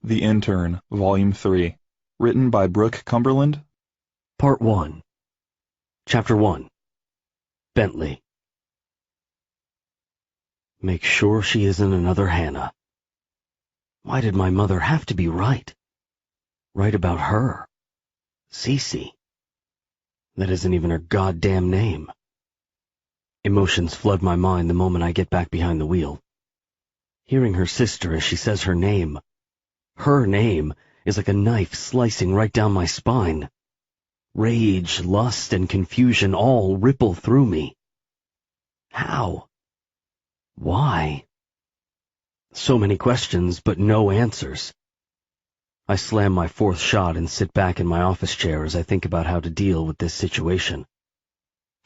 The Intern, Volume 3. Written by Brooke Cumberland. Part 1. Chapter 1. Bentley. Make sure she isn't another Hannah. Why did my mother have to be right? Right about her. Cece. That isn't even her goddamn name. Emotions flood my mind the moment I get back behind the wheel. Hearing her sister as she says her name is like a knife slicing right down my spine. Rage, lust, and confusion all ripple through me. How? Why? So many questions, but no answers. I slam my fourth shot and sit back in my office chair as I think about how to deal with this situation.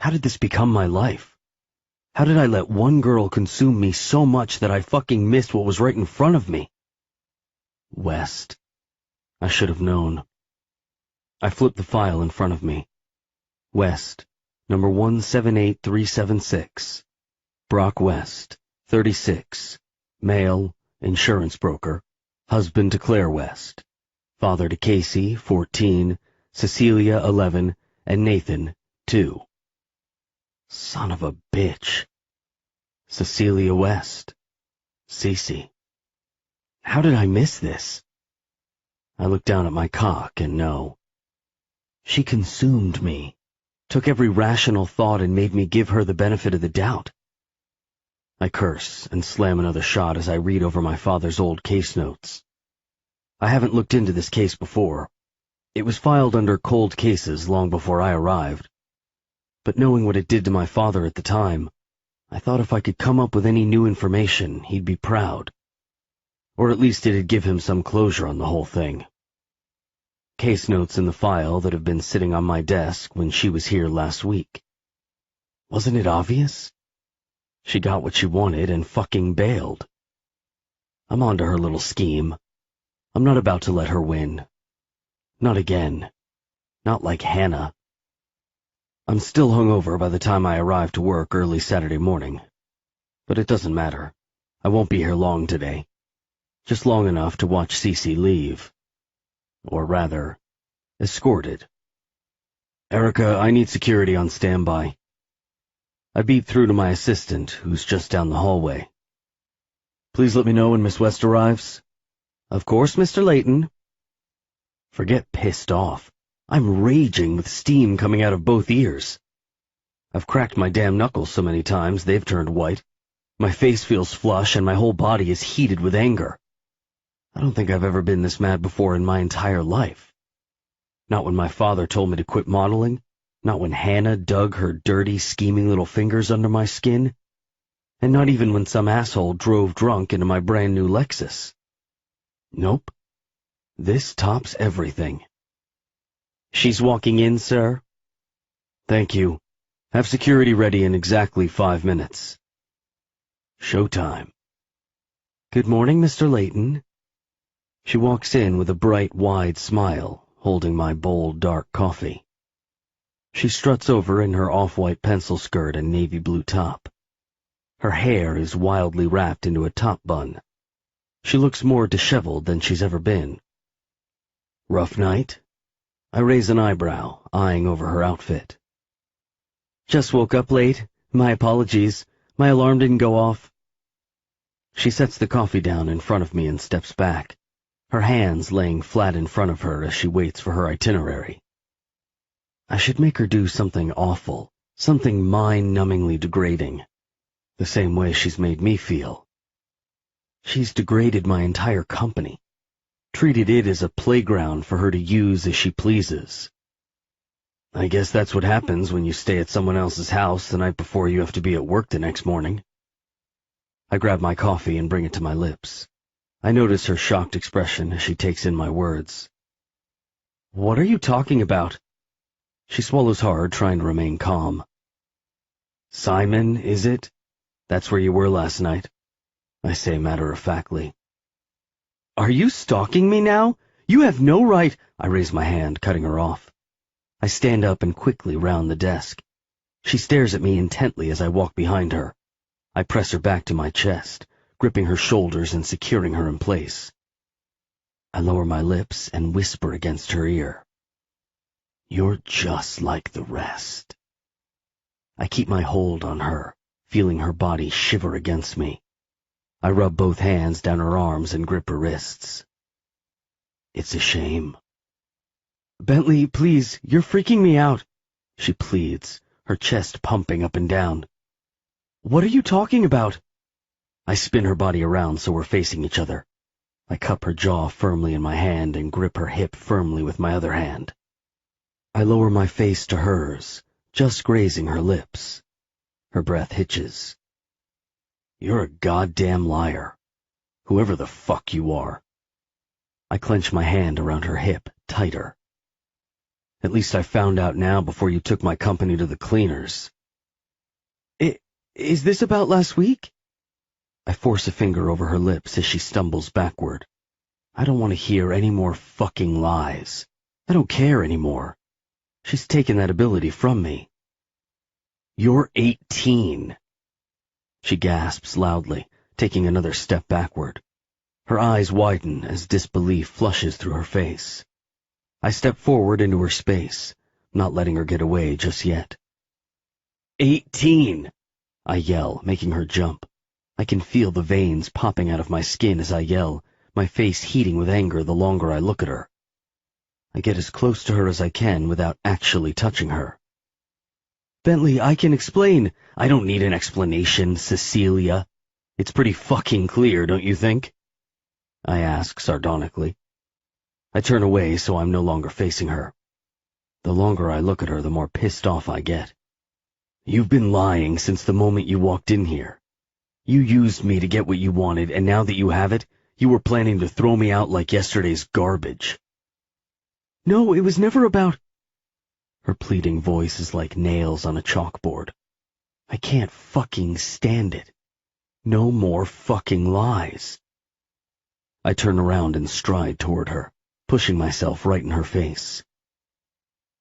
How did this become my life? How did I let one girl consume me so much that I fucking missed what was right in front of me? West. I should have known. I flipped the file in front of me. West, number 178376. Brock West, 36. Male, insurance broker. Husband to Claire West. Father to Casey, 14. Cecilia, 11. And Nathan, 2. Son of a bitch. Cecilia West. Cece. How did I miss this? I looked down at my cock and no. She consumed me, took every rational thought and made me give her the benefit of the doubt. I curse and slam another shot as I read over my father's old case notes. I haven't looked into this case before. It was filed under cold cases long before I arrived. But knowing what it did to my father at the time, I thought if I could come up with any new information, he'd be proud. Or at least it'd give him some closure on the whole thing. Case notes in the file that have been sitting on my desk when she was here last week. Wasn't it obvious? She got what she wanted and fucking bailed. I'm onto her little scheme. I'm not about to let her win. Not again. Not like Hannah. I'm still hungover by the time I arrive to work early Saturday morning. But it doesn't matter. I won't be here long today. Just long enough to watch Cece leave. Or rather, escorted. Erica, I need security on standby. I beat through to my assistant, who's just down the hallway. Please let me know when Miss West arrives. Of course, Mr. Layton. Forget pissed off. I'm raging with steam coming out of both ears. I've cracked my damn knuckles so many times they've turned white. My face feels flush and my whole body is heated with anger. I don't think I've ever been this mad before in my entire life. Not when my father told me to quit modeling, not when Hannah dug her dirty, scheming little fingers under my skin, and not even when some asshole drove drunk into my brand new Lexus. Nope. This tops everything. She's walking in, sir. Thank you. Have security ready in exactly 5 minutes. Showtime. Good morning, Mr. Layton. She walks in with a bright, wide smile, holding my bold, dark coffee. She struts over in her off-white pencil skirt and navy blue top. Her hair is wildly wrapped into a top bun. She looks more disheveled than she's ever been. Rough night? I raise an eyebrow, eyeing over her outfit. Just woke up late. My apologies. My alarm didn't go off. She sets the coffee down in front of me and steps back, her hands laying flat in front of her as she waits for her itinerary. I should make her do something awful, something mind-numbingly degrading, the same way she's made me feel. She's degraded my entire company, treated it as a playground for her to use as she pleases. I guess that's what happens when you stay at someone else's house the night before you have to be at work the next morning. I grab my coffee and bring it to my lips. I notice her shocked expression as she takes in my words. What are you talking about? She swallows hard, trying to remain calm. Simon, is it? That's where you were last night, I say matter-of-factly. Are you stalking me now? You have no right— I raise my hand, cutting her off. I stand up and quickly round the desk. She stares at me intently as I walk behind her. I press her back to my chest, gripping her shoulders and securing her in place. I lower my lips and whisper against her ear. You're just like the rest. I keep my hold on her, feeling her body shiver against me. I rub both hands down her arms and grip her wrists. It's a shame. Bentley, please, you're freaking me out, she pleads, her chest pumping up and down. What are you talking about? I spin her body around so we're facing each other. I cup her jaw firmly in my hand and grip her hip firmly with my other hand. I lower my face to hers, just grazing her lips. Her breath hitches. You're a goddamn liar, whoever the fuck you are. I clench my hand around her hip tighter. At least I found out now before you took my company to the cleaners. Is this about last week? I force a finger over her lips as she stumbles backward. I don't want to hear any more fucking lies. I don't care anymore. She's taken that ability from me. You're 18. She gasps loudly, taking another step backward. Her eyes widen as disbelief flushes through her face. I step forward into her space, not letting her get away just yet. 18! I yell, making her jump. I can feel the veins popping out of my skin as I yell, my face heating with anger the longer I look at her. I get as close to her as I can without actually touching her. Bentley, I can explain. I don't need an explanation, Cecilia. It's pretty fucking clear, don't you think? I ask sardonically. I turn away so I'm no longer facing her. The longer I look at her, the more pissed off I get. You've been lying since the moment you walked in here. You used me to get what you wanted, and now that you have it, you were planning to throw me out like yesterday's garbage. No, it was never about... Her pleading voice is like nails on a chalkboard. I can't fucking stand it. No more fucking lies. I turn around and stride toward her, pushing myself right in her face.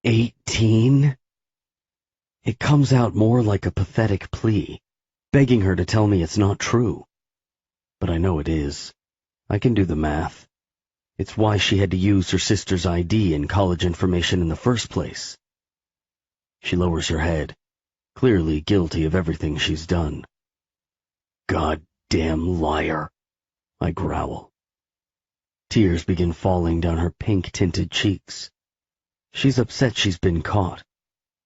18? It comes out more like a pathetic plea, begging her to tell me it's not true. But I know it is. I can do the math. It's why she had to use her sister's ID and college information in the first place. She lowers her head, clearly guilty of everything she's done. Goddamn liar, I growl. Tears begin falling down her pink-tinted cheeks. She's upset she's been caught,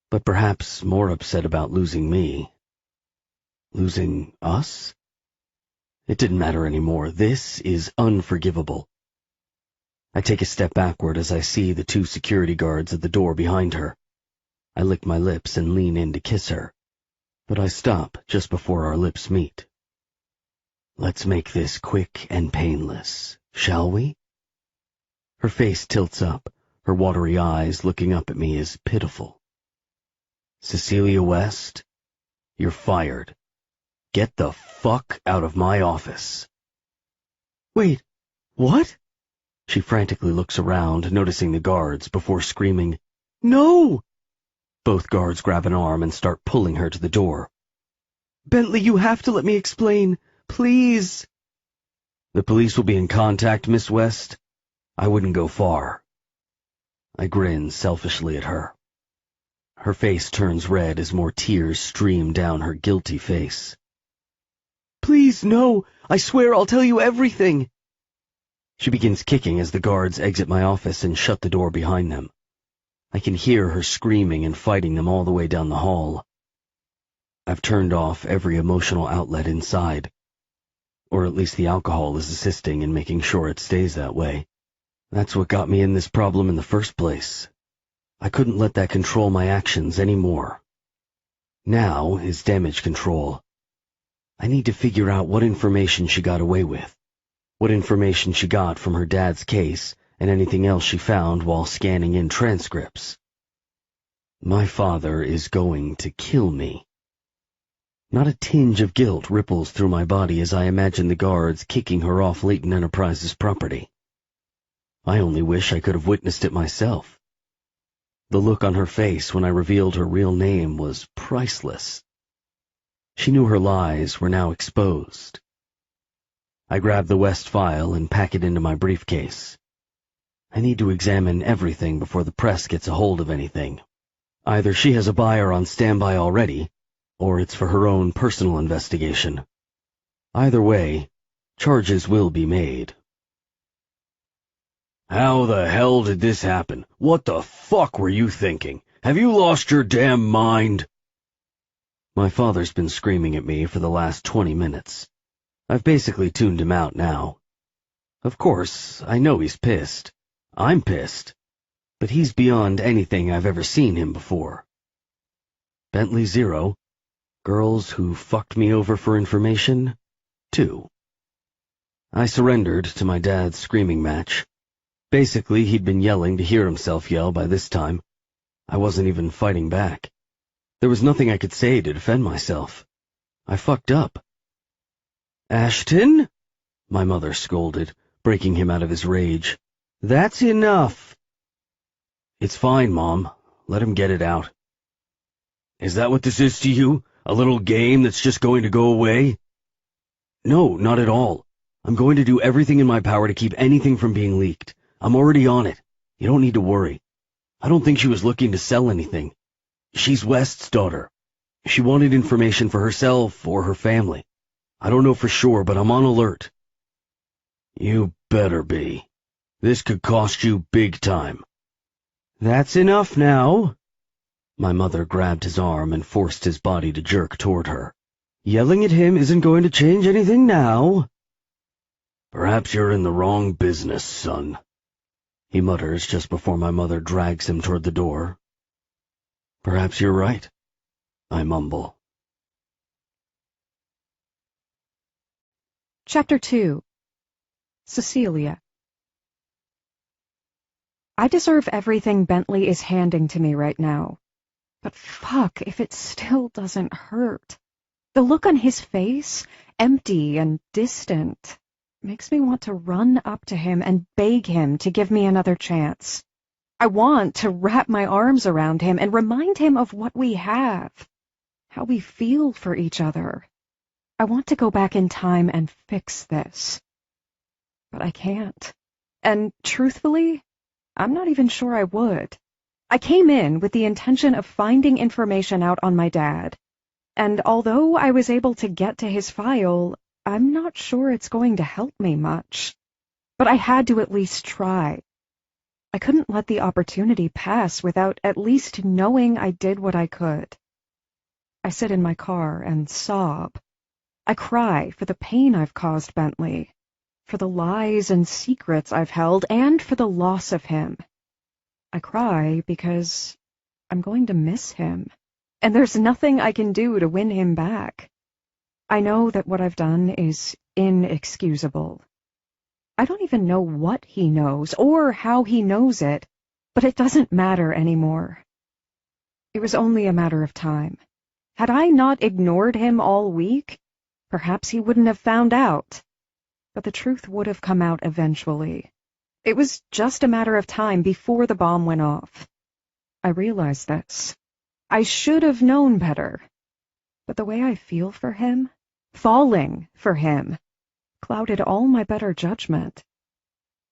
but perhaps more upset about losing me. Losing us? It didn't matter anymore. This is unforgivable. I take a step backward as I see the 2 security guards at the door behind her. I lick my lips and lean in to kiss her, but I stop just before our lips meet. Let's make this quick and painless, shall we? Her face tilts up, her watery eyes looking up at me is pitiful. Cecilia West, you're fired. Get the fuck out of my office. Wait, what? She frantically looks around, noticing the guards, before screaming, No! Both guards grab an arm and start pulling her to the door. Bentley, you have to let me explain. Please. The police will be in contact, Miss West. I wouldn't go far. I grin selfishly at her. Her face turns red as more tears stream down her guilty face. Please, no. I swear I'll tell you everything. She begins kicking as the guards exit my office and shut the door behind them. I can hear her screaming and fighting them all the way down the hall. I've turned off every emotional outlet inside. Or at least the alcohol is assisting in making sure it stays that way. That's what got me in this problem in the first place. I couldn't let that control my actions anymore. Now is damage control. I need to figure out what information she got away with, what information she got from her dad's case, and anything else she found while scanning in transcripts. My father is going to kill me. Not a tinge of guilt ripples through my body as I imagine the guards kicking her off Leighton Enterprises' property. I only wish I could have witnessed it myself. The look on her face when I revealed her real name was priceless. She knew her lies were now exposed. I grab the West file and pack it into my briefcase. I need to examine everything before the press gets a hold of anything. Either she has a buyer on standby already, or it's for her own personal investigation. Either way, charges will be made. How the hell did this happen? What the fuck were you thinking? Have you lost your damn mind? My father's been screaming at me for the last 20 minutes. I've basically tuned him out now. Of course, I know he's pissed. I'm pissed. But he's beyond anything I've ever seen him before. Bentley 0. Girls who fucked me over for information 2. I surrendered to my dad's screaming match. Basically, he'd been yelling to hear himself yell by this time. I wasn't even fighting back. There was nothing I could say to defend myself. I fucked up. Ashton? My mother scolded, breaking him out of his rage. That's enough. It's fine, Mom. Let him get it out. Is that what this is to you? A little game that's just going to go away? No, not at all. I'm going to do everything in my power to keep anything from being leaked. I'm already on it. You don't need to worry. I don't think she was looking to sell anything. She's West's daughter. She wanted information for herself or her family. I don't know for sure, but I'm on alert. You better be. This could cost you big time. That's enough now. My mother grabbed his arm and forced his body to jerk toward her. Yelling at him isn't going to change anything now. Perhaps you're in the wrong business, son, he mutters just before my mother drags him toward the door. Perhaps you're right, I mumble. Chapter 2. Cecilia. I deserve everything Bentley is handing to me right now. But fuck if it still doesn't hurt. The look on his face, empty and distant, makes me want to run up to him and beg him to give me another chance. I want to wrap my arms around him and remind him of what we have, how we feel for each other. I want to go back in time and fix this. But I can't. And truthfully, I'm not even sure I would. I came in with the intention of finding information out on my dad, and although I was able to get to his file, I'm not sure it's going to help me much. But I had to at least try. I couldn't let the opportunity pass without at least knowing I did what I could. I sit in my car and sob. I cry for the pain I've caused Bentley, for the lies and secrets I've held, and for the loss of him. I cry because I'm going to miss him, and there's nothing I can do to win him back. I know that what I've done is inexcusable. I don't even know what he knows or how he knows it, but it doesn't matter anymore. It was only a matter of time. Had I not ignored him all week, perhaps he wouldn't have found out. But the truth would have come out eventually. It was just a matter of time before the bomb went off. I realized this. I should have known better. But the way I feel for him, falling for him, clouded all my better judgment.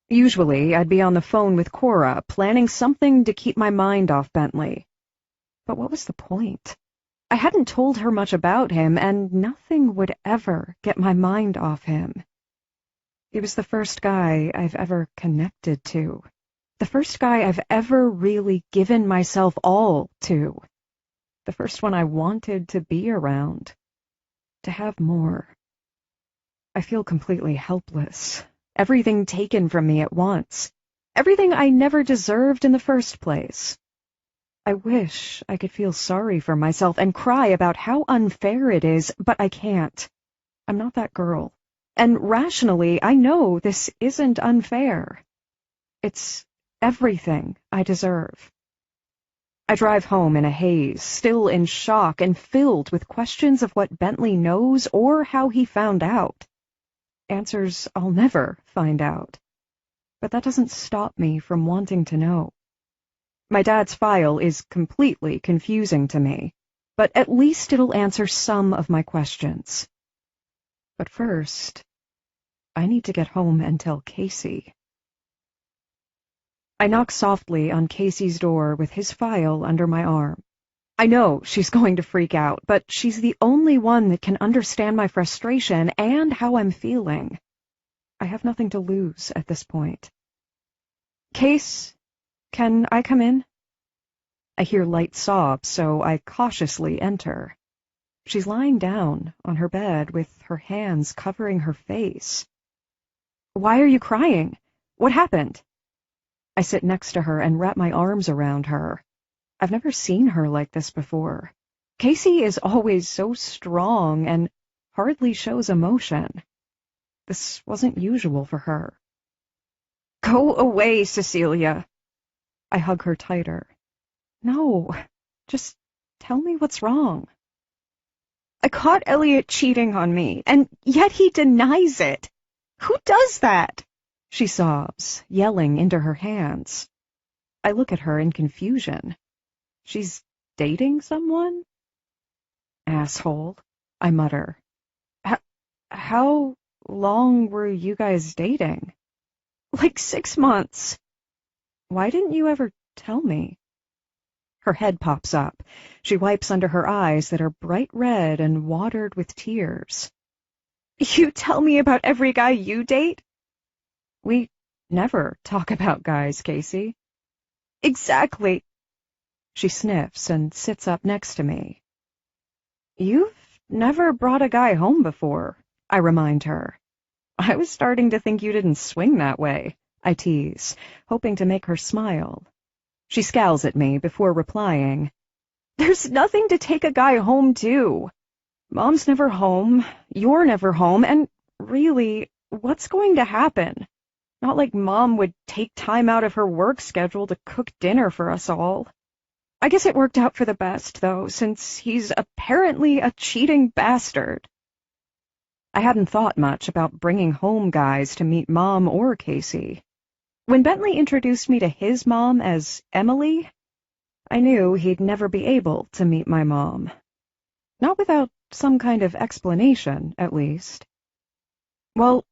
Usually, I'd be on the phone with Cora, planning something to keep my mind off Bentley. But what was the point? I hadn't told her much about him, and nothing would ever get my mind off him. He was the first guy I've ever connected to. The first guy I've ever really given myself all to. The first one I wanted to be around. To have more. I feel completely helpless. Everything taken from me at once. Everything I never deserved in the first place. I wish I could feel sorry for myself and cry about how unfair it is, but I can't. I'm not that girl. And rationally, I know this isn't unfair. It's everything I deserve. I drive home in a haze, still in shock and filled with questions of what Bentley knows or how he found out. Answers I'll never find out. But that doesn't stop me from wanting to know. My dad's file is completely confusing to me, but at least it'll answer some of my questions. But first, I need to get home and tell Casey. I knock softly on Casey's door with his file under my arm. I know she's going to freak out, but she's the only one that can understand my frustration and how I'm feeling. I have nothing to lose at this point. Case, can I come in? I hear light sobs, so I cautiously enter. She's lying down on her bed with her hands covering her face. Why are you crying? What happened? I sit next to her and wrap my arms around her. I've never seen her like this before. Casey is always so strong and hardly shows emotion. This wasn't usual for her. Go away, Cecilia. I hug her tighter. No, just tell me what's wrong. I caught Elliot cheating on me, and yet he denies it. Who does that? She sobs, yelling into her hands. I look at her in confusion. She's dating someone? Asshole, I mutter. How long were you guys dating? Like 6 months. Why didn't you ever tell me? Her head pops up. She wipes under her eyes that are bright red and watered with tears. You tell me about every guy you date? We never talk about guys, Casey. Exactly. She sniffs and sits up next to me. You've never brought a guy home before, I remind her. I was starting to think you didn't swing that way, I tease, hoping to make her smile. She scowls at me before replying. There's nothing to take a guy home to. Mom's never home, you're never home, and really, what's going to happen? Not like Mom would take time out of her work schedule to cook dinner for us all. I guess it worked out for the best, though, since he's apparently a cheating bastard. I hadn't thought much about bringing home guys to meet Mom or Casey. When Bentley introduced me to his mom as Emily, I knew he'd never be able to meet my mom. Not without some kind of explanation, at least. Well,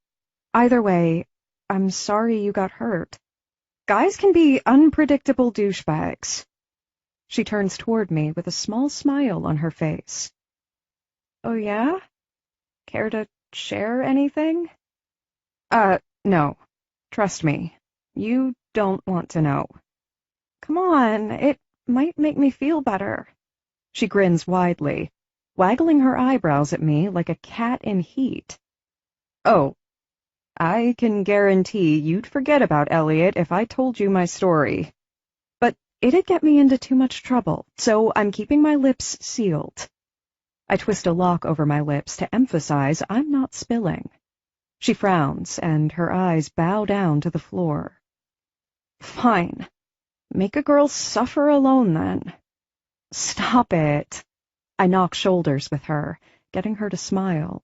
either way, I'm sorry you got hurt. Guys can be unpredictable douchebags. She turns toward me with a small smile on her face. Oh, yeah? Care to share anything? No. Trust me. You don't want to know. Come on, it might make me feel better. She grins widely, waggling her eyebrows at me like a cat in heat. Oh, I can guarantee you'd forget about Elliot if I told you my story. But it'd get me into too much trouble, so I'm keeping my lips sealed. I twist a lock over my lips to emphasize I'm not spilling. She frowns, and her eyes bow down to the floor. Fine. Make a girl suffer alone, then. Stop it. I knock shoulders with her, getting her to smile.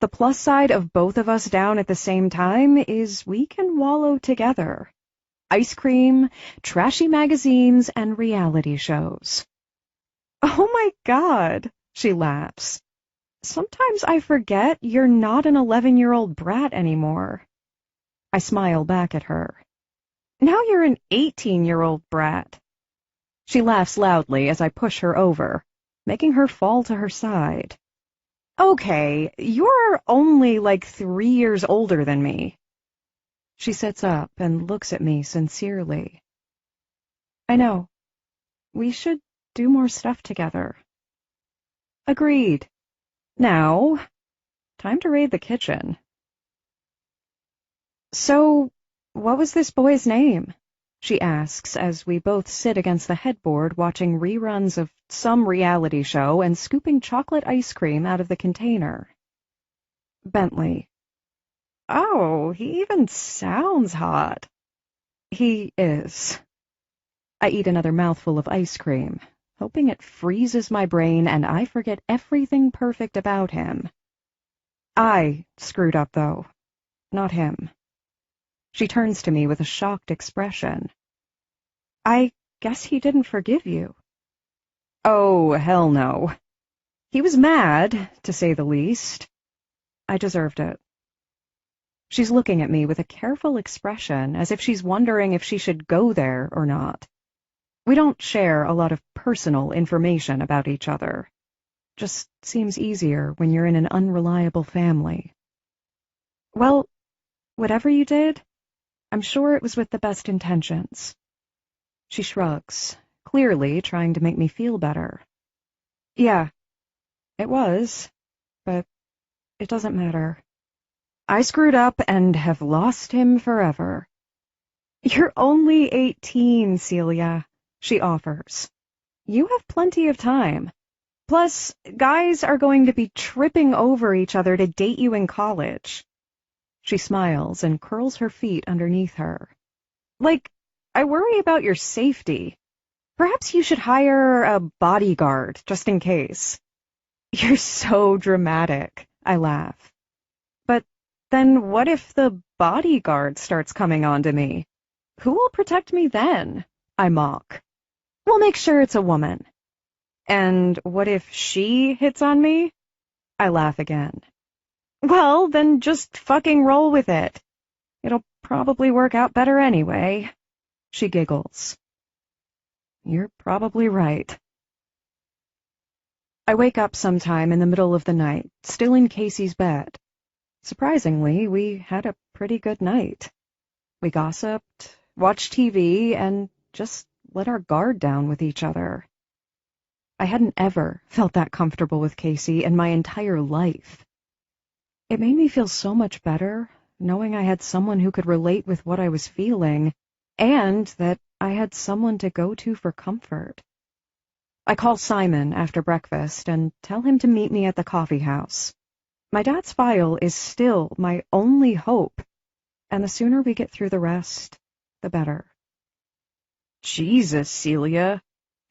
The plus side of both of us down at the same time is we can wallow together. Ice cream, trashy magazines, and reality shows. Oh my God, she laughs. Sometimes I forget you're not an 11-year-old brat anymore. I smile back at her. Now you're an 18-year-old brat. She laughs loudly as I push her over, making her fall to her side. Okay, you're only like 3 years older than me. She sits up and looks at me sincerely. I know. We should do more stuff together. Agreed. Now, time to raid the kitchen. So, what was this boy's name? She asks as we both sit against the headboard watching reruns of some reality show and scooping chocolate ice cream out of the container. Bentley. Oh, he even sounds hot. He is. I eat another mouthful of ice cream, hoping it freezes my brain and I forget everything perfect about him. I screwed up, though, not him. She turns to me with a shocked expression. I guess he didn't forgive you. Oh, hell no. He was mad, to say the least. I deserved it. She's looking at me with a careful expression, as if she's wondering if she should go there or not. We don't share a lot of personal information about each other. Just seems easier when you're in an unreliable family. Well, whatever you did, I'm sure it was with the best intentions. She shrugs, clearly trying to make me feel better. Yeah, it was, but it doesn't matter. I screwed up and have lost him forever. You're only 18, Celia, she offers. You have plenty of time. Plus, guys are going to be tripping over each other to date you in college. She smiles and curls her feet underneath her. Like, I worry about your safety. Perhaps you should hire a bodyguard, just in case. You're so dramatic, I laugh. But then what if the bodyguard starts coming on to me? Who will protect me then? I mock. We'll make sure it's a woman. And what if she hits on me? I laugh again. Well, then just fucking roll with it. It'll probably work out better anyway. She giggles. You're probably right. I wake up sometime in the middle of the night, still in Casey's bed. Surprisingly, we had a pretty good night. We gossiped, watched TV, and just let our guard down with each other. I hadn't ever felt that comfortable with Casey in my entire life. It made me feel so much better, knowing I had someone who could relate with what I was feeling, and that I had someone to go to for comfort. I call Simon after breakfast and tell him to meet me at the coffee house. My dad's file is still my only hope, and the sooner we get through the rest, the better. Jesus, Celia,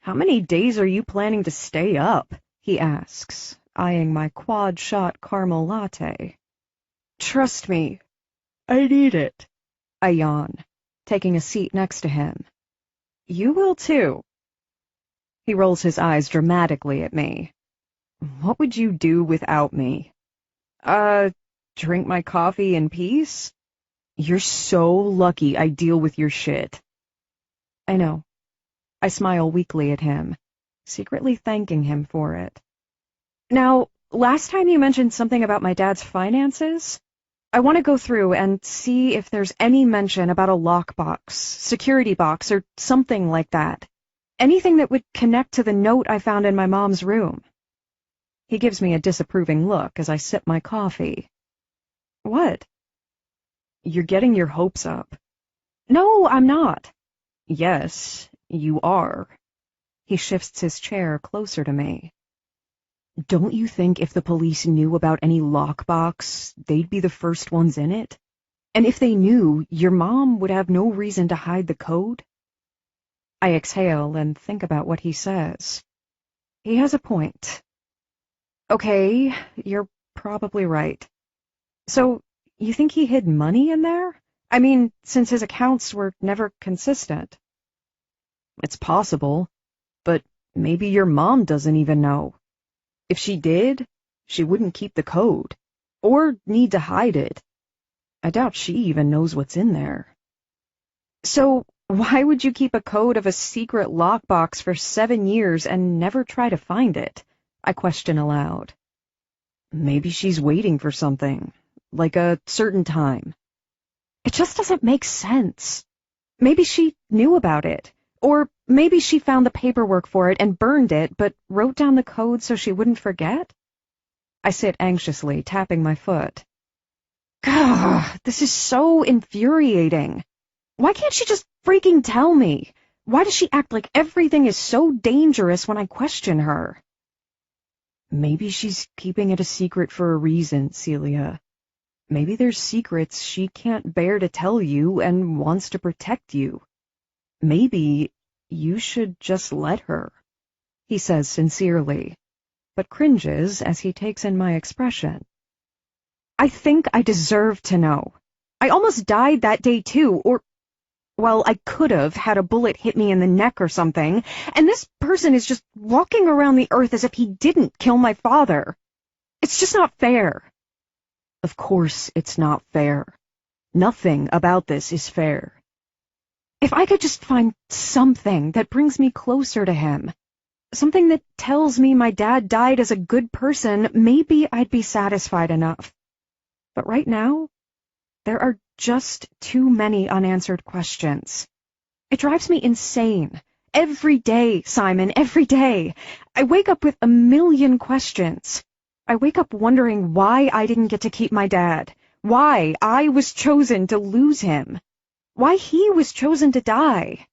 how many days are you planning to stay up? He asks, eyeing my quad-shot caramel latte. Trust me, I need it. I yawn, taking a seat next to him. You will too. He rolls his eyes dramatically at me. What would you do without me? Drink my coffee in peace? You're so lucky I deal with your shit. I know. I smile weakly at him, secretly thanking him for it. Now, last time you mentioned something about my dad's finances. I want to go through and see if there's any mention about a lockbox, security box, or something like that. Anything that would connect to the note I found in my mom's room. He gives me a disapproving look as I sip my coffee. What? You're getting your hopes up. No, I'm not. Yes, you are. He shifts his chair closer to me. Don't you think if the police knew about any lockbox, they'd be the first ones in it? And if they knew, your mom would have no reason to hide the code? I exhale and think about what he says. He has a point. Okay, you're probably right. So, you think he hid money in there? I mean, since his accounts were never consistent. It's possible, but maybe your mom doesn't even know. If she did, she wouldn't keep the code, or need to hide it. I doubt she even knows what's in there. So, why would you keep a code of a secret lockbox for 7 years and never try to find it? I question aloud. Maybe she's waiting for something, like a certain time. It just doesn't make sense. Maybe she knew about it. Or maybe she found the paperwork for it and burned it, but wrote down the code so she wouldn't forget? I sit anxiously, tapping my foot. Gah, this is so infuriating. Why can't she just freaking tell me? Why does she act like everything is so dangerous when I question her? Maybe she's keeping it a secret for a reason, Celia. Maybe there's secrets she can't bear to tell you and wants to protect you. Maybe you should just let her, he says sincerely, but cringes as he takes in my expression. I think I deserve to know. I almost died that day too, well, I could have had a bullet hit me in the neck or something, and this person is just walking around the earth as if he didn't kill my father. It's just not fair. Of course it's not fair. Nothing about this is fair. If I could just find something that brings me closer to him, something that tells me my dad died as a good person, maybe I'd be satisfied enough. But right now, there are just too many unanswered questions. It drives me insane. Every day, Simon, every day. I wake up with a million questions. I wake up wondering why I didn't get to keep my dad, why I was chosen to lose him, why he was chosen to die.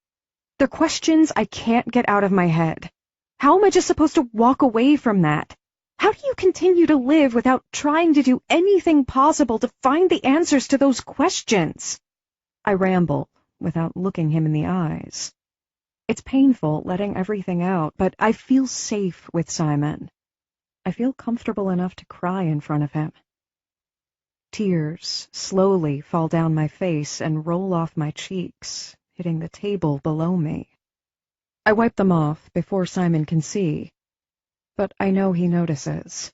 They're questions I can't get out of my head. How am I just supposed to walk away from that? How do you continue to live without trying to do anything possible to find the answers to those questions? I ramble without looking him in the eyes. It's painful letting everything out, but I feel safe with Simon. I feel comfortable enough to cry in front of him. Tears slowly fall down my face and roll off my cheeks, hitting the table below me. I wipe them off before Simon can see, but I know he notices.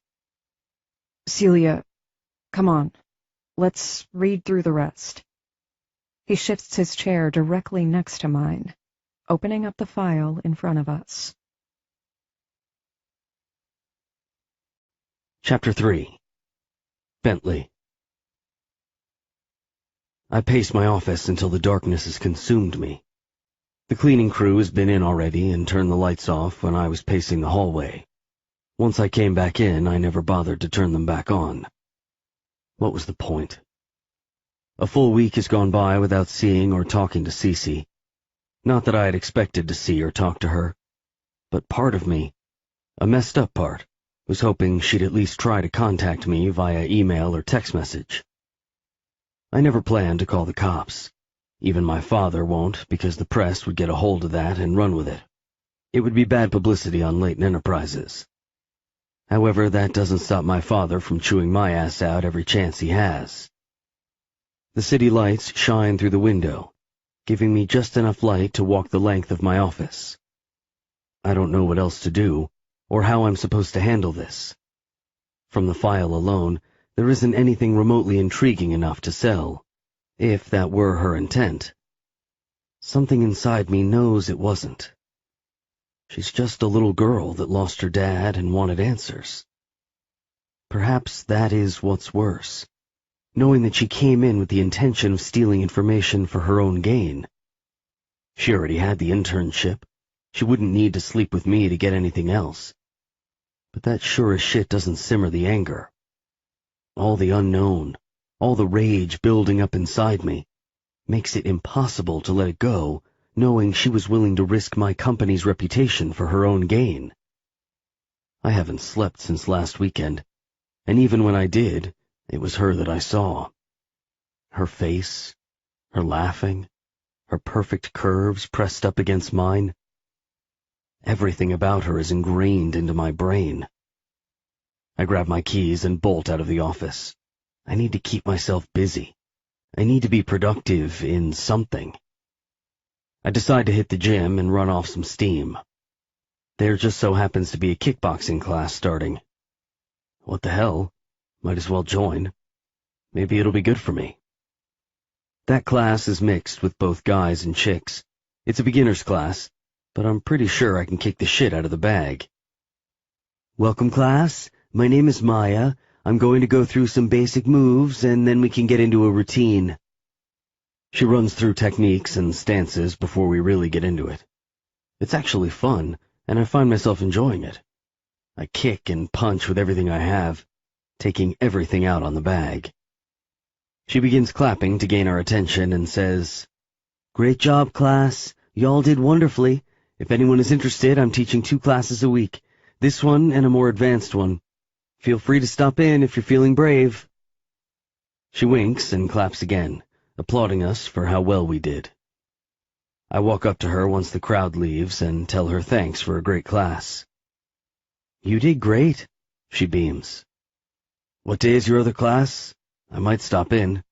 Celia, come on, let's read through the rest. He shifts his chair directly next to mine, opening up the file in front of us. Chapter 3. Bentley. I pace my office until the darkness has consumed me. The cleaning crew has been in already and turned the lights off when I was pacing the hallway. Once I came back in, I never bothered to turn them back on. What was the point? A full week has gone by without seeing or talking to Cece. Not that I had expected to see or talk to her, but part of me, a messed up part, was hoping she'd at least try to contact me via email or text message. I never planned to call the cops. Even my father won't, because the press would get a hold of that and run with it. It would be bad publicity on Leighton Enterprises. However, that doesn't stop my father from chewing my ass out every chance he has. The city lights shine through the window, giving me just enough light to walk the length of my office. I don't know what else to do, or how I'm supposed to handle this. From the file alone, there isn't anything remotely intriguing enough to sell, if that were her intent. Something inside me knows it wasn't. She's just a little girl that lost her dad and wanted answers. Perhaps that is what's worse, knowing that she came in with the intention of stealing information for her own gain. She already had the internship. She wouldn't need to sleep with me to get anything else. But that sure as shit doesn't simmer the anger. All the unknown, all the rage building up inside me, makes it impossible to let it go, knowing she was willing to risk my company's reputation for her own gain. I haven't slept since last weekend, and even when I did, it was her that I saw. Her face, her laughing, her perfect curves pressed up against mine. Everything about her is ingrained into my brain. I grab my keys and bolt out of the office. I need to keep myself busy. I need to be productive in something. I decide to hit the gym and run off some steam. There just so happens to be a kickboxing class starting. What the hell? Might as well join. Maybe it'll be good for me. That class is mixed with both guys and chicks. It's a beginner's class, but I'm pretty sure I can kick the shit out of the bag. Welcome, class. My name is Maya. I'm going to go through some basic moves, and then we can get into a routine. She runs through techniques and stances before we really get into it. It's actually fun, and I find myself enjoying it. I kick and punch with everything I have, taking everything out on the bag. She begins clapping to gain our attention and says, "Great job, class. Y'all did wonderfully. If anyone is interested, I'm teaching 2 classes a week, this one and a more advanced one. Feel free to stop in if you're feeling brave." She winks and claps again, applauding us for how well we did. I walk up to her once the crowd leaves and tell her thanks for a great class. "You did great," she beams. "What day is your other class? I might stop in."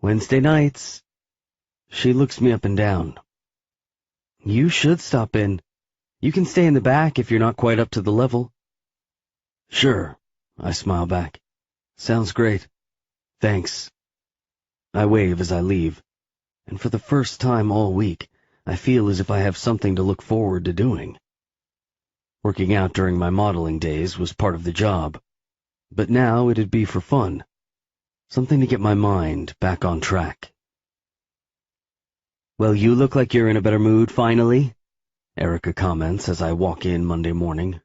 "Wednesday nights." She looks me up and down. "You should stop in. You can stay in the back if you're not quite up to the level." "Sure," I smile back. "Sounds great. Thanks." I wave as I leave, and for the first time all week, I feel as if I have something to look forward to doing. Working out during my modeling days was part of the job, but now it'd be for fun, something to get my mind back on track. "Well, you look like you're in a better mood finally," Erica comments as I walk in Monday morning.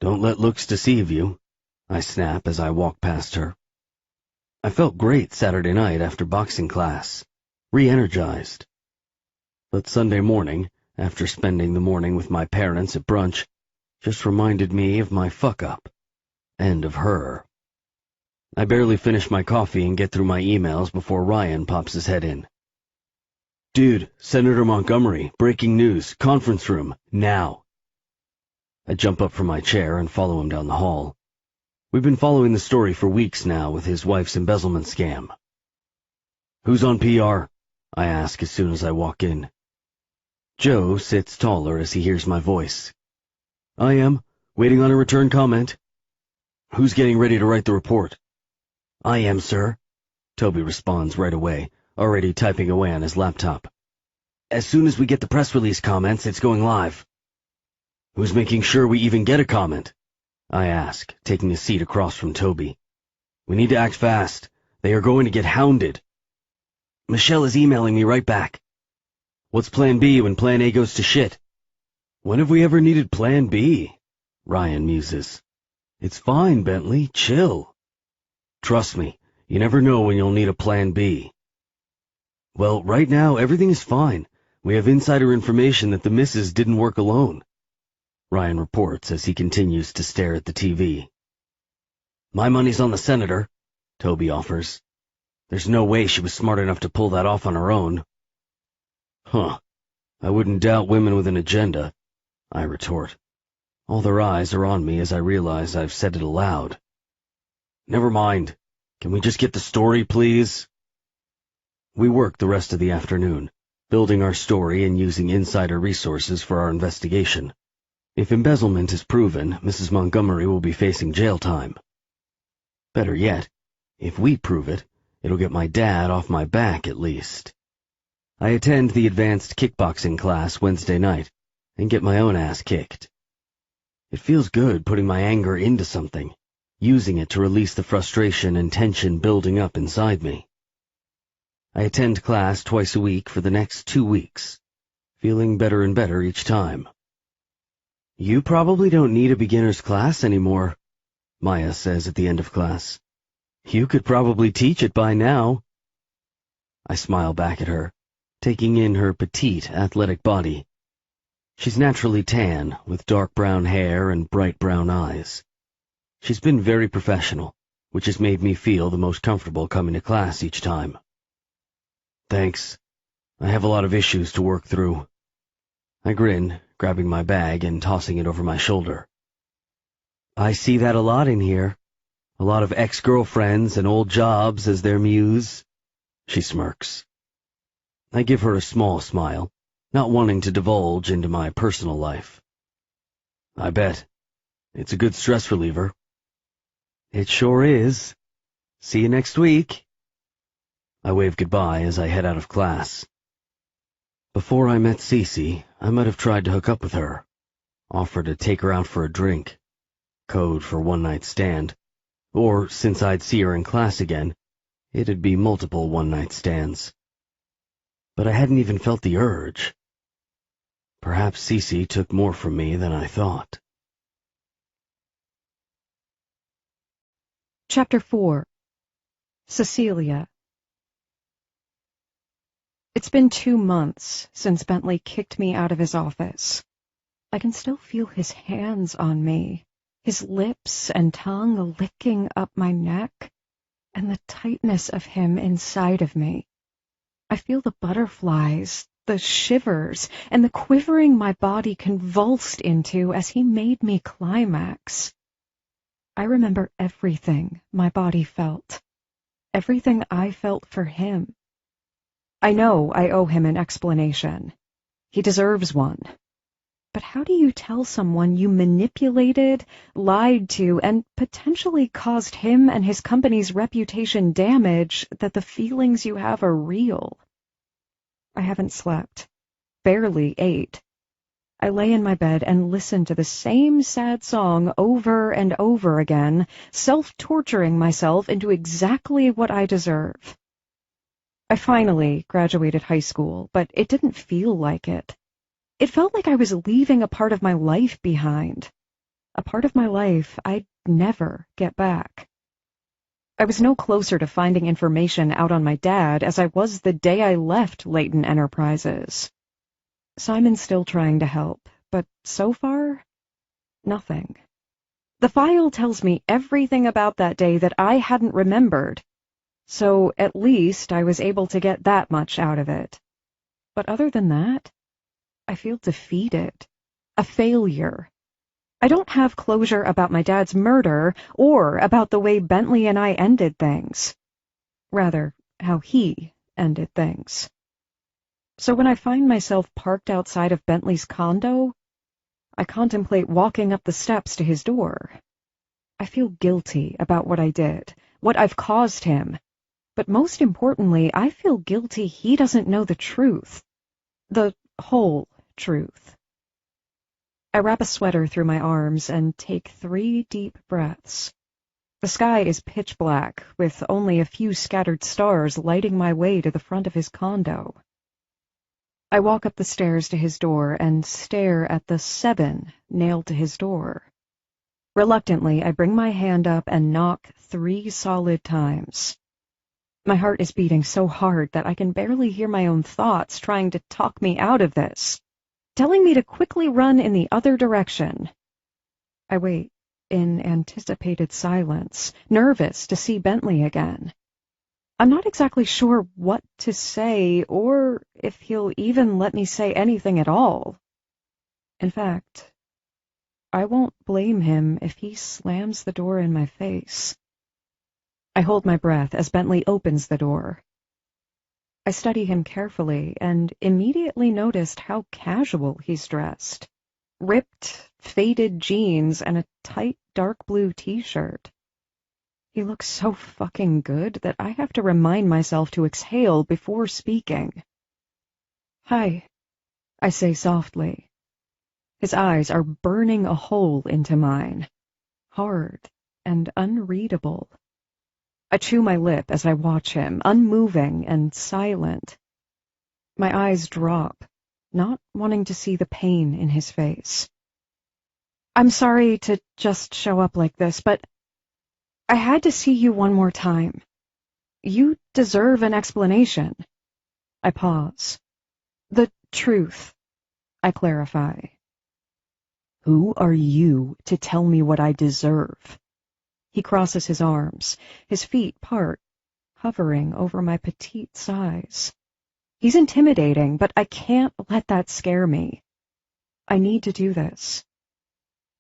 "Don't let looks deceive you," I snap as I walk past her. I felt great Saturday night after boxing class, re-energized. But Sunday morning, after spending the morning with my parents at brunch, just reminded me of my fuck-up, and of her. I barely finish my coffee and get through my emails before Ryan pops his head in. "Dude, Senator Montgomery, breaking news, conference room, now." I jump up from my chair and follow him down the hall. We've been following the story for weeks now with his wife's embezzlement scam. "Who's on PR?" I ask as soon as I walk in. Joe sits taller as he hears my voice. "I am, waiting on a return comment." "Who's getting ready to write the report?" "I am, sir," Toby responds right away, already typing away on his laptop. "As soon as we get the press release comments, it's going live." "Who's making sure we even get a comment?" I ask, taking a seat across from Toby. "We need to act fast. They are going to get hounded." "Michelle is emailing me right back." "What's Plan B when Plan A goes to shit?" "When have we ever needed Plan B?" Ryan muses. "It's fine, Bentley. Chill." "Trust me, you never know when you'll need a Plan B." "Well, right now, everything is fine. We have insider information that the missus didn't work alone," Ryan reports as he continues to stare at the TV. "My money's on the senator," Toby offers. "There's no way she was smart enough to pull that off on her own." "Huh. I wouldn't doubt women with an agenda," I retort. All their eyes are on me as I realize I've said it aloud. "Never mind. Can we just get the story, please?" We work the rest of the afternoon, building our story and using insider resources for our investigation. If embezzlement is proven, Mrs. Montgomery will be facing jail time. Better yet, if we prove it, it'll get my dad off my back at least. I attend the advanced kickboxing class Wednesday night and get my own ass kicked. It feels good putting my anger into something, using it to release the frustration and tension building up inside me. I attend class twice a week for the next 2 weeks, feeling better and better each time. "You probably don't need a beginner's class anymore," Maya says at the end of class. "You could probably teach it by now." I smile back at her, taking in her petite, athletic body. She's naturally tan, with dark brown hair and bright brown eyes. She's been very professional, which has made me feel the most comfortable coming to class each time. "Thanks. I have a lot of issues to work through." I grin, grabbing my bag and tossing it over my shoulder. "I see that a lot in here. A lot of ex-girlfriends and old jobs as their muse." She smirks. I give her a small smile, not wanting to divulge into my personal life. "I bet. It's a good stress reliever." "It sure is. See you next week." I wave goodbye as I head out of class. Before I met Cece, I might have tried to hook up with her, offer to take her out for a drink, code for one-night stand, or, since I'd see her in class again, it'd be multiple one-night stands. But I hadn't even felt the urge. Perhaps Cece took more from me than I thought. Chapter 4. Cecilia. It's been 2 months since Bentley kicked me out of his office. I can still feel his hands on me, his lips and tongue licking up my neck, and the tightness of him inside of me. I feel the butterflies, the shivers, and the quivering my body convulsed into as he made me climax. I remember everything my body felt, everything I felt for him. I know I owe him an explanation. He deserves one. But how do you tell someone you manipulated, lied to, and potentially caused him and his company's reputation damage that the feelings you have are real? I haven't slept. Barely ate. I lay in my bed and listen to the same sad song over and over again, self-torturing myself into exactly what I deserve. I finally graduated high school, but it didn't feel like it. It felt like I was leaving a part of my life behind, a part of my life I'd never get back. I was no closer to finding information out on my dad as I was the day I left Leighton Enterprises. Simon's still trying to help, but so far, nothing. The file tells me everything about that day that I hadn't remembered, so at least I was able to get that much out of it. But other than that, I feel defeated, a failure. I don't have closure about my dad's murder or about the way Bentley and I ended things. Rather, how he ended things. So when I find myself parked outside of Bentley's condo, I contemplate walking up the steps to his door. I feel guilty about what I did, what I've caused him. But most importantly, I feel guilty he doesn't know the truth. The whole truth. I wrap a sweater through my arms and take 3 deep breaths. The sky is pitch black, with only a few scattered stars lighting my way to the front of his condo. I walk up the stairs to his door and stare at the 7 nailed to his door. Reluctantly, I bring my hand up and knock 3 solid times. My heart is beating so hard that I can barely hear my own thoughts trying to talk me out of this, telling me to quickly run in the other direction. I wait in anticipated silence, nervous to see Bentley again. I'm not exactly sure what to say or if he'll even let me say anything at all. In fact, I won't blame him if he slams the door in my face. I hold my breath as Bentley opens the door. I study him carefully and immediately noticed how casual he's dressed. Ripped, faded jeans and a tight dark blue t-shirt. He looks so fucking good that I have to remind myself to exhale before speaking. "Hi," I say softly. His eyes are burning a hole into mine, hard and unreadable. I chew my lip as I watch him, unmoving and silent. My eyes drop, not wanting to see the pain in his face. "I'm sorry to just show up like this, but I had to see you one more time. You deserve an explanation." I pause. "The truth," I clarify. "Who are you to tell me what I deserve?" He crosses his arms, his feet part, hovering over my petite size. He's intimidating, but I can't let that scare me. I need to do this.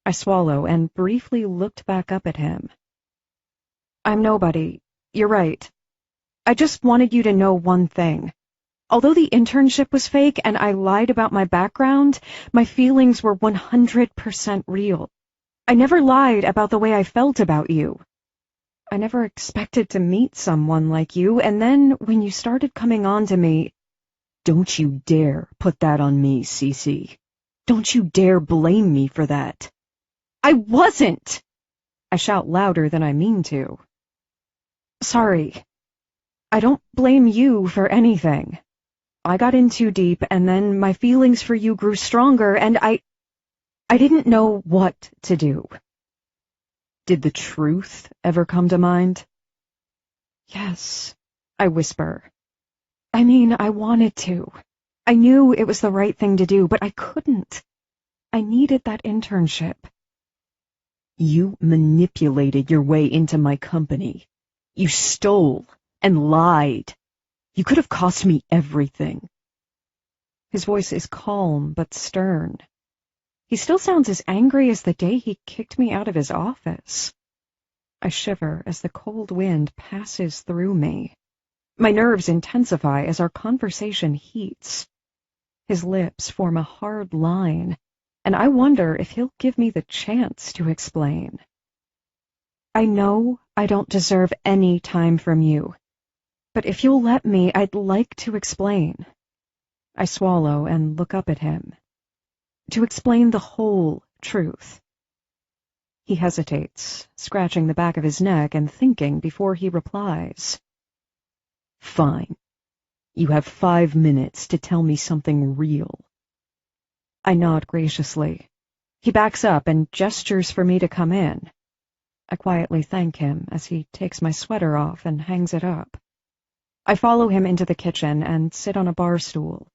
I swallow and briefly looked back up at him. "I'm nobody. You're right. I just wanted you to know one thing. Although the internship was fake and I lied about my background, my feelings were 100% real. I never lied about the way I felt about you. I never expected to meet someone like you, and then when you started coming on to me—" "Don't you dare put that on me, Cece. Don't you dare blame me for that." "I wasn't!" I shout louder than I mean to. "Sorry. I don't blame you for anything. I got in too deep, and then my feelings for you grew stronger, and I didn't know what to do." "Did the truth ever come to mind?" "Yes," I whisper. "I mean, I wanted to. I knew it was the right thing to do, but I couldn't. I needed that internship." "You manipulated your way into my company. You stole and lied. You could have cost me everything." His voice is calm but stern. He still sounds as angry as the day he kicked me out of his office. I shiver as the cold wind passes through me. My nerves intensify as our conversation heats. His lips form a hard line, and I wonder if he'll give me the chance to explain. I know I don't deserve any time from you, but if you'll let me, I'd like to explain. I swallow and look up at him. To explain the whole truth. He hesitates, scratching the back of his neck and thinking before he replies. Fine. You have 5 minutes to tell me something real. I nod graciously. He backs up and gestures for me to come in. I quietly thank him as he takes my sweater off and hangs it up. I follow him into the kitchen and sit on a bar stool.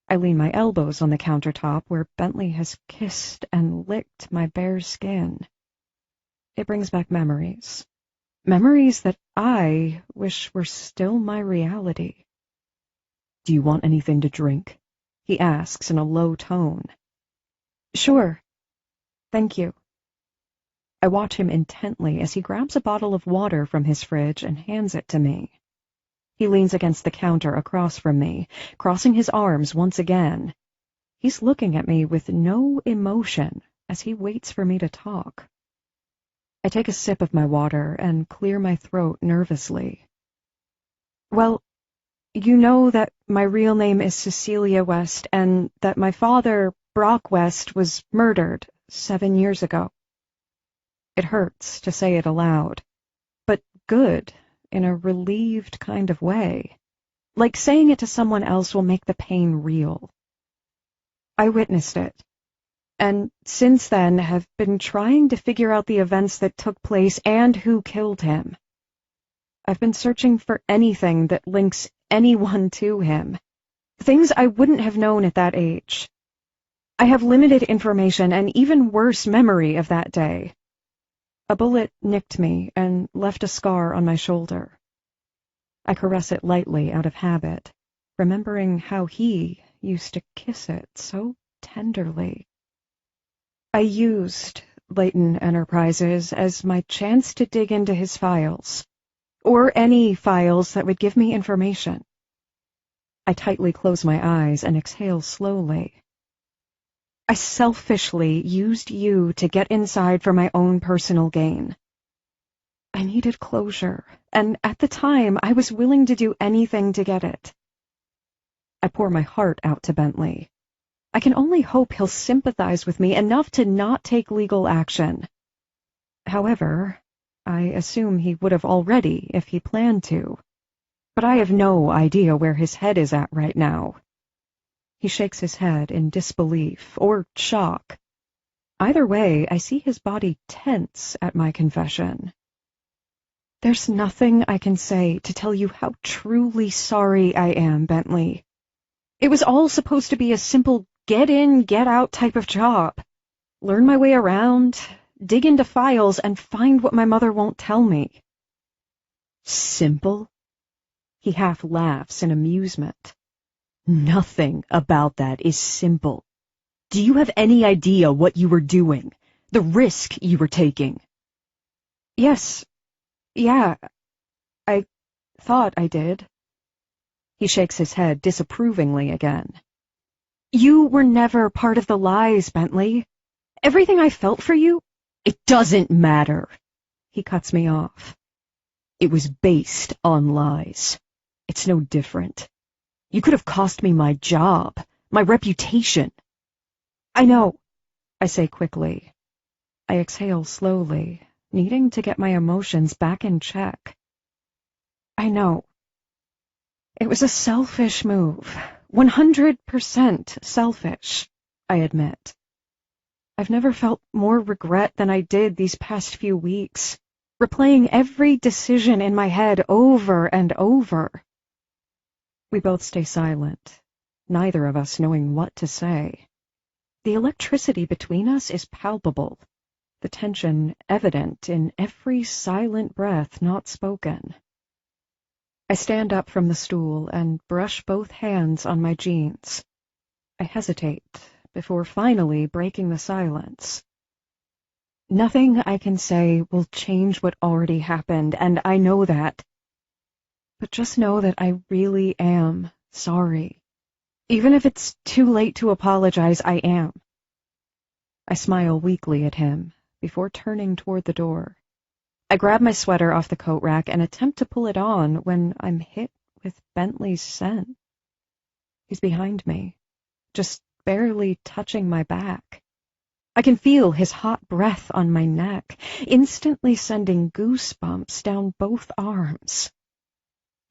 I lean my elbows on the countertop where Bentley has kissed and licked my bare skin. It brings back memories. Memories that I wish were still my reality. Do you want anything to drink? He asks in a low tone. Sure. Thank you. I watch him intently as he grabs a bottle of water from his fridge and hands it to me. He leans against the counter across from me, crossing his arms once again. He's looking at me with no emotion as he waits for me to talk. I take a sip of my water and clear my throat nervously. Well, you know that my real name is Cecilia West and that my father, Brock West, was murdered 7 years ago. It hurts to say it aloud, but good in a relieved kind of way. Like saying it to someone else will make the pain real. I witnessed it, and since then have been trying to figure out the events that took place and who killed him. I've been searching for anything that links anyone to him. Things I wouldn't have known at that age. I have limited information and even worse memory of that day. A bullet nicked me and left a scar on my shoulder. I caress it lightly out of habit, remembering how he used to kiss it so tenderly. I used Leighton Enterprises as my chance to dig into his files, or any files that would give me information. I tightly close my eyes and exhale slowly. I selfishly used you to get inside for my own personal gain. I needed closure, and at the time I was willing to do anything to get it. I pour my heart out to Bentley. I can only hope he'll sympathize with me enough to not take legal action. However, I assume he would have already if he planned to. But I have no idea where his head is at right now. He shakes his head in disbelief or shock. Either way, I see his body tense at my confession. There's nothing I can say to tell you how truly sorry I am, Bentley. It was all supposed to be a simple get-in, get-out type of job. Learn my way around, dig into files, and find what my mother won't tell me. Simple? He half laughs in amusement. Nothing about that is simple. Do you have any idea what you were doing? The risk you were taking? Yes. Yeah. I thought I did. He shakes his head disapprovingly again. You were never part of the lies, Bentley. Everything I felt for you, it doesn't matter. He cuts me off. It was based on lies. It's no different. You could have cost me my job, my reputation. I know, I say quickly. I exhale slowly, needing to get my emotions back in check. I know. It was a selfish move, 100% selfish, I admit. I've never felt more regret than I did these past few weeks, replaying every decision in my head over and over. We both stay silent, neither of us knowing what to say. The electricity between us is palpable, the tension evident in every silent breath not spoken. I stand up from the stool and brush both hands on my jeans. I hesitate before finally breaking the silence. Nothing I can say will change what already happened, and I know that. But just know that I really am sorry. Even if it's too late to apologize, I am. I smile weakly at him before turning toward the door. I grab my sweater off the coat rack and attempt to pull it on when I'm hit with Bentley's scent. He's behind me, just barely touching my back. I can feel his hot breath on my neck, instantly sending goosebumps down both arms.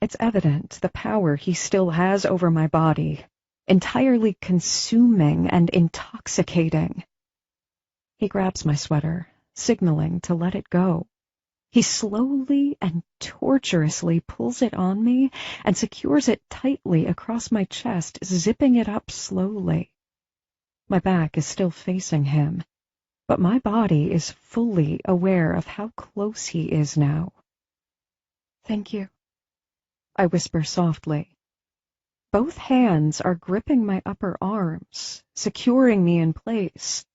It's evident the power he still has over my body, entirely consuming and intoxicating. He grabs my sweater, signaling to let it go. He slowly and torturously pulls it on me and secures it tightly across my chest, zipping it up slowly. My back is still facing him, but my body is fully aware of how close he is now. "Thank you," I whisper softly. Both hands are gripping my upper arms, securing me in place.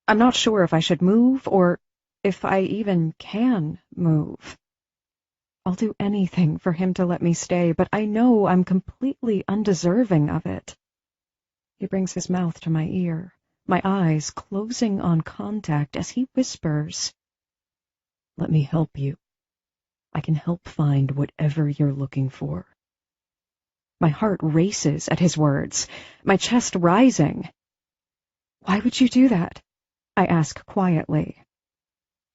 I'm not sure if I should move or if I even can move. I'll do anything for him to let me stay, but I know I'm completely undeserving of it. He brings his mouth to my ear, my eyes closing on contact as he whispers, "Let me help you. I can help find whatever you're looking for." My heart races at his words, my chest rising. "Why would you do that?" I ask quietly.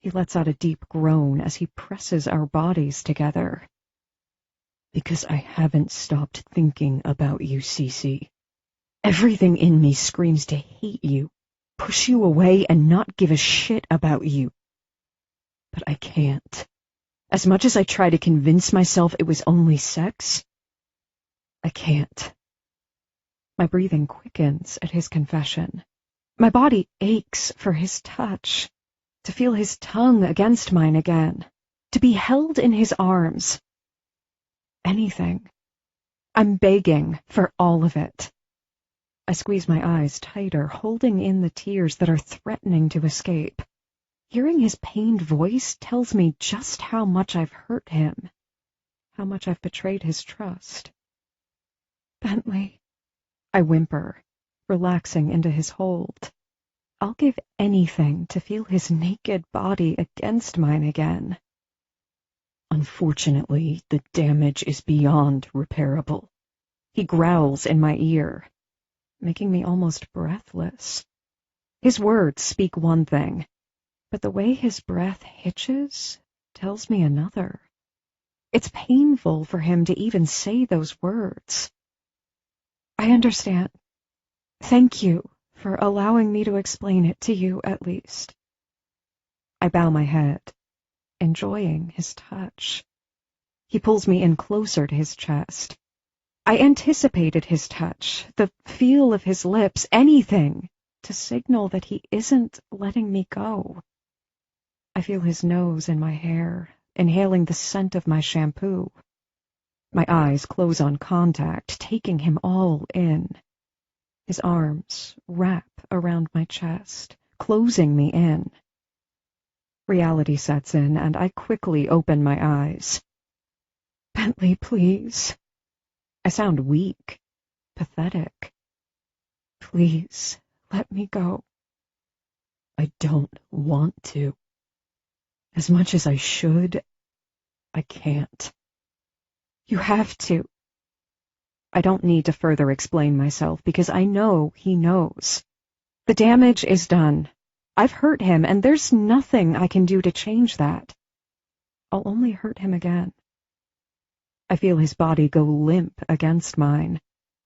He lets out a deep groan as he presses our bodies together. "Because I haven't stopped thinking about you, Cece. Everything in me screams to hate you, push you away, and not give a shit about you. But I can't. As much as I try to convince myself it was only sex, I can't." My breathing quickens at his confession. My body aches for his touch, to feel his tongue against mine again, to be held in his arms. Anything. I'm begging for all of it. I squeeze my eyes tighter, holding in the tears that are threatening to escape. Hearing his pained voice tells me just how much I've hurt him, how much I've betrayed his trust. "Bentley," I whimper, relaxing into his hold. I'll give anything to feel his naked body against mine again. "Unfortunately, the damage is beyond repairable," he growls in my ear, making me almost breathless. His words speak one thing, but the way his breath hitches tells me another. It's painful for him to even say those words. "I understand. Thank you for allowing me to explain it to you, at least." I bow my head, enjoying his touch. He pulls me in closer to his chest. I anticipated his touch, the feel of his lips, anything to signal that he isn't letting me go. I feel his nose in my hair, inhaling the scent of my shampoo. My eyes close on contact, taking him all in. His arms wrap around my chest, closing me in. Reality sets in, and I quickly open my eyes. "Bentley, please." I sound weak, pathetic. "Please, let me go." "I don't want to. As much as I should, I can't." "You have to." I don't need to further explain myself because I know he knows. The damage is done. I've hurt him, and there's nothing I can do to change that. I'll only hurt him again. I feel his body go limp against mine,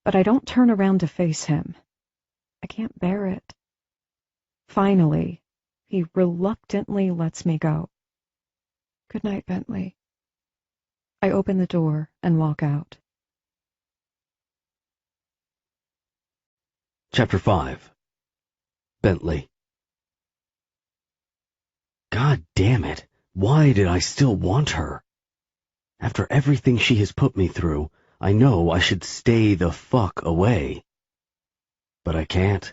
but I don't turn around to face him. I can't bear it. Finally, he reluctantly lets me go. "Good night, Bentley." I open the door and walk out. Chapter 5. Bentley. God damn it, why did I still want her? After everything she has put me through, I know I should stay the fuck away. But I can't.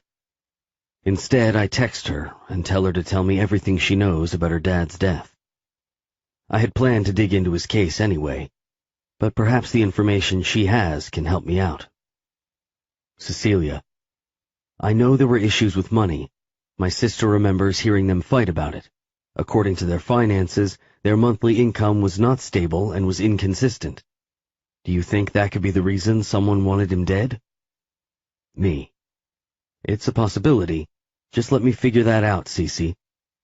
Instead, I text her and tell her to tell me everything she knows about her dad's death. I had planned to dig into his case anyway, but perhaps the information she has can help me out. Cecilia, I know there were issues with money, My sister remembers hearing them fight about it. According to their finances, their monthly income was not stable and was inconsistent. Do you think that could be the reason someone wanted him dead? Me. It's a possibility. Just let me figure that out, Cece.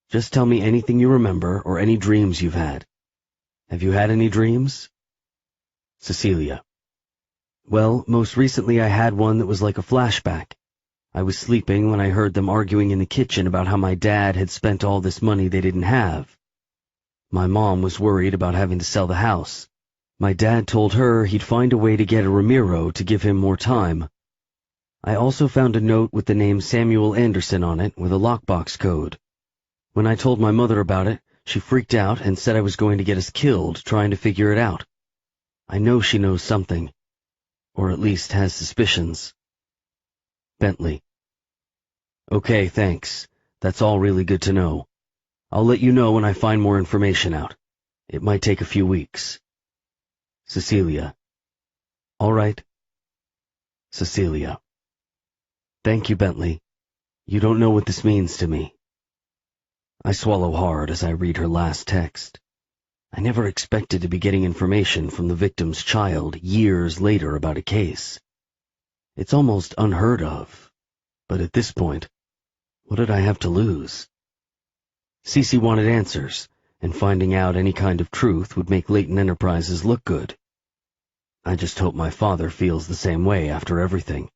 Just tell me anything you remember or any dreams you've had. Have you had any dreams? Cecilia. Well, most recently I had one that was like a flashback. I was sleeping when I heard them arguing in the kitchen about how my dad had spent all this money they didn't have. My mom was worried about having to sell the house. My dad told her he'd find a way to get a Ramiro to give him more time. I also found a note with the name Samuel Anderson on it with a lockbox code. When I told my mother about it, she freaked out and said I was going to get us killed trying to figure it out. I know she knows something, or at least has suspicions. Bentley. Okay, thanks. That's all really good to know. I'll let you know when I find more information out. It might take a few weeks. Cecilia. All right. Cecilia. Thank you, Bentley. You don't know what this means to me. I swallow hard as I read her last text. I never expected to be getting information from the victim's child years later about a case. It's almost unheard of. But at this point, what did I have to lose? Cece wanted answers, and finding out any kind of truth would make Leighton Enterprises look good. I just hope my father feels the same way after everything.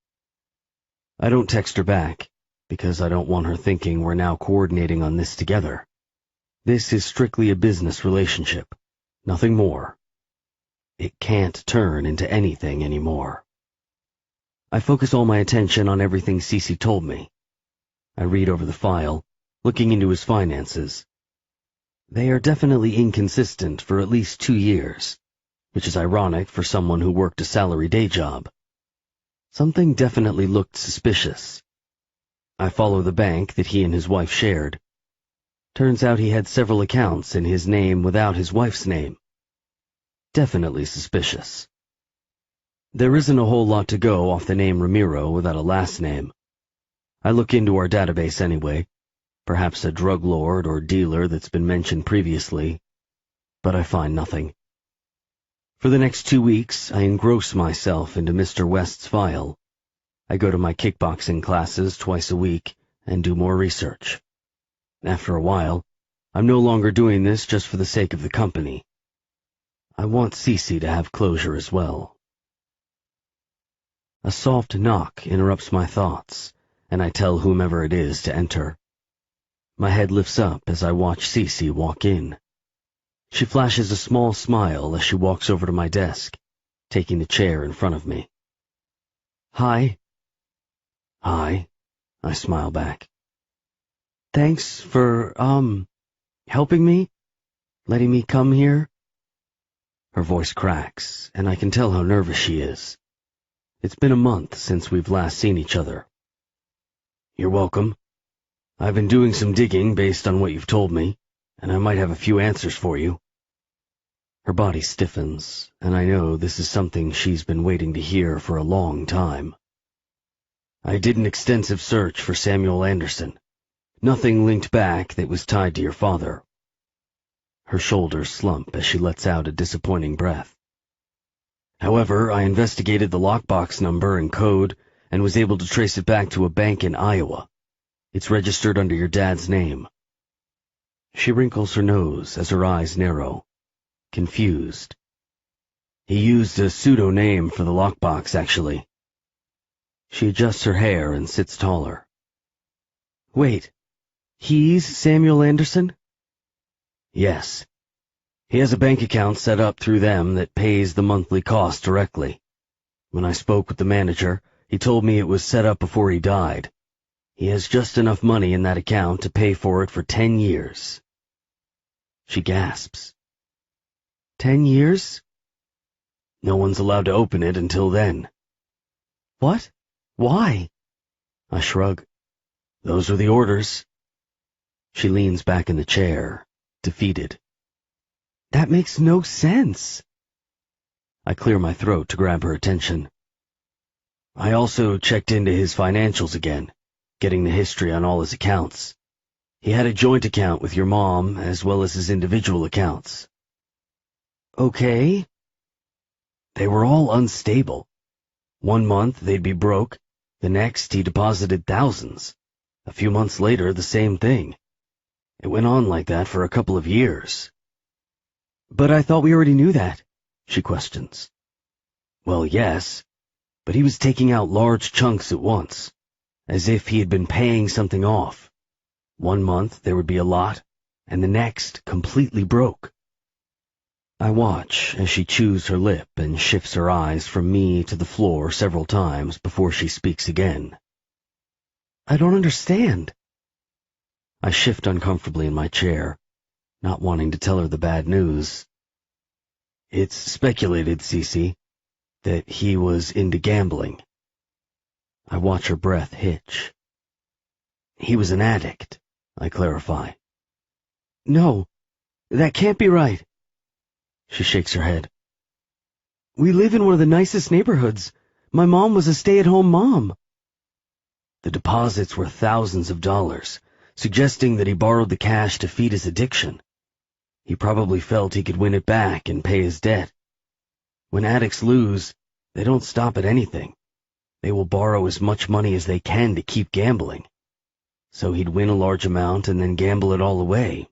I don't text her back, because I don't want her thinking we're now coordinating on this together. This is strictly a business relationship, nothing more. It can't turn into anything anymore. I focus all my attention on everything Cece told me. I read over the file, looking into his finances. They are definitely inconsistent for at least 2 years, which is ironic for someone who worked a salary day job. Something definitely looked suspicious. I follow the bank that he and his wife shared. Turns out he had several accounts in his name without his wife's name. Definitely suspicious. There isn't a whole lot to go off the name Ramiro without a last name. I look into our database anyway, perhaps a drug lord or dealer that's been mentioned previously, but I find nothing. For the next 2 weeks, I engross myself into Mr. West's file. I go to my kickboxing classes twice a week and do more research. After a while, I'm no longer doing this just for the sake of the company. I want Cece to have closure as well. A soft knock interrupts my thoughts, and I tell whomever it is to enter. My head lifts up as I watch Cece walk in. She flashes a small smile as she walks over to my desk, taking the chair in front of me. Hi. Hi, I smile back. Thanks for, helping me? Letting me come here? Her voice cracks, and I can tell how nervous she is. It's been a month since we've last seen each other. You're welcome. I've been doing some digging based on what you've told me, and I might have a few answers for you. Her body stiffens, and I know this is something she's been waiting to hear for a long time. I did an extensive search for Samuel Anderson. Nothing linked back that was tied to your father. Her shoulders slump as she lets out a disappointing breath. However, I investigated the lockbox number and code and was able to trace it back to a bank in Iowa. It's registered under your dad's name. She wrinkles her nose as her eyes narrow, confused. He used a pseudo-name for the lockbox, actually. She adjusts her hair and sits taller. Wait, he's Samuel Anderson? Yes. He has a bank account set up through them that pays the monthly cost directly. When I spoke with the manager, he told me it was set up before he died. He has just enough money in that account to pay for it for 10 years. She gasps. 10 years? No one's allowed to open it until then. What? Why? I shrug. Those are the orders. She leans back in the chair, defeated. That makes no sense. I clear my throat to grab her attention. I also checked into his financials again. getting the history on all his accounts. He had a joint account with your mom as well as his individual accounts. Okay. They were all unstable. 1 month they'd be broke, the next he deposited thousands. A few months later, the same thing. It went on like that for a couple of years. But I thought we already knew that, she questions. Well, yes, but he was taking out large chunks at once, as if he had been paying something off. 1 month there would be a lot, and the next completely broke. I watch as she chews her lip and shifts her eyes from me to the floor several times before she speaks again. I don't understand. I shift uncomfortably in my chair, not wanting to tell her the bad news. It's speculated, Cece, that he was into gambling. I watch her breath hitch. He was an addict, I clarify. No, that can't be right. She shakes her head. We live in one of the nicest neighborhoods. My mom was a stay-at-home mom. The deposits were thousands of dollars, suggesting that he borrowed the cash to feed his addiction. He probably felt he could win it back and pay his debt. When addicts lose, they don't stop at anything. They will borrow as much money as they can to keep gambling. So he'd win a large amount and then gamble it all away.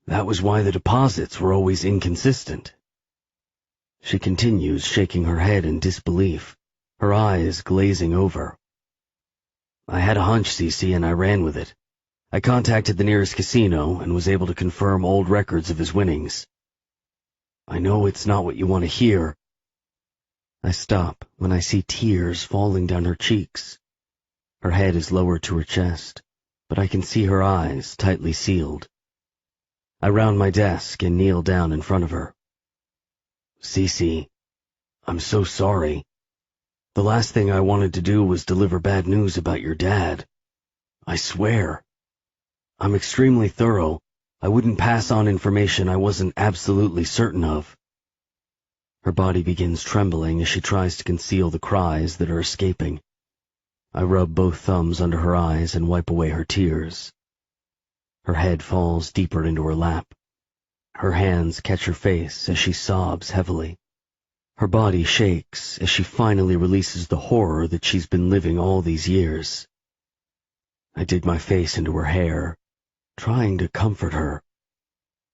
That was why the deposits were always inconsistent. She continues, shaking her head in disbelief, her eyes glazing over. I had a hunch, Cece, and I ran with it. I contacted the nearest casino and was able to confirm old records of his winnings. I know it's not what you want to hear. I stop when I see tears falling down her cheeks. Her head is lowered to her chest, but I can see her eyes tightly sealed. I round my desk and kneel down in front of her. Cece, I'm so sorry. The last thing I wanted to do was deliver bad news about your dad. I swear. I'm extremely thorough. I wouldn't pass on information I wasn't absolutely certain of. Her body begins trembling as she tries to conceal the cries that are escaping. I rub both thumbs under her eyes and wipe away her tears. Her head falls deeper into her lap. Her hands catch her face as she sobs heavily. Her body shakes as she finally releases the horror that she's been living all these years. I dig my face into her hair, trying to comfort her.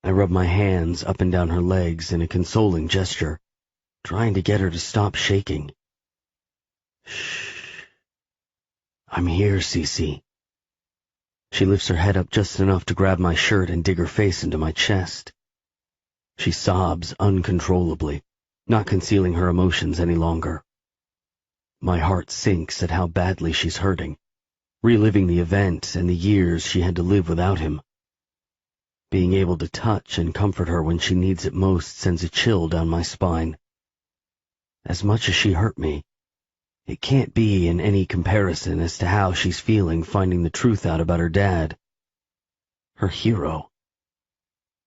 I rub my hands up and down her legs in a consoling gesture, trying to get her to stop shaking. Shh. I'm here, Cece. She lifts her head up just enough to grab my shirt and dig her face into my chest. She sobs uncontrollably, not concealing her emotions any longer. My heart sinks at how badly she's hurting, reliving the event and the years she had to live without him. Being able to touch and comfort her when she needs it most sends a chill down my spine. As much as she hurt me, it can't be in any comparison as to how she's feeling finding the truth out about her dad. Her hero.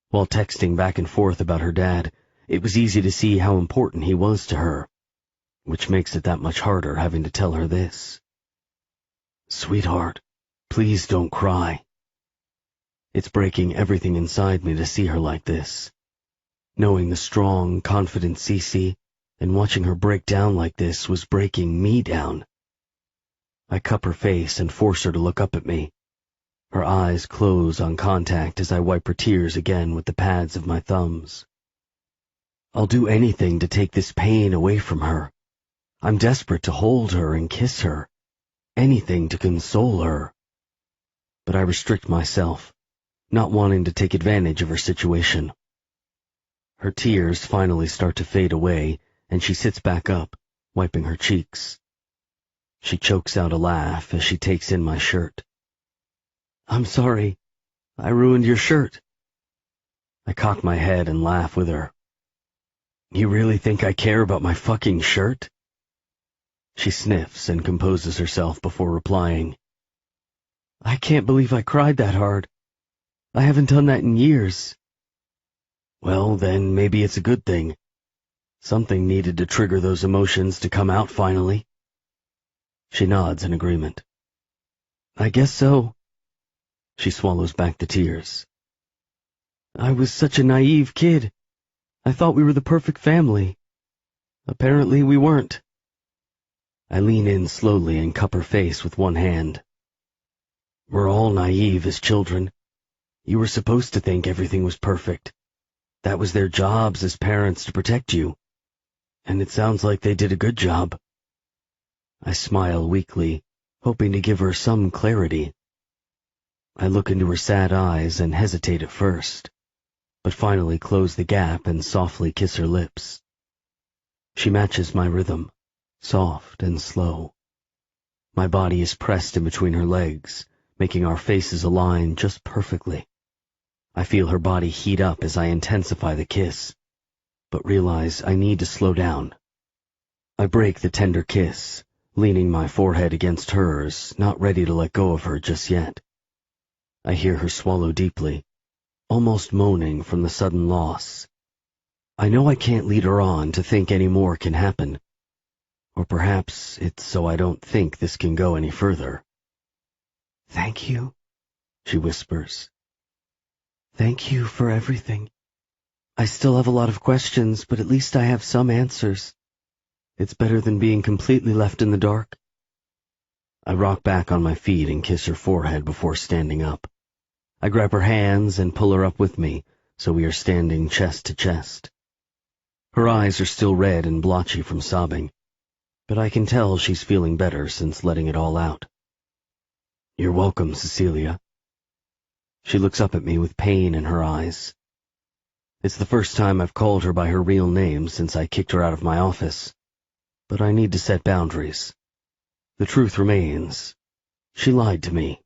While texting back and forth about her dad, it was easy to see how important he was to her, which makes it that much harder having to tell her this. Sweetheart, please don't cry. It's breaking everything inside me to see her like this. Knowing the strong, confident Cece and watching her break down like this was breaking me down. I cup her face and force her to look up at me. Her eyes close on contact as I wipe her tears again with the pads of my thumbs. I'll do anything to take this pain away from her. I'm desperate to hold her and kiss her. Anything to console her. But I restrict myself, not wanting to take advantage of her situation. Her tears finally start to fade away, and she sits back up, wiping her cheeks. She chokes out a laugh as she takes in my shirt. I'm sorry. I ruined your shirt. I cock my head and laugh with her. You really think I care about my fucking shirt? She sniffs and composes herself before replying. I can't believe I cried that hard. I haven't done that in years. Well, then maybe it's a good thing. Something needed to trigger those emotions to come out finally. She nods in agreement. I guess so. She swallows back the tears. I was such a naive kid. I thought we were the perfect family. Apparently we weren't. I lean in slowly and cup her face with one hand. We're all naive as children. You were supposed to think everything was perfect. That was their jobs as parents to protect you. And it sounds like they did a good job. I smile weakly, hoping to give her some clarity. I look into her sad eyes and hesitate at first, but finally close the gap and softly kiss her lips. She matches my rhythm, soft and slow. My body is pressed in between her legs, making our faces align just perfectly. I feel her body heat up as I intensify the kiss, but realize I need to slow down. I break the tender kiss, leaning my forehead against hers, not ready to let go of her just yet. I hear her swallow deeply, almost moaning from the sudden loss. I know I can't lead her on to think any more can happen. Or perhaps it's so I don't think this can go any further. Thank you, she whispers. Thank you for everything. I still have a lot of questions, but at least I have some answers. It's better than being completely left in the dark. I rock back on my feet and kiss her forehead before standing up. I grab her hands and pull her up with me, so we are standing chest to chest. Her eyes are still red and blotchy from sobbing, but I can tell she's feeling better since letting it all out. You're welcome, Cecilia. She looks up at me with pain in her eyes. It's the first time I've called her by her real name since I kicked her out of my office, but I need to set boundaries. The truth remains. She lied to me.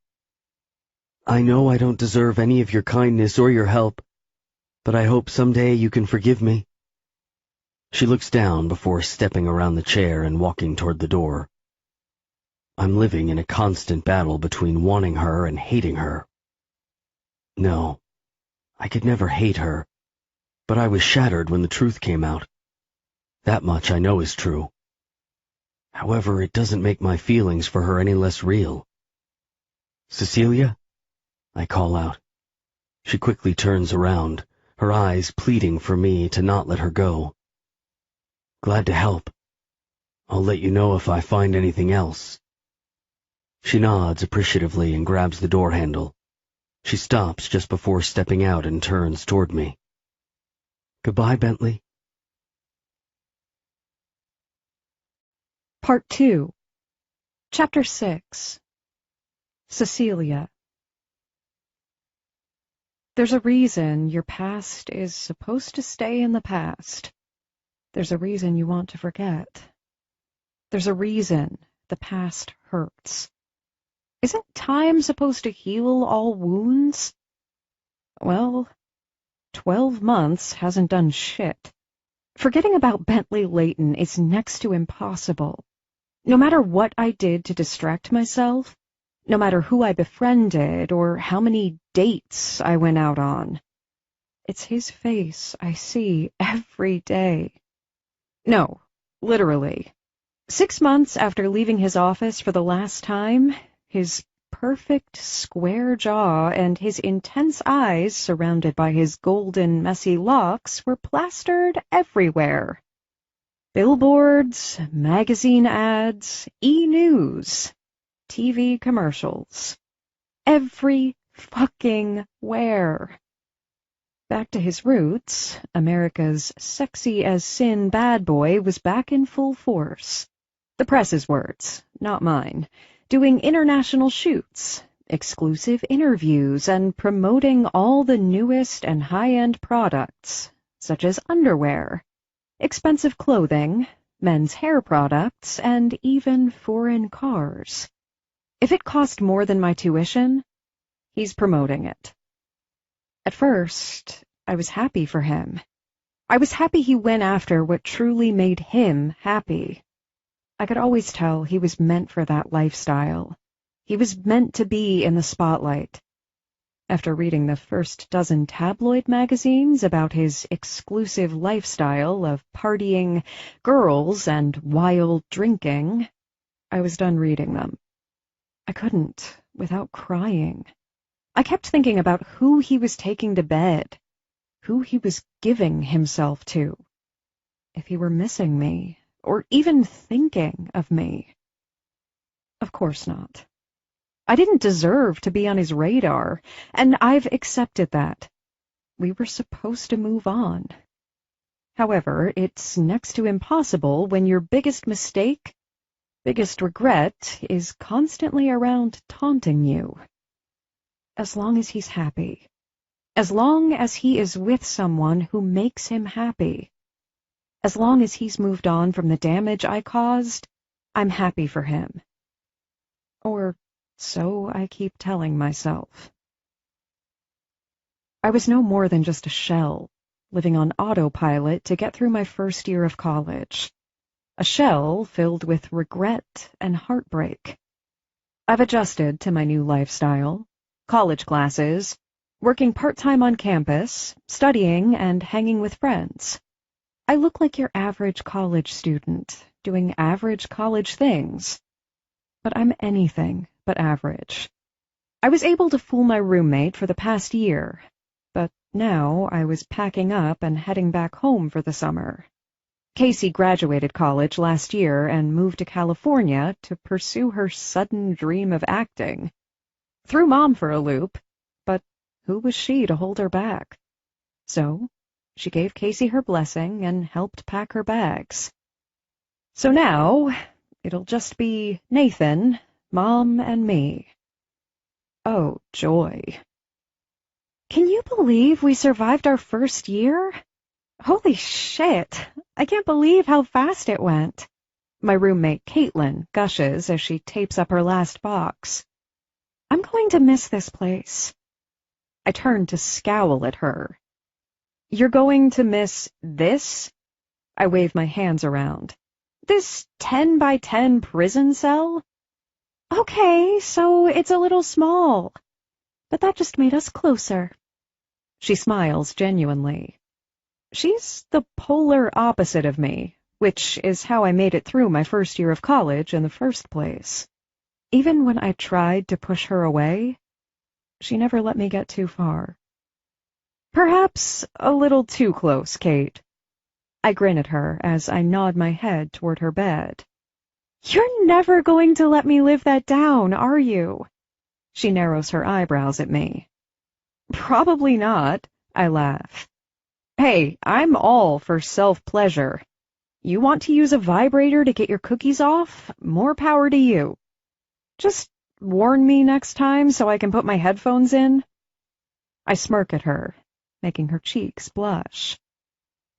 I know I don't deserve any of your kindness or your help, but I hope someday you can forgive me. She looks down before stepping around the chair and walking toward the door. I'm living in a constant battle between wanting her and hating her. No, I could never hate her, but I was shattered when the truth came out. That much I know is true. However, it doesn't make my feelings for her any less real. Cecilia? I call out. She quickly turns around, her eyes pleading for me to not let her go. Glad to help. I'll let you know if I find anything else. She nods appreciatively and grabs the door handle. She stops just before stepping out and turns toward me. Goodbye, Bentley. Part 2. Chapter 6. Cecilia. There's a reason your past is supposed to stay in the past. There's a reason you want to forget. There's a reason the past hurts. Isn't time supposed to heal all wounds? Well, 12 months hasn't done shit. Forgetting about Bentley Layton is next to impossible. No matter what I did to distract myself, no matter who I befriended or how many dates I went out on, it's his face I see every day. No, literally. 6 months after leaving his office for the last time, his perfect square jaw and his intense eyes surrounded by his golden, messy locks were plastered everywhere. Billboards, magazine ads, e-news, TV commercials. Every fucking where. Back to his roots, America's sexy-as-sin bad boy was back in full force. The press's words, not mine. Doing international shoots, exclusive interviews, and promoting all the newest and high-end products, such as underwear, expensive clothing, men's hair products, and even foreign cars. If it cost more than my tuition, he's promoting it. At first, I was happy for him. I was happy he went after what truly made him happy. I could always tell he was meant for that lifestyle. He was meant to be in the spotlight. After reading the first dozen tabloid magazines about his exclusive lifestyle of partying, girls, and wild drinking, I was done reading them. I couldn't. without crying. I kept thinking about who he was taking to bed, who he was giving himself to, if he were missing me, or even thinking of me. Of course not. I didn't deserve to be on his radar, and I've accepted that. We were supposed to move on. However, it's next to impossible when your biggest mistake, biggest regret, is constantly around taunting you. As long as he's happy. As long as he is with someone who makes him happy. As long as he's moved on from the damage I caused, I'm happy for him. Or so I keep telling myself. I was no more than just a shell, living on autopilot to get through my first year of college. A shell filled with regret and heartbreak. I've adjusted to my new lifestyle, college classes, working part-time on campus, studying and hanging with friends. I look like your average college student, doing average college things. But I'm anything but average. I was able to fool my roommate for the past year, but now I was packing up and heading back home for the summer. Casey graduated college last year and moved to California to pursue her sudden dream of acting. Threw Mom for a loop, but who was she to hold her back? So she gave Casey her blessing and helped pack her bags. So now it'll just be Nathan, Mom, and me. Oh, joy. Can you believe we survived our first year? Holy shit, I can't believe how fast it went. My roommate Caitlin gushes as she tapes up her last box. I'm going to miss this place. I turn to scowl at her. You're going to miss this? I wave my hands around. This 10 by 10 prison cell? Okay, so it's a little small. But that just made us closer. She smiles genuinely. She's the polar opposite of me, which is how I made it through my first year of college in the first place. Even when I tried to push her away, she never let me get too far. Perhaps a little too close, Kate. I grin at her as I nod my head toward her bed. You're never going to let me live that down, are you? She narrows her eyebrows at me. Probably not, I laugh. Hey, I'm all for self-pleasure. You want to use a vibrator to get your cookies off? More power to you. Just warn me next time so I can put my headphones in. I smirk at her, making her cheeks blush.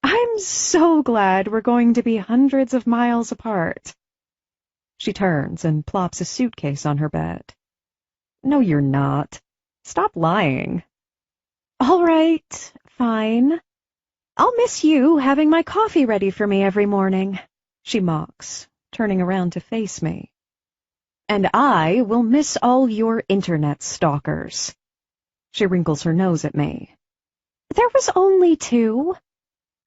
I'm so glad we're going to be hundreds of miles apart. She turns and plops a suitcase on her bed. No, you're not. Stop lying. All right, fine. I'll miss you having my coffee ready for me every morning, she mocks, turning around to face me. And I will miss all your internet stalkers. She wrinkles her nose at me. There was only 2.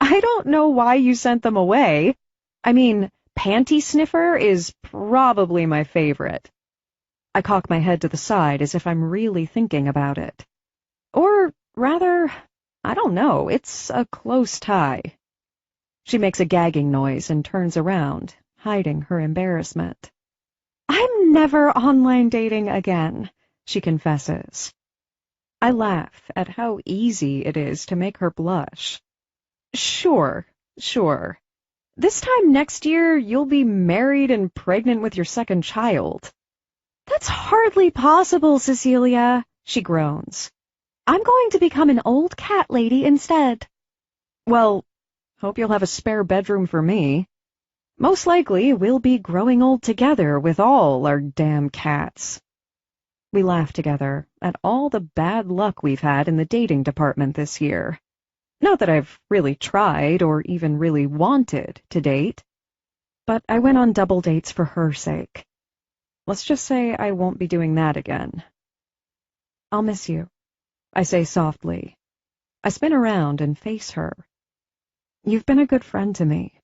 I don't know why you sent them away. I mean, Panty Sniffer is probably my favorite. I cock my head to the side as if I'm really thinking about it. Or rather, I don't know, it's a close tie. She makes a gagging noise and turns around, hiding her embarrassment. I'm never online dating again, she confesses. I laugh at how easy it is to make her blush. Sure. This time next year, you'll be married and pregnant with your second child. That's hardly possible, Cecilia, she groans. I'm going to become an old cat lady instead. Well, hope you'll have a spare bedroom for me. Most likely, we'll be growing old together with all our damn cats. We laugh together at all the bad luck we've had in the dating department this year. Not that I've really tried or even really wanted to date, but I went on double dates for her sake. Let's just say I won't be doing that again. I'll miss you, I say softly. I spin around and face her. You've been a good friend to me.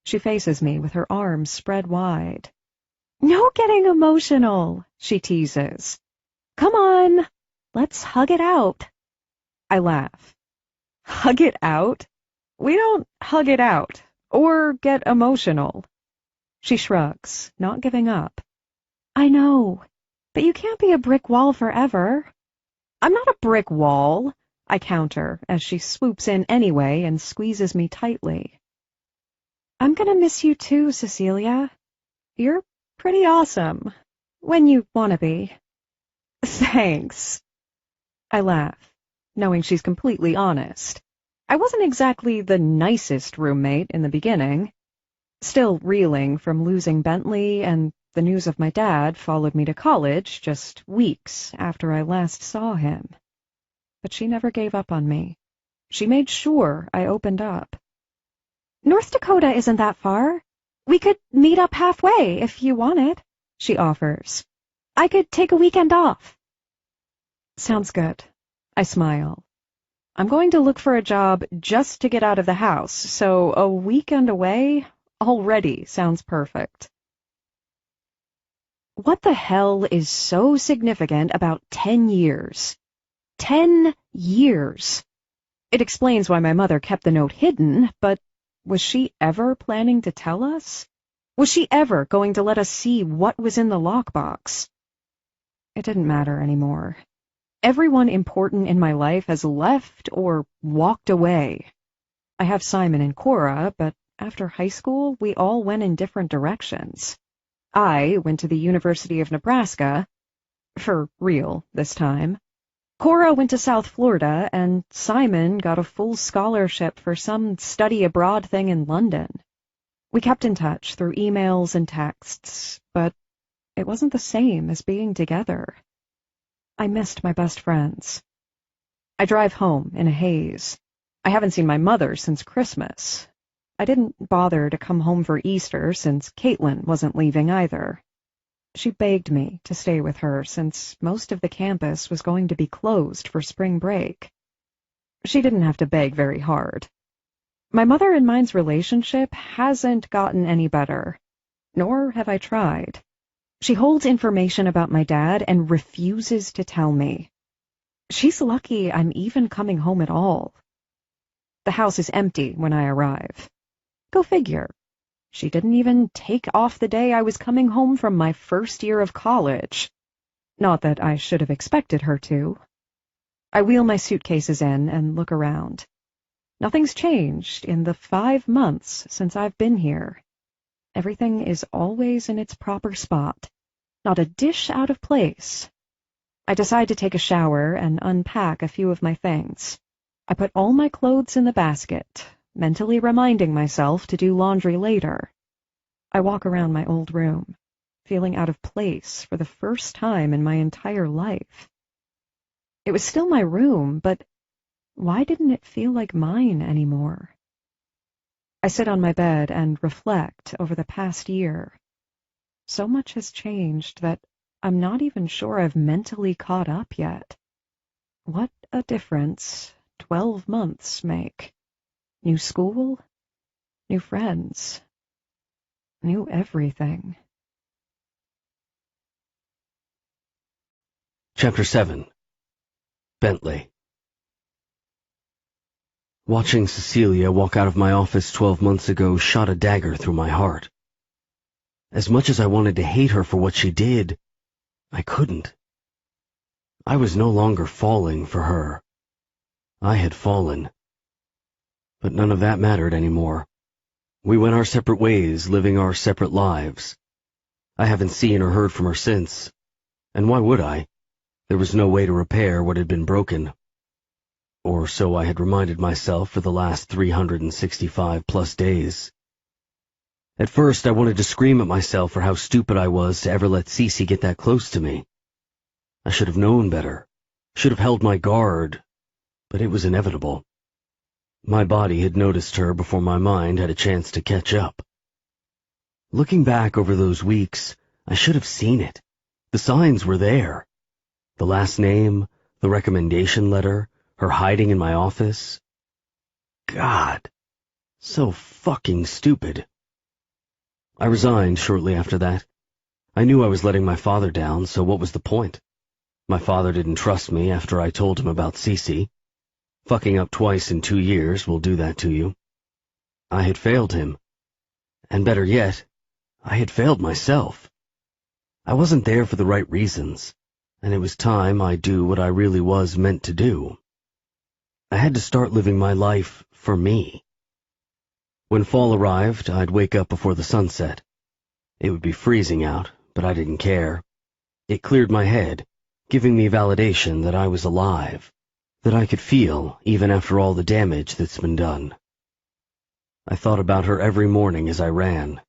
She faces me with her arms spread wide. No getting emotional, she teases. Come on, let's hug it out. I laugh. Hug it out? We don't hug it out, or get emotional. She shrugs, not giving up. I know, but you can't be a brick wall forever. I'm not a brick wall, I counter as she swoops in anyway and squeezes me tightly. I'm gonna miss you too, Cecilia. You're pretty awesome, when you wanna be. Thanks. I laugh, knowing she's completely honest. I wasn't exactly the nicest roommate in the beginning. Still reeling from losing Bentley, and the news of my dad followed me to college just weeks after I last saw him. But she never gave up on me. She made sure I opened up. North Dakota isn't that far. We could meet up halfway if you wanted, she offers. I could take a weekend off. Sounds good. I smile. I'm going to look for a job just to get out of the house, so a weekend away already sounds perfect. What the hell is so significant about 10 years? 10 years! It explains why my mother kept the note hidden, but was she ever planning to tell us? Was she ever going to let us see what was in the lockbox? It didn't matter anymore. Everyone important in my life has left or walked away. I have Simon and Cora, but after high school, we all went in different directions. I went to the University of Nebraska, for real this time. Cora went to South Florida, and Simon got a full scholarship for some study abroad thing in London. We kept in touch through emails and texts, but it wasn't the same as being together. I missed my best friends. I drive home in a haze. I haven't seen my mother since Christmas. I didn't bother to come home for Easter since Caitlin wasn't leaving either. She begged me to stay with her since most of the campus was going to be closed for spring break. She didn't have to beg very hard. My mother and mine's relationship hasn't gotten any better, nor have I tried. She holds information about my dad and refuses to tell me. She's lucky I'm even coming home at all. The house is empty when I arrive. Go figure. She didn't even take off the day I was coming home from my first year of college. Not that I should have expected her to. I wheel my suitcases in and look around. Nothing's changed in the 5 months since I've been here. Everything is always in its proper spot. Not a dish out of place. I decide to take a shower and unpack a few of my things. I put all my clothes in the basket, mentally reminding myself to do laundry later. I walk around my old room, feeling out of place for the first time in my entire life. It was still my room, but why didn't it feel like mine anymore? I sit on my bed and reflect over the past year. So much has changed that I'm not even sure I've mentally caught up yet. What a difference 12 months make. New school, new friends, new everything. Chapter 7. Bentley. Watching Cecilia walk out of my office 12 months ago shot a dagger through my heart. As much as I wanted to hate her for what she did, I couldn't. I was no longer falling for her. I had fallen. But none of that mattered anymore. We went our separate ways, living our separate lives. I haven't seen or heard from her since. And why would I? There was no way to repair what had been broken. Or so I had reminded myself for the last 365+ days. At first, I wanted to scream at myself for how stupid I was to ever let Cece get that close to me. I should have known better, should have held my guard, but it was inevitable. My body had noticed her before my mind had a chance to catch up. Looking back over those weeks, I should have seen it. The signs were there. The last name, the recommendation letter, her hiding in my office. God, so fucking stupid. I resigned shortly after that. I knew I was letting my father down, so what was the point? My father didn't trust me after I told him about Cece. Fucking up twice in 2 years will do that to you. I had failed him. And better yet, I had failed myself. I wasn't there for the right reasons, and it was time I do what I really was meant to do. I had to start living my life for me. When fall arrived, I'd wake up before the sunset. It would be freezing out, but I didn't care. It cleared my head, giving me validation that I was alive, that I could feel even after all the damage that's been done. I thought about her every morning as I ran.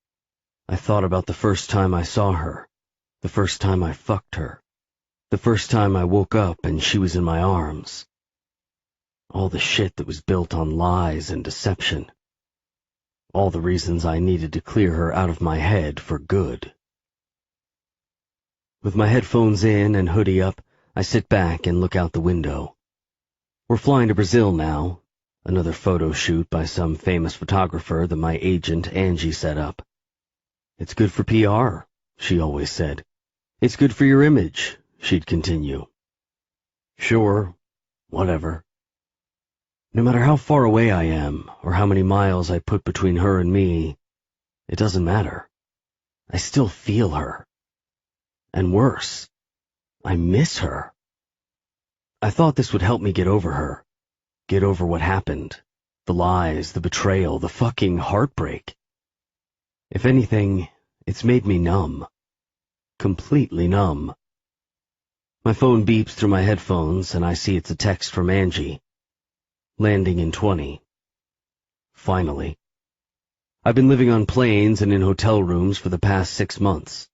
I thought about the first time I saw her, the first time I fucked her, the first time I woke up and she was in my arms. All the shit that was built on lies and deception. All the reasons I needed to clear her out of my head for good. With my headphones in and hoodie up, I sit back and look out the window. We're flying to Brazil now, another photo shoot by some famous photographer that my agent Angie set up. It's good for PR, she always said. It's good for your image, she'd continue. Sure, whatever. No matter how far away I am, or how many miles I put between her and me, it doesn't matter. I still feel her. And worse, I miss her. I thought this would help me get over her, get over what happened, the lies, the betrayal, the fucking heartbreak. If anything, it's made me numb. Completely numb. My phone beeps through my headphones and I see it's a text from Angie. Landing in 20. Finally. I've been living on planes and in hotel rooms for the past 6 months.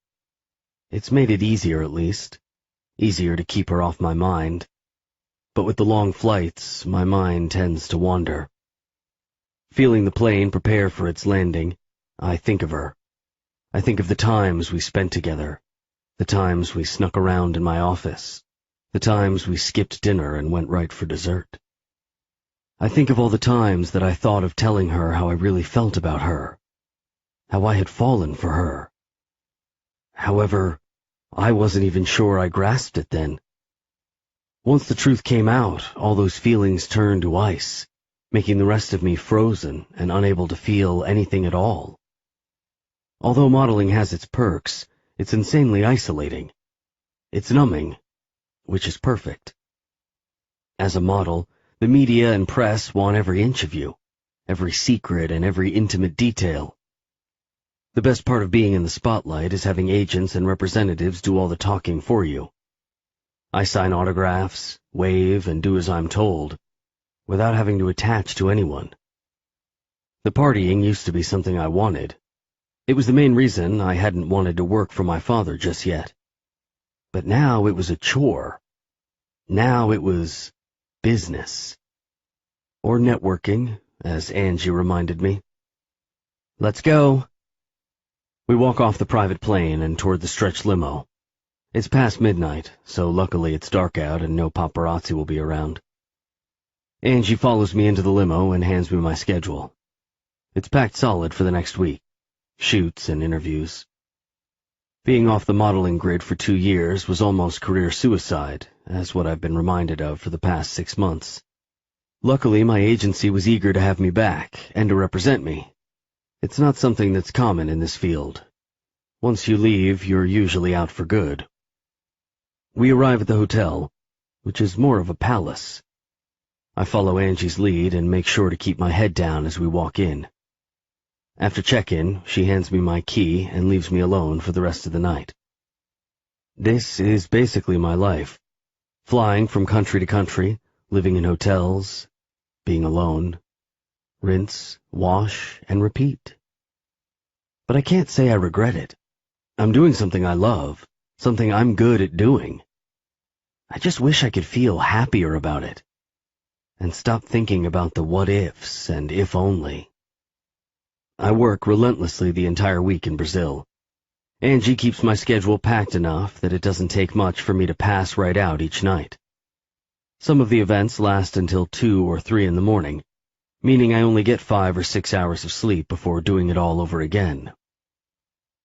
It's made it easier, at least. Easier to keep her off my mind. But with the long flights, my mind tends to wander. Feeling the plane prepare for its landing, I think of her. I think of the times we spent together, the times we snuck around in my office, the times we skipped dinner and went right for dessert. I think of all the times that I thought of telling her how I really felt about her, how I had fallen for her. However, I wasn't even sure I grasped it then. Once the truth came out, all those feelings turned to ice, making the rest of me frozen and unable to feel anything at all. Although modeling has its perks, it's insanely isolating. It's numbing, which is perfect. As a model, the media and press want every inch of you, every secret and every intimate detail. The best part of being in the spotlight is having agents and representatives do all the talking for you. I sign autographs, wave, and do as I'm told, without having to attach to anyone. The partying used to be something I wanted. It was the main reason I hadn't wanted to work for my father just yet. But now it was a chore. Now it was business. Or networking, as Angie reminded me. Let's go. We walk off the private plane and toward the stretch limo. It's past midnight, so luckily it's dark out and no paparazzi will be around. Angie follows me into the limo and hands me my schedule. It's packed solid for the next week. Shoots and interviews. Being off the modeling grid for 2 years was almost career suicide, as what I've been reminded of for the past 6 months. Luckily, my agency was eager to have me back and to represent me. It's not something that's common in this field. Once you leave, you're usually out for good. We arrive at the hotel, which is more of a palace. I follow Angie's lead and make sure to keep my head down as we walk in. After check-in, she hands me my key and leaves me alone for the rest of the night. This is basically my life. Flying from country to country, living in hotels, being alone. Rinse, wash, and repeat. But I can't say I regret it. I'm doing something I love, something I'm good at doing. I just wish I could feel happier about it, and stop thinking about the what-ifs and if only. I work relentlessly the entire week in Brazil. Angie keeps my schedule packed enough that it doesn't take much for me to pass right out each night. Some of the events last until 2 or 3 in the morning, meaning I only get 5 or 6 hours of sleep before doing it all over again.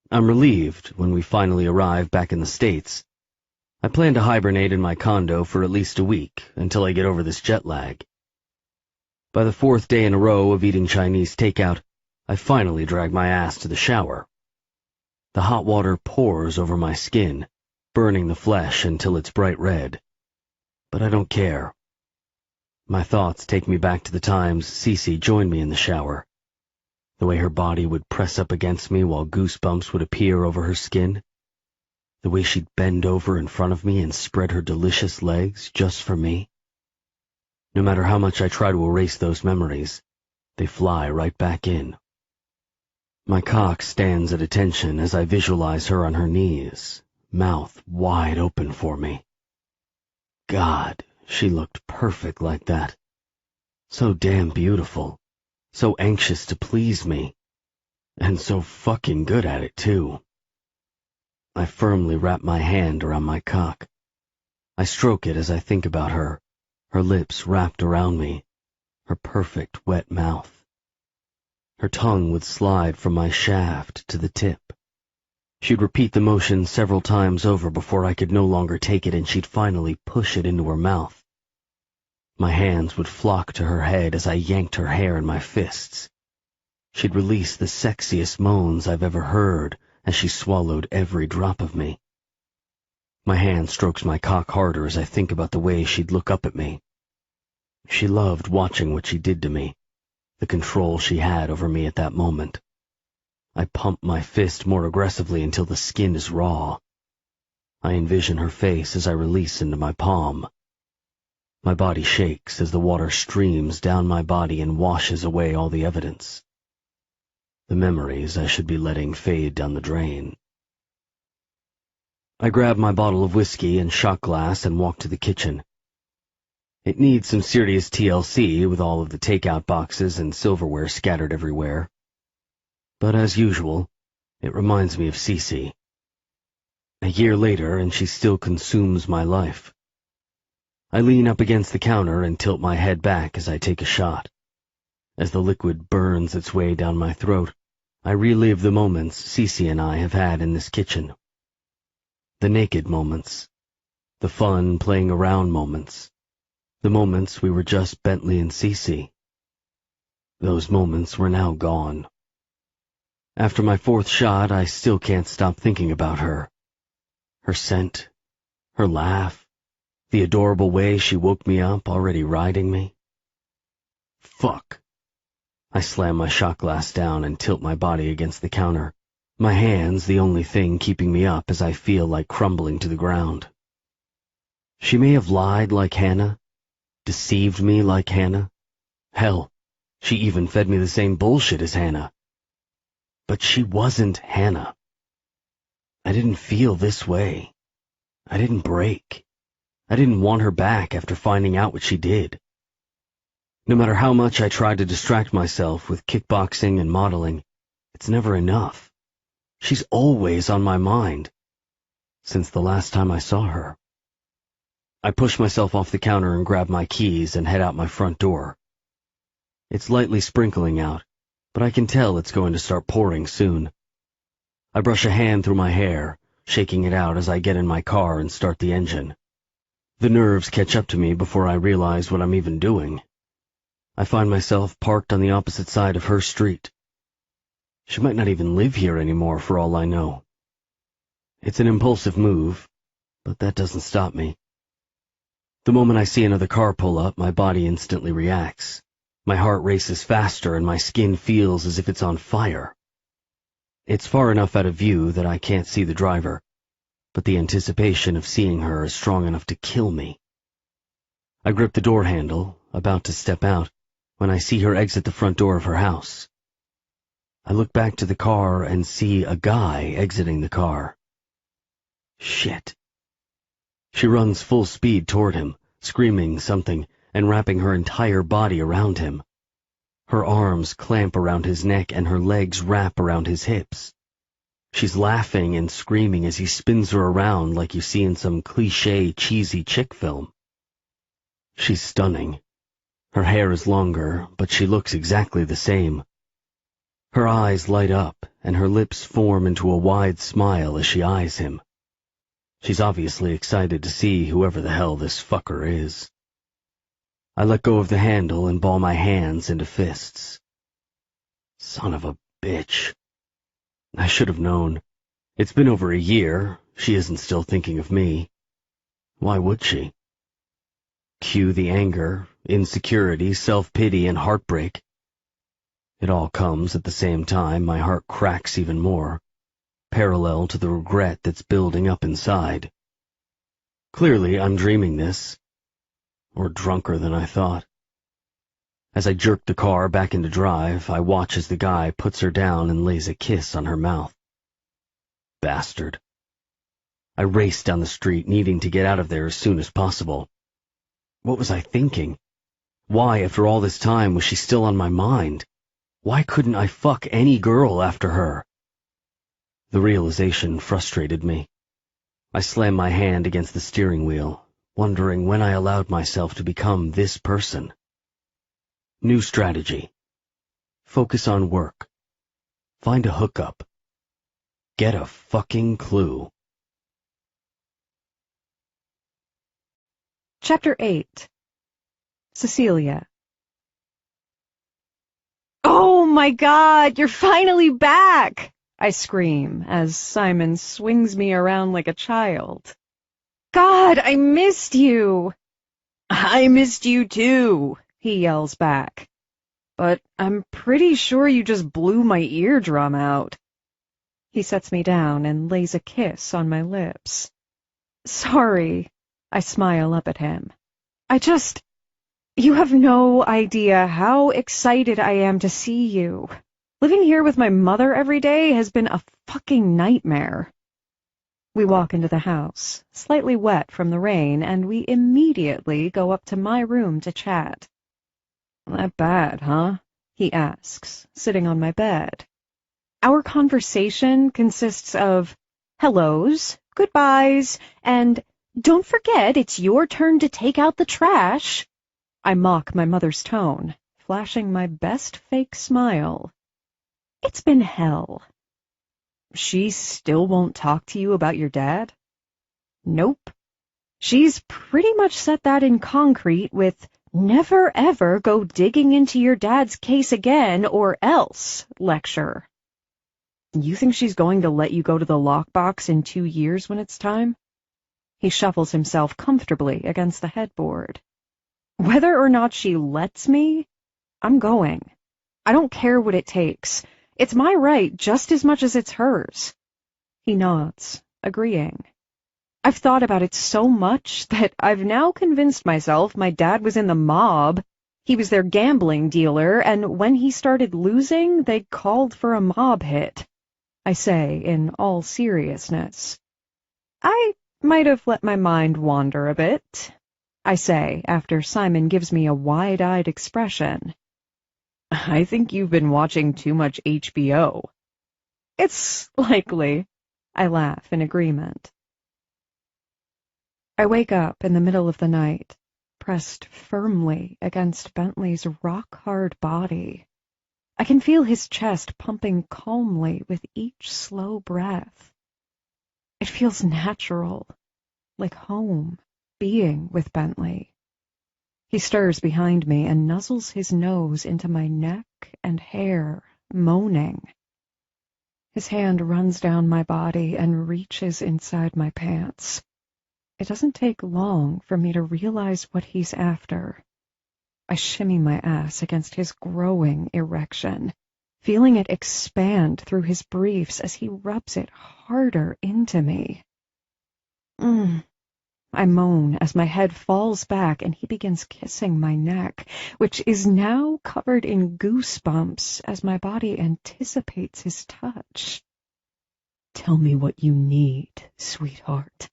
I'm relieved when we finally arrive back in the States. I plan to hibernate in my condo for at least a week until I get over this jet lag. By the fourth day in a row of eating Chinese takeout, I finally drag my ass to the shower. The hot water pours over my skin, burning the flesh until it's bright red. But I don't care. My thoughts take me back to the times Cece joined me in the shower. The way her body would press up against me while goosebumps would appear over her skin. The way she'd bend over in front of me and spread her delicious legs just for me. No matter how much I try to erase those memories, they fly right back in. My cock stands at attention as I visualize her on her knees, mouth wide open for me. God, she looked perfect like that. So damn beautiful. So anxious to please me. And so fucking good at it, too. I firmly wrap my hand around my cock. I stroke it as I think about her lips wrapped around me, her perfect wet mouth. Her tongue would slide from my shaft to the tip. She'd repeat the motion several times over before I could no longer take it, and she'd finally push it into her mouth. My hands would flock to her head as I yanked her hair in my fists. She'd release the sexiest moans I've ever heard as she swallowed every drop of me. My hand strokes my cock harder as I think about the way she'd look up at me. She loved watching what she did to me, the control she had over me at that moment. I pump my fist more aggressively until the skin is raw. I envision her face as I release into my palm. My body shakes as the water streams down my body and washes away all the evidence. The memories I should be letting fade down the drain. I grab my bottle of whiskey and shot glass and walk to the kitchen. It needs some serious TLC with all of the takeout boxes and silverware scattered everywhere. But as usual, it reminds me of Cece. A year later, and she still consumes my life. I lean up against the counter and tilt my head back as I take a shot. As the liquid burns its way down my throat, I relive the moments Cece and I have had in this kitchen. The naked moments. The fun playing around moments. The moments we were just Bentley and Cece. Those moments were now gone. After my fourth shot, I still can't stop thinking about her. Her scent, her laugh, the adorable way she woke me up, already riding me. Fuck. I slam my shot glass down and tilt my body against the counter, my hands the only thing keeping me up as I feel like crumbling to the ground. She may have lied like Hannah, deceived me like Hannah. Hell, she even fed me the same bullshit as Hannah. But she wasn't Hannah. I didn't feel this way. I didn't break. I didn't want her back after finding out what she did. No matter how much I tried to distract myself with kickboxing and modeling, it's never enough. She's always on my mind, since the last time I saw her. I push myself off the counter and grab my keys and head out my front door. It's lightly sprinkling out, but I can tell it's going to start pouring soon. I brush a hand through my hair, shaking it out as I get in my car and start the engine. The nerves catch up to me before I realize what I'm even doing. I find myself parked on the opposite side of her street. She might not even live here anymore for all I know. It's an impulsive move, but that doesn't stop me. The moment I see another car pull up, my body instantly reacts. My heart races faster and my skin feels as if it's on fire. It's far enough out of view that I can't see the driver, but the anticipation of seeing her is strong enough to kill me. I grip the door handle, about to step out, when I see her exit the front door of her house. I look back to the car and see a guy exiting the car. Shit. She runs full speed toward him, screaming something and wrapping her entire body around him. Her arms clamp around his neck and her legs wrap around his hips. She's laughing and screaming as he spins her around like you see in some cliché, cheesy chick film. She's stunning. Her hair is longer, but she looks exactly the same. Her eyes light up, and her lips form into a wide smile as she eyes him. She's obviously excited to see whoever the hell this fucker is. I let go of the handle and ball my hands into fists. Son of a bitch. I should have known. It's been over a year. She isn't still thinking of me. Why would she? Cue the anger, insecurity, self-pity, and heartbreak. It all comes at the same time. My heart cracks even more, parallel to the regret that's building up inside. Clearly, I'm dreaming this, or drunker than I thought. As I jerk the car back into drive, I watch as the guy puts her down and lays a kiss on her mouth. Bastard. I race down the street, needing to get out of there as soon as possible. What was I thinking? Why, after all this time, was she still on my mind? Why couldn't I fuck any girl after her? The realization frustrated me. I slammed my hand against the steering wheel, wondering when I allowed myself to become this person. New strategy. Focus on work. Find a hookup. Get a fucking clue. Chapter 8. Cecilia. "Oh my God, you're finally back!" I scream as Simon swings me around like a child. "God, I missed you!" "I missed you too," he yells back. "But I'm pretty sure you just blew my eardrum out." He sets me down and lays a kiss on my lips. "Sorry," I smile up at him. You have no idea how excited I am to see you. Living here with my mother every day has been a fucking nightmare." We walk into the house, slightly wet from the rain, and we immediately go up to my room to chat. "That bad, huh?" he asks, sitting on my bed. Our conversation consists of hellos, goodbyes, and "Don't forget it's your turn to take out the trash." I mock my mother's tone, flashing my best fake smile. It's been hell. "She still won't talk to you about your dad?" "Nope. She's pretty much set that in concrete with 'never ever go digging into your dad's case again or else' lecture." "You think she's going to let you go to the lockbox in 2 years when it's time?" He shuffles himself comfortably against the headboard. "Whether or not she lets me, I'm going. I don't care what it takes. It's my right just as much as it's hers." He nods, agreeing. "I've thought about it so much that I've now convinced myself my dad was in the mob. He was their gambling dealer, and when he started losing, they called for a mob hit," I say in all seriousness. "I might have let my mind wander a bit," I say after Simon gives me a wide-eyed expression. "I think you've been watching too much HBO." "It's likely," I laugh in agreement. I wake up in the middle of the night, pressed firmly against Bentley's rock-hard body. I can feel his chest pumping calmly with each slow breath. It feels natural, like home, being with Bentley. He stirs behind me and nuzzles his nose into my neck and hair, moaning. His hand runs down my body and reaches inside my pants. It doesn't take long for me to realize what he's after. I shimmy my ass against his growing erection, feeling it expand through his briefs as he rubs it harder into me. I moan as my head falls back and he begins kissing my neck, which is now covered in goosebumps as my body anticipates his touch. "Tell me what you need, sweetheart,"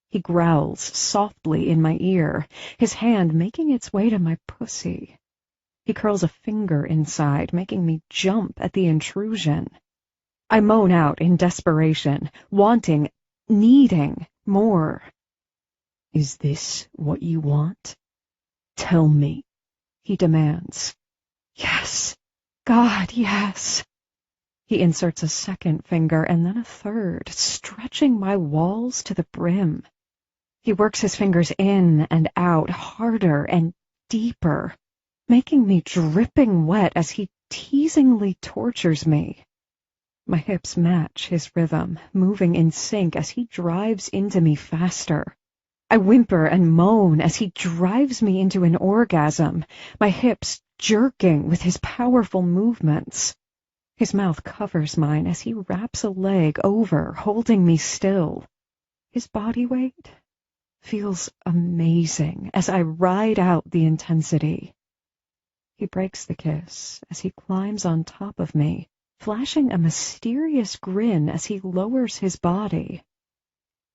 he growls softly in my ear, his hand making its way to my pussy. He curls a finger inside, making me jump at the intrusion. I moan out in desperation, wanting, needing more. "Is this what you want? Tell me," he demands. "Yes, God, yes." He inserts a second finger and then a third, stretching my walls to the brim. He works his fingers in and out, harder and deeper, making me dripping wet as he teasingly tortures me. My hips match his rhythm, moving in sync as he drives into me faster. I whimper and moan as he drives me into an orgasm, my hips jerking with his powerful movements. His mouth covers mine as he wraps a leg over, holding me still. His body weight feels amazing as I ride out the intensity. He breaks the kiss as he climbs on top of me, flashing a mysterious grin as he lowers his body.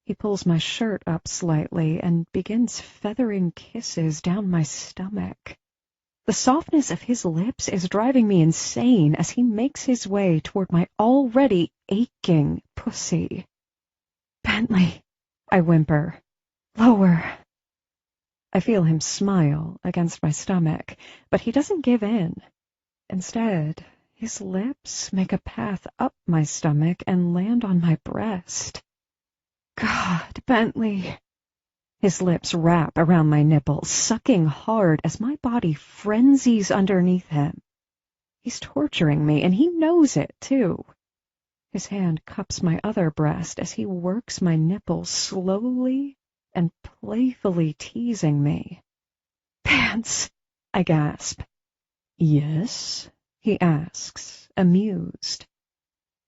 He pulls my shirt up slightly and begins feathering kisses down my stomach. The softness of his lips is driving me insane as he makes his way toward my already aching pussy. "Bentley," I whimper. "Lower." I feel him smile against my stomach, but he doesn't give in. Instead, his lips make a path up my stomach and land on my breast. "God, Bentley." His lips wrap around my nipples, sucking hard as my body frenzies underneath him. He's torturing me, and he knows it, too. His hand cups my other breast as he works my nipples slowly and playfully teasing me. "Pants," I gasp. "Yes?" he asks, amused.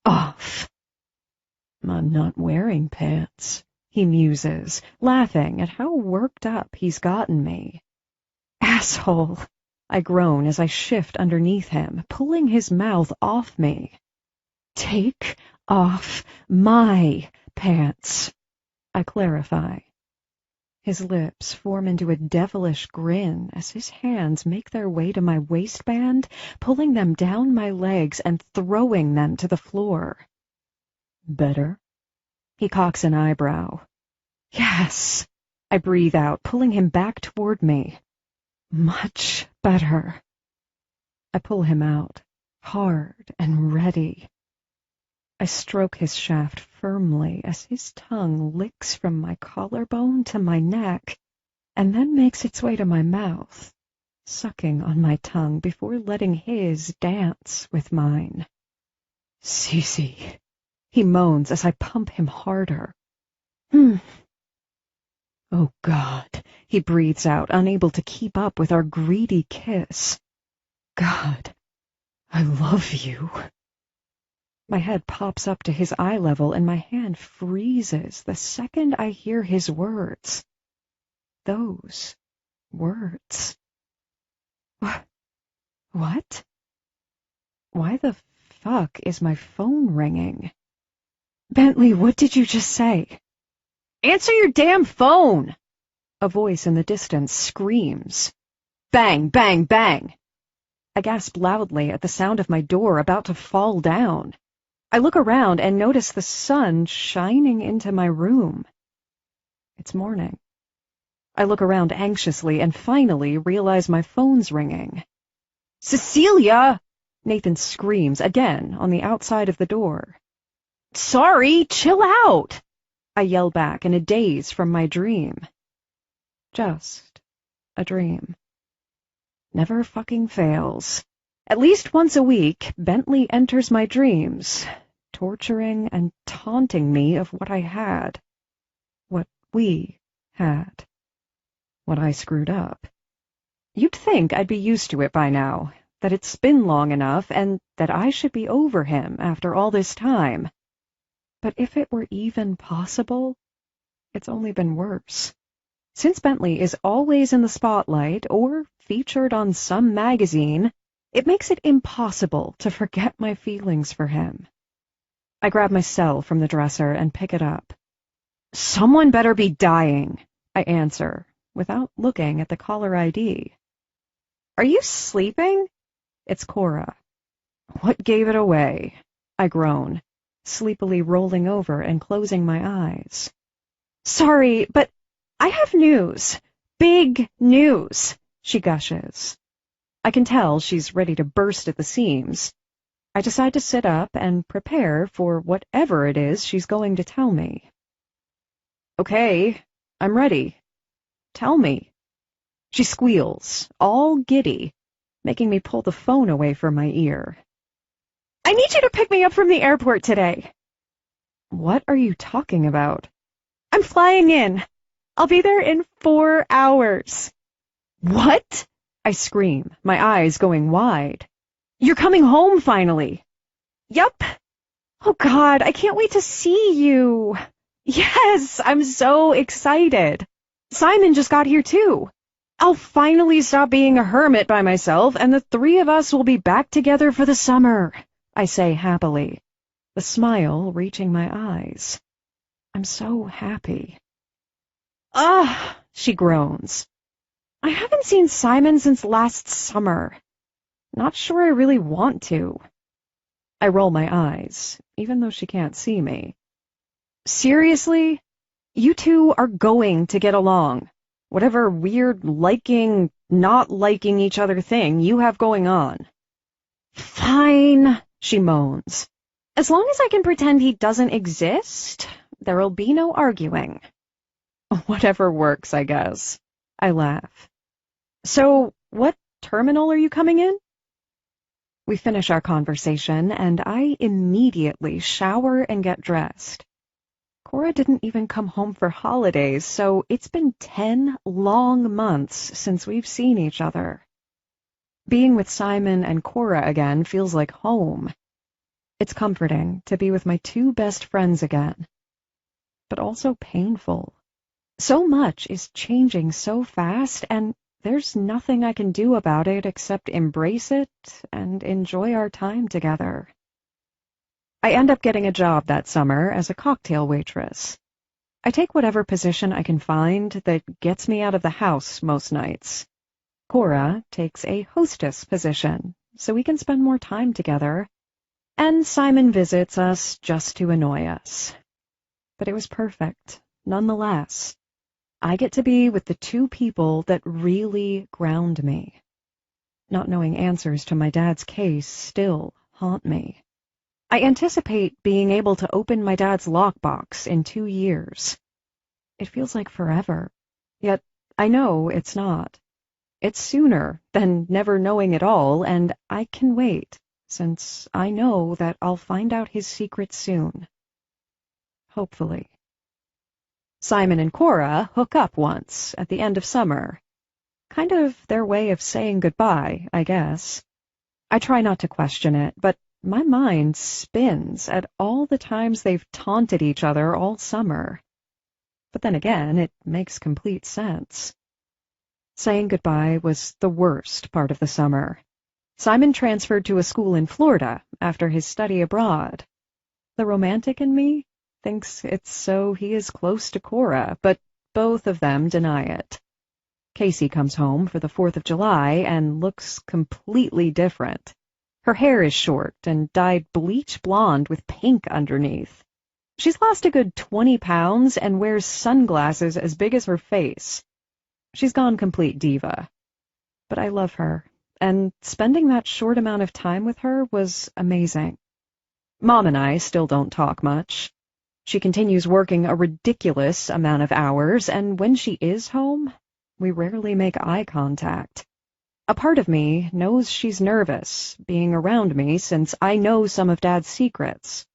"Off." "I'm not wearing pants," he muses, laughing at how worked up he's gotten me. "Asshole," I groan as I shift underneath him, pulling his mouth off me. "Take off my pants," I clarify. His lips form into a devilish grin as his hands make their way to my waistband, pulling them down my legs and throwing them to the floor. "Better?" He cocks an eyebrow. "Yes," I breathe out, pulling him back toward me. "Much better." I pull him out, hard and ready. I stroke his shaft firmly as his tongue licks from my collarbone to my neck and then makes its way to my mouth, sucking on my tongue before letting his dance with mine. "Cece," he moans as I pump him harder. "Oh, God," he breathes out, unable to keep up with our greedy kiss. "God, I love you." My head pops up to his eye level and my hand freezes the second I hear his words. Those words. What? Why the fuck is my phone ringing? "Bentley, what did you just say?" "Answer your damn phone!" A voice in the distance screams. Bang, bang, bang. I gasp loudly at the sound of my door about to fall down. I look around and notice the sun shining into my room. It's morning. I look around anxiously and finally realize my phone's ringing. "Cecilia!" Nathan screams again on the outside of the door. "Sorry, chill out!" I yell back in a daze from my dream. Just a dream. Never fucking fails. At least once a week, Bentley enters my dreams, torturing and taunting me of what I had. What we had. What I screwed up. You'd think I'd be used to it by now, that it's been long enough, and that I should be over him after all this time. But if it were even possible, it's only been worse. Since Bentley is always in the spotlight or featured on some magazine, it makes it impossible to forget my feelings for him. I grab my cell from the dresser and pick it up. "Someone better be dying," I answer, without looking at the caller ID. "Are you sleeping?" It's Cora. "What gave it away?" I groan, sleepily rolling over and closing my eyes. "Sorry, but I have news. Big news," she gushes. I can tell she's ready to burst at the seams. I decide to sit up and prepare for whatever it is she's going to tell me. Okay, I'm ready. Tell me. She squeals, all giddy, making me pull the phone away from my ear. I need you to pick me up from the airport today. What are you talking about? I'm flying in. I'll be there in 4 hours. What? I scream, my eyes going wide. You're coming home finally. Yup. Oh God, I can't wait to see you. Yes, I'm so excited. Simon just got here too. I'll finally stop being a hermit by myself, and the three of us will be back together for the summer, I say happily, the smile reaching my eyes. I'm so happy. Ah, she groans. I haven't seen Simon since last summer. Not sure I really want to. I roll my eyes, even though she can't see me. Seriously? You two are going to get along. Whatever weird liking, not liking each other thing you have going on. Fine, she moans. As long as I can pretend he doesn't exist, there'll be no arguing. Whatever works, I guess. I laugh. So, what terminal are you coming in? We finish our conversation, and I immediately shower and get dressed. Cora didn't even come home for holidays, so it's been 10 long months since we've seen each other. Being with Simon and Cora again feels like home. It's comforting to be with my two best friends again, but also painful. So much is changing so fast, and there's nothing I can do about it except embrace it and enjoy our time together. I end up getting a job that summer as a cocktail waitress. I take whatever position I can find that gets me out of the house most nights. Cora takes a hostess position, so we can spend more time together, and Simon visits us just to annoy us. But it was perfect, nonetheless. I get to be with the two people that really ground me. Not knowing answers to my dad's case still haunt me. I anticipate being able to open my dad's lockbox in 2 years. It feels like forever, yet I know it's not. It's sooner than never knowing at all, and I can wait, since I know that I'll find out his secret soon. Hopefully. Simon and Cora hook up once at the end of summer. Kind of their way of saying goodbye, I guess. I try not to question it, but my mind spins at all the times they've taunted each other all summer. But then again, it makes complete sense. Saying goodbye was the worst part of the summer. Simon transferred to a school in Florida after his study abroad. The romantic in me thinks it's so he is close to Cora, but both of them deny it. Casey comes home for the 4th of July and looks completely different. Her hair is short and dyed bleach blonde with pink underneath. She's lost a good 20 pounds and wears sunglasses as big as her face. She's gone complete diva. But I love her, and spending that short amount of time with her was amazing. Mom and I still don't talk much. She continues working a ridiculous amount of hours, and when she is home, we rarely make eye contact. A part of me knows she's nervous being around me since I know some of Dad's secrets.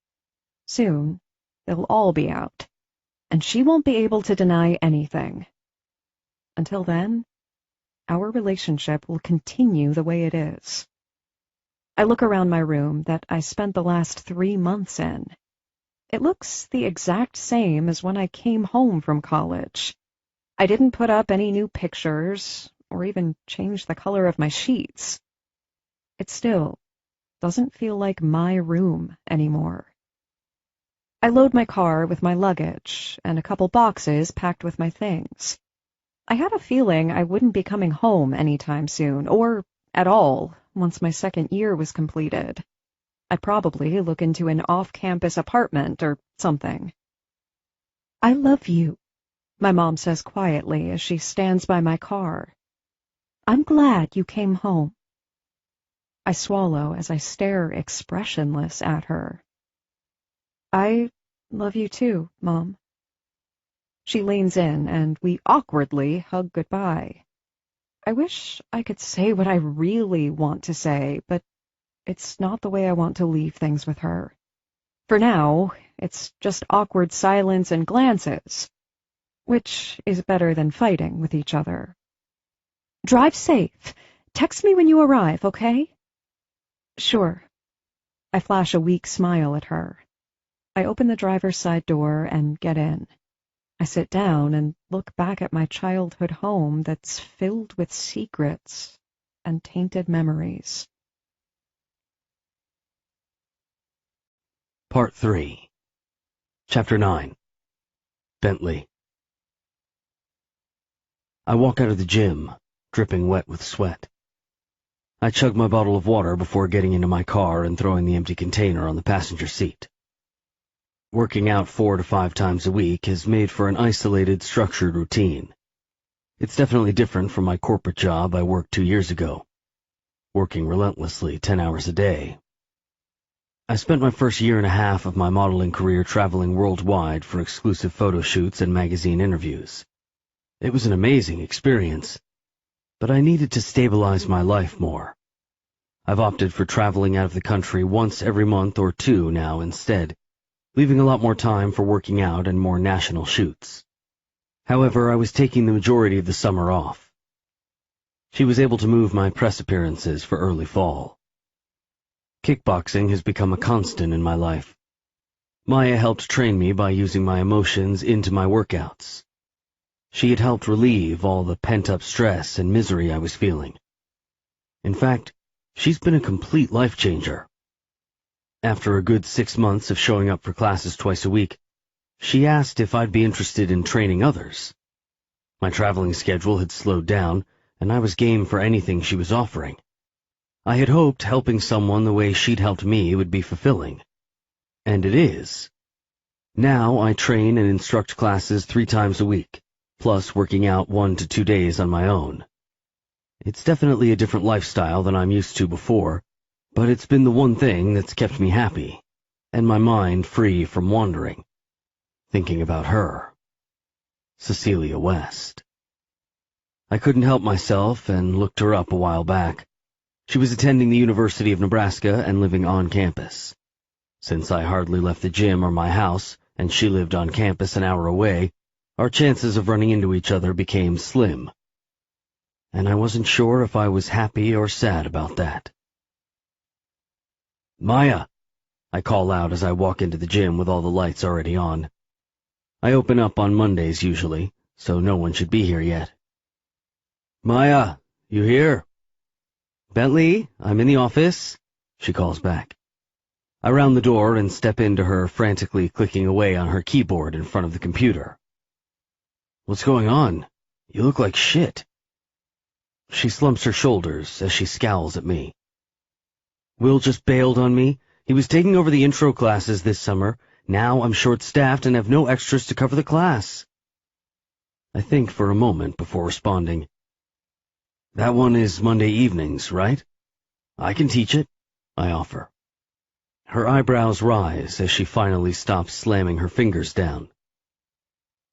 Soon, they'll all be out, and she won't be able to deny anything. Until then, our relationship will continue the way it is. I look around my room that I spent the last 3 months in. It looks the exact same as when I came home from college. I didn't put up any new pictures or even change the color of my sheets. It still doesn't feel like my room anymore. I load my car with my luggage and a couple boxes packed with my things. I had a feeling I wouldn't be coming home anytime soon, or at all, once my second year was completed. I'd probably look into an off-campus apartment or something. I love you, my mom says quietly as she stands by my car. I'm glad you came home. I swallow as I stare expressionless at her. I love you too, Mom. She leans in, and we awkwardly hug goodbye. I wish I could say what I really want to say, but it's not the way I want to leave things with her. For now, it's just awkward silence and glances, which is better than fighting with each other. Drive safe. Text me when you arrive, okay? Sure. I flash a weak smile at her. I open the driver's side door and get in. I sit down and look back at my childhood home that's filled with secrets and tainted memories. Part 3. Chapter 9. Bentley. I walk out of the gym, dripping wet with sweat. I chug my bottle of water before getting into my car and throwing the empty container on the passenger seat. Working out 4 to 5 times a week has made for an isolated, structured routine. It's definitely different from my corporate job I worked 2 years ago, working relentlessly 10 hours a day. I spent my first year and a half of my modeling career traveling worldwide for exclusive photo shoots and magazine interviews. It was an amazing experience, but I needed to stabilize my life more. I've opted for traveling out of the country once every month or 2 now instead, leaving a lot more time for working out and more national shoots. However, I was taking the majority of the summer off. She was able to move my press appearances for early fall. Kickboxing has become a constant in my life. Maya helped train me by using my emotions into my workouts. She had helped relieve all the pent-up stress and misery I was feeling. In fact, she's been a complete life changer. After a good 6 months of showing up for classes twice a week, she asked if I'd be interested in training others. My traveling schedule had slowed down, and I was game for anything she was offering. I had hoped helping someone the way she'd helped me would be fulfilling. And it is. Now I train and instruct classes 3 times a week, plus working out 1 to 2 days on my own. It's definitely a different lifestyle than I'm used to before, but it's been the one thing that's kept me happy, and my mind free from wandering, thinking about her, Cecilia West. I couldn't help myself and looked her up a while back. She was attending the University of Nebraska and living on campus. Since I hardly left the gym or my house, and she lived on campus an hour away, our chances of running into each other became slim. And I wasn't sure if I was happy or sad about that. Maya, I call out as I walk into the gym with all the lights already on. I open up on Mondays usually, so no one should be here yet. Maya, you here? Bentley, I'm in the office, she calls back. I round the door and step into her, frantically clicking away on her keyboard in front of the computer. What's going on? You look like shit. She slumps her shoulders as she scowls at me. Will just bailed on me. He was taking over the intro classes this summer. Now I'm short-staffed and have no extras to cover the class. I think for a moment before responding. That one is Monday evenings, right? I can teach it, I offer. Her eyebrows rise as she finally stops slamming her fingers down.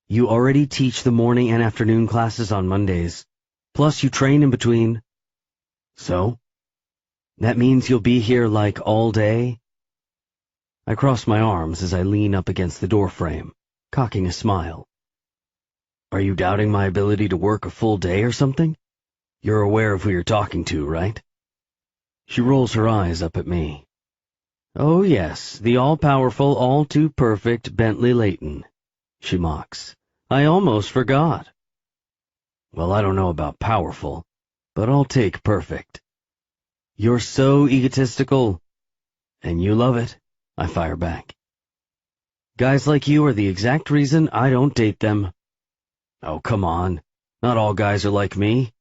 You already teach the morning and afternoon classes on Mondays, plus you train in between. So? That means you'll be here like all day? I cross my arms as I lean up against the doorframe, cocking a smile. Are you doubting my ability to work a full day or something? You're aware of who you're talking to, right? She rolls her eyes up at me. Oh yes, the all-powerful, all-too-perfect Bentley Layton, she mocks. I almost forgot. Well, I don't know about powerful, but I'll take perfect. You're so egotistical. And you love it, I fire back. Guys like you are the exact reason I don't date them. Oh, come on. Not all guys are like me.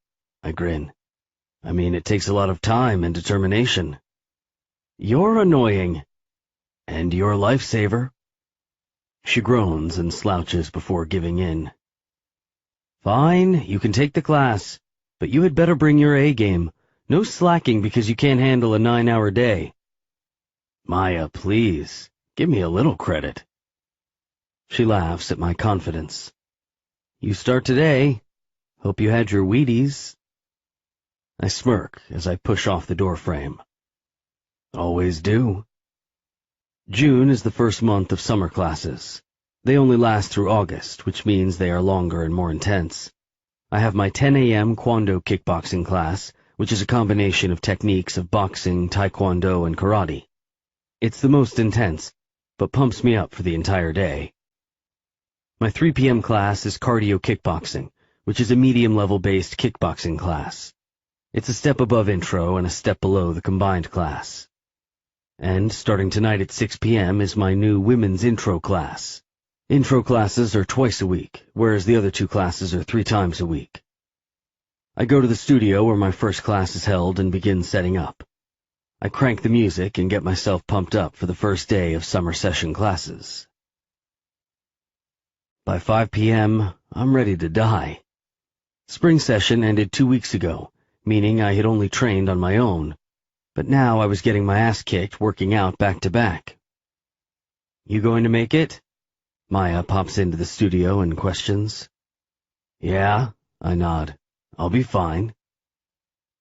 I grin. I mean, it takes a lot of time and determination. You're annoying. And you're a lifesaver. She groans and slouches before giving in. Fine, you can take the class, but you had better bring your A game. No slacking because you can't handle a 9-hour day. Maya, please, give me a little credit. She laughs at my confidence. You start today. Hope you had your Wheaties. I smirk as I push off the doorframe. Always do. June is the first month of summer classes. They only last through August, which means they are longer and more intense. I have my 10 a.m. Kwando kickboxing class, which is a combination of techniques of boxing, taekwondo, and karate. It's the most intense, but pumps me up for the entire day. My 3 p.m. class is cardio kickboxing, which is a medium-level-based kickboxing class. It's a step above intro and a step below the combined class. And starting tonight at 6 p.m. is my new women's intro class. Intro classes are twice a week, whereas the other 2 classes are 3 times a week. I go to the studio where my first class is held and begin setting up. I crank the music and get myself pumped up for the first day of summer session classes. By 5 p.m., I'm ready to die. Spring session ended 2 weeks ago, meaning I had only trained on my own, but now I was getting my ass kicked working out back to back. You going to make it? Maya pops into the studio and questions. Yeah, I nod. I'll be fine.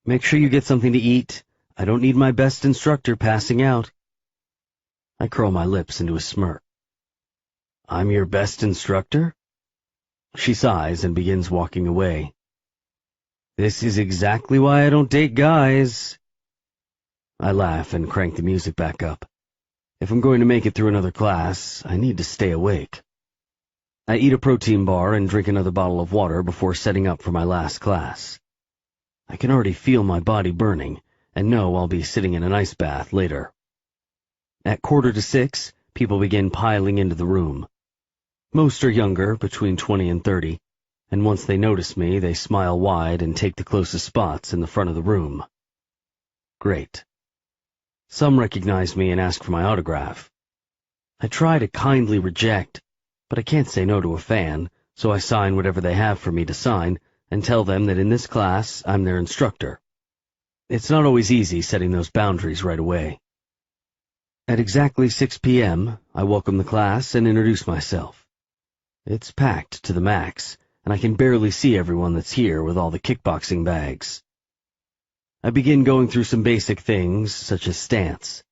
Make sure you get something to eat. I don't need my best instructor passing out. I curl my lips into a smirk. I'm your best instructor? She sighs and begins walking away. This is exactly why I don't date guys. I laugh and crank the music back up. If I'm going to make it through another class, I need to stay awake. I eat a protein bar and drink another bottle of water before setting up for my last class. I can already feel my body burning and know I'll be sitting in an ice bath later. At 5:45, people begin piling into the room. Most are younger, between 20 and 30, and once they notice me, they smile wide and take the closest spots in the front of the room. Great. Some recognize me and ask for my autograph. I try to kindly reject, but I can't say no to a fan, so I sign whatever they have for me to sign and tell them that in this class, I'm their instructor. It's not always easy setting those boundaries right away. At exactly 6 p.m., I welcome the class and introduce myself. It's packed to the max, and I can barely see everyone that's here with all the kickboxing bags. I begin going through some basic things, such as stance.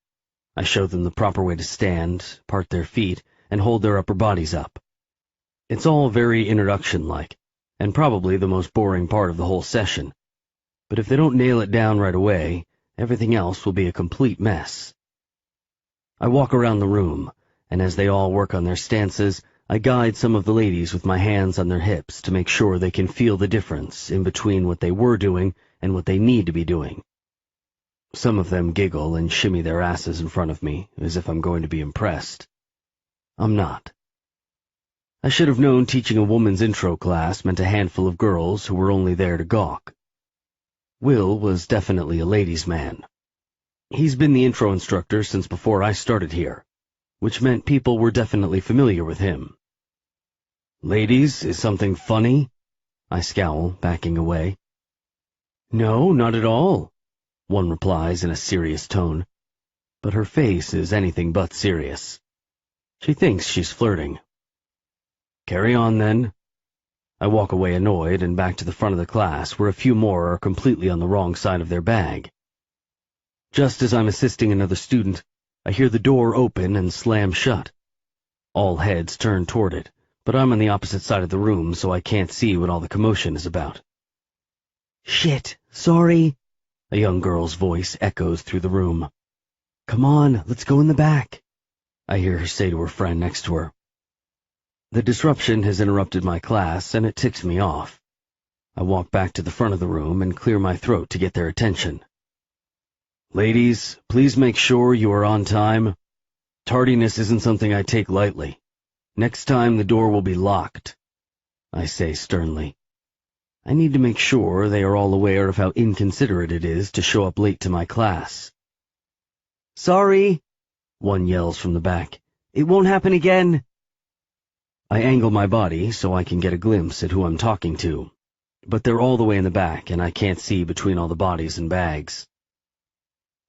I show them the proper way to stand, part their feet, and hold their upper bodies up. It's all very introduction-like, and probably the most boring part of the whole session. But if they don't nail it down right away, everything else will be a complete mess. I walk around the room, and as they all work on their stances, I guide some of the ladies with my hands on their hips to make sure they can feel the difference in between what they were doing and what they need to be doing. Some of them giggle and shimmy their asses in front of me, as if I'm going to be impressed. I'm not. I should have known teaching a woman's intro class meant a handful of girls who were only there to gawk. Will was definitely a ladies' man. He's been the intro instructor since before I started here, which meant people were definitely familiar with him. Ladies, is something funny? I scowl, backing away. No, not at all, one replies in a serious tone, but her face is anything but serious. She thinks she's flirting. Carry on, then. I walk away annoyed and back to the front of the class where a few more are completely on the wrong side of their bag. Just as I'm assisting another student, I hear the door open and slam shut. All heads turn toward it, but I'm on the opposite side of the room, so I can't see what all the commotion is about. Shit, sorry, a young girl's voice echoes through the room. Come on, let's go in the back, I hear her say to her friend next to her. The disruption has interrupted my class, and it ticks me off. I walk back to the front of the room and clear my throat to get their attention. Ladies, please make sure you are on time. Tardiness isn't something I take lightly. Next time the door will be locked, I say sternly. I need to make sure they are all aware of how inconsiderate it is to show up late to my class. Sorry, one yells from the back. It won't happen again. I angle my body so I can get a glimpse at who I'm talking to. but they're all the way in the back, and I can't see between all the bodies and bags.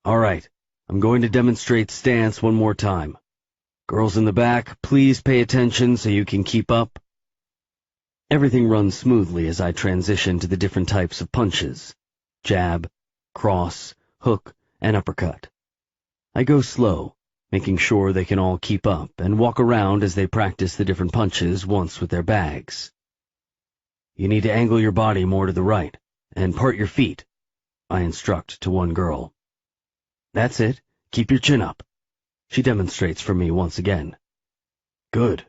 All right, I'm going to demonstrate stance one more time. Girls in the back, please pay attention so you can keep up. Everything runs smoothly as I transition to the different types of punches: jab, cross, hook, and uppercut. I go slow, making sure they can all keep up, and walk around as they practice the different punches once with their bags. You need to angle your body more to the right, and part your feet, I instruct to one girl. That's it, keep your chin up. She demonstrates for me once again. Good.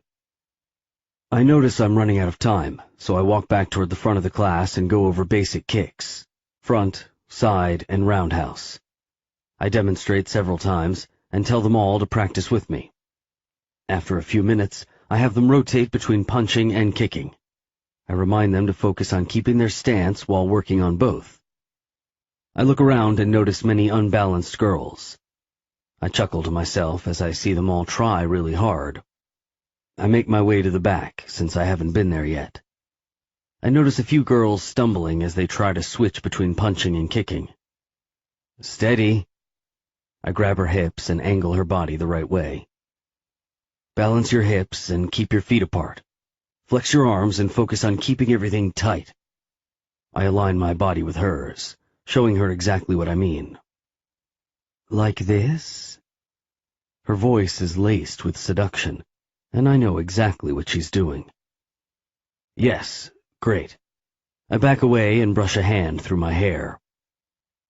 I notice I'm running out of time, so I walk back toward the front of the class and go over basic kicks: front, side, and roundhouse. I demonstrate several times and tell them all to practice with me. After a few minutes, I have them rotate between punching and kicking. I remind them to focus on keeping their stance while working on both. I look around and notice many unbalanced girls. I chuckle to myself as I see them all try really hard. I make my way to the back, since I haven't been there yet. I notice a few girls stumbling as they try to switch between punching and kicking. Steady. I grab her hips and angle her body the right way. Balance your hips and keep your feet apart. Flex your arms and focus on keeping everything tight. I align my body with hers, showing her exactly what I mean. Like this? Her voice is laced with seduction, and I know exactly what she's doing. Yes, great. I back away and brush a hand through my hair.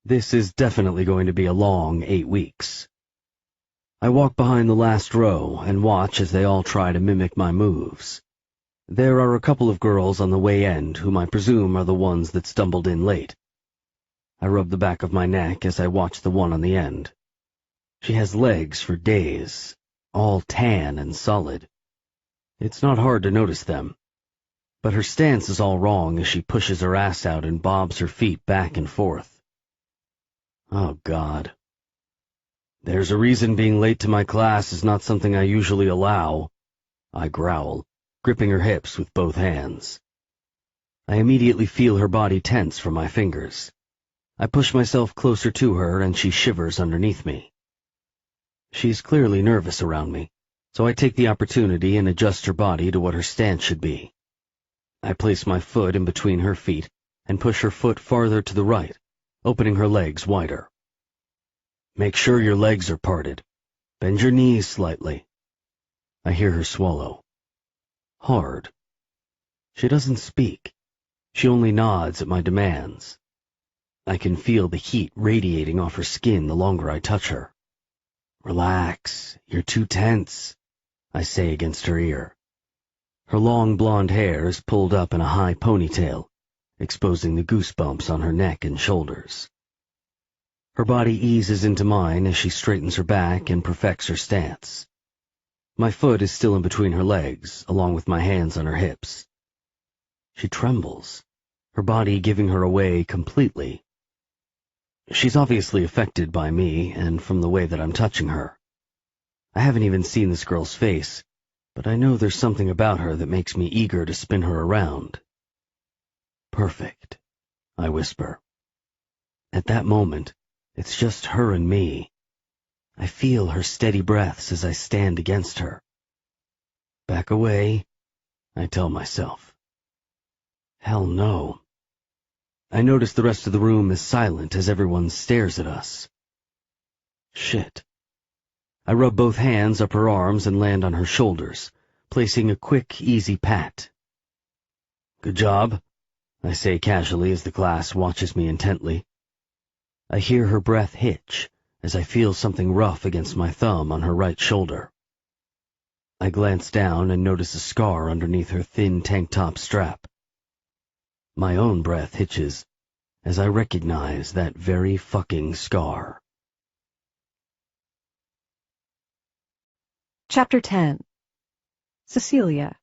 This is definitely going to be a long 8 weeks. I walk behind the last row and watch as they all try to mimic my moves. There are a couple of girls on the way end whom I presume are the ones that stumbled in late. I rub the back of my neck as I watch the one on the end. She has legs for days, all tan and solid. It's not hard to notice them, but her stance is all wrong as she pushes her ass out and bobs her feet back and forth. Oh, God. There's a reason being late to my class is not something I usually allow, I growl, gripping her hips with both hands. I immediately feel her body tense from my fingers. I push myself closer to her and she shivers underneath me. She's clearly nervous around me, so I take the opportunity and adjust her body to what her stance should be. I place my foot in between her feet and push her foot farther to the right, opening her legs wider. Make sure your legs are parted. Bend your knees slightly. I hear her swallow. Hard. She doesn't speak. She only nods at my demands. I can feel the heat radiating off her skin the longer I touch her. Relax, you're too tense, I say against her ear. Her long blonde hair is pulled up in a high ponytail, exposing the goosebumps on her neck and shoulders. Her body eases into mine as she straightens her back and perfects her stance. My foot is still in between her legs, along with my hands on her hips. She trembles, her body giving her away completely. She's obviously affected by me and from the way that I'm touching her. I haven't even seen this girl's face, but I know there's something about her that makes me eager to spin her around. Perfect, I whisper. At that moment, it's just her and me. I feel her steady breaths as I stand against her. Back away, I tell myself. Hell no. I notice the rest of the room is silent as everyone stares at us. Shit. I rub both hands up her arms and land on her shoulders, placing a quick, easy pat. Good job, I say casually as the class watches me intently. I hear her breath hitch as I feel something rough against my thumb on her right shoulder. I glance down and notice a scar underneath her thin tank top strap. My own breath hitches as I recognize that very fucking scar. Chapter 10. Cecilia.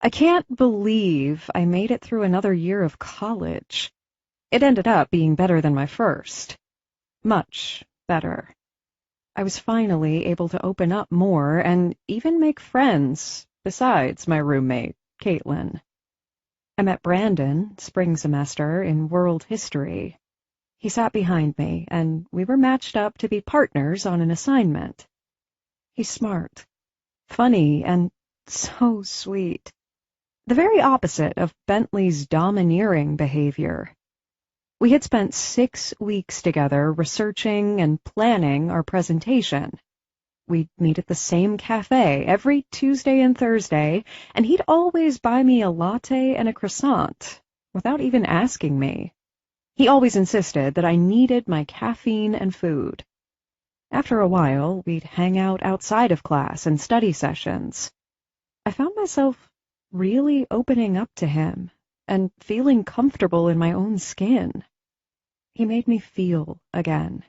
I can't believe I made it through another year of college. It ended up being better than my first. Much better. I was finally able to open up more and even make friends, besides my roommate, Caitlin. I met Brandon, spring semester, in world history. He sat behind me, and we were matched up to be partners on an assignment. He's smart, funny, and so sweet. The very opposite of Bentley's domineering behavior. We had spent 6 weeks together researching and planning our presentation. We'd meet at the same cafe every Tuesday and Thursday, and he'd always buy me a latte and a croissant, without even asking me. He always insisted that I needed my caffeine and food. After a while, we'd hang out outside of class and study sessions. I found myself really opening up to him and feeling comfortable in my own skin. He made me feel again.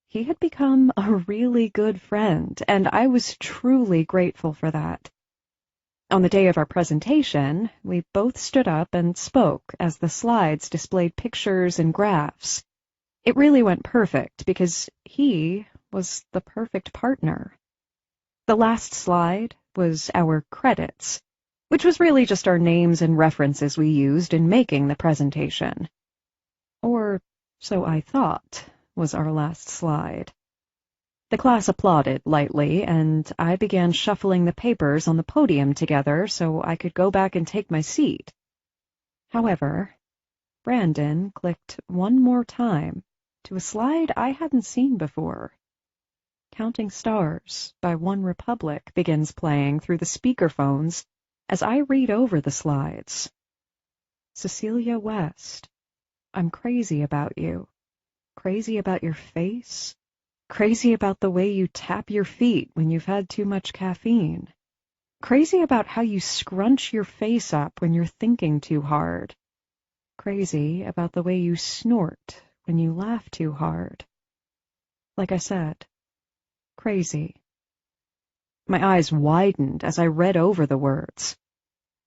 He had become a really good friend, and I was truly grateful for that. On the day of our presentation, we both stood up and spoke as the slides displayed pictures and graphs. It really went perfect because he was the perfect partner. The last slide was our credits, which was really just our names and references we used in making the presentation. Or so I thought was our last slide. The class applauded lightly, and I began shuffling the papers on the podium together so I could go back and take my seat. However, Brandon clicked one more time to a slide I hadn't seen before. Counting Stars by One Republic begins playing through the speakerphones as I read over the slides. Cecilia West, I'm crazy about you. Crazy about your face. Crazy about the way you tap your feet when you've had too much caffeine. Crazy about how you scrunch your face up when you're thinking too hard. Crazy about the way you snort when you laugh too hard. Like I said, crazy. My eyes widened as I read over the words.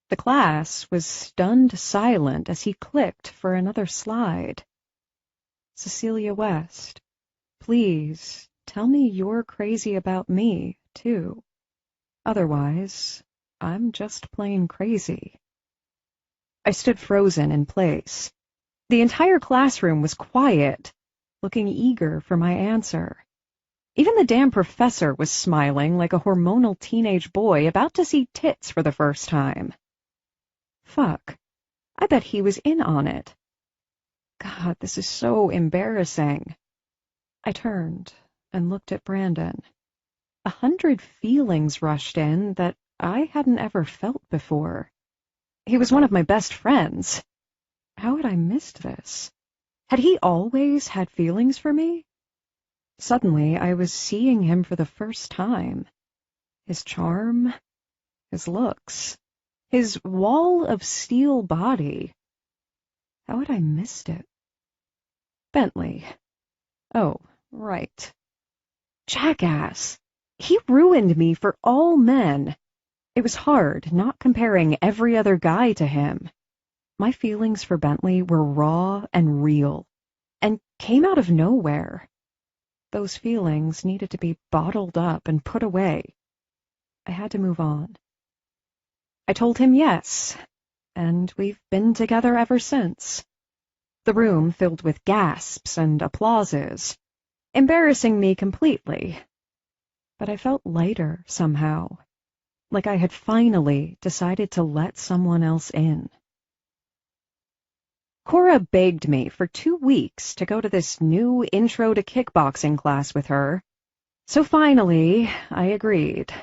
The class was stunned silent as he clicked for another slide. Cecilia West, please tell me you're crazy about me, too. Otherwise, I'm just plain crazy. I stood frozen in place. The entire classroom was quiet, looking eager for my answer. Even the damn professor was smiling like a hormonal teenage boy about to see tits for the first time. Fuck, I bet he was in on it. God, this is so embarrassing. I turned and looked at Brandon. 100 feelings rushed in that I hadn't ever felt before. He was one of my best friends. How had I missed this? Had he always had feelings for me? Suddenly, I was seeing him for the first time. His charm, his looks, his wall of steel body. How had I missed it? Bentley. Oh, right. Jackass. He ruined me for all men. It was hard not comparing every other guy to him. My feelings for Bentley were raw and real, and came out of nowhere. Those feelings needed to be bottled up and put away. I had to move on. I told him yes, and we've been together ever since. The room filled with gasps and applauses, embarrassing me completely. But I felt lighter somehow, like I had finally decided to let someone else in. Cora begged me for 2 weeks to go to this new intro to kickboxing class with her, so finally I agreed.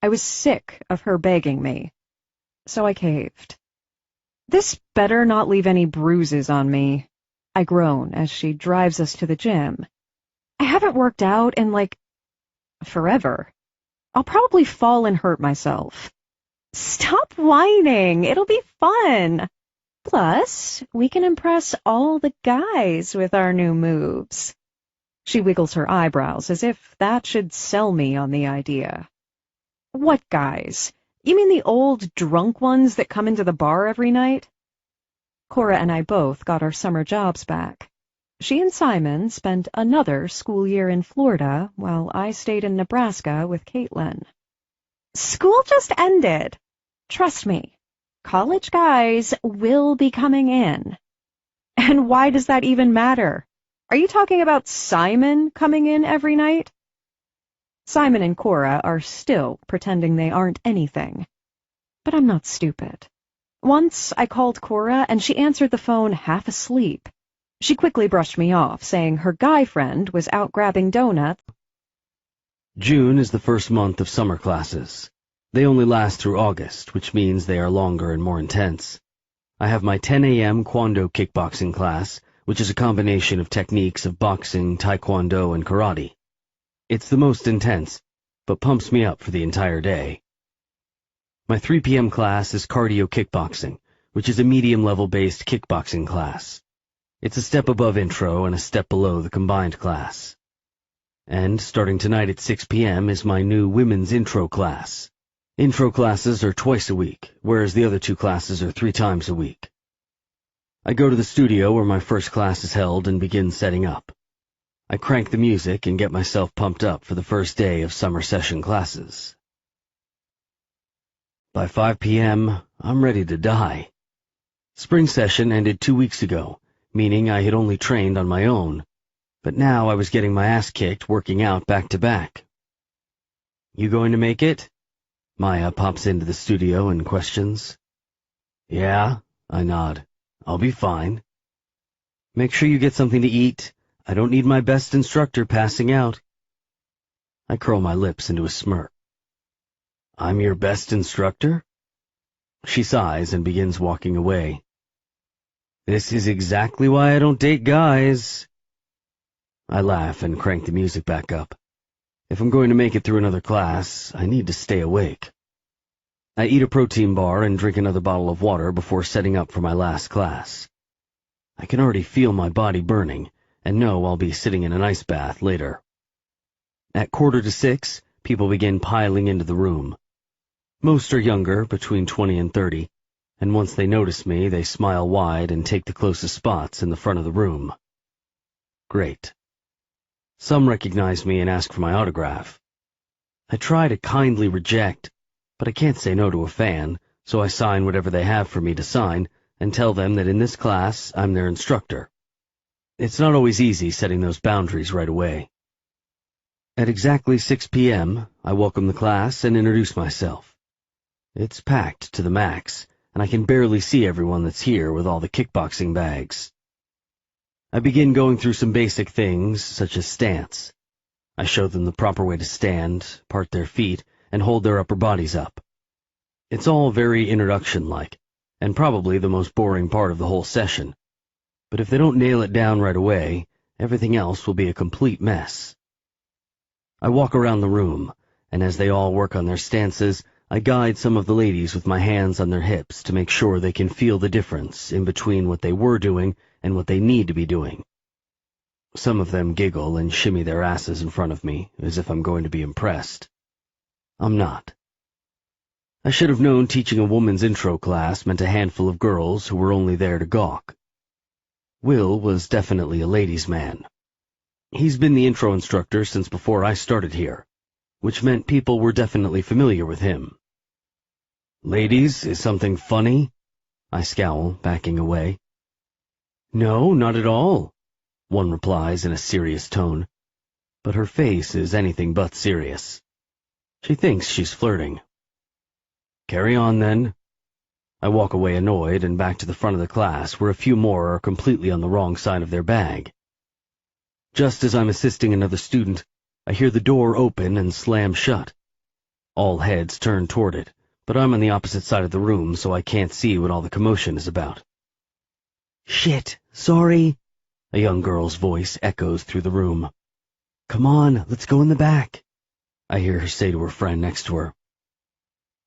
I was sick of her begging me, so I caved. This better not leave any bruises on me, I groan as she drives us to the gym. I haven't worked out in, forever. I'll probably fall and hurt myself. Stop whining, it'll be fun. Plus, we can impress all the guys with our new moves. She wiggles her eyebrows as if that should sell me on the idea. What guys? You mean the old drunk ones that come into the bar every night? Cora and I both got our summer jobs back. She and Simon spent another school year in Florida, while I stayed in Nebraska with Caitlin. School just ended. Trust me. college guys will be coming in. And why does that even matter? Are you talking about Simon coming in every night? Simon and Cora are still pretending they aren't anything. But I'm not stupid. Once I called Cora and she answered the phone half asleep. She quickly brushed me off, saying her guy friend was out grabbing donuts. June is the first month of summer classes. They only last through August, which means they are longer and more intense. I have my 10 a.m. Kwando kickboxing class, which is a combination of techniques of boxing, taekwondo, and karate. It's the most intense, but pumps me up for the entire day. My 3 p.m. class is cardio kickboxing, which is a medium-level-based kickboxing class. It's a step above intro and a step below the combined class. And starting tonight at 6 p.m. is my new women's intro class. Intro classes are twice a week, whereas the other 2 classes are 3 times a week. I go to the studio where my first class is held and begin setting up. I crank the music and get myself pumped up for the first day of summer session classes. By 5 p.m., I'm ready to die. Spring session ended 2 weeks ago, meaning I had only trained on my own, but now I was getting my ass kicked working out back to back. "You going to make it?" Maya pops into the studio and questions. "Yeah," I nod. "I'll be fine." "Make sure you get something to eat. I don't need my best instructor passing out." I curl my lips into a smirk. "I'm your best instructor?" She sighs and begins walking away. "This is exactly why I don't date guys." I laugh and crank the music back up. If I'm going to make it through another class, I need to stay awake. I eat a protein bar and drink another bottle of water before setting up for my last class. I can already feel my body burning, and know I'll be sitting in an ice bath later. At 5:45, people begin piling into the room. Most are younger, between 20 and 30, and once they notice me, they smile wide and take the closest spots in the front of the room. Great. Some recognize me and ask for my autograph. I try to kindly reject, but I can't say no to a fan, so I sign whatever they have for me to sign and tell them that in this class I'm their instructor. It's not always easy setting those boundaries right away. At exactly 6 p.m., I welcome the class and introduce myself. It's packed to the max, and I can barely see everyone that's here with all the kickboxing bags. I begin going through some basic things, such as stance. I show them the proper way to stand, part their feet, and hold their upper bodies up. It's all very introduction-like, and probably the most boring part of the whole session. But if they don't nail it down right away, everything else will be a complete mess. I walk around the room, and as they all work on their stances, I guide some of the ladies with my hands on their hips to make sure they can feel the difference in between what they were doing and what they need to be doing. Some of them giggle and shimmy their asses in front of me, as if I'm going to be impressed. I'm not. I should have known teaching a woman's intro class meant a handful of girls who were only there to gawk. Will was definitely a ladies' man. He's been the intro instructor since before I started here, which meant people were definitely familiar with him. "Ladies, is something funny?" I scowl, backing away. "No, not at all," one replies in a serious tone, but her face is anything but serious. She thinks she's flirting. "Carry on, then." I walk away annoyed and back to the front of the class where a few more are completely on the wrong side of their bag. Just as I'm assisting another student, I hear the door open and slam shut. All heads turn toward it, but I'm on the opposite side of the room, so I can't see what all the commotion is about. "Shit, sorry," a young girl's voice echoes through the room. "Come on, let's go in the back," I hear her say to her friend next to her.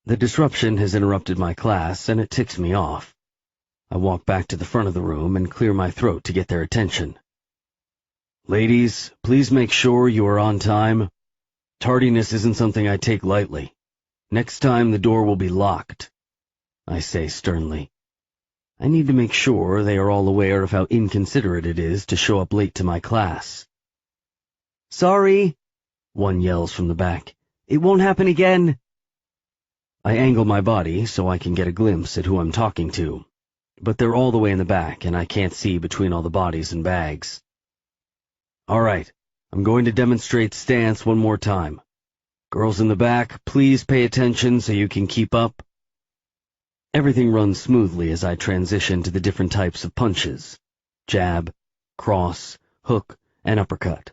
The disruption has interrupted my class, and it ticks me off. I walk back to the front of the room and clear my throat to get their attention. "Ladies, please make sure you are on time. Tardiness isn't something I take lightly. Next time the door will be locked," I say sternly. I need to make sure they are all aware of how inconsiderate it is to show up late to my class. "Sorry," one yells from the back. "It won't happen again." I angle my body so I can get a glimpse at who I'm talking to, but they're all the way in the back and I can't see between all the bodies and bags. All right, I'm going to demonstrate stance one more time. Girls in the back, please pay attention so you can keep up. Everything runs smoothly as I transition to the different types of punches: jab, cross, hook, and uppercut.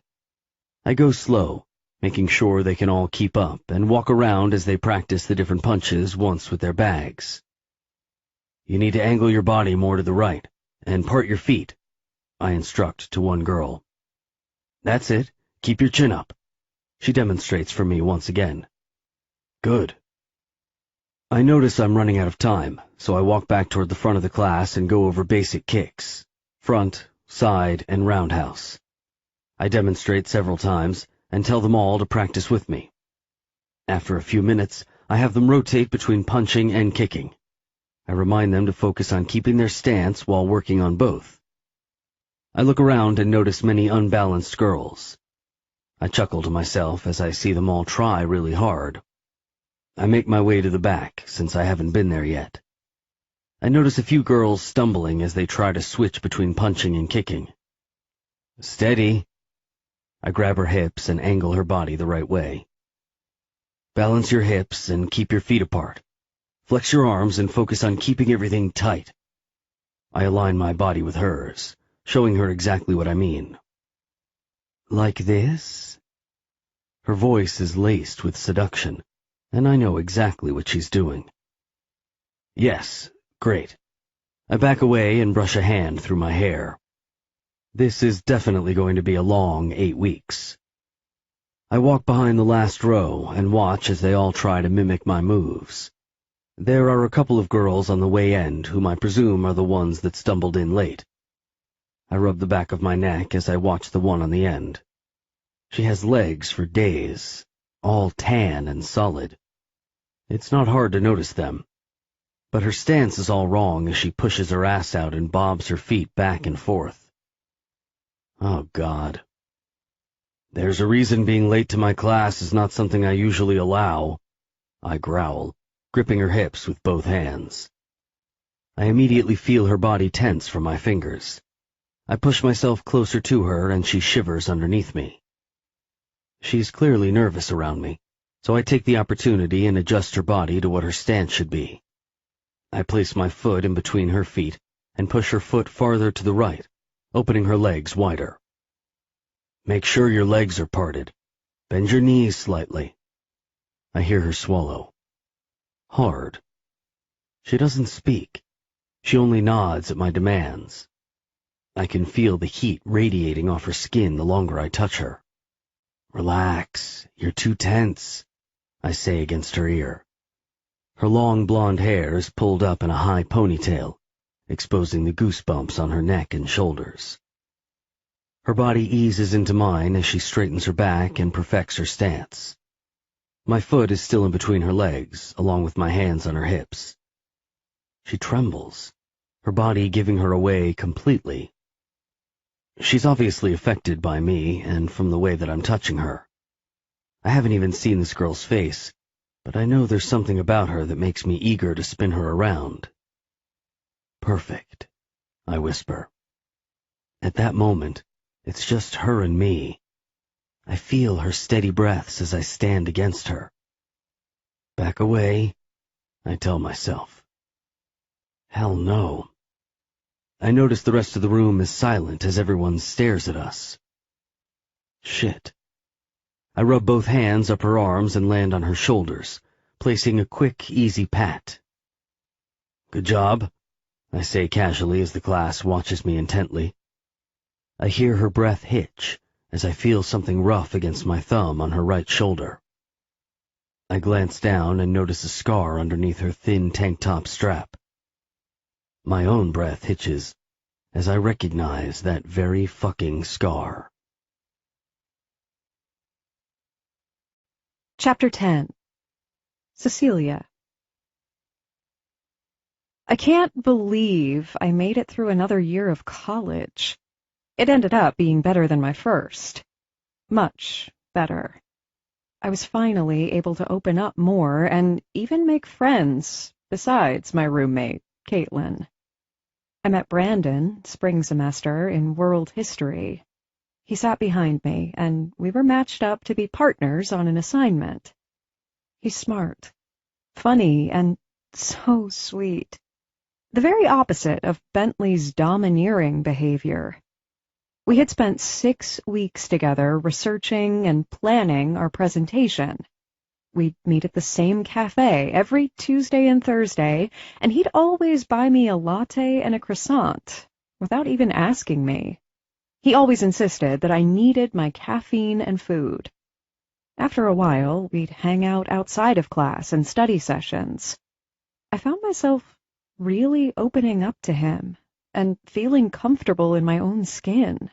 I go slow, making sure they can all keep up, and walk around as they practice the different punches once with their bags. You need to angle your body more to the right, and part your feet, I instruct to one girl. That's it, keep your chin up. She demonstrates for me once again. Good. I notice I'm running out of time, so I walk back toward the front of the class and go over basic kicks: front, side, and roundhouse. I demonstrate several times and tell them all to practice with me. After a few minutes, I have them rotate between punching and kicking. I remind them to focus on keeping their stance while working on both. I look around and notice many unbalanced girls. I chuckle to myself as I see them all try really hard. I make my way to the back, since I haven't been there yet. I notice a few girls stumbling as they try to switch between punching and kicking. Steady. I grab her hips and angle her body the right way. Balance your hips and keep your feet apart. Flex your arms and focus on keeping everything tight. I align my body with hers, showing her exactly what I mean. Like this? Her voice is laced with seduction, and I know exactly what she's doing. Yes, great. I back away and brush a hand through my hair. This is definitely going to be a long 8 weeks. I walk behind the last row and watch as they all try to mimic my moves. There are a couple of girls on the way end whom I presume are the ones that stumbled in late. I rub the back of my neck as I watch the one on the end. She has legs for days, all tan and solid. It's not hard to notice them, but her stance is all wrong as she pushes her ass out and bobs her feet back and forth. Oh, God. There's a reason being late to my class is not something I usually allow, I growl, gripping her hips with both hands. I immediately feel her body tense from my fingers. I push myself closer to her and she shivers underneath me. She's clearly nervous around me, so I take the opportunity and adjust her body to what her stance should be. I place my foot in between her feet and push her foot farther to the right, opening her legs wider. Make sure your legs are parted. Bend your knees slightly. I hear her swallow. Hard. She doesn't speak. She only nods at my demands. I can feel the heat radiating off her skin the longer I touch her. Relax, you're too tense, I say against her ear. Her long blonde hair is pulled up in a high ponytail, exposing the goosebumps on her neck and shoulders. Her body eases into mine as she straightens her back and perfects her stance. My foot is still in between her legs, along with my hands on her hips. She trembles, her body giving her away completely. She's obviously affected by me and from the way that I'm touching her. I haven't even seen this girl's face, but I know there's something about her that makes me eager to spin her around. Perfect, I whisper. At that moment, it's just her and me. I feel her steady breaths as I stand against her. Back away, I tell myself. Hell no. I notice the rest of the room is silent as everyone stares at us. Shit. I rub both hands up her arms and land on her shoulders, placing a quick, easy pat. Good job, I say casually as the class watches me intently. I hear her breath hitch as I feel something rough against my thumb on her right shoulder. I glance down and notice a scar underneath her thin tank top strap. My own breath hitches as I recognize that very fucking scar. Chapter 10. Cecilia. I can't believe I made it through another year of college. It ended up being better than my first. Much better. I was finally able to open up more and even make friends besides my roommate, Caitlin. I met Brandon, spring semester, in world history. He sat behind me, and we were matched up to be partners on an assignment. He's smart, funny, and so sweet. The very opposite of Bentley's domineering behavior. We had spent 6 weeks together researching and planning our presentation. We'd meet at the same cafe every Tuesday and Thursday, and he'd always buy me a latte and a croissant, without even asking me. He always insisted that I needed my caffeine and food. After a while, we'd hang out outside of class and study sessions. I found myself really opening up to him and feeling comfortable in my own skin.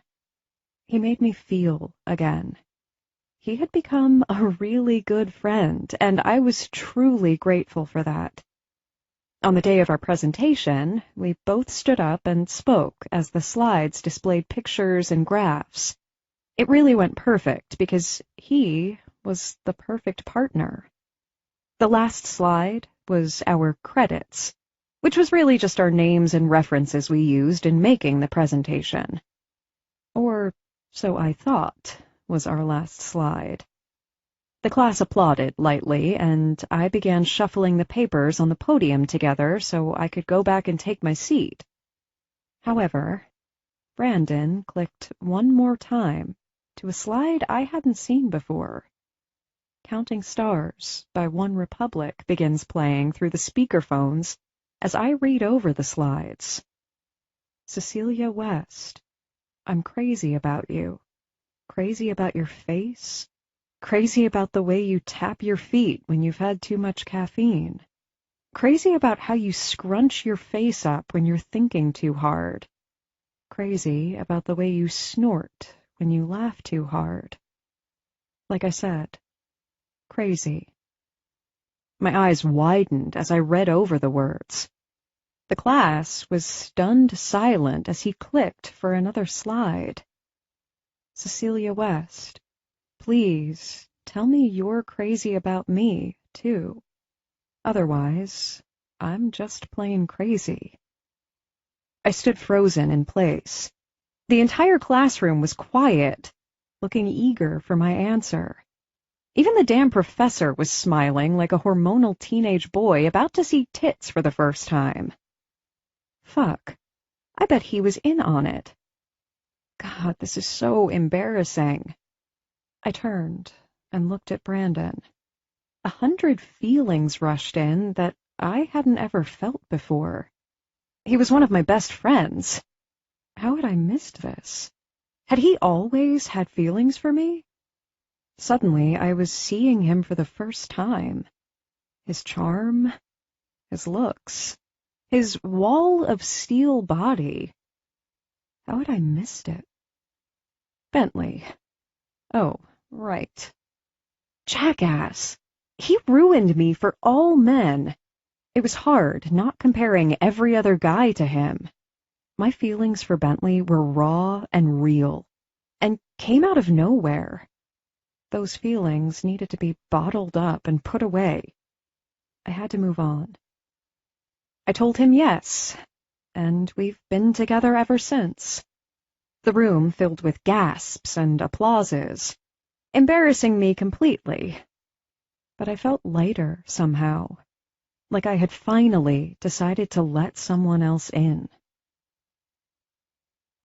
He made me feel again. He had become a really good friend, and I was truly grateful for that. On the day of our presentation, we both stood up and spoke as the slides displayed pictures and graphs. It really went perfect because he was the perfect partner. The last slide was our credits, which was really just our names and references we used in making the presentation. Or so I thought was our last slide. The class applauded lightly, and I began shuffling the papers on the podium together so I could go back and take my seat. However, Brandon clicked one more time to a slide I hadn't seen before. Counting Stars by One Republic begins playing through the speakerphones as I read over the slides. Cecilia West, I'm crazy about you. Crazy about your face. Crazy about the way you tap your feet when you've had too much caffeine. Crazy about how you scrunch your face up when you're thinking too hard. Crazy about the way you snort when you laugh too hard. Like I said, crazy. My eyes widened as I read over the words. The class was stunned silent as he clicked for another slide. Cecilia West, please tell me you're crazy about me, too. Otherwise, I'm just plain crazy. I stood frozen in place. The entire classroom was quiet, looking eager for my answer. Even the damn professor was smiling like a hormonal teenage boy about to see tits for the first time. Fuck, I bet he was in on it. God, this is so embarrassing. I turned and looked at Brandon. 100 feelings rushed in that I hadn't ever felt before. He was one of my best friends. How had I missed this? Had he always had feelings for me? Suddenly, I was seeing him for the first time. His charm, his looks, his wall of steel body. How had I missed it? Bentley. Oh, right. Jackass. He ruined me for all men. It was hard not comparing every other guy to him. My feelings for Bentley were raw and real, and came out of nowhere. Those feelings needed to be bottled up and put away. I had to move on. I told him yes, and we've been together ever since. The room filled with gasps and applauses, embarrassing me completely. But I felt lighter somehow, like I had finally decided to let someone else in.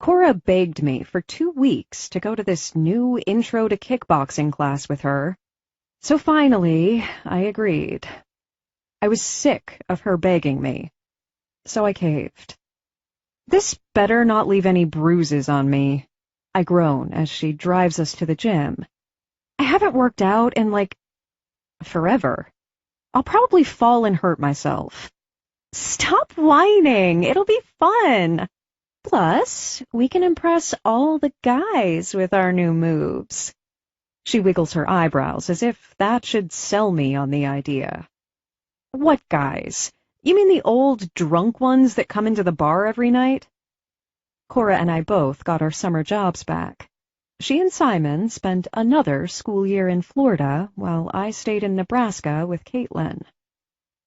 Cora begged me for 2 weeks to go to this new intro to kickboxing class with her, so finally I agreed. I was sick of her begging me, so I caved. This better not leave any bruises on me, I groan as she drives us to the gym. I haven't worked out in, forever. I'll probably fall and hurt myself. Stop whining. It'll be fun. Plus, we can impress all the guys with our new moves. She wiggles her eyebrows as if that should sell me on the idea. What guys? You mean the old drunk ones that come into the bar every night? Cora and I both got our summer jobs back. She and Simon spent another school year in Florida while I stayed in Nebraska with Caitlin.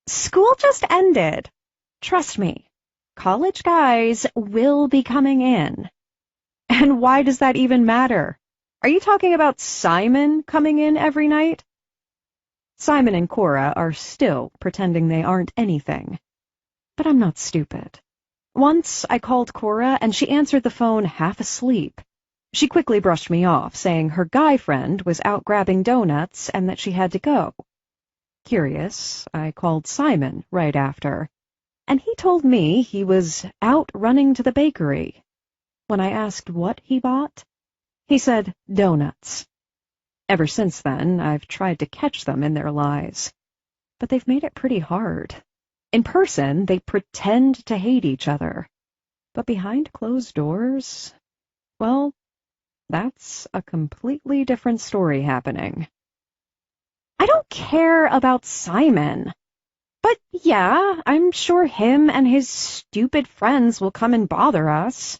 School just ended. Trust me, college guys will be coming in. And why does that even matter? Are you talking about Simon coming in every night? Simon and Cora are still pretending they aren't anything. But I'm not stupid. Once I called Cora and she answered the phone half asleep. She quickly brushed me off, saying her guy friend was out grabbing donuts and that she had to go. Curious, I called Simon right after, and he told me he was out running to the bakery. When I asked what he bought, he said donuts. Ever since then, I've tried to catch them in their lies, but they've made it pretty hard. In person, they pretend to hate each other, but behind closed doors, well, that's a completely different story happening. I don't care about Simon. But yeah, I'm sure him and his stupid friends will come and bother us.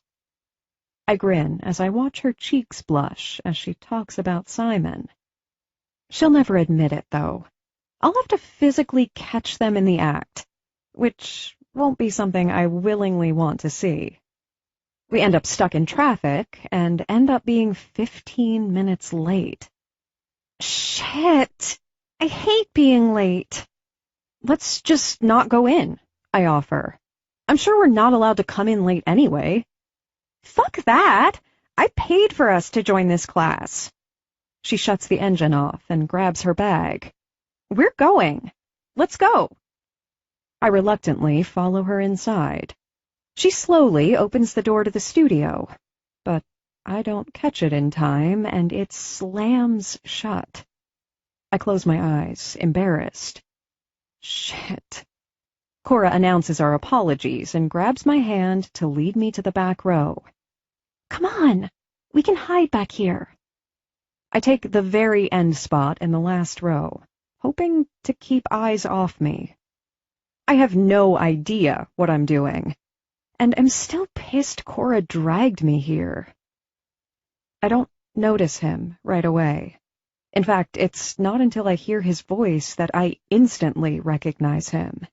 I grin as I watch her cheeks blush as she talks about Simon. She'll never admit it, though. I'll have to physically catch them in the act, which won't be something I willingly want to see. We end up stuck in traffic and end up being 15 minutes late. Shit! I hate being late. Let's just not go in, I offer. I'm sure we're not allowed to come in late anyway. Fuck that! I paid for us to join this class. She shuts the engine off and grabs her bag. We're going. Let's go. I reluctantly follow her inside. She slowly opens the door to the studio, but I don't catch it in time, and it slams shut. I close my eyes, embarrassed. Shit. Cora announces our apologies and grabs my hand to lead me to the back row. Come on, we can hide back here. I take the very end spot in the last row, hoping to keep eyes off me. I have no idea what I'm doing, and am still pissed Cora dragged me here. I don't notice him right away. In fact, it's not until I hear his voice that I instantly recognize him.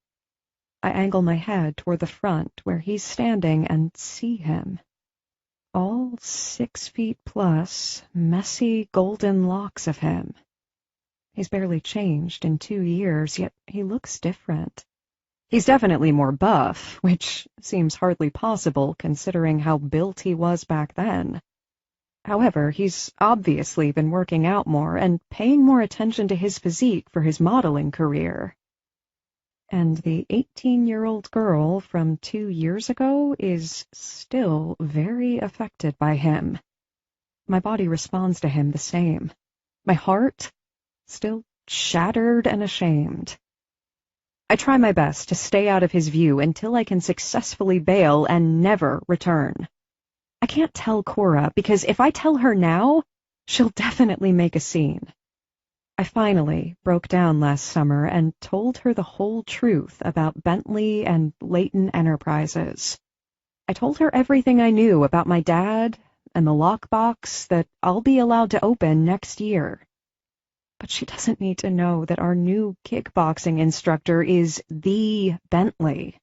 I angle my head toward the front where he's standing and see him. All 6 feet plus, messy golden locks of him. He's barely changed in 2 years, yet he looks different. He's definitely more buff, which seems hardly possible considering how built he was back then. However, he's obviously been working out more and paying more attention to his physique for his modeling career. And the 18-year-old girl from 2 years ago is still very affected by him. My body responds to him the same. My heart, still shattered and ashamed. I try my best to stay out of his view until I can successfully bail and never return. I can't tell Cora, because if I tell her now, she'll definitely make a scene. I finally broke down last summer and told her the whole truth about Bentley and Leighton Enterprises. I told her everything I knew about my dad and the lockbox that I'll be allowed to open next year. But she doesn't need to know that our new kickboxing instructor is the Bentley.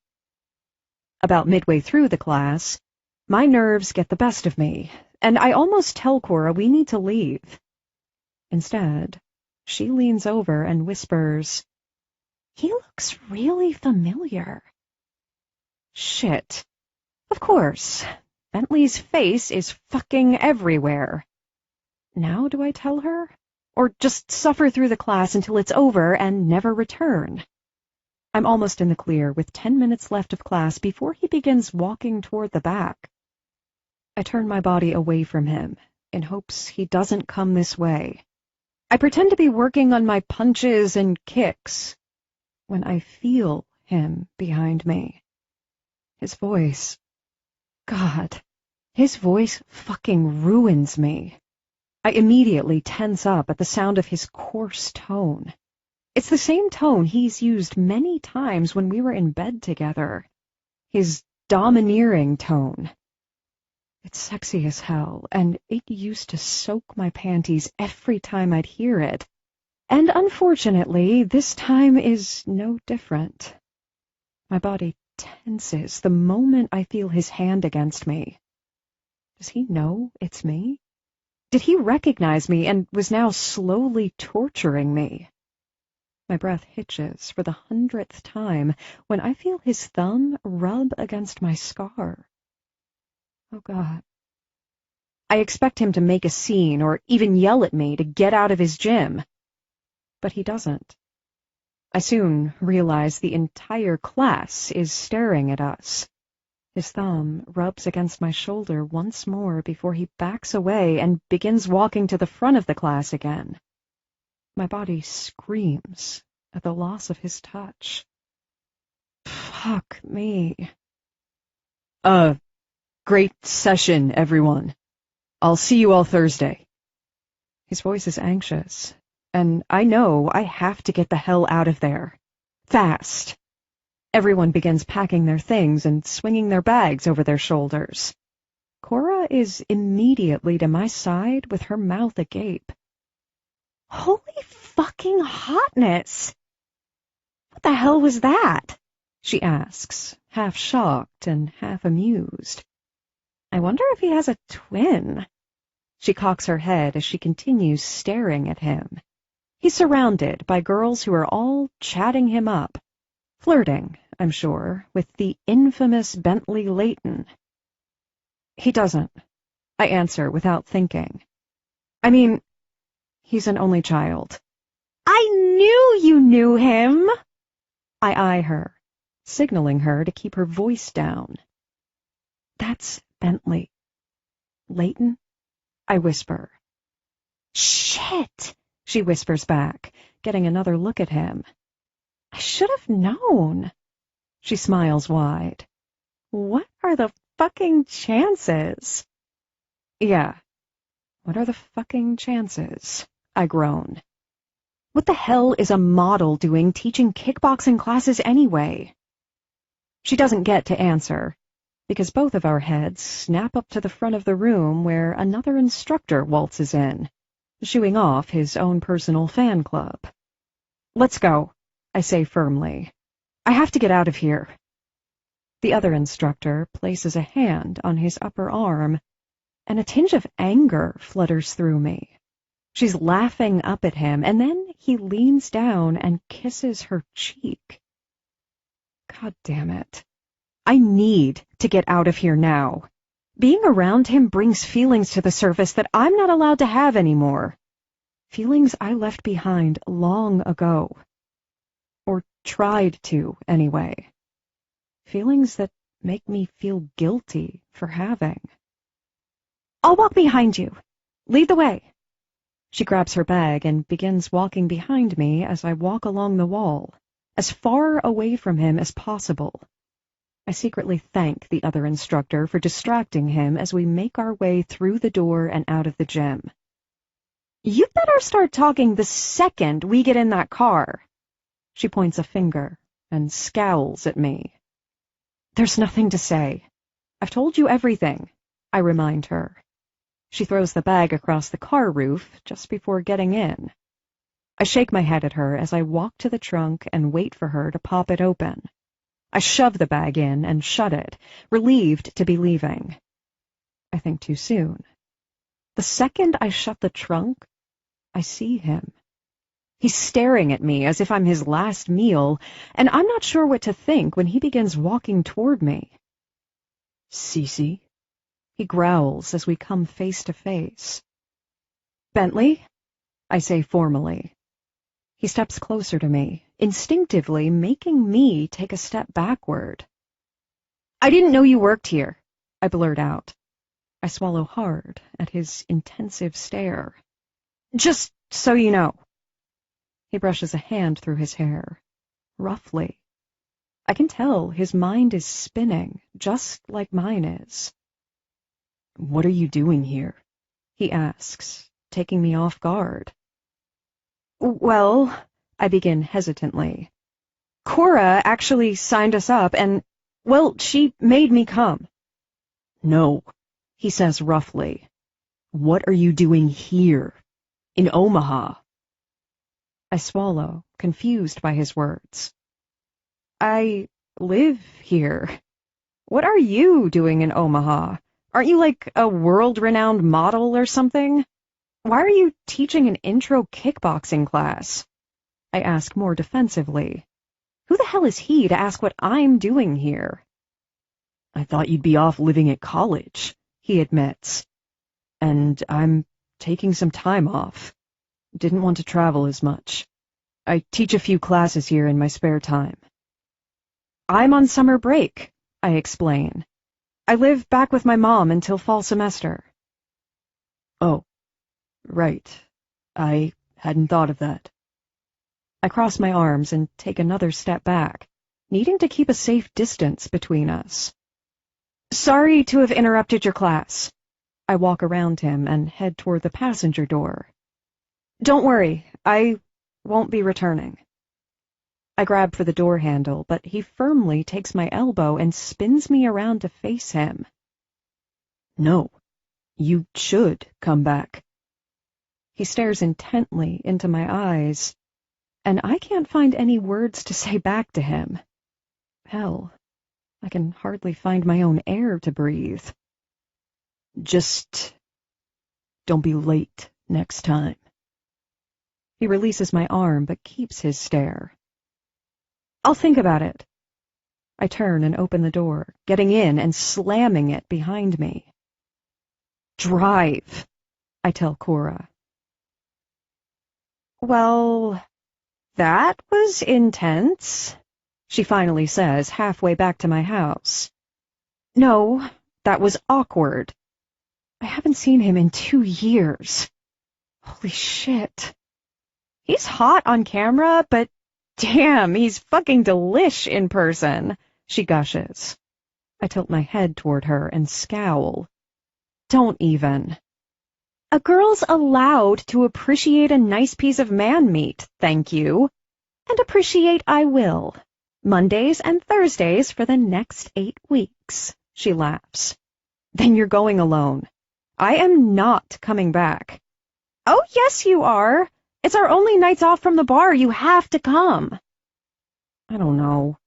About midway through the class, my nerves get the best of me, and I almost tell Cora we need to leave. Instead, she leans over and whispers, "He looks really familiar." Shit. Of course. Bentley's face is fucking everywhere. Now do I tell her? Or just suffer through the class until it's over and never return? I'm almost in the clear with 10 minutes left of class before he begins walking toward the back. I turn my body away from him in hopes he doesn't come this way. I pretend to be working on my punches and kicks when I feel him behind me. His voice. God, his voice fucking ruins me. I immediately tense up at the sound of his coarse tone. It's the same tone he's used many times when we were in bed together. His domineering tone. It's sexy as hell, and it used to soak my panties every time I'd hear it. And unfortunately, this time is no different. My body tenses the moment I feel his hand against me. Does he know it's me? Did he recognize me and was now slowly torturing me? My breath hitches for the 100th time when I feel his thumb rub against my scar. Oh, God. I expect him to make a scene or even yell at me to get out of his gym. But he doesn't. I soon realize the entire class is staring at us. His thumb rubs against my shoulder once more before he backs away and begins walking to the front of the class again. My body screams at the loss of his touch. Fuck me. Great session, everyone. I'll see you all Thursday. His voice is anxious, and I know I have to get the hell out of there. Fast. Everyone begins packing their things and swinging their bags over their shoulders. Cora is immediately to my side with her mouth agape. Holy fucking hotness! What the hell was that? She asks, half shocked and half amused. I wonder if he has a twin. She cocks her head as she continues staring at him. He's surrounded by girls who are all chatting him up, flirting, I'm sure, with the infamous Bentley Layton. He doesn't, I answer without thinking. I mean, he's an only child. I knew you knew him! I eye her, signaling her to keep her voice down. That's Bentley. Layton? I whisper. Shit, she whispers back, getting another look at him. I should have known. She smiles wide. What are the fucking chances? Yeah, what are the fucking chances? I groan. What the hell is a model doing teaching kickboxing classes anyway? She doesn't get to answer, because both of our heads snap up to the front of the room where another instructor waltzes in, shooing off his own personal fan club. Let's go, I say firmly. I have to get out of here. The other instructor places a hand on his upper arm, and a tinge of anger flutters through me. She's laughing up at him, and then he leans down and kisses her cheek. God damn it. I need to get out of here now. Being around him brings feelings to the surface that I'm not allowed to have anymore. Feelings I left behind long ago. Or tried to, anyway. Feelings that make me feel guilty for having. I'll walk behind you. Lead the way. She grabs her bag and begins walking behind me as I walk along the wall, as far away from him as possible. I secretly thank the other instructor for distracting him as we make our way through the door and out of the gym. You'd better start talking the second we get in that car. She points a finger and scowls at me. There's nothing to say. I've told you everything, I remind her. She throws the bag across the car roof just before getting in. I shake my head at her as I walk to the trunk and wait for her to pop it open. I shove the bag in and shut it, relieved to be leaving. I think too soon. The second I shut the trunk, I see him. He's staring at me as if I'm his last meal, and I'm not sure what to think when he begins walking toward me. Cece? He growls as we come face to face. Bentley? I say formally. He steps closer to me, instinctively making me take a step backward. I didn't know you worked here, I blurt out. I swallow hard at his intensive stare. Just so you know. He brushes a hand through his hair, roughly. I can tell his mind is spinning, just like mine is. What are you doing here? He asks, taking me off guard. Well, I begin hesitantly. Cora actually signed us up and, well, she made me come. No, he says roughly. What are you doing here? In Omaha? I swallow, confused by his words. I live here. What are you doing in Omaha? Aren't you like a world-renowned model or something? Why are you teaching an intro kickboxing class? I ask more defensively. Who the hell is he to ask what I'm doing here? I thought you'd be off living at college, he admits. And I'm taking some time off. Didn't want to travel as much. I teach a few classes here in my spare time. I'm on summer break, I explain. I live back with my mom until fall semester. Oh, right. I hadn't thought of that. I cross my arms and take another step back, needing to keep a safe distance between us. Sorry to have interrupted your class. I walk around him and head toward the passenger door. Don't worry, I won't be returning. I grab for the door handle, but he firmly takes my elbow and spins me around to face him. No, you should come back. He stares intently into my eyes, and I can't find any words to say back to him. Hell, I can hardly find my own air to breathe. Just don't be late next time. He releases my arm but keeps his stare. I'll think about it. I turn and open the door, getting in and slamming it behind me. Drive, I tell Cora. Well, that was intense, she finally says halfway back to my house. No, that was awkward. I haven't seen him in 2 years. Holy shit. He's hot on camera, but damn, he's fucking delish in person, she gushes. I tilt my head toward her and scowl. Don't even. A girl's allowed to appreciate a nice piece of man meat, thank you. And appreciate I will. Mondays and Thursdays for the next 8 weeks, she laughs. Then you're going alone. I am not coming back. Oh, yes, you are. It's our only nights off from the bar. You have to come. I don't know.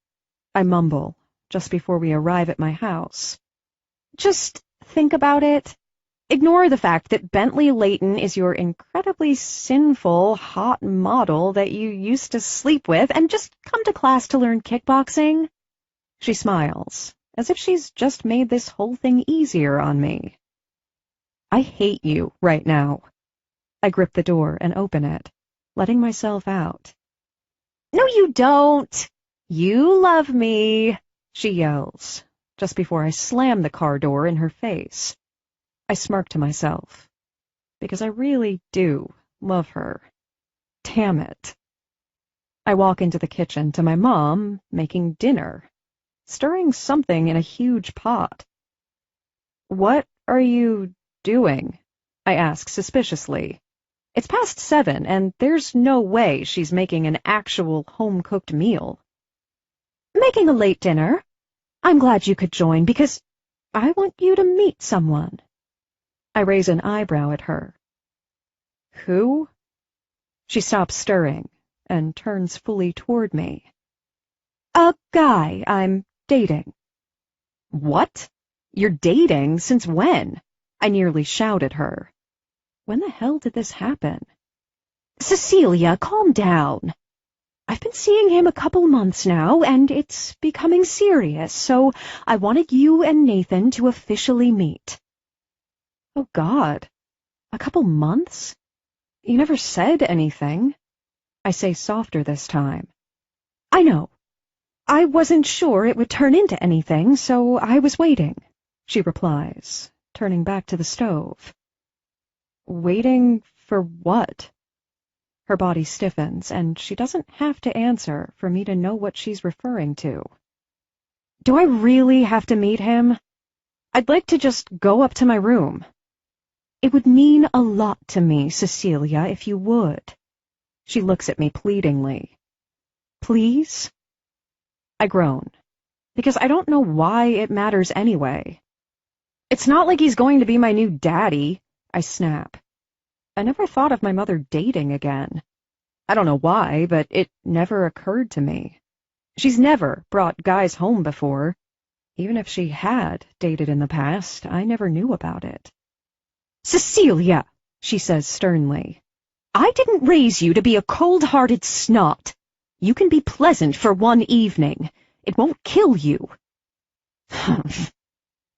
I mumble just before we arrive at my house. Just think about it. Ignore the fact that Bentley Layton is your incredibly sinful, hot model that you used to sleep with, and just come to class to learn kickboxing. She smiles, as if she's just made this whole thing easier on me. I hate you right now. I grip the door and open it, letting myself out. No, you don't. You love me, she yells, just before I slam the car door in her face. I smirk to myself, because I really do love her. Damn it. I walk into the kitchen to my mom making dinner, stirring something in a huge pot. What are you doing? I ask suspiciously. It's past 7, and there's no way she's making an actual home-cooked meal. Making a late dinner. I'm glad you could join, because I want you to meet someone. I raise an eyebrow at her. Who? She stops stirring and turns fully toward me. A guy I'm dating. What? You're dating? Since when? I nearly shout at her. When the hell did this happen? Cecilia, calm down. I've been seeing him a couple months now, and it's becoming serious, so I wanted you and Nathan to officially meet. Oh, God. A couple months? You never said anything. I say softer this time. I know. I wasn't sure it would turn into anything, so I was waiting, she replies, turning back to the stove. Waiting for what? Her body stiffens, and she doesn't have to answer for me to know what she's referring to. Do I really have to meet him? I'd like to just go up to my room. It would mean a lot to me, Cecilia, if you would. She looks at me pleadingly. Please? I groan, because I don't know why it matters anyway. It's not like he's going to be my new daddy, I snap. I never thought of my mother dating again. I don't know why, but it never occurred to me. She's never brought guys home before. Even if she had dated in the past, I never knew about it. Cecilia, she says sternly, I didn't raise you to be a cold-hearted snot. You can be pleasant for one evening. It won't kill you.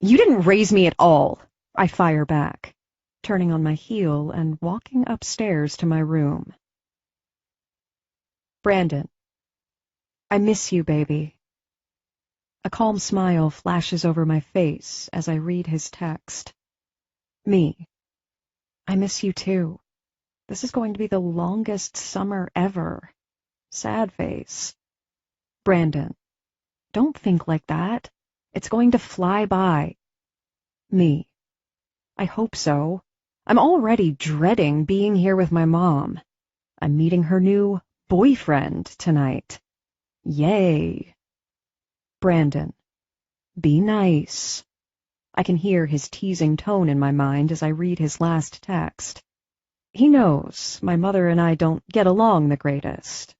You didn't raise me at all, I fire back, turning on my heel and walking upstairs to my room. Brandon. I miss you, baby. A calm smile flashes over my face as I read his text. Me. I miss you too. This is going to be the longest summer ever. Sad face. Brandon. Don't think like that. It's going to fly by. Me. I hope so. I'm already dreading being here with my mom. I'm meeting her new boyfriend tonight. Yay. Brandon. Be nice. I can hear his teasing tone in my mind as I read his last text. He knows my mother and I don't get along the greatest.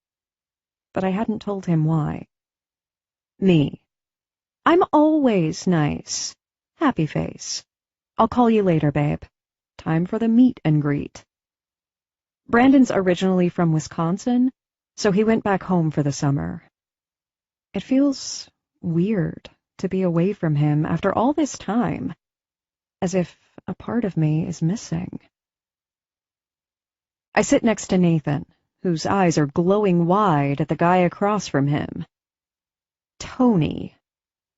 But I hadn't told him why. Me. I'm always nice. Happy face. I'll call you later, babe. Time for the meet and greet. Brandon's originally from Wisconsin, so he went back home for the summer. It feels weird to be away from him after all this time, as if a part of me is missing. I sit next to Nathan, whose eyes are glowing wide at the guy across from him. Tony.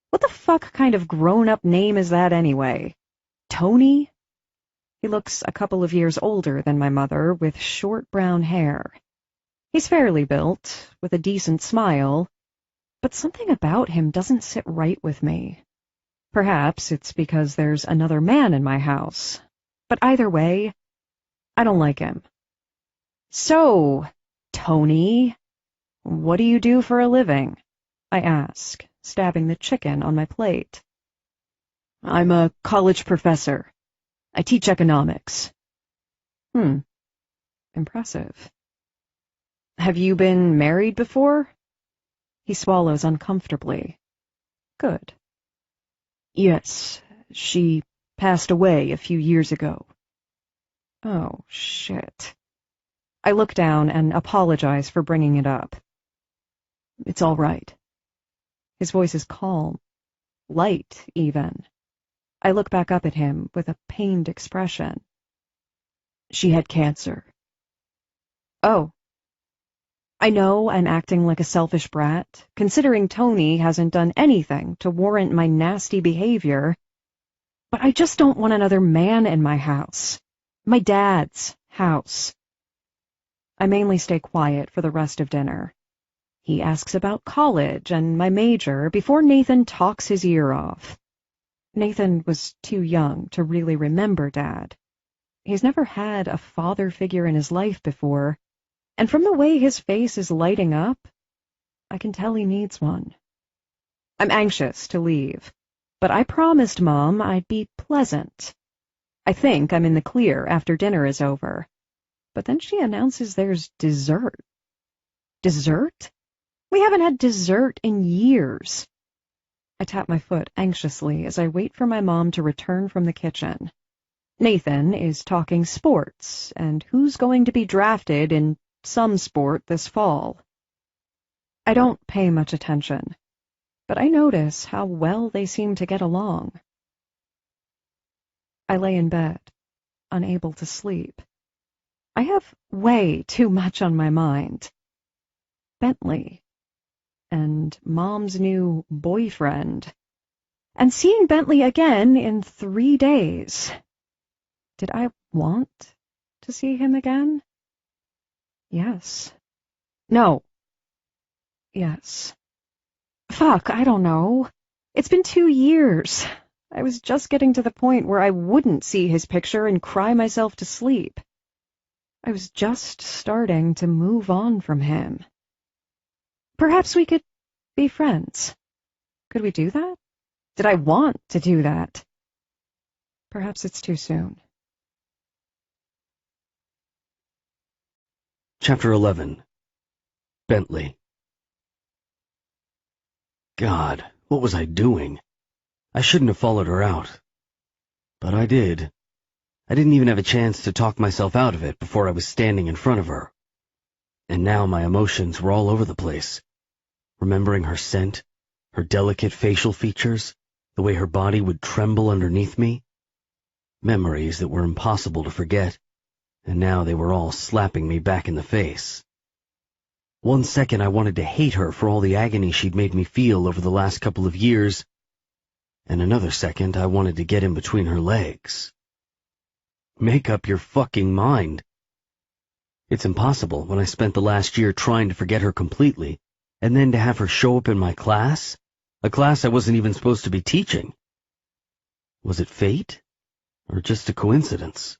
What the fuck kind of grown-up name is that anyway? Tony? He looks a couple of years older than my mother, with short brown hair. He's fairly built, with a decent smile, but something about him doesn't sit right with me. Perhaps it's because there's another man in my house, but either way, I don't like him. So, Tony, what do you do for a living? I ask, stabbing the chicken on my plate. I'm a college professor. I teach economics. Impressive. Have you been married before? He swallows uncomfortably. Good. Yes, she passed away a few years ago. Oh, shit. I look down and apologize for bringing it up. It's all right. His voice is calm, light even. I look back up at him with a pained expression. She had cancer. Oh. I know I'm acting like a selfish brat, considering Tony hasn't done anything to warrant my nasty behavior, but I just don't want another man in my house. My dad's house. I mainly stay quiet for the rest of dinner. He asks about college and my major before Nathan talks his ear off. Nathan was too young to really remember Dad. He's never had a father figure in his life before, and from the way his face is lighting up, I can tell he needs one. I'm anxious to leave, but I promised Mom I'd be pleasant. I think I'm in the clear after dinner is over, but then she announces there's dessert. Dessert? We haven't had dessert in years. I tap my foot anxiously as I wait for my mom to return from the kitchen. Nathan is talking sports and who's going to be drafted in some sport this fall. I don't pay much attention, but I notice how well they seem to get along. I lay in bed, unable to sleep. I have way too much on my mind. Bentley. And Mom's new boyfriend. And seeing Bentley again in 3 days. Did I want to see him again? Yes. No. Yes. Fuck, I don't know. It's been 2 years. I was just getting to the point where I wouldn't see his picture and cry myself to sleep. I was just starting to move on from him. Perhaps we could be friends. Could we do that? Did I want to do that? Perhaps it's too soon. Chapter 11. Bentley. God, what was I doing? I shouldn't have followed her out. But I did. I didn't even have a chance to talk myself out of it before I was standing in front of her. And now my emotions were all over the place. Remembering her scent, her delicate facial features, the way her body would tremble underneath me. Memories that were impossible to forget, and now they were all slapping me back in the face. 1 second I wanted to hate her for all the agony she'd made me feel over the last couple of years, and another second I wanted to get in between her legs. Make up your fucking mind. It's impossible when I spent the last year trying to forget her completely, and then to have her show up in my class, a class I wasn't even supposed to be teaching. Was it fate, or just a coincidence?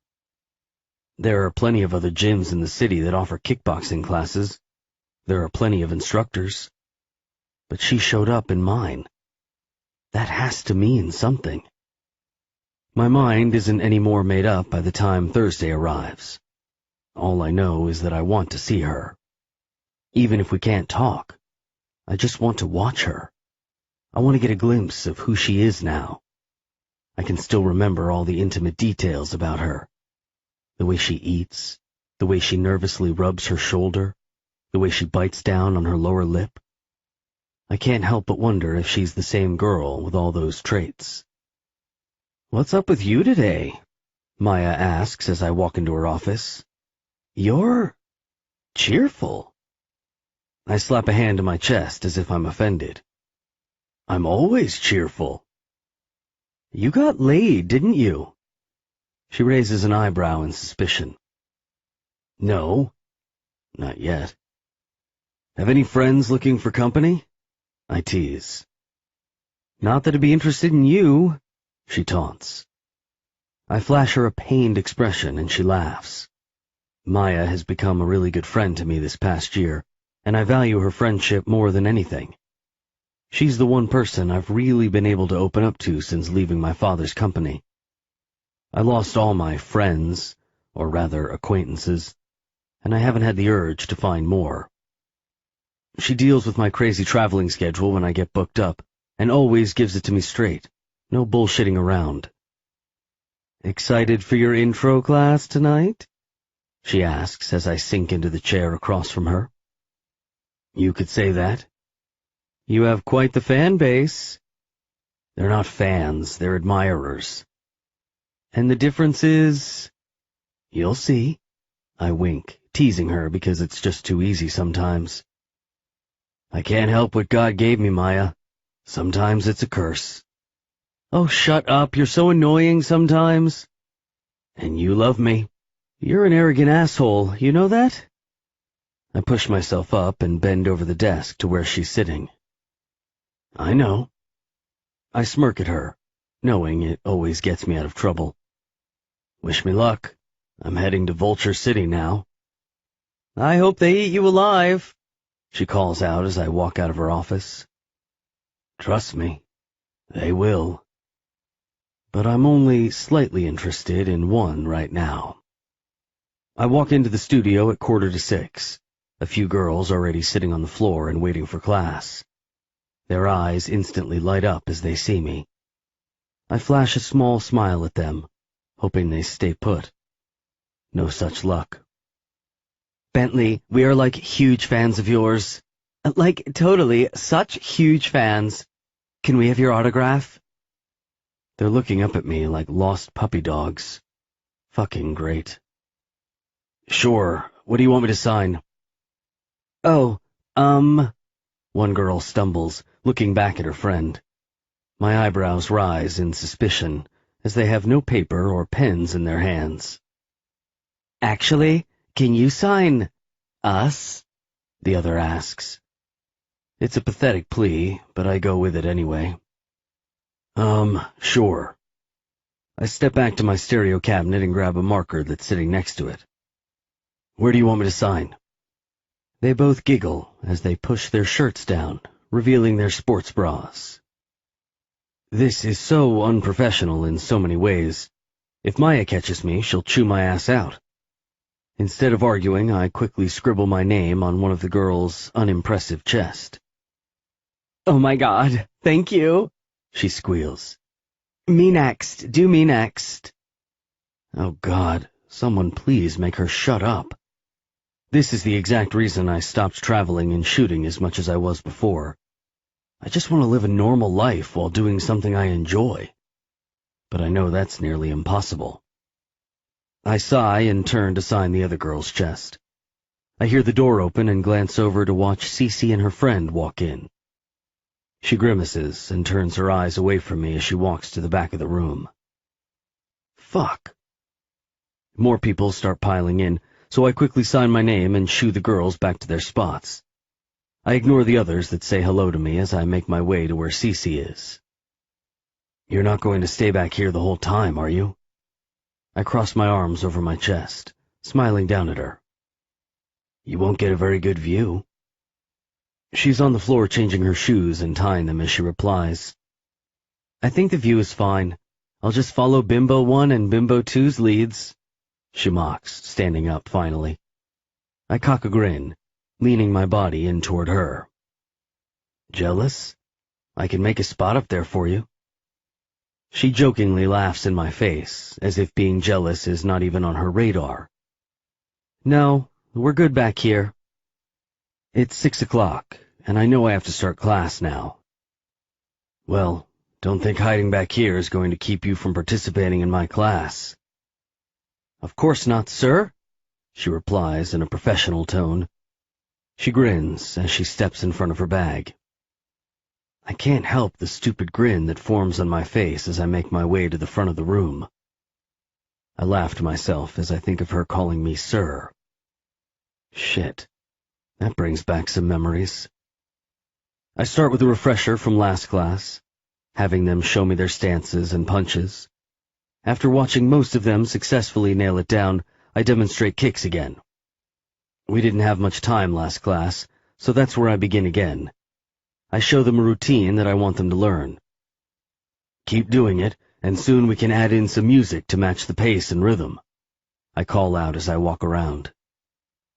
There are plenty of other gyms in the city that offer kickboxing classes. There are plenty of instructors. But she showed up in mine. That has to mean something. My mind isn't any more made up by the time Thursday arrives. All I know is that I want to see her. Even if we can't talk, I just want to watch her. I want to get a glimpse of who she is now. I can still remember all the intimate details about her. The way she eats, the way she nervously rubs her shoulder, the way she bites down on her lower lip. I can't help but wonder if she's the same girl with all those traits. "What's up with you today?" Maya asks as I walk into her office. "You're cheerful." I slap a hand to my chest as if I'm offended. "I'm always cheerful." "You got laid, didn't you?" She raises an eyebrow in suspicion. "No, not yet." "Have any friends looking for company?" I tease. "Not that I'd be interested in you," she taunts. I flash her a pained expression and she laughs. Maya has become a really good friend to me this past year, and I value her friendship more than anything. She's the one person I've really been able to open up to since leaving my father's company. I lost all my friends, or rather acquaintances, and I haven't had the urge to find more. She deals with my crazy traveling schedule when I get booked up, and always gives it to me straight. No bullshitting around. "Excited for your intro class tonight?" she asks as I sink into the chair across from her. "You could say that." "You have quite the fan base." "They're not fans, they're admirers." "And the difference is—" "You'll see." I wink, teasing her because it's just too easy sometimes. "I can't help what God gave me, Maya. Sometimes it's a curse." "Oh, shut up. You're so annoying sometimes." "And you love me." "You're an arrogant asshole. You know that?" I push myself up and bend over the desk to where she's sitting. "I know." I smirk at her, knowing it always gets me out of trouble. "Wish me luck. I'm heading to Vulture City now." "I hope they eat you alive," she calls out as I walk out of her office. "Trust me, they will." But I'm only slightly interested in one right now. I walk into the studio at 5:45. A few girls already sitting on the floor and waiting for class. Their eyes instantly light up as they see me. I flash a small smile at them, hoping they stay put. No such luck. "Bentley, we are like huge fans of yours. Like totally such huge fans. Can we have your autograph?" They're looking up at me like lost puppy dogs. Fucking great. "Sure, what do you want me to sign?" "Oh, one girl stumbles, looking back at her friend. My eyebrows rise in suspicion, as they have no paper or pens in their hands. "Actually, can you sign us?" the other asks. It's a pathetic plea, but I go with it anyway. Sure." I step back to my stereo cabinet and grab a marker that's sitting next to it. "Where do you want me to sign?" They both giggle as they push their shirts down, revealing their sports bras. This is so unprofessional in so many ways, If Maya catches me, she'll chew my ass out. Instead of arguing, I quickly scribble my name on one of the girls' unimpressive chest. "Oh my God, thank you," she squeals. "Me next, do me next." Oh God, someone please make her shut up. This is the exact reason I stopped traveling and shooting as much as I was before. I just want to live a normal life while doing something I enjoy. But I know that's nearly impossible. I sigh and turn to sign the other girl's chest. I hear the door open and glance over to watch Cece and her friend walk in. She grimaces and turns her eyes away from me as she walks to the back of the room. Fuck. More people start piling in, so I quickly sign my name and shoo the girls back to their spots. I ignore the others that say hello to me as I make my way to where Cece is. "You're not going to stay back here the whole time, are you?" I cross my arms over my chest, smiling down at her. "You won't get a very good view." She's on the floor changing her shoes and tying them as she replies, "I think the view is fine. I'll just follow Bimbo 1 and Bimbo 2's leads." She mocks, standing up finally. I cock a grin, leaning my body in toward her. "Jealous? I can make a spot up there for you." She jokingly laughs in my face, as if being jealous is not even on her radar. "No, we're good back here." It's 6 o'clock, and I know I have to start class now. "Well, don't think hiding back here is going to keep you from participating in my class." "Of course not, sir," she replies in a professional tone. She grins as she steps in front of her bag. I can't help the stupid grin that forms on my face as I make my way to the front of the room. I laugh to myself as I think of her calling me sir. Shit, that brings back some memories. I start with a refresher from last class, having them show me their stances and punches. After watching most of them successfully nail it down, I demonstrate kicks again. We didn't have much time last class, so that's where I begin again. I show them a routine that I want them to learn. Keep doing it, and soon we can add in some music to match the pace and rhythm. I call out as I walk around.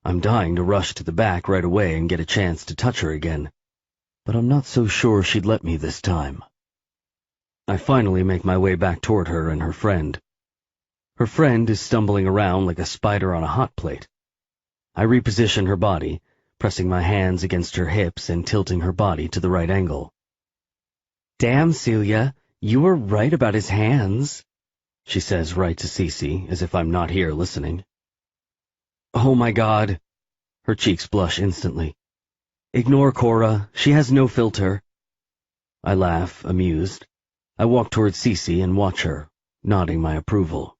I'm dying to rush to the back right away and get a chance to touch her again, but I'm not so sure she'd let me this time. I finally make my way back toward her and her friend. Her friend is stumbling around like a spider on a hot plate. I reposition her body, pressing my hands against her hips and tilting her body to the right angle. "Damn, Celia, you were right about his hands," she says right to Cece, as if I'm not here listening. "Oh my God." Her cheeks blush instantly. "Ignore Cora, she has no filter." I laugh, amused. I walk toward Cece and watch her, nodding my approval.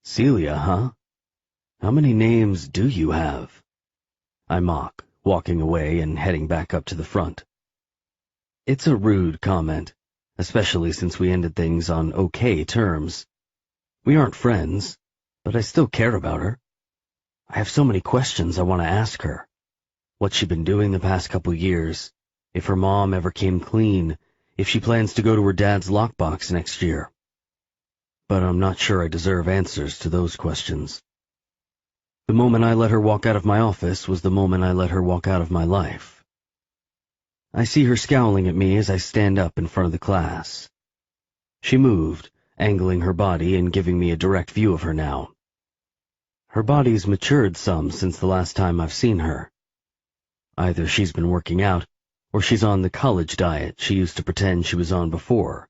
"Celia, huh? How many names do you have?" I mock, walking away and heading back up to the front. It's a rude comment, especially since we ended things on okay terms. We aren't friends, but I still care about her. I have so many questions I want to ask her. What's she been doing the past couple years? If her mom ever came clean? If she plans to go to her dad's lockbox next year? But I'm not sure I deserve answers to those questions. The moment I let her walk out of my office was the moment I let her walk out of my life. I see her scowling at me as I stand up in front of the class. She moved, angling her body and giving me a direct view of her now. Her body's matured some since the last time I've seen her. Either she's been working out, or she's on the college diet she used to pretend she was on before.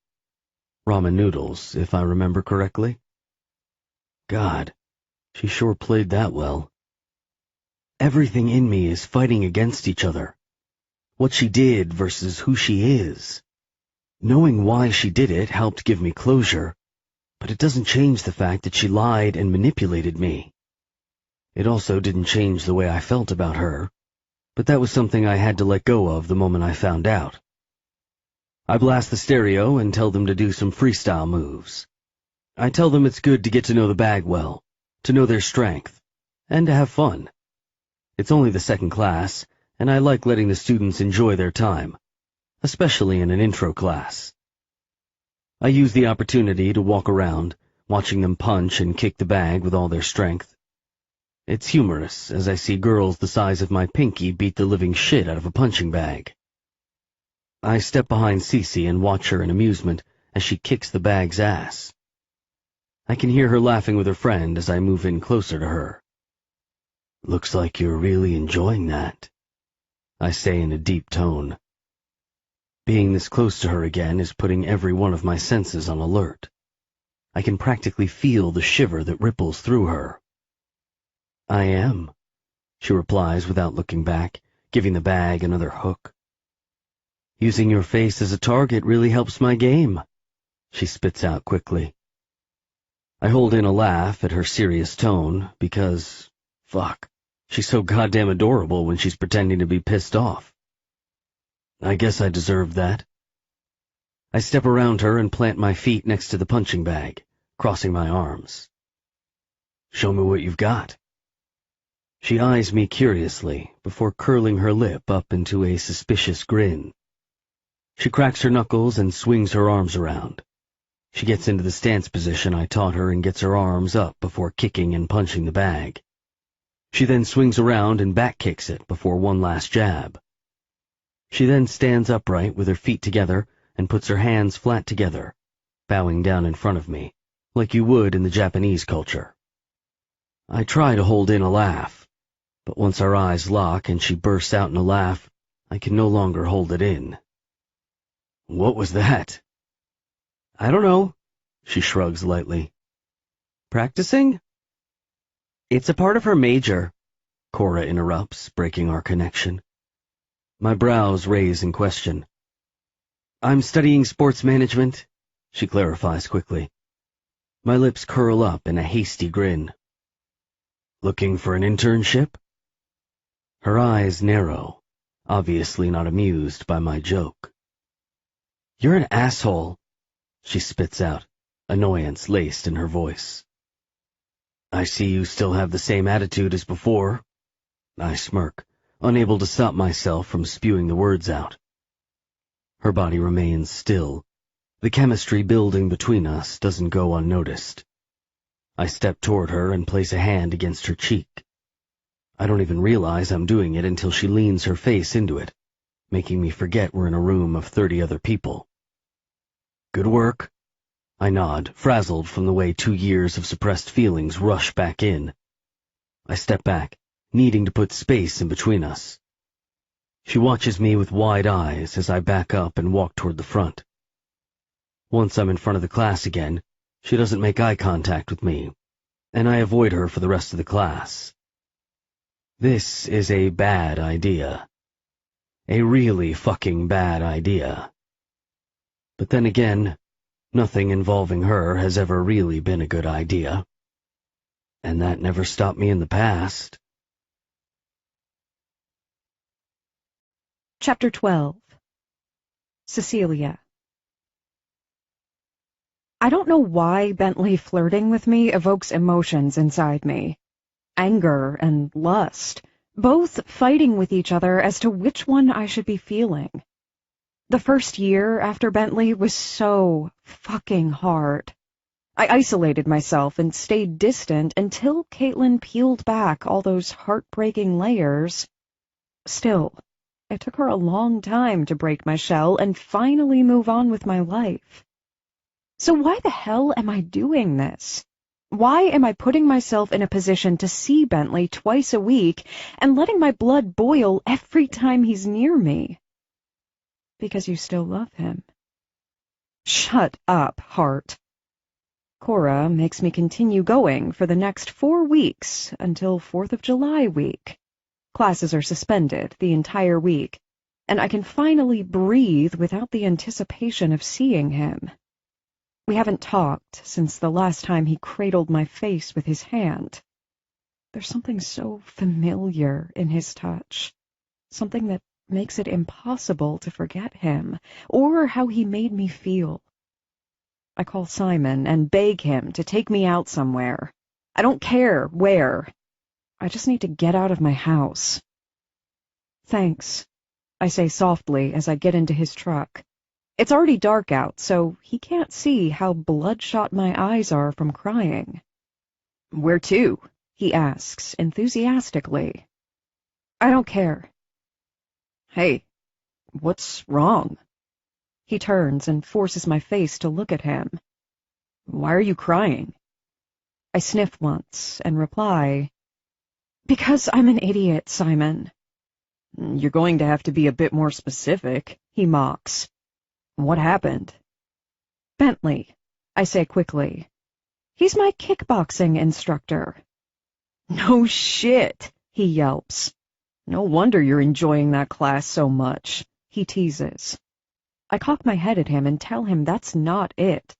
Ramen noodles, if I remember correctly. God, she sure played that well. Everything in me is fighting against each other. What she did versus who she is. Knowing why she did it helped give me closure, but it doesn't change the fact that she lied and manipulated me. It also didn't change the way I felt about her, but that was something I had to let go of the moment I found out. I blast the stereo and tell them to do some freestyle moves. I tell them it's good to get to know the bag well, to know their strength, and to have fun. It's only the second class, and I like letting the students enjoy their time, especially in an intro class. I use the opportunity to walk around, watching them punch and kick the bag with all their strength. It's humorous as I see girls the size of my pinky beat the living shit out of a punching bag. I step behind Cece and watch her in amusement as she kicks the bag's ass. I can hear her laughing with her friend as I move in closer to her. "Looks like you're really enjoying that," I say in a deep tone. Being this close to her again is putting every one of my senses on alert. I can practically feel the shiver that ripples through her. "I am," she replies without looking back, giving the bag another hook. "Using your face as a target really helps my game," she spits out quickly. I hold in a laugh at her serious tone because, fuck, she's so goddamn adorable when she's pretending to be pissed off. I guess I deserved that. I step around her and plant my feet next to the punching bag, crossing my arms. "Show me what you've got." She eyes me curiously before curling her lip up into a suspicious grin. She cracks her knuckles and swings her arms around. She gets into the stance position I taught her and gets her arms up before kicking and punching the bag. She then swings around and back kicks it before one last jab. She then stands upright with her feet together and puts her hands flat together, bowing down in front of me, like you would in the Japanese culture. I try to hold in a laugh, but once our eyes lock and she bursts out in a laugh, I can no longer hold it in. "What was that?" "I don't know," she shrugs lightly. "Practicing?" "It's a part of her major," Cora interrupts, breaking our connection. My brows raise in question. "I'm studying sports management," she clarifies quickly. My lips curl up in a hasty grin. "Looking for an internship?" Her eyes narrow, obviously not amused by my joke. "You're an asshole," she spits out, annoyance laced in her voice. "I see you still have the same attitude as before." I smirk, unable to stop myself from spewing the words out. Her body remains still. The chemistry building between us doesn't go unnoticed. I step toward her and place a hand against her cheek. I don't even realize I'm doing it until she leans her face into it, making me forget we're in a room of 30 other people. "Good work." I nod, frazzled from the way 2 years of suppressed feelings rush back in. I step back, needing to put space in between us. She watches me with wide eyes as I back up and walk toward the front. Once I'm in front of the class again, she doesn't make eye contact with me, and I avoid her for the rest of the class. This is a bad idea. A really fucking bad idea. But then again, nothing involving her has ever really been a good idea. And that never stopped me in the past. Chapter 12. Cecilia. I don't know why Bentley flirting with me evokes emotions inside me. Anger and lust, both fighting with each other as to which one I should be feeling. The first year after Bentley was so fucking hard. I isolated myself and stayed distant until Caitlin peeled back all those heartbreaking layers. Still, it took her a long time to break my shell and finally move on with my life. So why the hell am I doing this? Why am I putting myself in a position to see Bentley twice a week and letting my blood boil every time he's near me? Because you still love him. Shut up, Heart. Cora makes me continue going for the next 4 weeks until 4th of July week. Classes are suspended the entire week, and I can finally breathe without the anticipation of seeing him. We haven't talked since the last time he cradled my face with his hand. There's something so familiar in his touch, something that makes it impossible to forget him, or how he made me feel. I call Simon and beg him to take me out somewhere. I don't care where. I just need to get out of my house. Thanks, I say softly as I get into his truck. It's already dark out, so he can't see how bloodshot my eyes are from crying. "Where to?" he asks, enthusiastically. "I don't care." "Hey, what's wrong?" He turns and forces my face to look at him. "Why are you crying?" I sniff once and reply, "Because I'm an idiot, Simon." "You're going to have to be a bit more specific," he mocks. "What happened?" "Bentley," I say quickly. "He's my kickboxing instructor." "No shit," he yelps. "No wonder you're enjoying that class so much," he teases. I cock my head at him and tell him that's not it.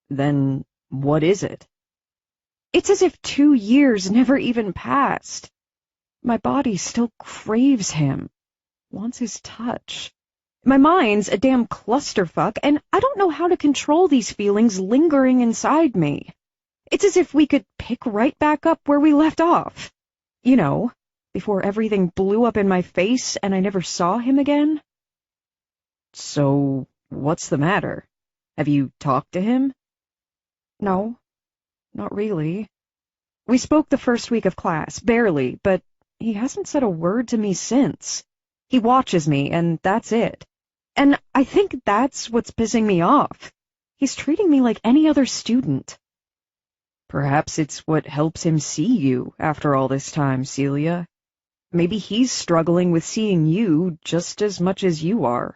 "Then what is it?" It's as if 2 years never even passed. My body still craves him, wants his touch. My mind's a damn clusterfuck, and I don't know how to control these feelings lingering inside me. It's as if we could pick right back up where we left off. You know, before everything blew up in my face and I never saw him again. "So, what's the matter? Have you talked to him?" "No, not really. We spoke the first week of class, barely, but he hasn't said a word to me since. He watches me, and that's it. And I think that's what's pissing me off. He's treating me like any other student." "Perhaps it's what helps him see you after all this time, Celia. Maybe he's struggling with seeing you just as much as you are.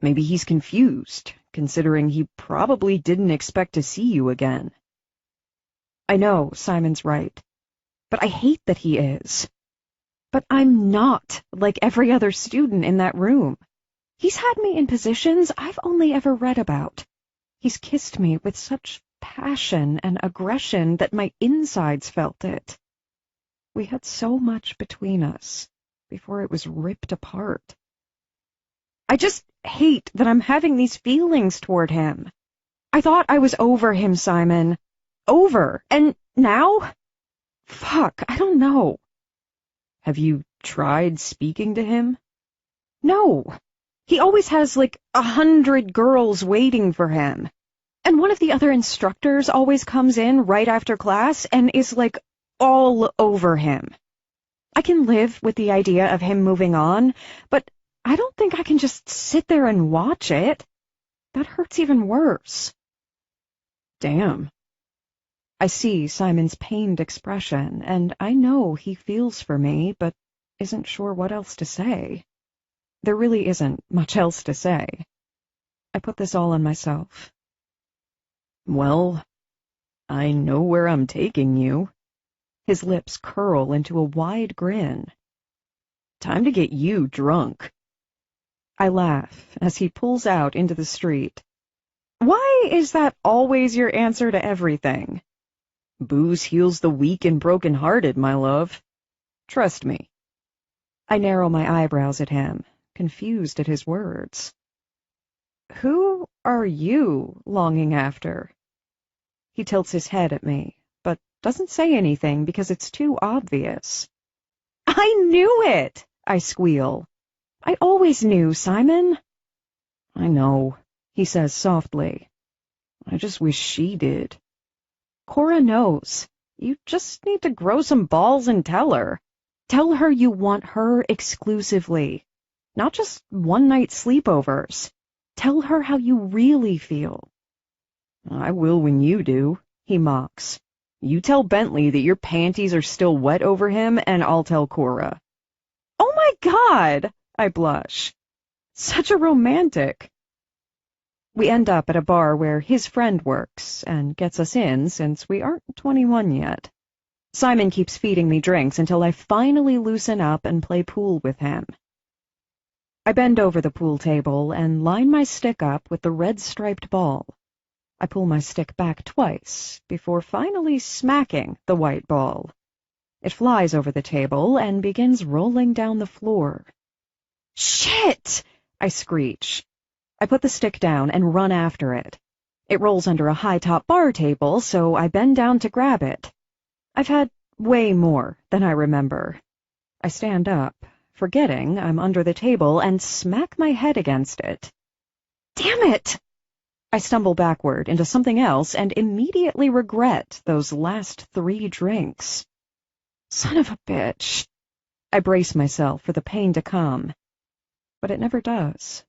Maybe he's confused, considering he probably didn't expect to see you again." I know Simon's right, but I hate that he is. But I'm not like every other student in that room. He's had me in positions I've only ever read about. He's kissed me with such passion and aggression that my insides felt it. We had so much between us before it was ripped apart. I just hate that I'm having these feelings toward him. I thought I was over him, Simon. Over. And now? Fuck, I don't know. "Have you tried speaking to him?" "No. He always has like 100 girls waiting for him. And one of the other instructors always comes in right after class and is like all over him. I can live with the idea of him moving on, but I don't think I can just sit there and watch it. That hurts even worse." "Damn." I see Simon's pained expression, and I know he feels for me, but isn't sure what else to say. There really isn't much else to say. I put this all on myself. "Well, I know where I'm taking you." His lips curl into a wide grin. "Time to get you drunk." I laugh as he pulls out into the street. "Why is that always your answer to everything?" "Booze heals the weak and broken-hearted, my love. Trust me." I narrow my eyebrows at him, confused at his words. "Who are you longing after?" He tilts his head at me, but doesn't say anything because it's too obvious. "I knew it!" I squeal. "I always knew, Simon." "I know," he says softly. "I just wish she did." "Cora knows. You just need to grow some balls and tell her. Tell her you want her exclusively, not just one-night sleepovers. Tell her how you really feel." "I will when you do," he mocks. "You tell Bentley that your panties are still wet over him, and I'll tell Cora." "Oh my God!" I blush. Such a romantic. We end up at a bar where his friend works and gets us in since we aren't 21 yet. Simon keeps feeding me drinks until I finally loosen up and play pool with him. I bend over the pool table and line my stick up with the red-striped ball. I pull my stick back twice before finally smacking the white ball. It flies over the table and begins rolling down the floor. "Shit!" I screech. I put the stick down and run after it. It rolls under a high-top bar table, so I bend down to grab it. I've had way more than I remember. I stand up, forgetting I'm under the table, and smack my head against it. Damn it! I stumble backward into something else and immediately regret those last 3 drinks. Son of a bitch. I brace myself for the pain to come, but it never does.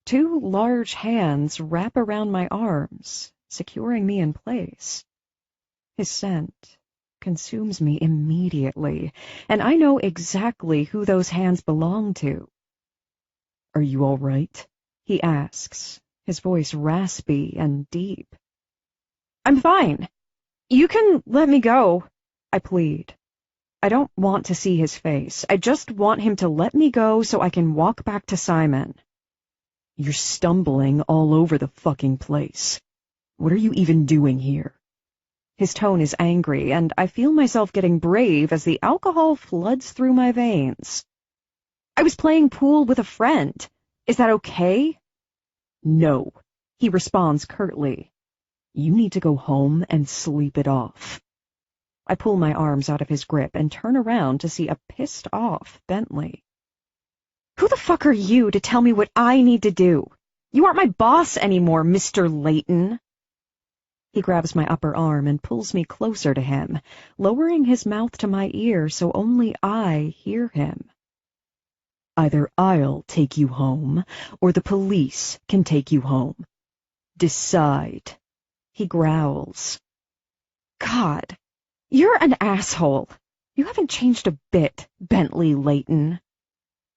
2 large hands wrap around my arms, securing me in place. His scent consumes me immediately, and I know exactly who those hands belong to. "Are you all right?" he asks, his voice raspy and deep. "I'm fine. You can let me go," I plead. I don't want to see his face. I just want him to let me go so I can walk back to Simon. "You're stumbling all over the fucking place. What are you even doing here?" His tone is angry, and I feel myself getting brave as the alcohol floods through my veins. "I was playing pool with a friend. Is that okay?" "No," he responds curtly. "You need to go home and sleep it off." I pull my arms out of his grip and turn around to see a pissed-off Bentley. "Who the fuck are you to tell me what I need to do? You aren't my boss anymore, Mr. Layton." He grabs my upper arm and pulls me closer to him, lowering his mouth to my ear so only I hear him. "Either I'll take you home, or the police can take you home. Decide," he growls. God, you're an asshole. You haven't changed a bit, Bentley Layton.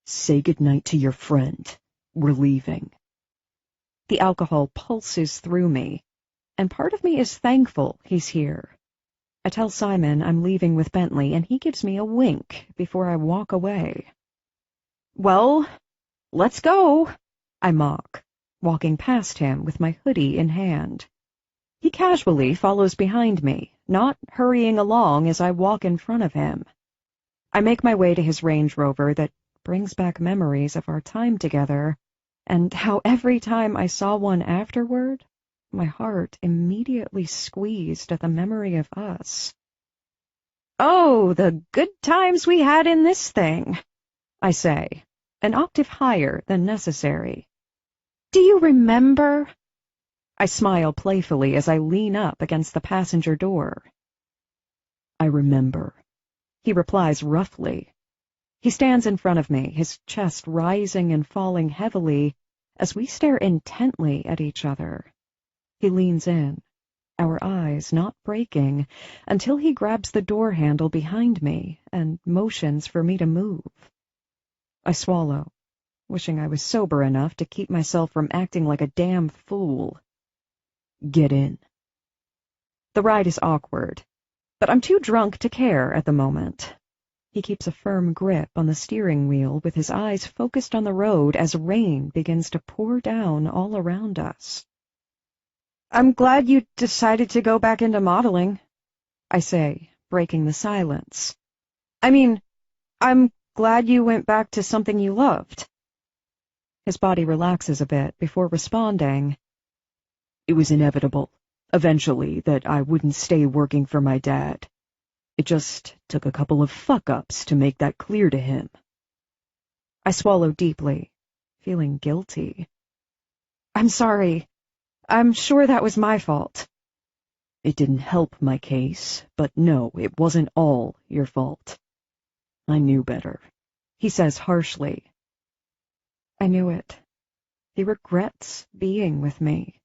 "Say goodnight to your friend. We're leaving." The alcohol pulses through me, and part of me is thankful he's here. I tell Simon I'm leaving with Bentley, and he gives me a wink before I walk away. "Well, let's go," I mock, walking past him with my hoodie in hand. He casually follows behind me, not hurrying along as I walk in front of him. I make my way to his Range Rover that brings back memories of our time together, and how every time I saw one afterward, my heart immediately squeezed at the memory of us. "Oh, the good times we had in this thing," I say, an octave higher than necessary. "Do you remember?" I smile playfully as I lean up against the passenger door. "I remember," he replies roughly. He stands in front of me, his chest rising and falling heavily as we stare intently at each other. He leans in, our eyes not breaking, until he grabs the door handle behind me and motions for me to move. I swallow, wishing I was sober enough to keep myself from acting like a damn fool. "Get in." The ride is awkward, but I'm too drunk to care at the moment. He keeps a firm grip on the steering wheel with his eyes focused on the road as rain begins to pour down all around us. "I'm glad you decided to go back into modeling," I say, breaking the silence. "I mean, I'm glad you went back to something you loved." His body relaxes a bit before responding. "It was inevitable, eventually, that I wouldn't stay working for my dad. It just took a couple of fuck-ups to make that clear to him." I swallow deeply, feeling guilty. "I'm sorry. I'm sure that was my fault." "It didn't help my case, but no, it wasn't all your fault. I knew better," he says harshly. I knew it. He regrets being with me.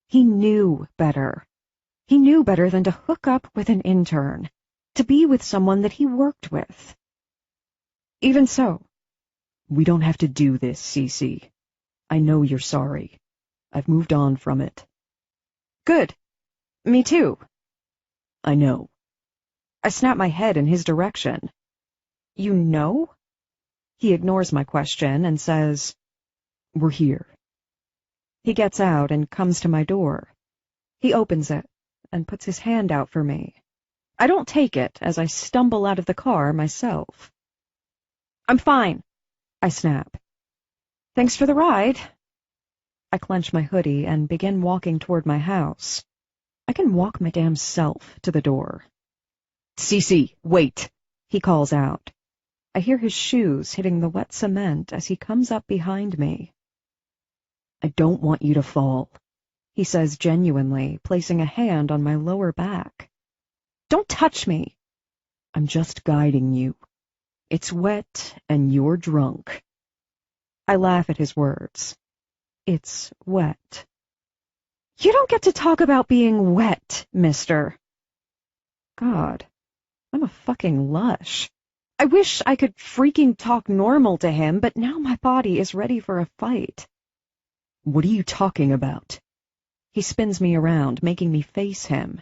He knew better. He knew better than to hook up with an intern, to be with someone that he worked with. Even so, "We don't have to do this, Cece. I know you're sorry. I've moved on from it." "Good. Me too." "I know." I snap my head in his direction. "You know?" He ignores my question and says, "We're here." He gets out and comes to my door. He opens it and puts his hand out for me. I don't take it as I stumble out of the car myself. "I'm fine," I snap. "Thanks for the ride." I clench my hoodie and begin walking toward my house. I can walk my damn self to the door. "Cece, wait," he calls out. I hear his shoes hitting the wet cement as he comes up behind me. I don't want you to fall, he says genuinely, placing a hand on my lower back. Don't touch me. I'm just guiding you. It's wet and you're drunk. I laugh at his words. It's wet. You don't get to talk about being wet, mister. God, I'm a fucking lush. I wish I could freaking talk normal to him, but now my body is ready for a fight. What are you talking about? He spins me around, making me face him.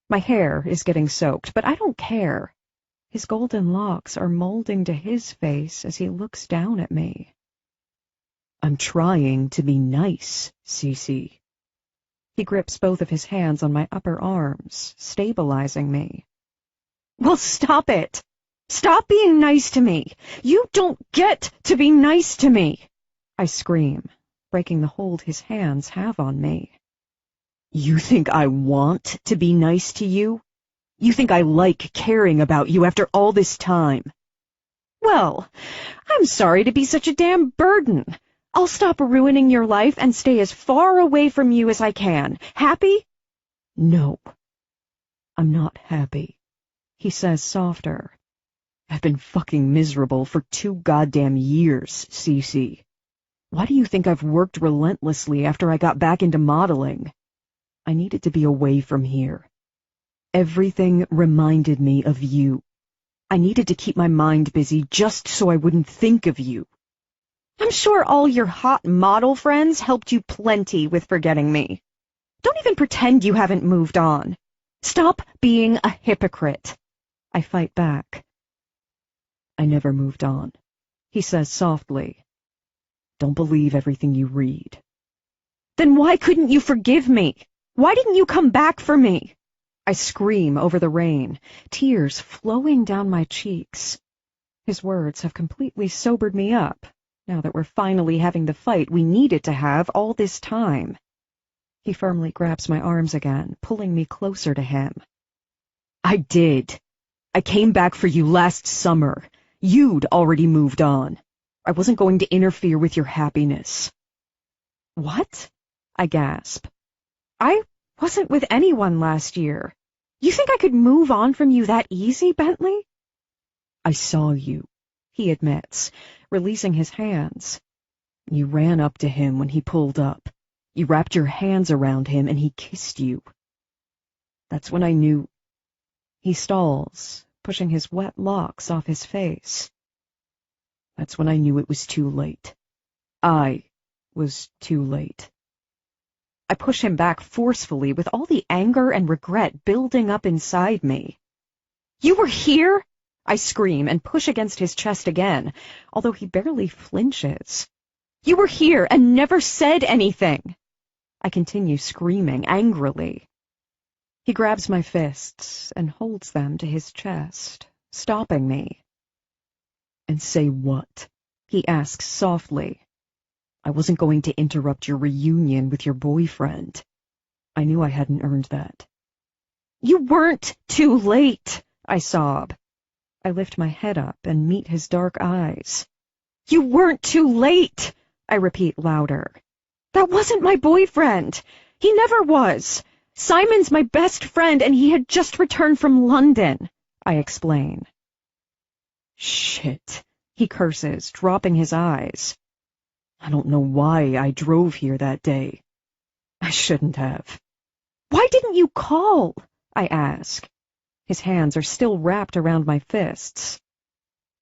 My hair is getting soaked, but I don't care. His golden locks are molding to his face as he looks down at me. I'm trying to be nice, Cece. He grips both of his hands on my upper arms, stabilizing me. Well, stop it! Stop being nice to me! You don't get to be nice to me! I scream, breaking the hold his hands have on me. You think I want to be nice to you? You think I like caring about you after all this time? Well, I'm sorry to be such a damn burden. I'll stop ruining your life and stay as far away from you as I can. Happy? No. I'm not happy, he says softer. I've been fucking miserable for 2 goddamn years, Cece. Why do you think I've worked relentlessly after I got back into modeling? I needed to be away from here. Everything reminded me of you. I needed to keep my mind busy just so I wouldn't think of you. I'm sure all your hot model friends helped you plenty with forgetting me. Don't even pretend you haven't moved on. Stop being a hypocrite. I fight back. I never moved on, he says softly. Don't believe everything you read. Then why couldn't you forgive me? Why didn't you come back for me? I scream over the rain, tears flowing down my cheeks. His words have completely sobered me up, now that we're finally having the fight we needed to have all this time. He firmly grabs my arms again, pulling me closer to him. I did. I came back for you last summer. You'd already moved on. I wasn't going to interfere with your happiness. What? I gasp. I wasn't with anyone last year. You think I could move on from you that easy, Bentley? I saw you, he admits, releasing his hands. You ran up to him when he pulled up. You wrapped your hands around him and he kissed you. That's when I knew. He stalls, pushing his wet locks off his face. That's when I knew it was too late. I was too late. I push him back forcefully with all the anger and regret building up inside me. You were here? I scream and push against his chest again, although he barely flinches. You were here and never said anything. I continue screaming angrily. He grabs my fists and holds them to his chest, stopping me. And say what? He asks softly. I wasn't going to interrupt your reunion with your boyfriend. I knew I hadn't earned that. You weren't too late, I sob. I lift my head up and meet his dark eyes. You weren't too late, I repeat louder. That wasn't my boyfriend. He never was. Simon's my best friend and he had just returned from London, I explain. Shit, he curses, dropping his eyes. I don't know why I drove here that day. I shouldn't have. Why didn't you call? I ask. His hands are still wrapped around my fists.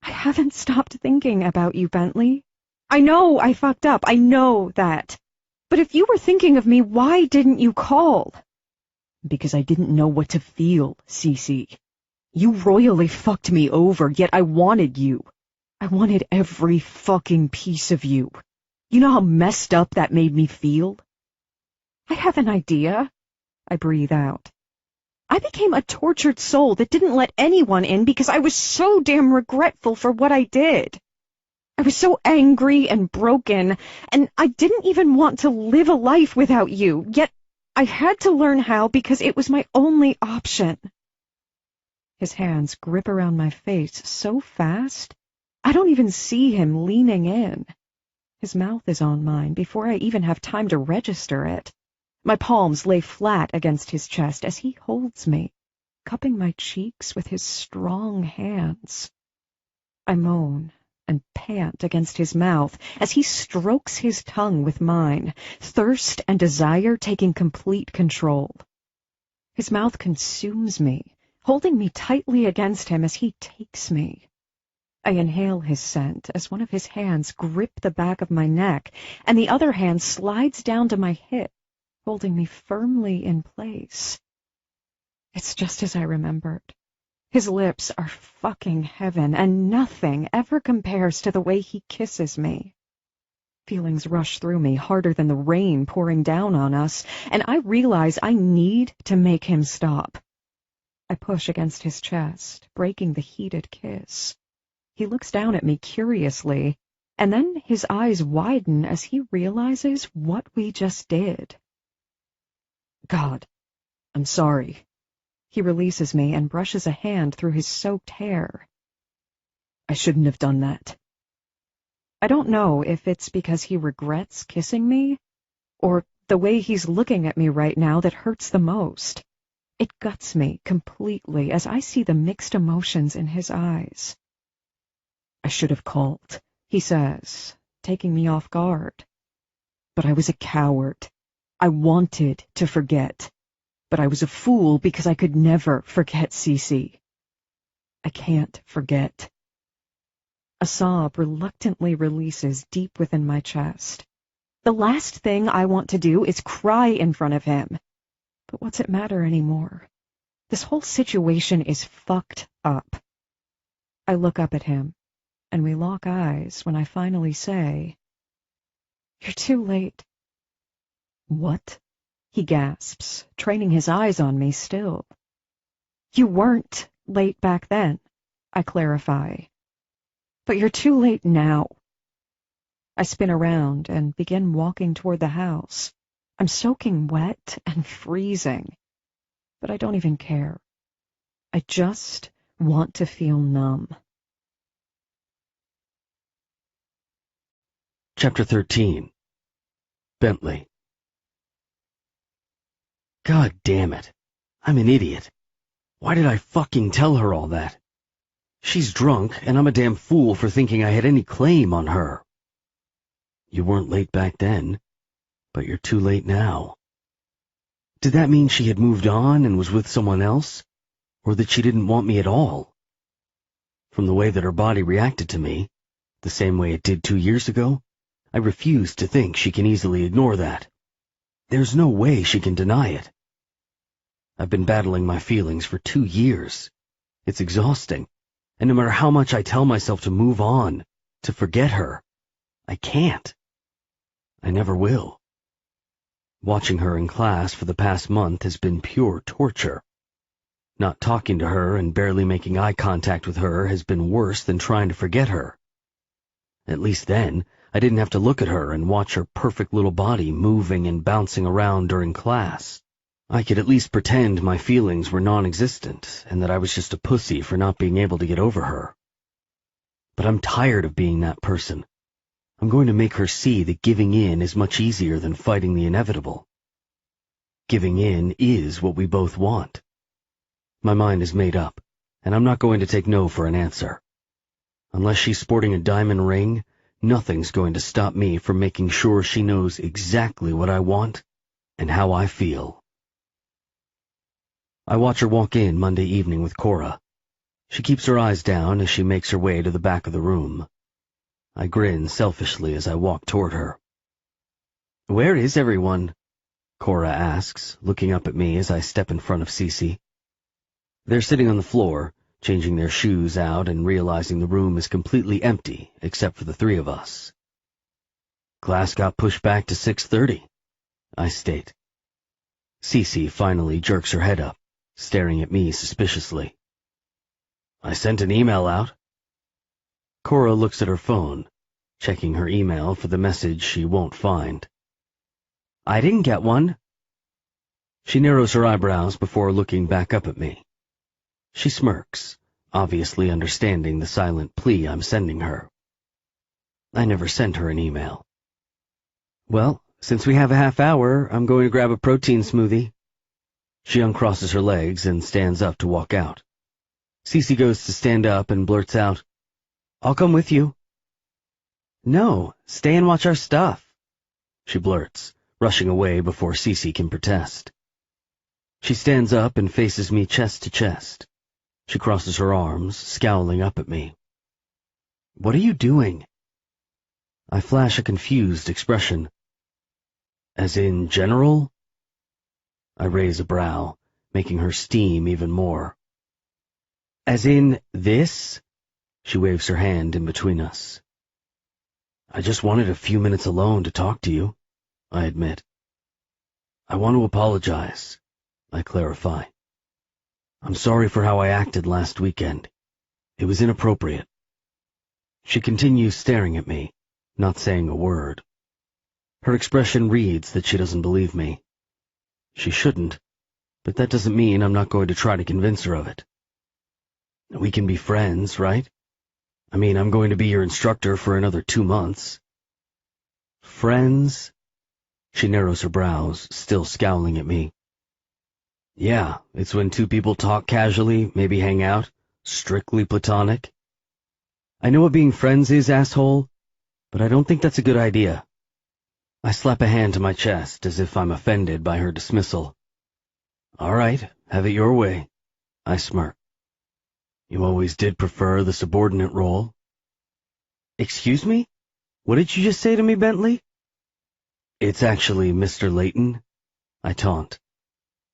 I haven't stopped thinking about you, Bentley. I know I fucked up. I know that. But if you were thinking of me, why didn't you call? Because I didn't know what to feel, Cece. You royally fucked me over, yet I wanted you. I wanted every fucking piece of you. You know how messed up that made me feel? I have an idea. I breathe out. I became a tortured soul that didn't let anyone in because I was so damn regretful for what I did. I was so angry and broken, and I didn't even want to live a life without you, yet I had to learn how because it was my only option. His hands grip around my face so fast, I don't even see him leaning in. His mouth is on mine before I even have time to register it. My palms lay flat against his chest as he holds me, cupping my cheeks with his strong hands. I moan and pant against his mouth as he strokes his tongue with mine, thirst and desire taking complete control. His mouth consumes me, holding me tightly against him as he takes me. I inhale his scent as one of his hands grip the back of my neck, and the other hand slides down to my hip, holding me firmly in place. It's just as I remembered. His lips are fucking heaven, and nothing ever compares to the way he kisses me. Feelings rush through me harder than the rain pouring down on us, and I realize I need to make him stop. I push against his chest, breaking the heated kiss. He looks down at me curiously, and then his eyes widen as he realizes what we just did. God, I'm sorry. He releases me and brushes a hand through his soaked hair. I shouldn't have done that. I don't know if it's because he regrets kissing me, or the way he's looking at me right now that hurts the most. It guts me completely as I see the mixed emotions in his eyes. I should have called, he says, taking me off guard. But I was a coward. I wanted to forget. But I was a fool because I could never forget Cece. I can't forget. A sob reluctantly releases deep within my chest. The last thing I want to do is cry in front of him. But what's it matter anymore? This whole situation is fucked up. I look up at him, and we lock eyes when I finally say, "You're too late." "What?" he gasps, training his eyes on me still. "You weren't late back then," I clarify. "But you're too late now." I spin around and begin walking toward the house. I'm soaking wet and freezing, but I don't even care. I just want to feel numb. Chapter 13. Bentley. God damn it. I'm an idiot. Why did I fucking tell her all that? She's drunk, and I'm a damn fool for thinking I had any claim on her. You weren't late back then, but you're too late now. Did that mean she had moved on and was with someone else? Or that she didn't want me at all? From the way that her body reacted to me, the same way it did 2 years ago, I refuse to think she can easily ignore that. There's no way she can deny it. I've been battling my feelings for 2 years. It's exhausting, and no matter how much I tell myself to move on, to forget her, I can't. I never will. Watching her in class for the past month has been pure torture. Not talking to her and barely making eye contact with her has been worse than trying to forget her. At least then, I didn't have to look at her and watch her perfect little body moving and bouncing around during class. I could at least pretend my feelings were non-existent and that I was just a pussy for not being able to get over her. But I'm tired of being that person. I'm going to make her see that giving in is much easier than fighting the inevitable. Giving in is what we both want. My mind is made up, and I'm not going to take no for an answer. Unless she's sporting a diamond ring, nothing's going to stop me from making sure she knows exactly what I want and how I feel. I watch her walk in Monday evening with Cora. She keeps her eyes down as she makes her way to the back of the room. I grin selfishly as I walk toward her. "Where is everyone?" Cora asks, looking up at me as I step in front of Cece. They're sitting on the floor, changing their shoes out and realizing the room is completely empty except for the three of us. "Class got pushed back to 6:30, I state. Cece finally jerks her head up, staring at me suspiciously. "I sent an email out." Cora looks at her phone, checking her email for the message she won't find. "I didn't get one." She narrows her eyebrows before looking back up at me. She smirks, obviously understanding the silent plea I'm sending her. I never sent her an email. Well, since we have a half hour, I'm going to grab a protein smoothie. She uncrosses her legs and stands up to walk out. Cece goes to stand up and blurts out, "I'll come with you." "No, stay and watch our stuff," she blurts, rushing away before Cece can protest. She stands up and faces me chest to chest. She crosses her arms, scowling up at me. "What are you doing?" I flash a confused expression. "As in general?" I raise a brow, making her steam even more. "As in this?" She waves her hand in between us. "I just wanted a few minutes alone to talk to you," I admit. "I want to apologize," I clarify. "I'm sorry for how I acted last weekend. It was inappropriate." She continues staring at me, not saying a word. Her expression reads that she doesn't believe me. She shouldn't, but that doesn't mean I'm not going to try to convince her of it. We can be friends, right? I mean, I'm going to be your instructor for another 2 months. Friends? She narrows her brows, still scowling at me. Yeah, it's when two people talk casually, maybe hang out, strictly platonic. I know what being friends is, asshole, but I don't think that's a good idea. I slap a hand to my chest as if I'm offended by her dismissal. All right, have it your way, I smirk. You always did prefer the subordinate role. Excuse me? What did you just say to me, Bentley? It's actually Mr. Layton, I taunt.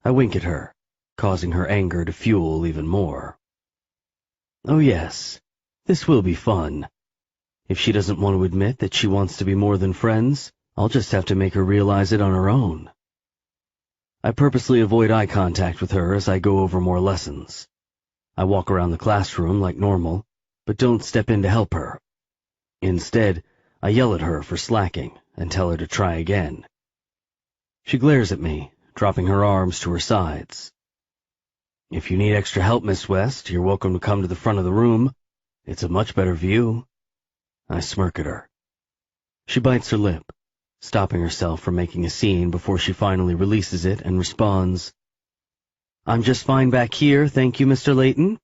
I wink at her, causing her anger to fuel even more. Oh yes, this will be fun. If she doesn't want to admit that she wants to be more than friends, I'll just have to make her realize it on her own. I purposely avoid eye contact with her as I go over more lessons. I walk around the classroom like normal, but don't step in to help her. Instead, I yell at her for slacking and tell her to try again. She glares at me, dropping her arms to her sides. If you need extra help, Miss West, you're welcome to come to the front of the room. It's a much better view. I smirk at her. She bites her lip, stopping herself from making a scene before she finally releases it and responds, I'm just fine back here, thank you, Mr. Layton.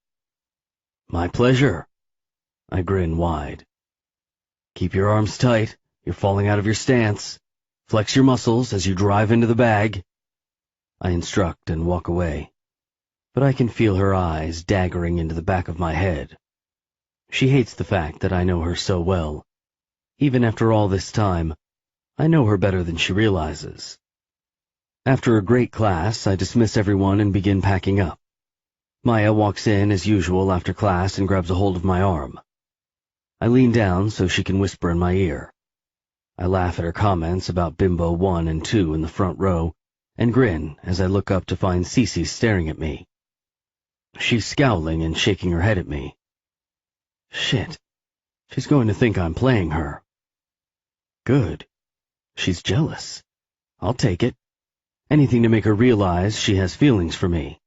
My pleasure. I grin wide. Keep your arms tight, you're falling out of your stance. Flex your muscles as you drive into the bag. I instruct and walk away, but I can feel her eyes daggering into the back of my head. She hates the fact that I know her so well. Even after all this time, I know her better than she realizes. After a great class, I dismiss everyone and begin packing up. Maya walks in as usual after class and grabs a hold of my arm. I lean down so she can whisper in my ear. I laugh at her comments about Bimbo 1 and 2 in the front row and grin as I look up to find Cece staring at me. She's scowling and shaking her head at me. Shit, she's going to think I'm playing her. Good. She's jealous. I'll take it. Anything to make her realize she has feelings for me.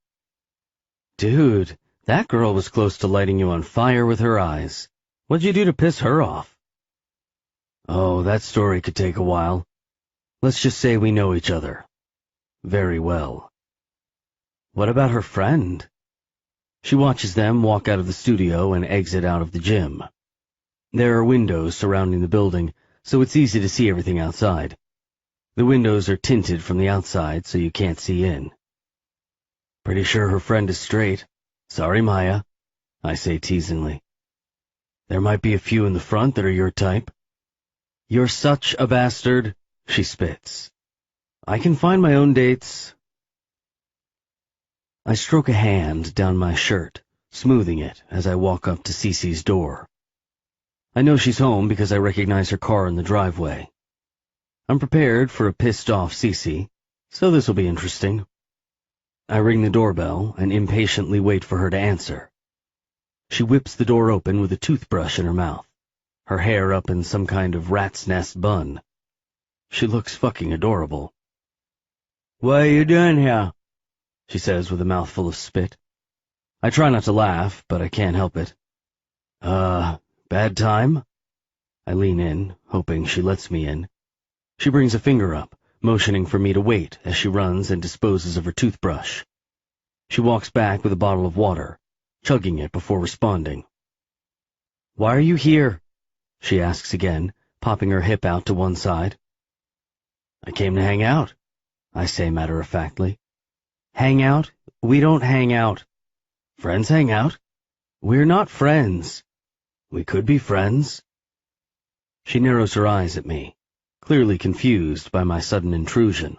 Dude, that girl was close to lighting you on fire with her eyes. What'd you do to piss her off? Oh, that story could take a while. Let's just say we know each other. Very well. What about her friend? She watches them walk out of the studio and exit out of the gym. There are windows surrounding the building, so it's easy to see everything outside. The windows are tinted from the outside, so you can't see in. Pretty sure her friend is straight. Sorry, Maya, I say teasingly. There might be a few in the front that are your type. You're such a bastard, she spits. I can find my own dates. I stroke a hand down my shirt, smoothing it as I walk up to Cece's door. I know she's home because I recognize her car in the driveway. I'm prepared for a pissed-off Cece, so this will be interesting. I ring the doorbell and impatiently wait for her to answer. She whips the door open with a toothbrush in her mouth, her hair up in some kind of rat's nest bun. She looks fucking adorable. What are you doing here? She says with a mouthful of spit. I try not to laugh, but I can't help it. Bad time? I lean in, hoping she lets me in. She brings a finger up, motioning for me to wait as she runs and disposes of her toothbrush. She walks back with a bottle of water, chugging it before responding. "Why are you here?" she asks again, popping her hip out to one side. "I came to hang out," I say matter-of-factly. "Hang out? We don't hang out. Friends hang out. We're not friends. We could be friends." She narrows her eyes at me, clearly confused by my sudden intrusion.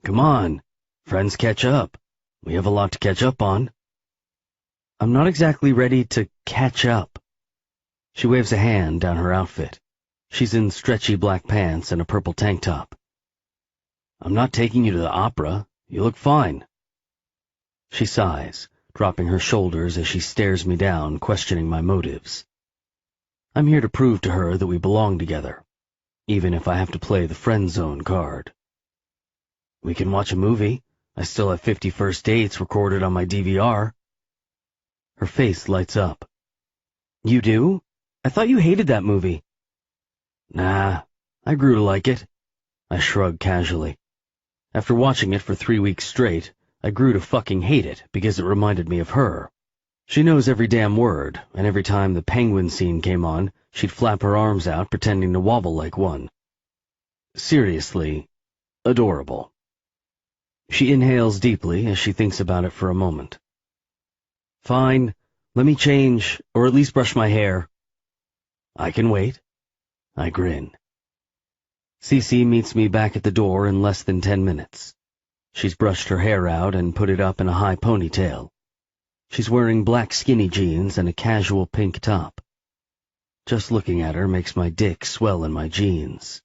"Come on, friends catch up. We have a lot to catch up on." "I'm not exactly ready to catch up." She waves a hand down her outfit. She's in stretchy black pants and a purple tank top. "I'm not taking you to the opera. You look fine." She sighs, dropping her shoulders as she stares me down, questioning my motives. I'm here to prove to her that we belong together, even if I have to play the friend zone card. "We can watch a movie. I still have 50 First Dates recorded on my DVR. Her face lights up. "You do? I thought you hated that movie." "Nah, I grew to like it." I shrug casually. After watching it for 3 weeks straight, I grew to fucking hate it because it reminded me of her. She knows every damn word, and every time the penguin scene came on, she'd flap her arms out pretending to wobble like one. Seriously, adorable. She inhales deeply as she thinks about it for a moment. "Fine, let me change, or at least brush my hair." "I can wait." I grin. Cece meets me back at the door in less than 10 minutes. She's brushed her hair out and put it up in a high ponytail. She's wearing black skinny jeans and a casual pink top. Just looking at her makes my dick swell in my jeans.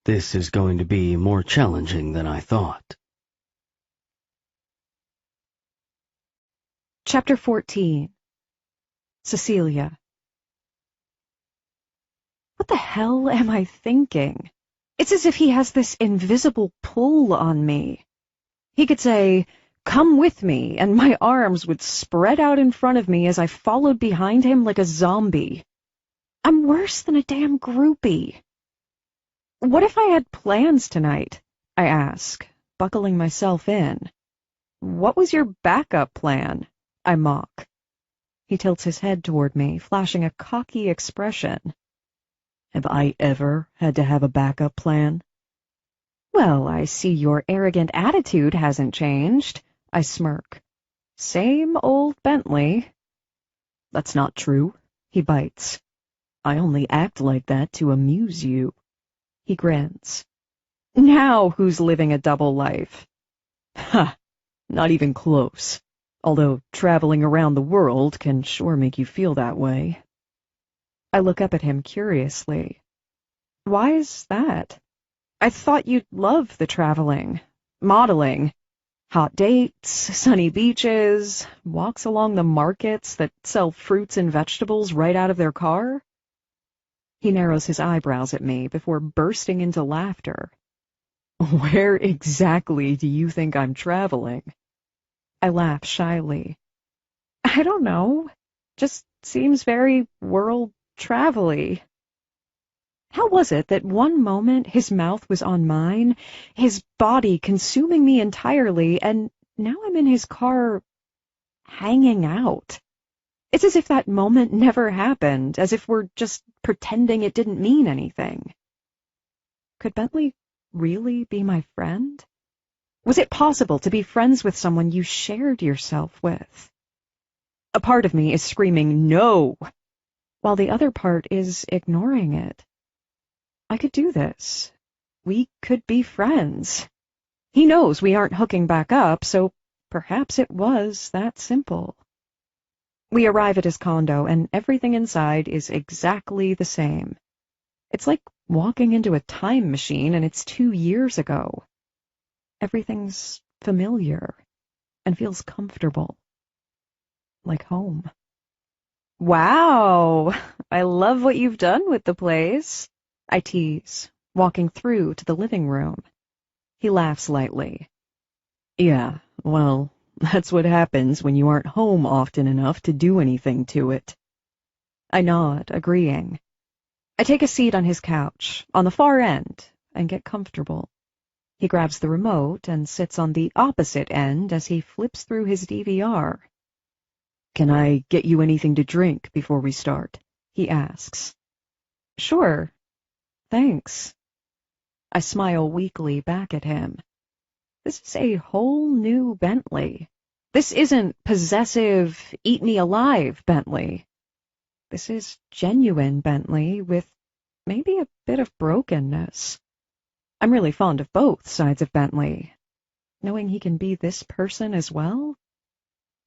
This is going to be more challenging than I thought. Chapter 14. Cecilia. What the hell am I thinking? It's as if he has this invisible pull on me. He could say, "Come with me," and my arms would spread out in front of me as I followed behind him like a zombie. I'm worse than a damn groupie. "What if I had plans tonight?" I ask, buckling myself in. "What was your backup plan?" I mock. He tilts his head toward me, flashing a cocky expression. "Have I ever had to have a backup plan?" "Well, I see your arrogant attitude hasn't changed," I smirk. "Same old Bentley." "That's not true," he bites. "I only act like that to amuse you." He grins. "Now who's living a double life?" "Ha! Not even close. Although traveling around the world can sure make you feel that way." I look up at him curiously. "Why is that? I thought you'd love the traveling, modeling, hot dates, sunny beaches, walks along the markets that sell fruits and vegetables right out of their car." He narrows his eyebrows at me before bursting into laughter. "Where exactly do you think I'm traveling?" I laugh shyly. "I don't know. Just seems very world travel-y." How was it that one moment his mouth was on mine, his body consuming me entirely, and now I'm in his car hanging out? It's as if that moment never happened, as if we're just pretending it didn't mean anything. Could Bentley really be my friend? Was it possible to be friends with someone you shared yourself with? A part of me is screaming no, while the other part is ignoring it. I could do this. We could be friends. He knows we aren't hooking back up, so perhaps it was that simple. We arrive at his condo, and everything inside is exactly the same. It's like walking into a time machine, and it's 2 years ago. Everything's familiar and feels comfortable. Like home. "Wow, I love what you've done with the place," I tease, walking through to the living room. He laughs lightly. "Yeah, well, that's what happens when you aren't home often enough to do anything to it." I nod, agreeing. I take a seat on his couch, on the far end, and get comfortable. He grabs the remote and sits on the opposite end as he flips through his DVR. "Can I get you anything to drink before we start?" he asks. "Sure. Thanks." I smile weakly back at him. This is a whole new Bentley. This isn't possessive, eat-me-alive Bentley. This is genuine Bentley with maybe a bit of brokenness. I'm really fond of both sides of Bentley. Knowing he can be this person as well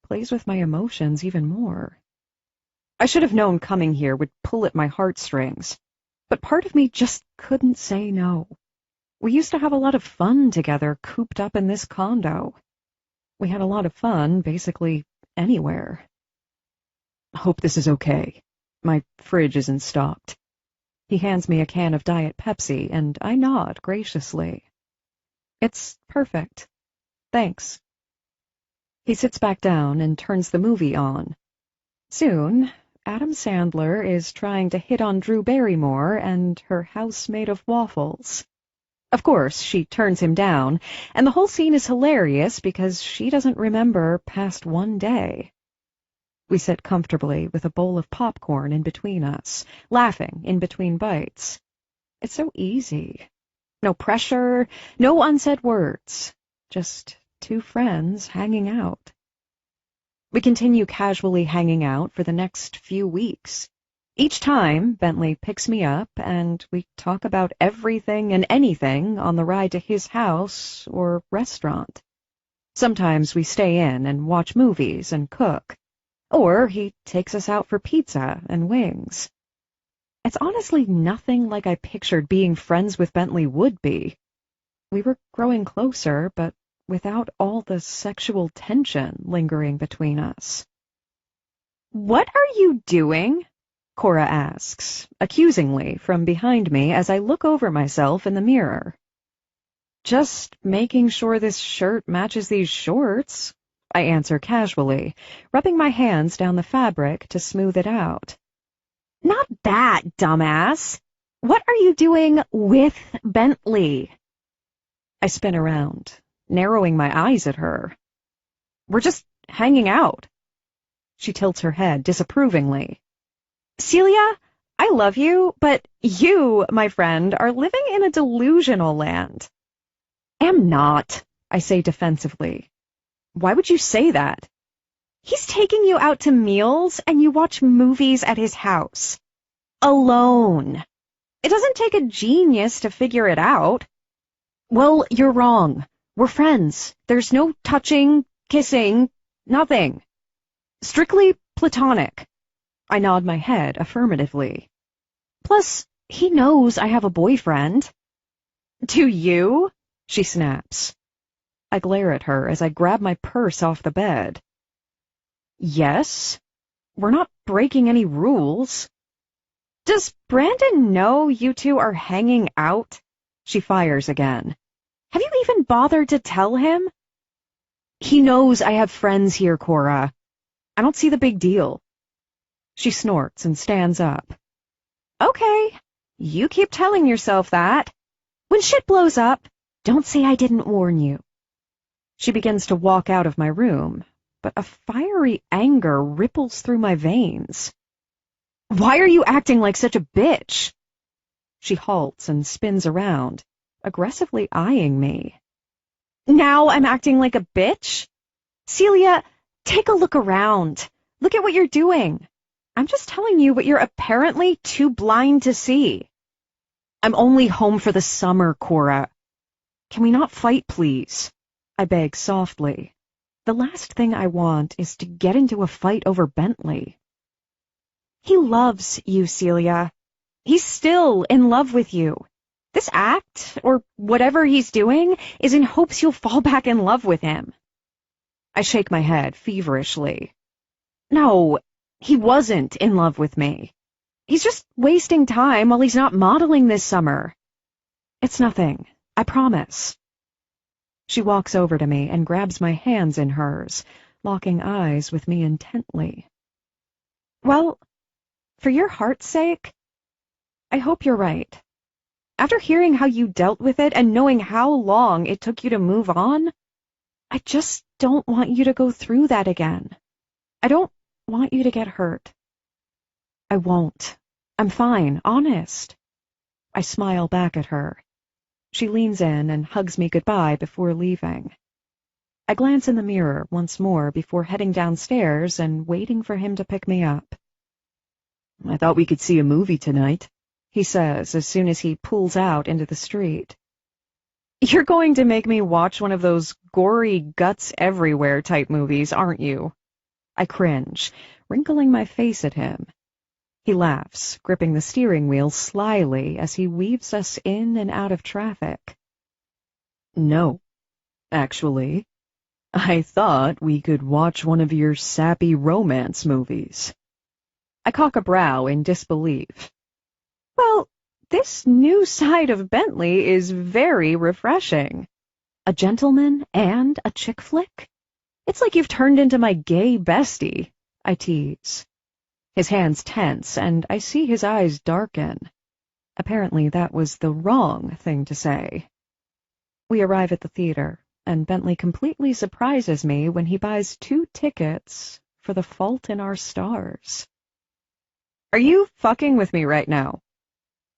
plays with my emotions even more. I should have known coming here would pull at my heartstrings, but part of me just couldn't say no. We used to have a lot of fun together cooped up in this condo. We had a lot of fun basically anywhere. "Hope this is okay. My fridge isn't stocked." He hands me a can of Diet Pepsi, and I nod graciously. "It's perfect. Thanks." He sits back down and turns the movie on. Soon, Adam Sandler is trying to hit on Drew Barrymore and her house made of waffles. Of course, she turns him down, and the whole scene is hilarious because she doesn't remember past one day. We sit comfortably with a bowl of popcorn in between us, laughing in between bites. It's so easy. No pressure, no unsaid words, just two friends hanging out. We continue casually hanging out for the next few weeks. Each time, Bentley picks me up, and we talk about everything and anything on the ride to his house or restaurant. Sometimes we stay in and watch movies and cook, or he takes us out for pizza and wings. It's honestly nothing like I pictured being friends with Bentley would be. We were growing closer, but without all the sexual tension lingering between us. "What are you doing?" Cora asks, accusingly, from behind me as I look over myself in the mirror. "Just making sure this shirt matches these shorts," I answer casually, rubbing my hands down the fabric to smooth it out. "Not that, dumbass! What are you doing with Bentley?" I spin around, narrowing my eyes at her. "We're just hanging out." She tilts her head disapprovingly. "Celia, I love you, but you, my friend, are living in a delusional land." "Am not," I say defensively. "Why would you say that?" "He's taking you out to meals, and you watch movies at his house. Alone. It doesn't take a genius to figure it out." "Well, you're wrong. We're friends. There's no touching, kissing, nothing. Strictly platonic." I nod my head affirmatively. "Plus, he knows I have a boyfriend." "Do you?" she snaps. I glare at her as I grab my purse off the bed. "Yes. We're not breaking any rules." "Does Brandon know you two are hanging out?" She fires again. "Have you even bothered to tell him?" "He knows I have friends here, Cora. I don't see the big deal." She snorts and stands up. "Okay, you keep telling yourself that. When shit blows up, don't say I didn't warn you." She begins to walk out of my room, but a fiery anger ripples through my veins. "Why are you acting like such a bitch?" She halts and spins around, aggressively eyeing me. "Now I'm acting like a bitch? Celia, take a look around. Look at what you're doing. I'm just telling you what you're apparently too blind to see." "I'm only home for the summer, Cora. Can we not fight, please?" I beg softly. The last thing I want is to get into a fight over Bentley. "He loves you, Celia. He's still in love with you. This act, or whatever he's doing, is in hopes you'll fall back in love with him." I shake my head feverishly. "No, he wasn't in love with me. He's just wasting time while he's not modeling this summer. It's nothing, I promise." She walks over to me and grabs my hands in hers, locking eyes with me intently. "Well, for your heart's sake, I hope you're right. After hearing how you dealt with it and knowing how long it took you to move on, I just don't want you to go through that again. I don't want you to get hurt. I won't. I'm fine, honest. I smile back at her. She leans in and hugs me goodbye before leaving. I glance in the mirror once more before heading downstairs and waiting for him to pick me up. I thought we could see a movie tonight, he says as soon as he pulls out into the street. You're going to make me watch one of those gory guts everywhere type movies, aren't you? I cringe, wrinkling my face at him. He laughs, gripping the steering wheel slyly as he weaves us in and out of traffic. No, actually. I thought we could watch one of your sappy romance movies. I cock a brow in disbelief. Well, this new side of Bentley is very refreshing. A gentleman and a chick flick? It's like you've turned into my gay bestie, I tease. His hands tense, and I see his eyes darken. Apparently that was the wrong thing to say. We arrive at the theater, and Bentley completely surprises me when he buys 2 tickets for The Fault in Our Stars. Are you fucking with me right now?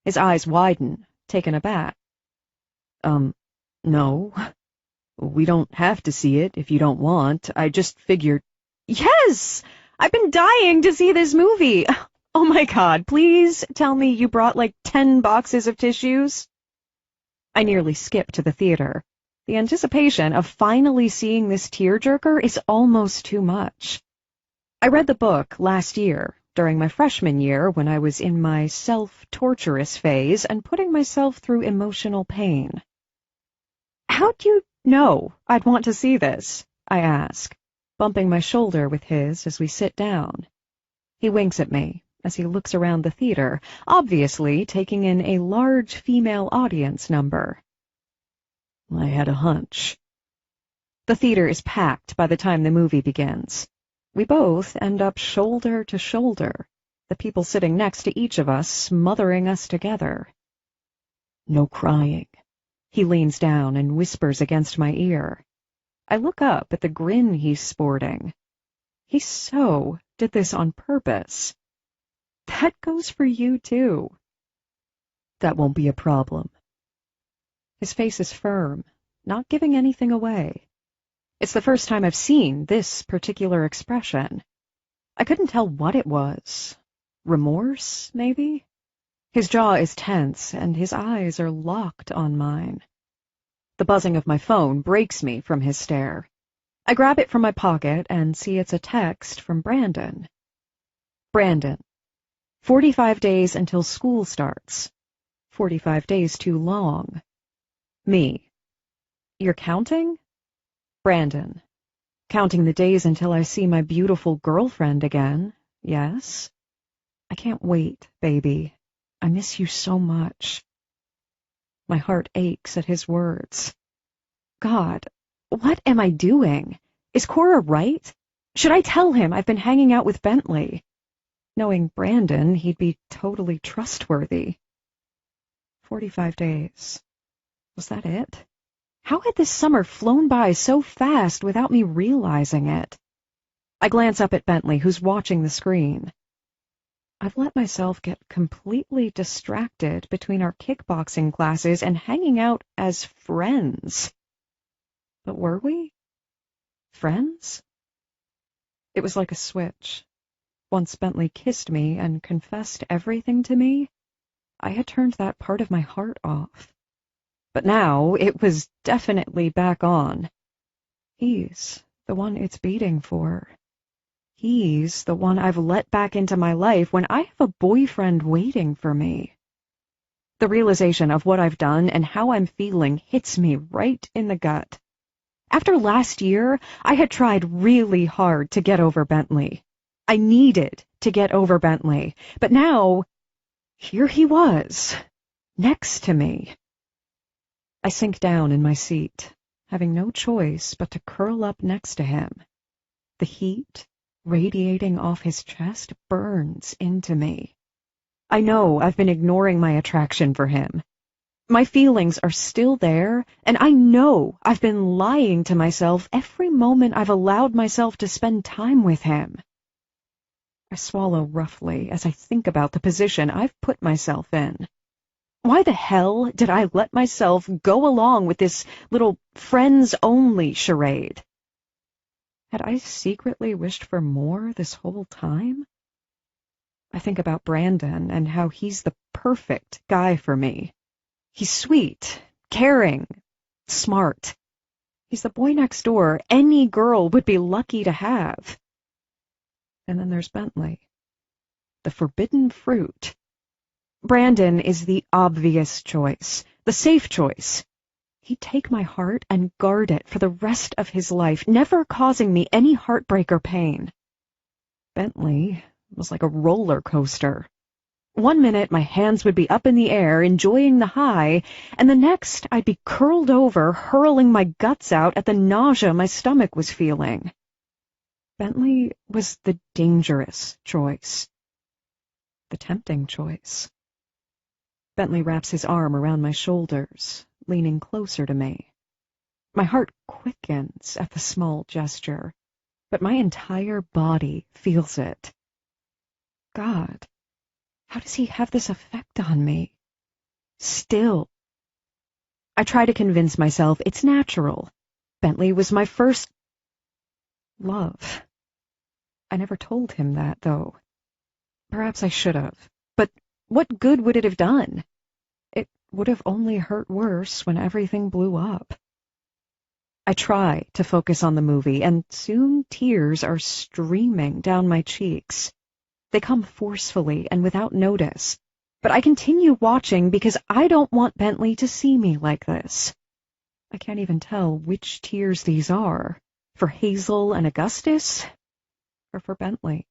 His eyes widen, taken aback. No. We don't have to see it if you don't want. I just figured... Yes! I've been dying to see this movie! Oh my God, please tell me you brought like 10 boxes of tissues? I nearly skip to the theater. The anticipation of finally seeing this tearjerker is almost too much. I read the book last year, during my freshman year when I was in my self-torturous phase and putting myself through emotional pain. How'd you know I'd want to see this? I ask, bumping my shoulder with his as we sit down. He winks at me as he looks around the theater, obviously taking in a large female audience number. I had a hunch. The theater is packed by the time the movie begins. We both end up shoulder to shoulder, the people sitting next to each of us smothering us together. No crying. He leans down and whispers against my ear. I look up at the grin he's sporting. He so did this on purpose. That goes for you, too. That won't be a problem. His face is firm, not giving anything away. It's the first time I've seen this particular expression. I couldn't tell what it was. Remorse, maybe? His jaw is tense, and his eyes are locked on mine. The buzzing of my phone breaks me from his stare. I grab it from my pocket and see it's a text from Brandon. Brandon, 45 days until school starts. 45 days too long. Me, you're counting? Brandon, counting the days until I see my beautiful girlfriend again, yes? I can't wait, baby. I miss you so much. My heart aches at his words. God, what am I doing? Is Cora right? Should I tell him I've been hanging out with Bentley? Knowing Brandon, he'd be totally trustworthy. 45 days. Was that it? How had this summer flown by so fast without me realizing it? I glance up at Bentley, who's watching the screen. I've let myself get completely distracted between our kickboxing classes and hanging out as friends. But were we? Friends? It was like a switch. Once Bentley kissed me and confessed everything to me, I had turned that part of my heart off. But now it was definitely back on. He's the one it's beating for. He's the one I've let back into my life when I have a boyfriend waiting for me. The realization of what I've done and how I'm feeling hits me right in the gut. After last year, I had tried really hard to get over Bentley. I needed to get over Bentley. But now, here he was, next to me. I sink down in my seat, having no choice but to curl up next to him. The heat radiating off his chest burns into me. I know I've been ignoring my attraction for him. My feelings are still there, and I know I've been lying to myself every moment I've allowed myself to spend time with him. I swallow roughly as I think about the position I've put myself in. Why the hell did I let myself go along with this little friends-only charade? Had I secretly wished for more this whole time? I think about Brandon and how he's the perfect guy for me. He's sweet, caring, smart. He's the boy next door any girl would be lucky to have. And then there's Bentley, the forbidden fruit. Brandon is the obvious choice, the safe choice. He'd take my heart and guard it for the rest of his life, never causing me any heartbreak or pain. Bentley was like a roller coaster. One minute my hands would be up in the air, enjoying the high, and the next I'd be curled over, hurling my guts out at the nausea my stomach was feeling. Bentley was the dangerous choice, the tempting choice. Bentley wraps his arm around my shoulders, leaning closer to me. My heart quickens at the small gesture, but my entire body feels it. God, how does he have this effect on me? Still. I try to convince myself it's natural. Bentley was my first love. I never told him that, though. Perhaps I should have. But what good would it have done? It would have only hurt worse when everything blew up. I try to focus on the movie, and soon tears are streaming down my cheeks. They come forcefully and without notice, but I continue watching because I don't want Bentley to see me like this. I can't even tell which tears these are, for Hazel and Augustus, or for Bentley.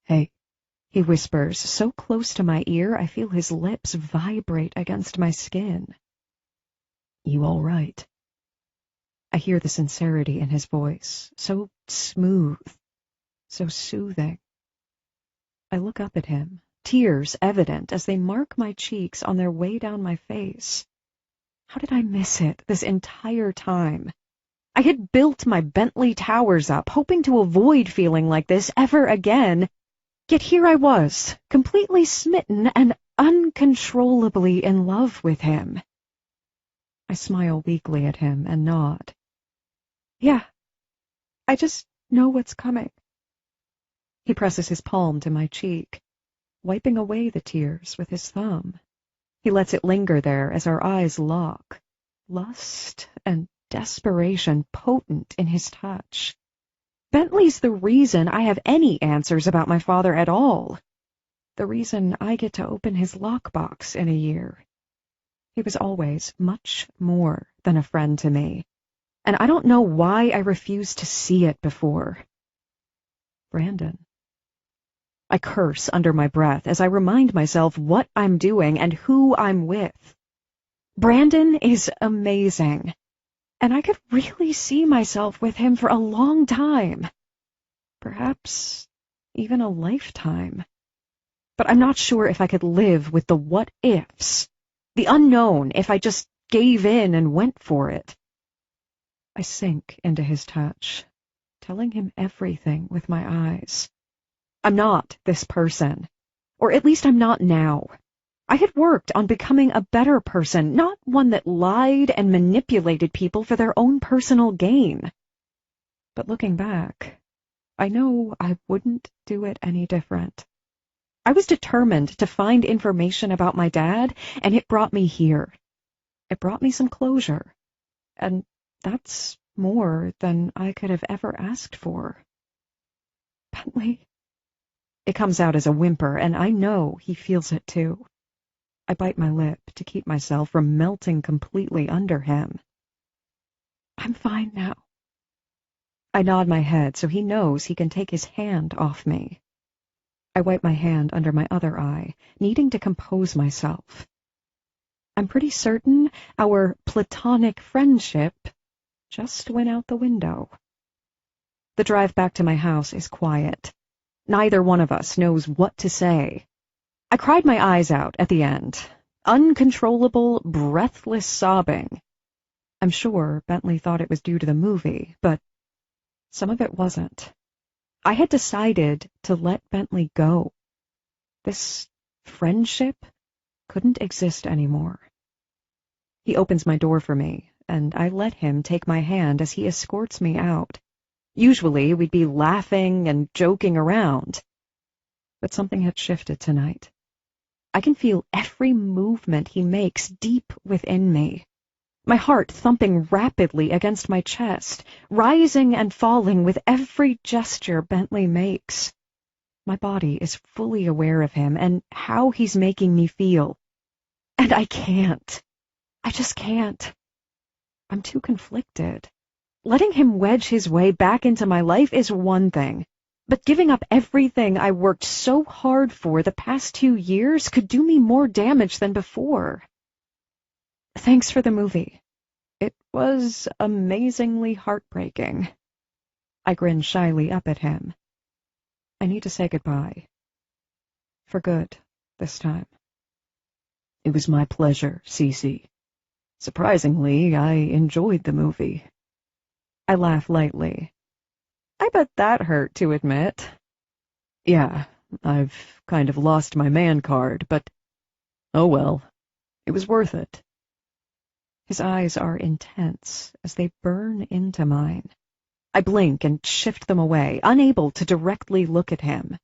Hey, he whispers, so close to my ear I feel his lips vibrate against my skin. You all right? I hear the sincerity in his voice, so smooth, so soothing. I look up at him, tears evident as they mark my cheeks on their way down my face. How did I miss it this entire time? I had built my Bentley towers up, hoping to avoid feeling like this ever again, yet here I was, completely smitten and uncontrollably in love with him. I smile weakly at him and nod. Yeah, I just know what's coming. He presses his palm to my cheek, wiping away the tears with his thumb. He lets it linger there as our eyes lock, lust and desperation potent in his touch. Bentley's the reason I have any answers about my father at all, the reason I get to open his lockbox in a year. He was always much more than a friend to me, and I don't know why I refused to see it before. Brandon. I curse under my breath as I remind myself what I'm doing and who I'm with. Brandon is amazing, and I could really see myself with him for a long time. Perhaps even a lifetime. But I'm not sure if I could live with the what-ifs, the unknown if I just gave in and went for it. I sink into his touch, telling him everything with my eyes. I'm not this person, or at least I'm not now. I had worked on becoming a better person, not one that lied and manipulated people for their own personal gain. But looking back, I know I wouldn't do it any different. I was determined to find information about my dad, and it brought me here. It brought me some closure, and that's more than I could have ever asked for. Bentley. It comes out as a whimper, and I know he feels it too. I bite my lip to keep myself from melting completely under him. I'm fine now. I nod my head so he knows he can take his hand off me. I wipe my hand under my other eye, needing to compose myself. I'm pretty certain our platonic friendship just went out the window. The drive back to my house is quiet. Neither one of us knows what to say. I cried my eyes out at the end. Uncontrollable, breathless sobbing. I'm sure Bentley thought it was due to the movie, but some of it wasn't. I had decided to let Bentley go. This friendship couldn't exist anymore. He opens my door for me, and I let him take my hand as he escorts me out. Usually we'd be laughing and joking around, but something had shifted tonight. I can feel every movement he makes deep within me. My heart thumping rapidly against my chest, rising and falling with every gesture Bentley makes. My body is fully aware of him and how he's making me feel. And I can't. I just can't. I'm too conflicted. Letting him wedge his way back into my life is one thing, but giving up everything I worked so hard for the past 2 years could do me more damage than before. Thanks for the movie. It was amazingly heartbreaking. I grinned shyly up at him. I need to say goodbye. For good, this time. It was my pleasure, Cece. Surprisingly, I enjoyed the movie. I laugh lightly. I bet that hurt to admit. Yeah, I've kind of lost my man card, but oh well, it was worth it. His eyes are intense as they burn into mine. I blink and shift them away, unable to directly look at him.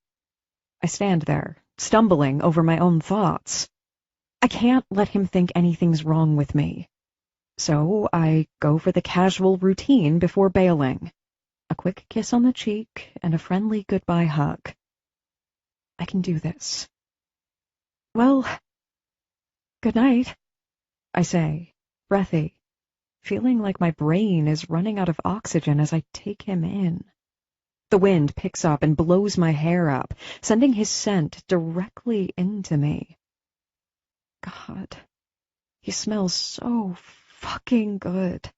I stand there, stumbling over my own thoughts. I can't let him think anything's wrong with me. So I go for the casual routine before bailing. A quick kiss on the cheek and a friendly goodbye hug. I can do this. Well, good night, I say, breathy, feeling like my brain is running out of oxygen as I take him in. The wind picks up and blows my hair up, sending his scent directly into me. God, he smells so fucking good.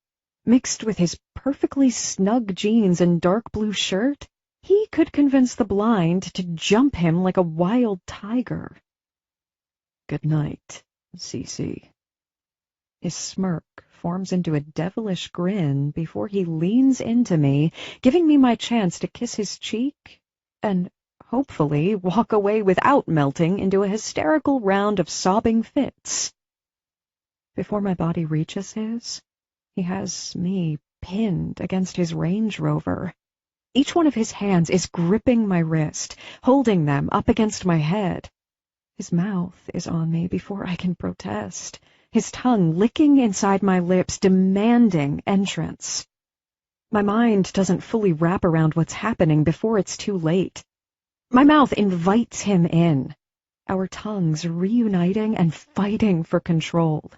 Mixed with his perfectly snug jeans and dark blue shirt, he could convince the blind to jump him like a wild tiger. Good night, Cece. His smirk forms into a devilish grin before he leans into me, giving me my chance to kiss his cheek and hopefully walk away without melting into a hysterical round of sobbing fits. Before my body reaches his, he has me pinned against his Range Rover. Each one of his hands is gripping my wrist, holding them up against my head. His mouth is on me before I can protest, his tongue licking inside my lips, demanding entrance. My mind doesn't fully wrap around what's happening before it's too late. My mouth invites him in, our tongues reuniting and fighting for control.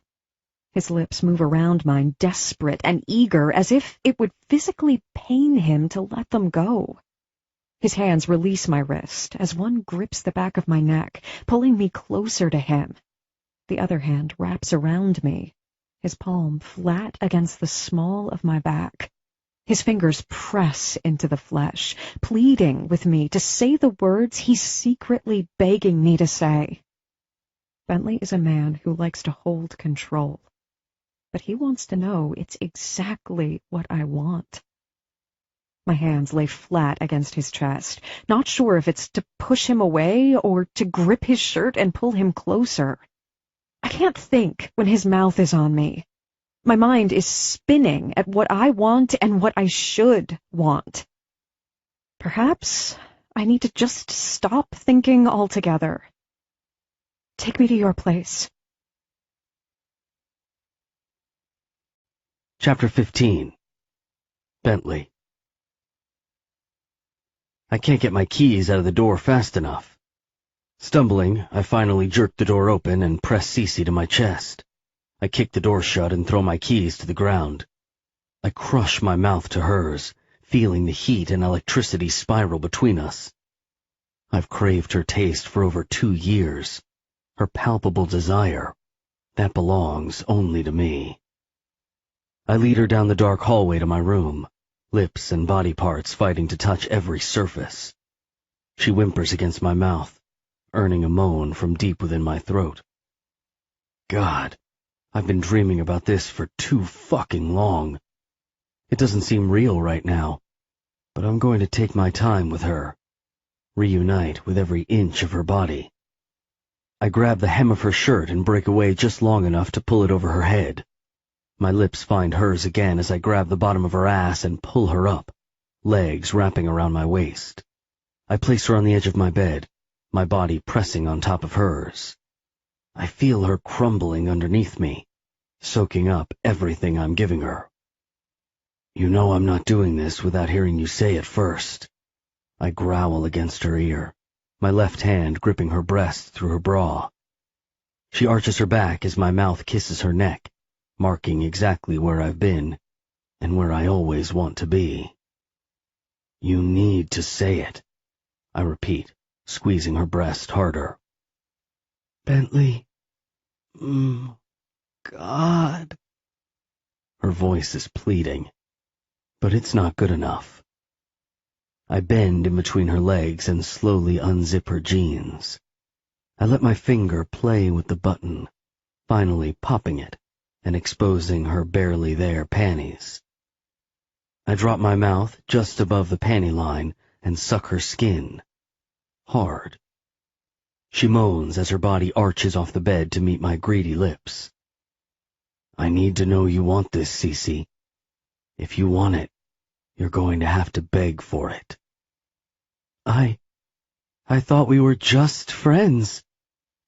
His lips move around mine, desperate and eager, as if it would physically pain him to let them go. His hands release my wrist as one grips the back of my neck, pulling me closer to him. The other hand wraps around me, his palm flat against the small of my back. His fingers press into the flesh, pleading with me to say the words he's secretly begging me to say. Bentley is a man who likes to hold control, but he wants to know it's exactly what I want. My hands lay flat against his chest, not sure if it's to push him away or to grip his shirt and pull him closer. I can't think when his mouth is on me. My mind is spinning at what I want and what I should want. Perhaps I need to just stop thinking altogether. Take me to your place. Chapter 15. Bentley. I can't get my keys out of the door fast enough. Stumbling, I finally jerk the door open and press Cece to my chest. I kick the door shut and throw my keys to the ground. I crush my mouth to hers, feeling the heat and electricity spiral between us. I've craved her taste for over 2 years. Her palpable desire. That belongs only to me. I lead her down the dark hallway to my room, lips and body parts fighting to touch every surface. She whimpers against my mouth, earning a moan from deep within my throat. God, I've been dreaming about this for too fucking long. It doesn't seem real right now, but I'm going to take my time with her, reunite with every inch of her body. I grab the hem of her shirt and break away just long enough to pull it over her head. My lips find hers again as I grab the bottom of her ass and pull her up, legs wrapping around my waist. I place her on the edge of my bed, my body pressing on top of hers. I feel her crumbling underneath me, soaking up everything I'm giving her. You know I'm not doing this without hearing you say it first. I growl against her ear, my left hand gripping her breast through her bra. She arches her back as my mouth kisses her neck, marking exactly where I've been and where I always want to be. You need to say it, I repeat, squeezing her breast harder. Bentley, God. Her voice is pleading, but it's not good enough. I bend in between her legs and slowly unzip her jeans. I let my finger play with the button, finally popping it and exposing her barely there panties. I drop my mouth just above the panty line and suck her skin. Hard. She moans as her body arches off the bed to meet my greedy lips. I need to know you want this, Cece. If you want it, you're going to have to beg for it. I thought we were just friends,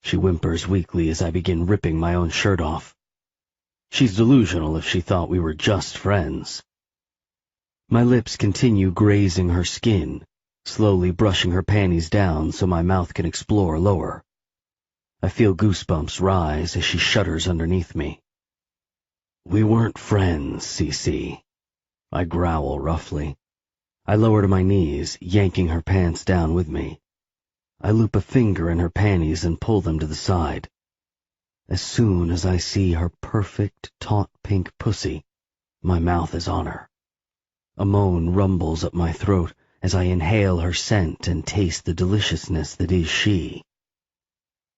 she whimpers weakly as I begin ripping my own shirt off. She's delusional if she thought we were just friends. My lips continue grazing her skin, slowly brushing her panties down so my mouth can explore lower. I feel goosebumps rise as she shudders underneath me. We weren't friends, Cece. I growl roughly. I lower to my knees, yanking her pants down with me. I loop a finger in her panties and pull them to the side. As soon as I see her perfect, taut pink pussy, my mouth is on her. A moan rumbles up my throat as I inhale her scent and taste the deliciousness that is she.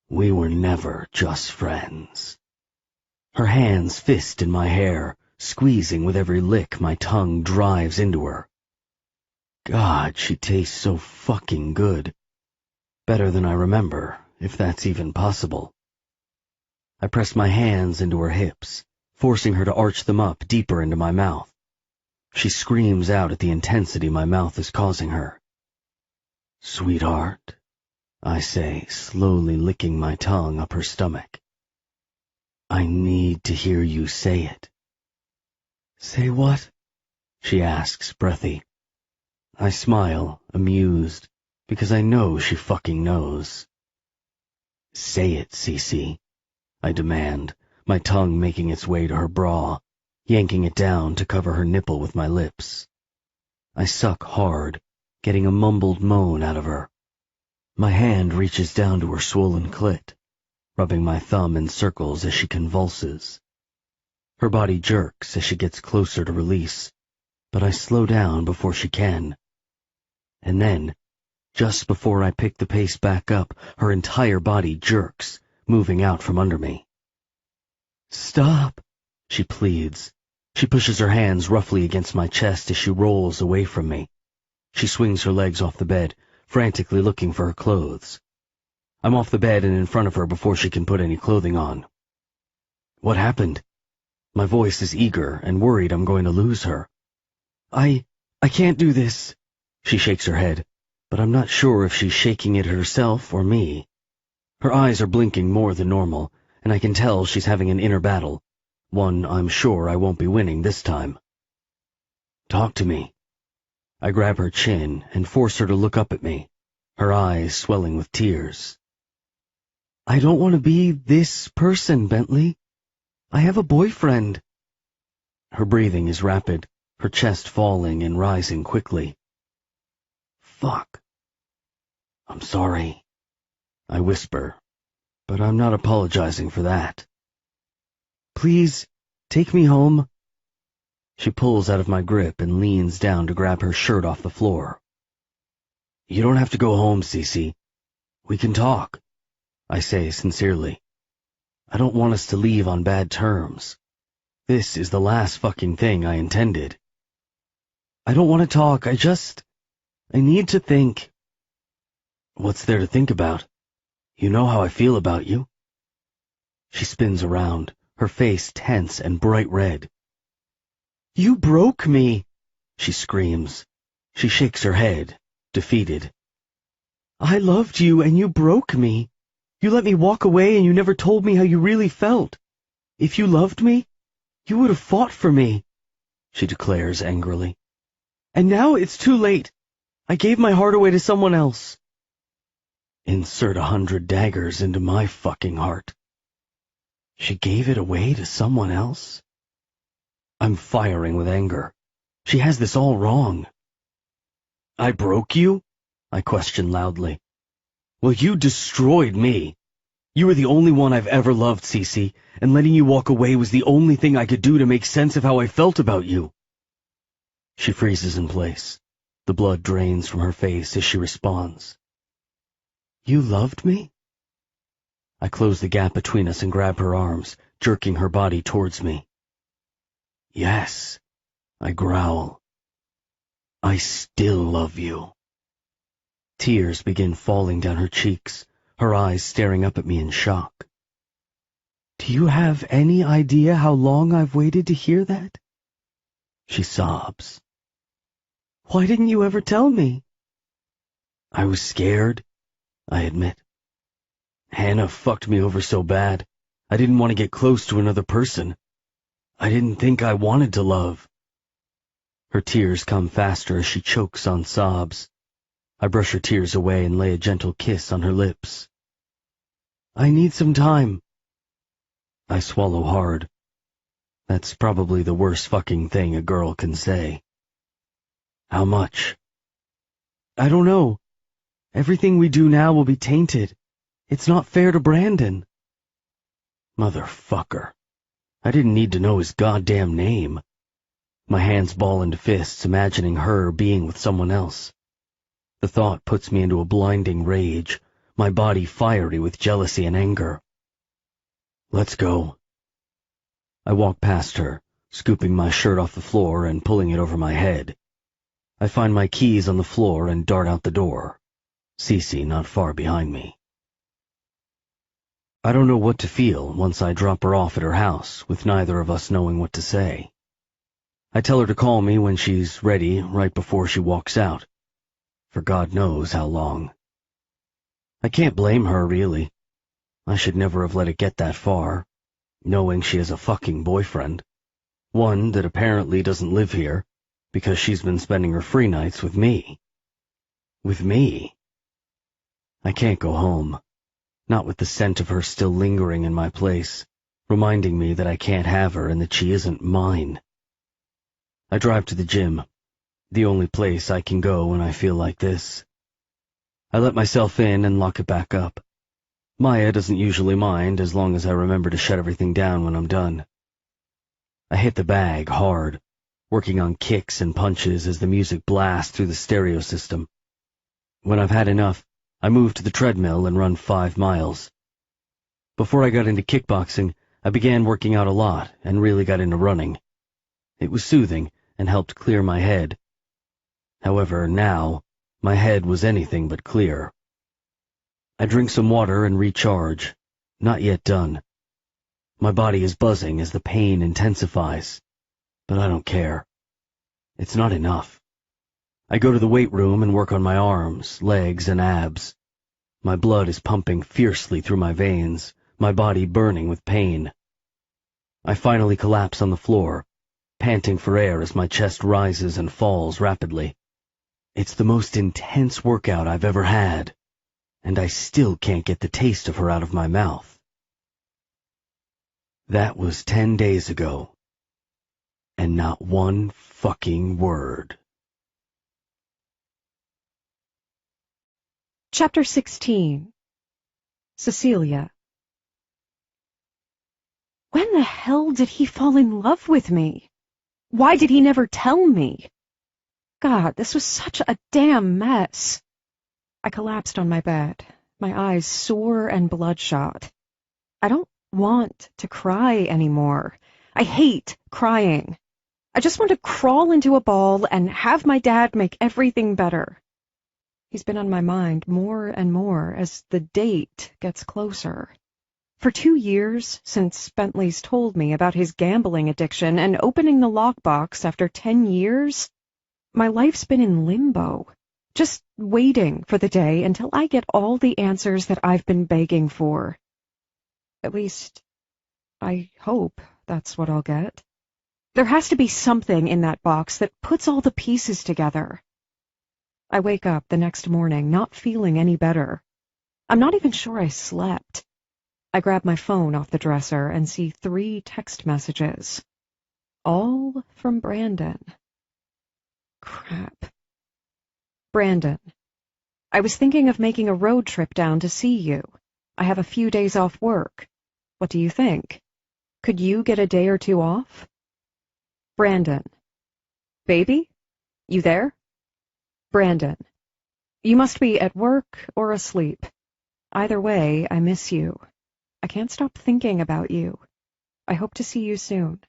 We were never just friends. Her hands fist in my hair, squeezing with every lick my tongue drives into her. God, she tastes so fucking good. Better than I remember, if that's even possible. I press my hands into her hips, forcing her to arch them up deeper into my mouth. She screams out at the intensity my mouth is causing her. Sweetheart, I say, slowly licking my tongue up her stomach. I need to hear you say it. Say what? She asks, breathy. I smile, amused, because I know she fucking knows. Say it, Cece, I demand, my tongue making its way to her bra, yanking it down to cover her nipple with my lips. I suck hard, getting a mumbled moan out of her. My hand reaches down to her swollen clit, rubbing my thumb in circles as she convulses. Her body jerks as she gets closer to release, but I slow down before she can. And then, just before I pick the pace back up, her entire body jerks, moving out from under me. Stop, she pleads. She pushes her hands roughly against my chest as she rolls away from me. She swings her legs off the bed, frantically looking for her clothes. I'm off the bed and in front of her before she can put any clothing on. What happened? My voice is eager and worried I'm going to lose her. I can't do this. She shakes her head, but I'm not sure if she's shaking it herself or me. Her eyes are blinking more than normal, and I can tell she's having an inner battle, one I'm sure I won't be winning this time. Talk to me. I grab her chin and force her to look up at me, her eyes swelling with tears. I don't want to be this person, Bentley. I have a boyfriend. Her breathing is rapid, her chest falling and rising quickly. Fuck. I'm sorry, I whisper, but I'm not apologizing for that. Please, take me home. She pulls out of my grip and leans down to grab her shirt off the floor. You don't have to go home, Cece. We can talk, I say sincerely. I don't want us to leave on bad terms. This is the last fucking thing I intended. I don't want to talk, I need to think. What's there to think about? You know how I feel about you. She spins around, her face tense and bright red. You broke me, she screams. She shakes her head, defeated. I loved you and you broke me. You let me walk away and you never told me how you really felt. If you loved me, you would have fought for me, she declares angrily. And now it's too late. I gave my heart away to someone else. Insert 100 daggers into my fucking heart. She gave it away to someone else? I'm firing with anger. She has this all wrong. I broke you? I question loudly. Well, you destroyed me. You were the only one I've ever loved, Cece, and letting you walk away was the only thing I could do to make sense of how I felt about you. She freezes in place. The blood drains from her face as she responds. You loved me? I close the gap between us and grab her arms, jerking her body towards me. Yes, I growl. I still love you. Tears begin falling down her cheeks, her eyes staring up at me in shock. Do you have any idea how long I've waited to hear that? She sobs. Why didn't you ever tell me? I was scared, I admit. Hannah fucked me over so bad, I didn't want to get close to another person. I didn't think I wanted to love. Her tears come faster as she chokes on sobs. I brush her tears away and lay a gentle kiss on her lips. I need some time. I swallow hard. That's probably the worst fucking thing a girl can say. How much? I don't know. Everything we do now will be tainted. It's not fair to Brandon. Motherfucker. I didn't need to know his goddamn name. My hands ball into fists, imagining her being with someone else. The thought puts me into a blinding rage, my body fiery with jealousy and anger. Let's go. I walk past her, scooping my shirt off the floor and pulling it over my head. I find my keys on the floor and dart out the door, Cece not far behind me. I don't know what to feel once I drop her off at her house, with neither of us knowing what to say. I tell her to call me when she's ready, right before she walks out. For God knows how long. I can't blame her, really. I should never have let it get that far, knowing she has a fucking boyfriend. One that apparently doesn't live here, because she's been spending her free nights with me. With me. I can't go home. Not with the scent of her still lingering in my place, reminding me that I can't have her and that she isn't mine. I drive to the gym, the only place I can go when I feel like this. I let myself in and lock it back up. Maya doesn't usually mind as long as I remember to shut everything down when I'm done. I hit the bag hard, working on kicks and punches as the music blasts through the stereo system. When I've had enough, I move to the treadmill and run 5 miles. Before I got into kickboxing, I began working out a lot and really got into running. It was soothing and helped clear my head. However, now, my head was anything but clear. I drink some water and recharge. Not yet done. My body is buzzing as the pain intensifies, but I don't care. It's not enough. I go to the weight room and work on my arms, legs, and abs. My blood is pumping fiercely through my veins, my body burning with pain. I finally collapse on the floor, panting for air as my chest rises and falls rapidly. It's the most intense workout I've ever had, and I still can't get the taste of her out of my mouth. That was 10 days ago, and not one fucking word. Chapter 16. Cecilia. When the hell did he fall in love with me? Why did he never tell me? God, this was such a damn mess. I collapsed on my bed, my eyes sore and bloodshot. I don't want to cry anymore. I hate crying. I just want to crawl into a ball and have my dad make everything better. He's been on my mind more and more as the date gets closer. For 2 years, since Bentley's told me about his gambling addiction and opening the lockbox after 10 years, my life's been in limbo, just waiting for the day until I get all the answers that I've been begging for. At least, I hope that's what I'll get. There has to be something in that box that puts all the pieces together. I wake up the next morning not feeling any better. I'm not even sure I slept. I grab my phone off the dresser and see 3 text messages. All from Brandon. Crap. Brandon, I was thinking of making a road trip down to see you. I have a few days off work. What do you think? Could you get a day or 2 off? Brandon, baby? You there? Brandon, you must be at work or asleep. Either way, I miss you. I can't stop thinking about you. I hope to see you soon.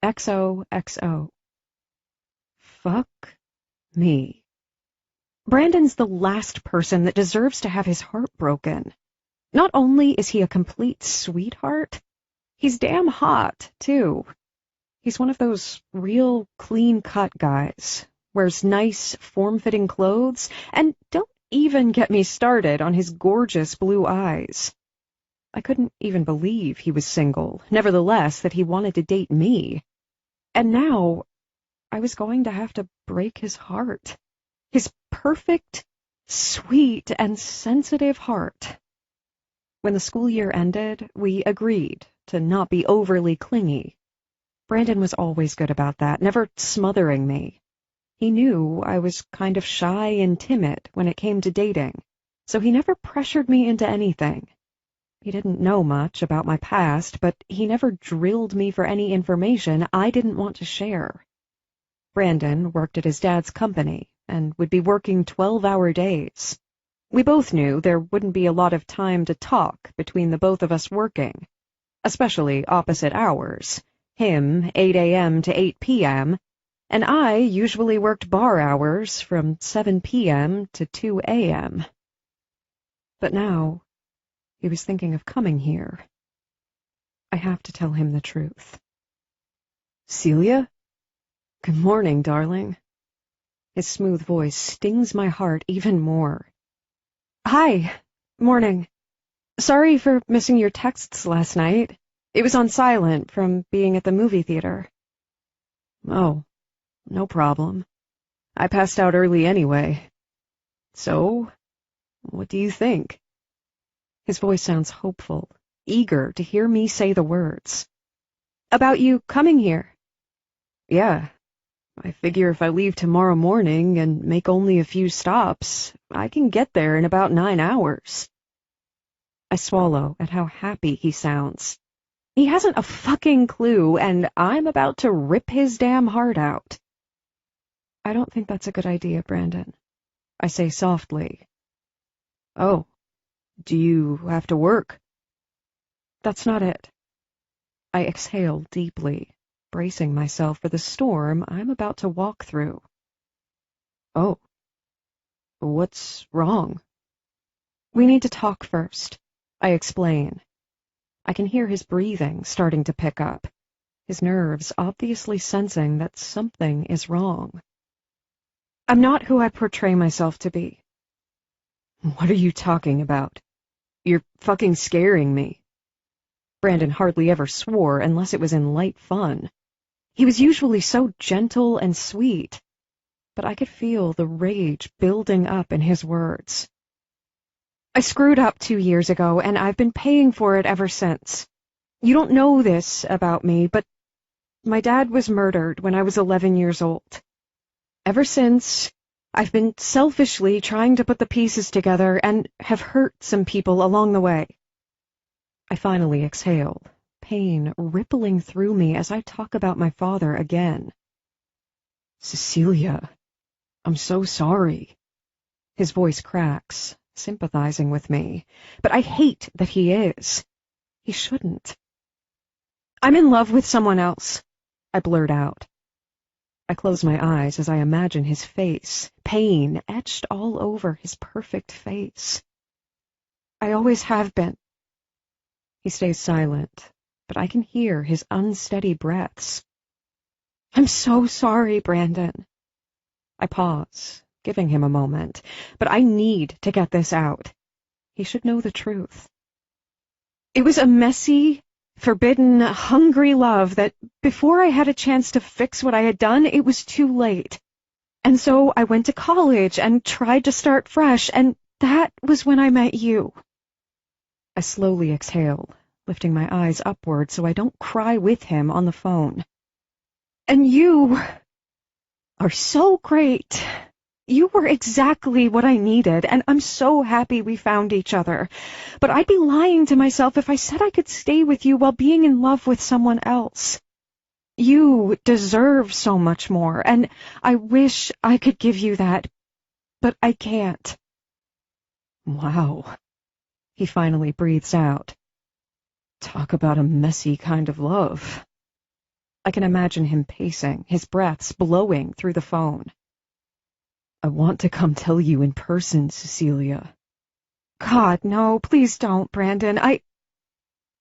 XOXO. Fuck me. Brandon's the last person that deserves to have his heart broken. Not only is he a complete sweetheart, he's damn hot, too. He's one of those real clean-cut guys, wears nice, form-fitting clothes, and don't even get me started on his gorgeous blue eyes. I couldn't even believe he was single, nevertheless that he wanted to date me. And now, I was going to have to break his heart. His perfect, sweet, and sensitive heart. When the school year ended, we agreed to not be overly clingy. Brandon was always good about that, never smothering me. He knew I was kind of shy and timid when it came to dating, so he never pressured me into anything. He didn't know much about my past, but he never drilled me for any information I didn't want to share. Brandon worked at his dad's company and would be working 12-hour days. We both knew there wouldn't be a lot of time to talk between the both of us working, especially opposite hours, him 8 a.m. to 8 p.m., and I usually worked bar hours from 7 p.m. to 2 a.m. But now, he was thinking of coming here. I have to tell him the truth. Celia? Good morning, darling. His smooth voice stings my heart even more. Hi. Morning. Sorry for missing your texts last night. It was on silent from being at the movie theater. Oh, no problem. I passed out early anyway. So, what do you think? His voice sounds hopeful, eager to hear me say the words. About you coming here? Yeah. I figure if I leave tomorrow morning and make only a few stops, I can get there in about 9 hours. I swallow at how happy he sounds. He hasn't a fucking clue, and I'm about to rip his damn heart out. I don't think that's a good idea, Brandon. I say softly. Oh, do you have to work? That's not it. I exhale deeply, bracing myself for the storm I'm about to walk through. Oh, what's wrong? We need to talk first, I explain. I can hear his breathing starting to pick up, his nerves obviously sensing that something is wrong. I'm not who I portray myself to be. What are you talking about? You're fucking scaring me. Brandon hardly ever swore unless it was in light fun. He was usually so gentle and sweet, but I could feel the rage building up in his words. I screwed up 2 years ago, and I've been paying for it ever since. You don't know this about me, but my dad was murdered when I was 11 years old. Ever since, I've been selfishly trying to put the pieces together and have hurt some people along the way. I finally exhale, pain rippling through me as I talk about my father again. Cecilia, I'm so sorry. His voice cracks, sympathizing with me, but I hate that he is. He shouldn't. I'm in love with someone else, I blurt out. I close my eyes as I imagine his face, pain etched all over his perfect face. I always have been. He stays silent, but I can hear his unsteady breaths. I'm so sorry, Brandon. I pause, giving him a moment, but I need to get this out. He should know the truth. It was a messy, forbidden, hungry love that, before I had a chance to fix what I had done, it was too late. And so I went to college and tried to start fresh, and that was when I met you. I slowly exhale, lifting my eyes upward so I don't cry with him on the phone. And you are so great. You were exactly what I needed, and I'm so happy we found each other. But I'd be lying to myself if I said I could stay with you while being in love with someone else. You deserve so much more, and I wish I could give you that, but I can't. Wow. He finally breathes out. Talk about a messy kind of love. I can imagine him pacing, his breaths blowing through the phone. I want to come tell you in person, Cecilia. God, no, please don't, Brandon. I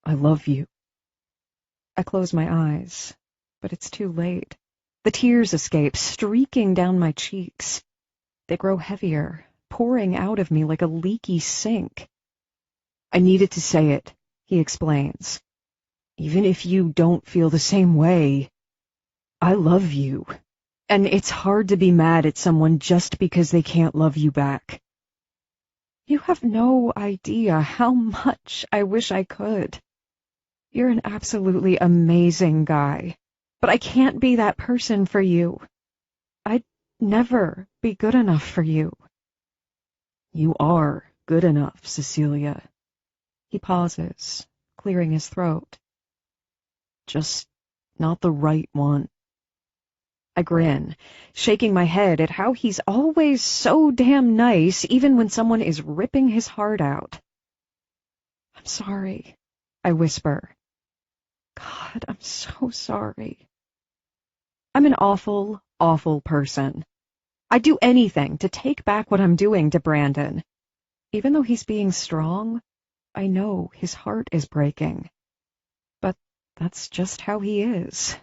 love you. I close my eyes, but it's too late. The tears escape, streaking down my cheeks. They grow heavier, pouring out of me like a leaky sink. I needed to say it, he explains. Even if you don't feel the same way, I love you. And it's hard to be mad at someone just because they can't love you back. You have no idea how much I wish I could. You're an absolutely amazing guy, but I can't be that person for you. I'd never be good enough for you. You are good enough, Cecilia. He pauses, clearing his throat. Just not the right one. I grin, shaking my head at how he's always so damn nice even when someone is ripping his heart out. I'm sorry, I whisper. God, I'm so sorry. I'm an awful, awful person. I'd do anything to take back what I'm doing to Brandon. Even though he's being strong, I know his heart is breaking. But that's just how he is.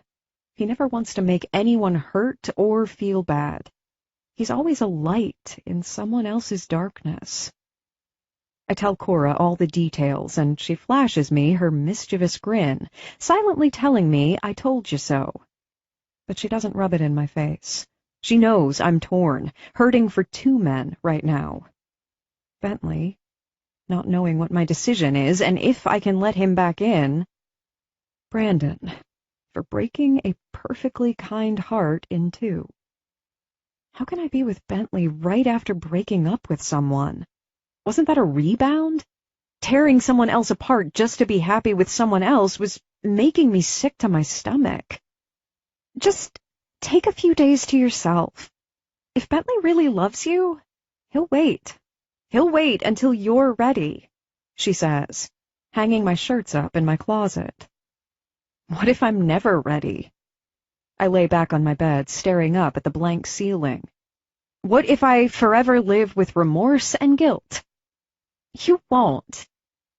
He never wants to make anyone hurt or feel bad. He's always a light in someone else's darkness. I tell Cora all the details, and she flashes me her mischievous grin, silently telling me I told you so. But she doesn't rub it in my face. She knows I'm torn, hurting for two men right now. Bentley, not knowing what my decision is and if I can let him back in. Brandon, for breaking a perfectly kind heart in two. How can I be with Bentley right after breaking up with someone? Wasn't that a rebound? Tearing someone else apart just to be happy with someone else was making me sick to my stomach. Just take a few days to yourself. If Bentley really loves you, he'll wait. He'll wait until you're ready, she says, hanging my shirts up in my closet. What if I'm never ready? I lay back on my bed, staring up at the blank ceiling. What if I forever live with remorse and guilt? You won't.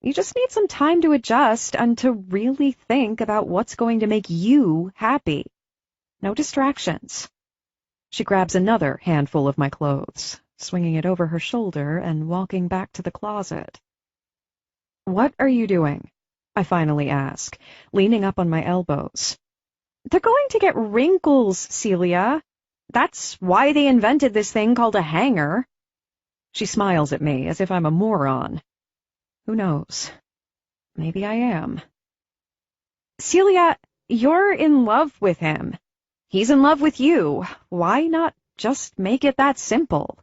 You just need some time to adjust and to really think about what's going to make you happy. No distractions. She grabs another handful of my clothes, swinging it over her shoulder and walking back to the closet. What are you doing? I finally ask, leaning up on my elbows. They're going to get wrinkles, Celia. That's why they invented this thing called a hanger. She smiles at me as if I'm a moron. Who knows? Maybe I am. Celia, you're in love with him. He's in love with you. Why not just make it that simple?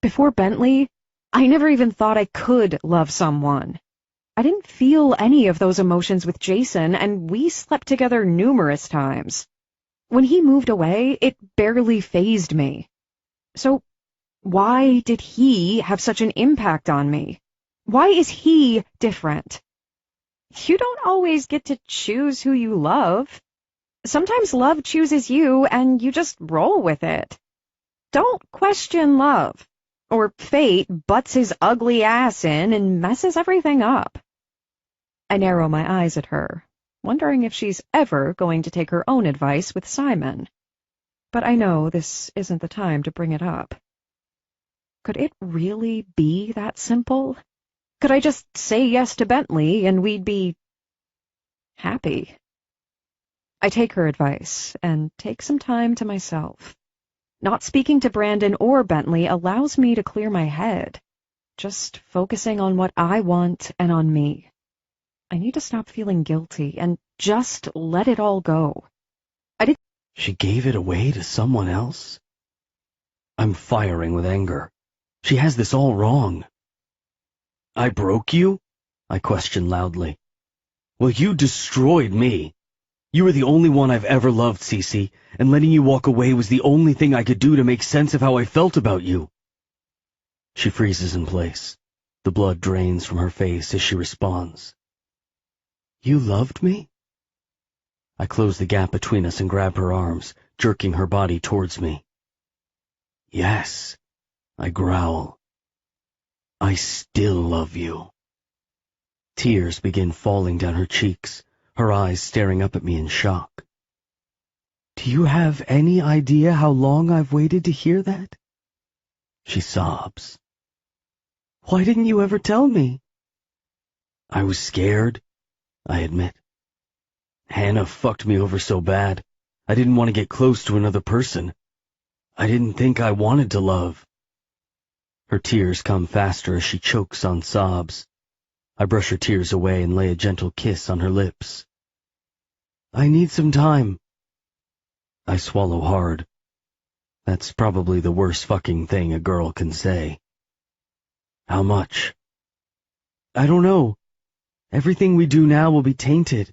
Before Bentley, I never even thought I could love someone. I didn't feel any of those emotions with Jason, and we slept together numerous times. When he moved away, it barely fazed me. So Why did he have such an impact on me? Why is he different? You don't always get to choose who you love. Sometimes love chooses you and you just roll with it. Don't question love, or fate butts his ugly ass in and messes everything up. I narrow my eyes at her, wondering if she's ever going to take her own advice with Simon. But I know this isn't the time to bring it up. Could it really be that simple? Could I just say yes to Bentley and we'd be happy? I take her advice and take some time to myself. Not speaking to Brandon or Bentley allows me to clear my head, just focusing on what I want and on me. I need to stop feeling guilty and just let it all go. She gave it away to someone else? I'm firing with anger. She has this all wrong. I broke you? I questioned loudly. Well, you destroyed me. You were the only one I've ever loved, Cece, and letting you walk away was the only thing I could do to make sense of how I felt about you. She freezes in place. The blood drains from her face as she responds. You loved me? I close the gap between us and grab her arms, jerking her body towards me. Yes, I growl. I still love you. Tears begin falling down her cheeks, her eyes staring up at me in shock. Do you have any idea how long I've waited to hear that? She sobs. Why didn't you ever tell me? I was scared, I admit. Hannah fucked me over so bad, I didn't want to get close to another person. I didn't think I wanted to love. Her tears come faster as she chokes on sobs. I brush her tears away and lay a gentle kiss on her lips. I need some time. I swallow hard. That's probably the worst fucking thing a girl can say. How much? I don't know. Everything we do now will be tainted.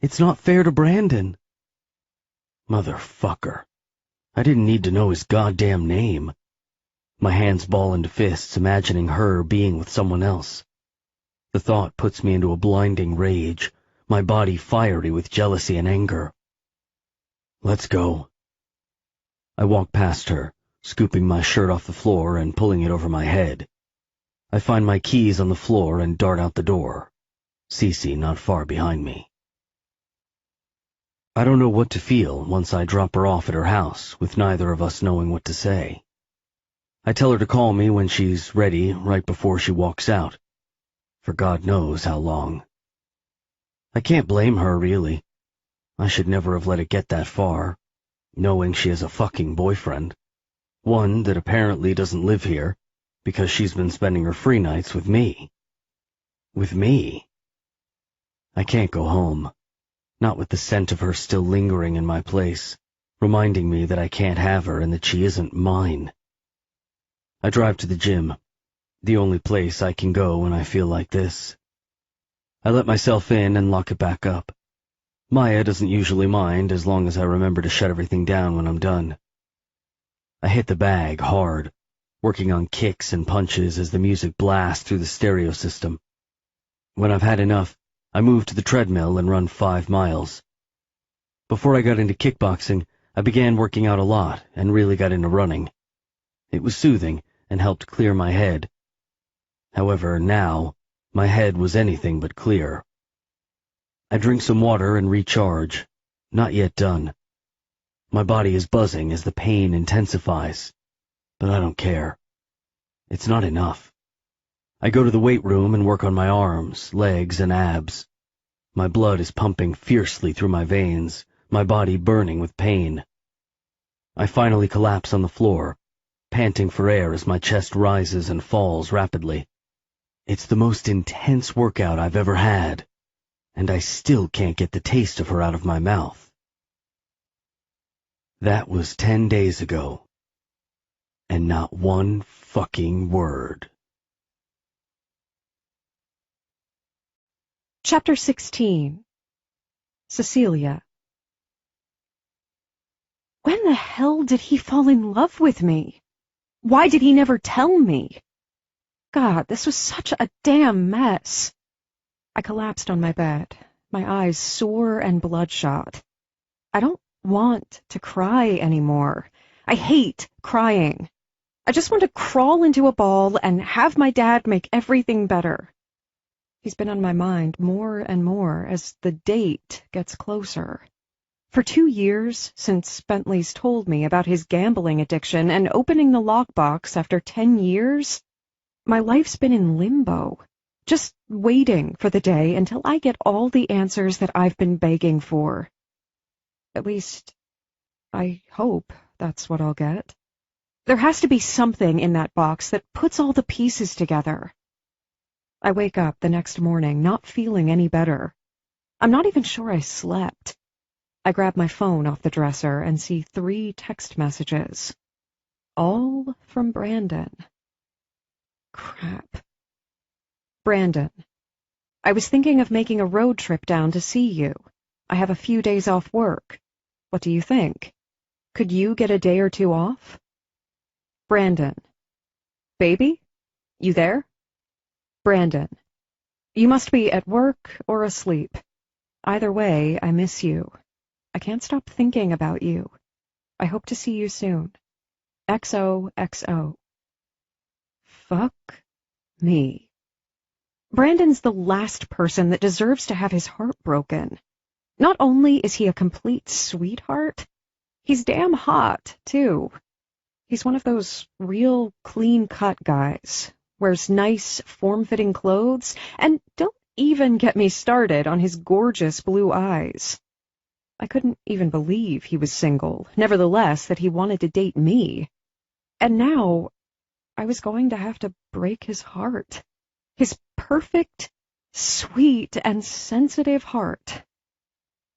It's not fair to Brandon. Motherfucker. I didn't need to know his goddamn name. My hands ball into fists, imagining her being with someone else. The thought puts me into a blinding rage, my body fiery with jealousy and anger. Let's go. I walk past her, scooping my shirt off the floor and pulling it over my head. I find my keys on the floor and dart out the door, Cece not far behind me. I don't know what to feel once I drop her off at her house, with neither of us knowing what to say. I tell her to call me when she's ready, right before she walks out. For God knows how long. I can't blame her, really. I should never have let it get that far, knowing she has a fucking boyfriend. One that apparently doesn't live here, because she's been spending her free nights with me. With me. I can't go home. Not with the scent of her still lingering in my place, reminding me that I can't have her and that she isn't mine. I drive to the gym, the only place I can go when I feel like this. I let myself in and lock it back up. Maya doesn't usually mind as long as I remember to shut everything down when I'm done. I hit the bag hard, working on kicks and punches as the music blasts through the stereo system. When I've had enough, I move to the treadmill and run 5 miles. Before I got into kickboxing, I began working out a lot and really got into running. It was soothing and helped clear my head. However, now, my head was anything but clear. I drink some water and recharge. Not yet done. My body is buzzing as the pain intensifies, but I don't care. It's not enough. I go to the weight room and work on my arms, legs, and abs. My blood is pumping fiercely through my veins, my body burning with pain. I finally collapse on the floor, panting for air as my chest rises and falls rapidly. It's the most intense workout I've ever had, and I still can't get the taste of her out of my mouth. That was 10 days ago, and not one fucking word. Chapter 16. Cecilia. When the hell did he fall in love with me? Why did he never tell me? God, this was such a damn mess. I collapsed on my bed, my eyes sore and bloodshot. I don't want to cry anymore. I hate crying. I just want to crawl into a ball and have my dad make everything better. He's been on my mind more and more as the date gets closer. For 2 years since Bentley's told me about his gambling addiction and opening the lockbox after 10 years, my life's been in limbo, just waiting for the day until I get all the answers that I've been begging for. At least, I hope that's what I'll get. There has to be something in that box that puts all the pieces together. I wake up the next morning not feeling any better. I'm not even sure I slept. I grab my phone off the dresser and see 3 text messages. All from Brandon. Crap. Brandon, I was thinking of making a road trip down to see you. I have a few days off work. What do you think? Could you get a day or 2 off? Brandon, baby? You there? Brandon, you must be at work or asleep. Either way, I miss you. I can't stop thinking about you. I hope to see you soon. XOXO. Fuck me. Brandon's the last person that deserves to have his heart broken. Not only is he a complete sweetheart, he's damn hot, too. He's one of those real clean-cut guys, wears nice, form-fitting clothes, and don't even get me started on his gorgeous blue eyes. I couldn't even believe he was single, nevertheless that he wanted to date me. And now I was going to have to break his heart. His perfect, sweet, and sensitive heart.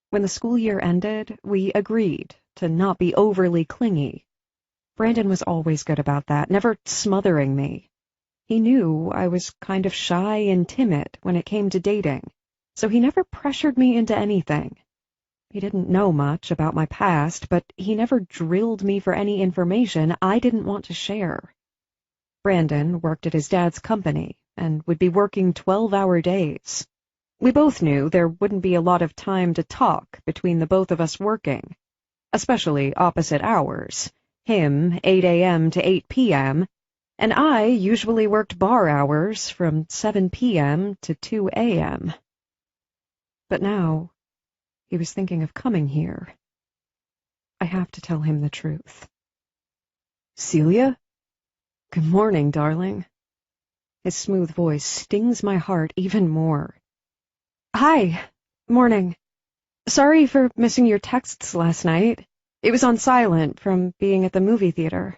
When the school year ended, we agreed to not be overly clingy. Brandon was always good about that, never smothering me. He knew I was kind of shy and timid when it came to dating, so he never pressured me into anything. He didn't know much about my past, but he never drilled me for any information I didn't want to share. Brandon worked at his dad's company and would be working 12-hour days. We both knew there wouldn't be a lot of time to talk between the both of us working, especially opposite hours, him 8 a.m. to 8 p.m., and I usually worked bar hours from 7 p.m. to 2 a.m. But now he was thinking of coming here. I have to tell him the truth. Celia? Good morning, darling. His smooth voice stings my heart even more. Hi. Morning. Sorry for missing your texts last night. It was on silent from being at the movie theater.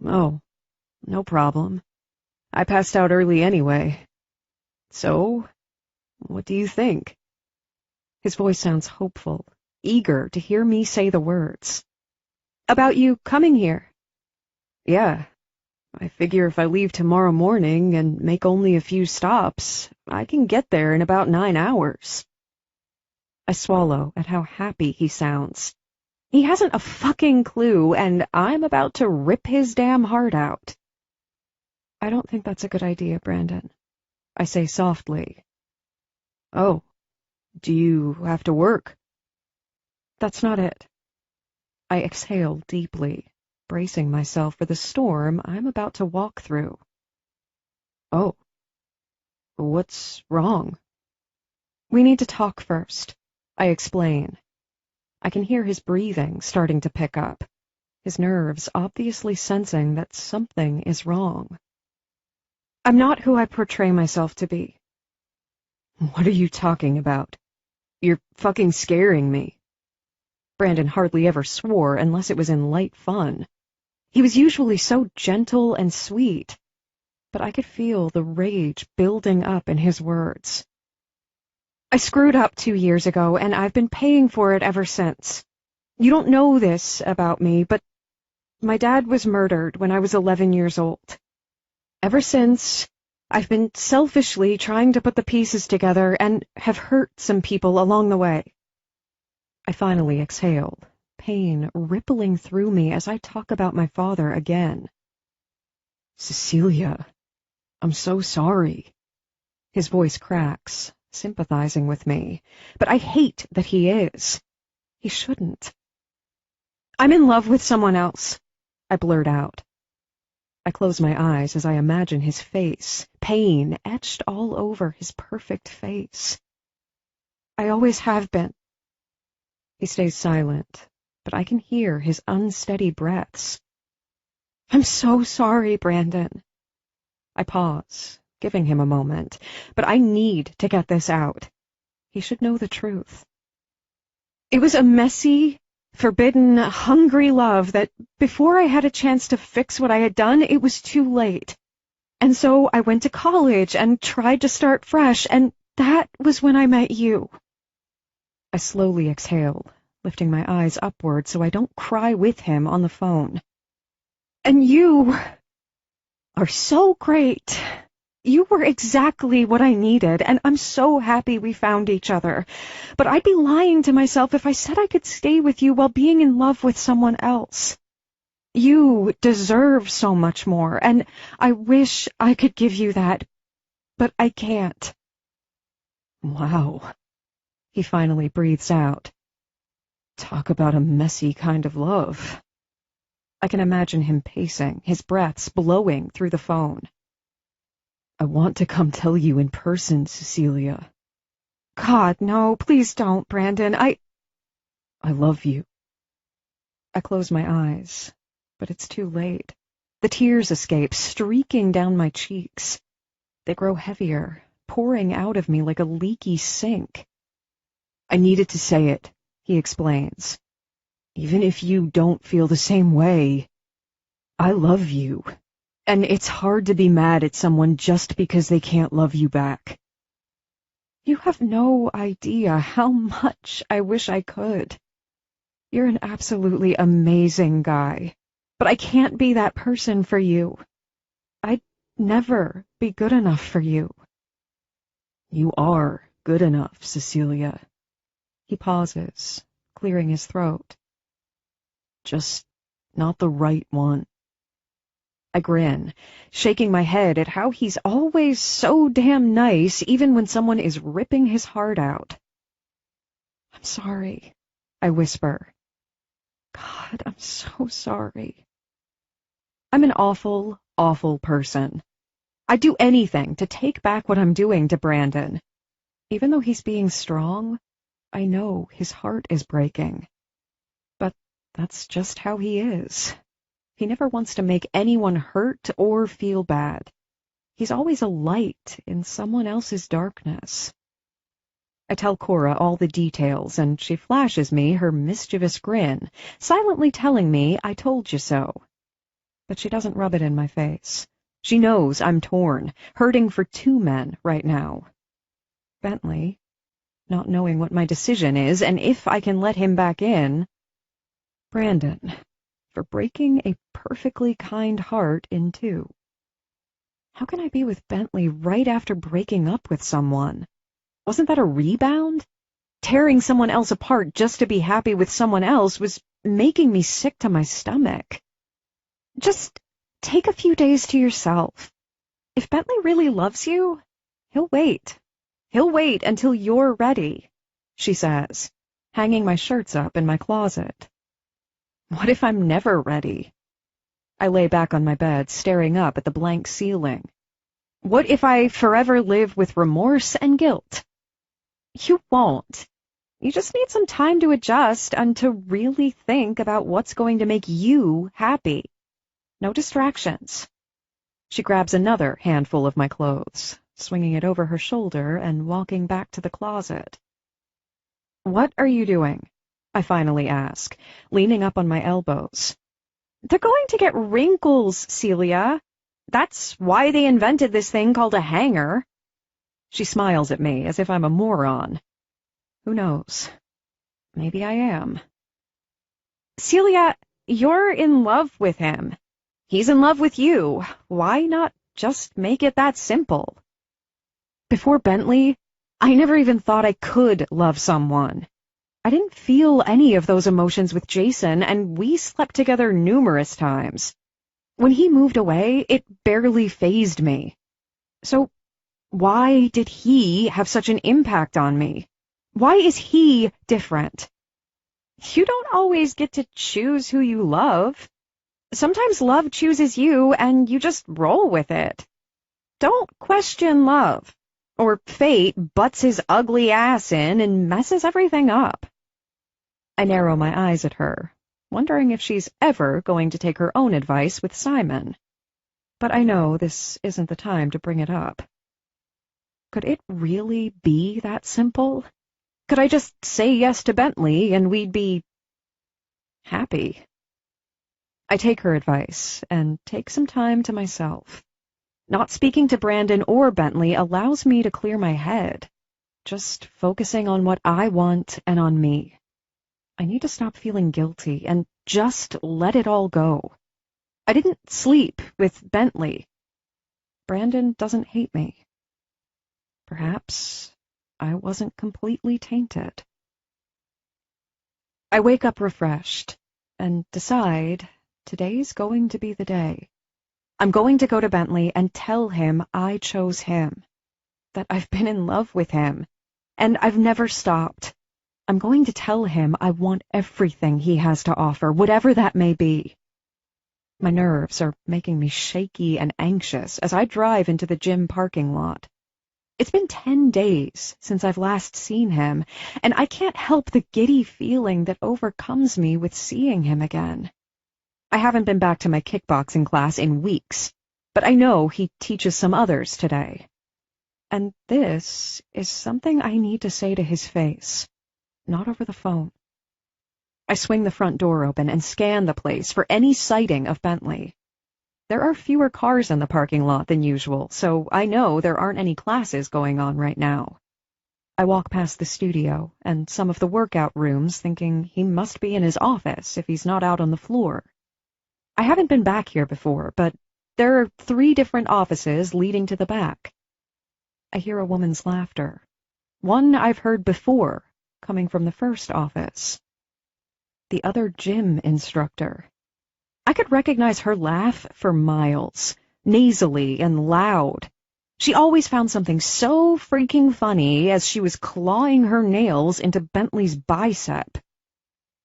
Oh, no problem. I passed out early anyway. So, what do you think? His voice sounds hopeful, eager to hear me say the words. About you coming here? Yeah. I figure if I leave tomorrow morning and make only a few stops, I can get there in about 9 hours. I swallow at how happy he sounds. He hasn't a fucking clue, and I'm about to rip his damn heart out. I don't think that's a good idea, Brandon. I say softly. Oh, do you have to work? That's not it. I exhale deeply, bracing myself for the storm I'm about to walk through. Oh, what's wrong? We need to talk first, I explain. I can hear his breathing starting to pick up, his nerves obviously sensing that something is wrong. I'm not who I portray myself to be. What are you talking about? You're fucking scaring me. Brandon hardly ever swore unless it was in light fun. He was usually so gentle and sweet, but I could feel the rage building up in his words. I screwed up 2 years ago, and I've been paying for it ever since. You don't know this about me, but my dad was murdered when I was 11 years old. Ever since, I've been selfishly trying to put the pieces together and have hurt some people along the way. I finally exhaled, pain rippling through me as I talk about my father again. Cecilia, I'm so sorry. His voice cracks, sympathizing with me, but I hate that he is. He shouldn't. I'm in love with someone else, I blurt out. I close my eyes as I imagine his face, pain etched all over his perfect face. I always have been. He stays silent, but I can hear his unsteady breaths. I'm so sorry, Brandon. I pause, giving him a moment, but I need to get this out. He should know the truth. It was a messy, forbidden, hungry love that, before I had a chance to fix what I had done, it was too late. And so I went to college and tried to start fresh, and that was when I met you. I slowly exhale, lifting my eyes upward so I don't cry with him on the phone. And you are so great. You were exactly what I needed, and I'm so happy we found each other. But I'd be lying to myself if I said I could stay with you while being in love with someone else. You deserve so much more, and I wish I could give you that, but I can't. Wow, he finally breathes out. Talk about a messy kind of love. I can imagine him pacing, his breaths blowing through the phone. I want to come tell you in person, Cecilia. God, no, please don't, Brandon. I love you. I close my eyes, but it's too late. The tears escape, streaking down my cheeks. They grow heavier, pouring out of me like a leaky sink. I needed to say it, he explains. Even if you don't feel the same way, I love you. And it's hard to be mad at someone just because they can't love you back. You have no idea how much I wish I could. You're an absolutely amazing guy, but I can't be that person for you. I'd never be good enough for you. You are good enough, Cecilia. He pauses, clearing his throat. Just not the right one. I grin, shaking my head at how he's always so damn nice even when someone is ripping his heart out. I'm sorry, I whisper. God, I'm so sorry. I'm an awful, awful person. I'd do anything to take back what I'm doing to Brandon. Even though he's being strong, I know his heart is breaking. But that's just how he is. He never wants to make anyone hurt or feel bad. He's always a light in someone else's darkness. I tell Cora all the details, and she flashes me her mischievous grin, silently telling me I told you so. But she doesn't rub it in my face. She knows I'm torn, hurting for two men right now. Bentley, not knowing what my decision is and if I can let him back in. Brandon, for breaking a perfectly kind heart in two. How can I be with Bentley right after breaking up with someone? Wasn't that a rebound? Tearing someone else apart just to be happy with someone else was making me sick to my stomach. Just take a few days to yourself. If Bentley really loves you, he'll wait. He'll wait until you're ready, she says, hanging my shirts up in my closet. What if I'm never ready? I lay back on my bed, staring up at the blank ceiling. What if I forever live with remorse and guilt? You won't. You just need some time to adjust and to really think about what's going to make you happy. No distractions. She grabs another handful of my clothes, swinging it over her shoulder and walking back to the closet. What are you doing? I finally ask, leaning up on my elbows. They're going to get wrinkles, Celia. That's why they invented this thing called a hanger. She smiles at me as if I'm a moron. Who knows? Maybe I am. Celia, you're in love with him. He's in love with you. Why not just make it that simple? Before Bentley, I never even thought I could love someone. I didn't feel any of those emotions with Jason, and we slept together numerous times. When he moved away, it barely fazed me. So why did he have such an impact on me? Why is he different? You don't always get to choose who you love. Sometimes love chooses you and you just roll with it. Don't question love, or fate butts his ugly ass in and messes everything up. I narrow my eyes at her, wondering if she's ever going to take her own advice with Simon. But I know this isn't the time to bring it up. Could it really be that simple? Could I just say yes to Bentley and we'd be happy? I take her advice and take some time to myself. Not speaking to Brandon or Bentley allows me to clear my head, just focusing on what I want and on me. I need to stop feeling guilty and just let it all go. I didn't sleep with Bentley. Brandon doesn't hate me. Perhaps I wasn't completely tainted. I wake up refreshed and decide today's going to be the day. I'm going to go to Bentley and tell him I chose him, that I've been in love with him, and I've never stopped. I'm going to tell him I want everything he has to offer, whatever that may be. My nerves are making me shaky and anxious as I drive into the gym parking lot. It's been 10 days since I've last seen him, and I can't help the giddy feeling that overcomes me with seeing him again. I haven't been back to my kickboxing class in weeks, but I know he teaches some others today. And this is something I need to say to his face, not over the phone. I swing the front door open and scan the place for any sighting of Bentley. There are fewer cars in the parking lot than usual, so I know there aren't any classes going on right now. I walk past the studio and some of the workout rooms thinking he must be in his office if he's not out on the floor. I haven't been back here before, but there are 3 different offices leading to the back. I hear a woman's laughter, one I've heard before, coming from the first office. The other gym instructor. I could recognize her laugh for miles, nasally and loud. She always found something so freaking funny as she was clawing her nails into Bentley's bicep.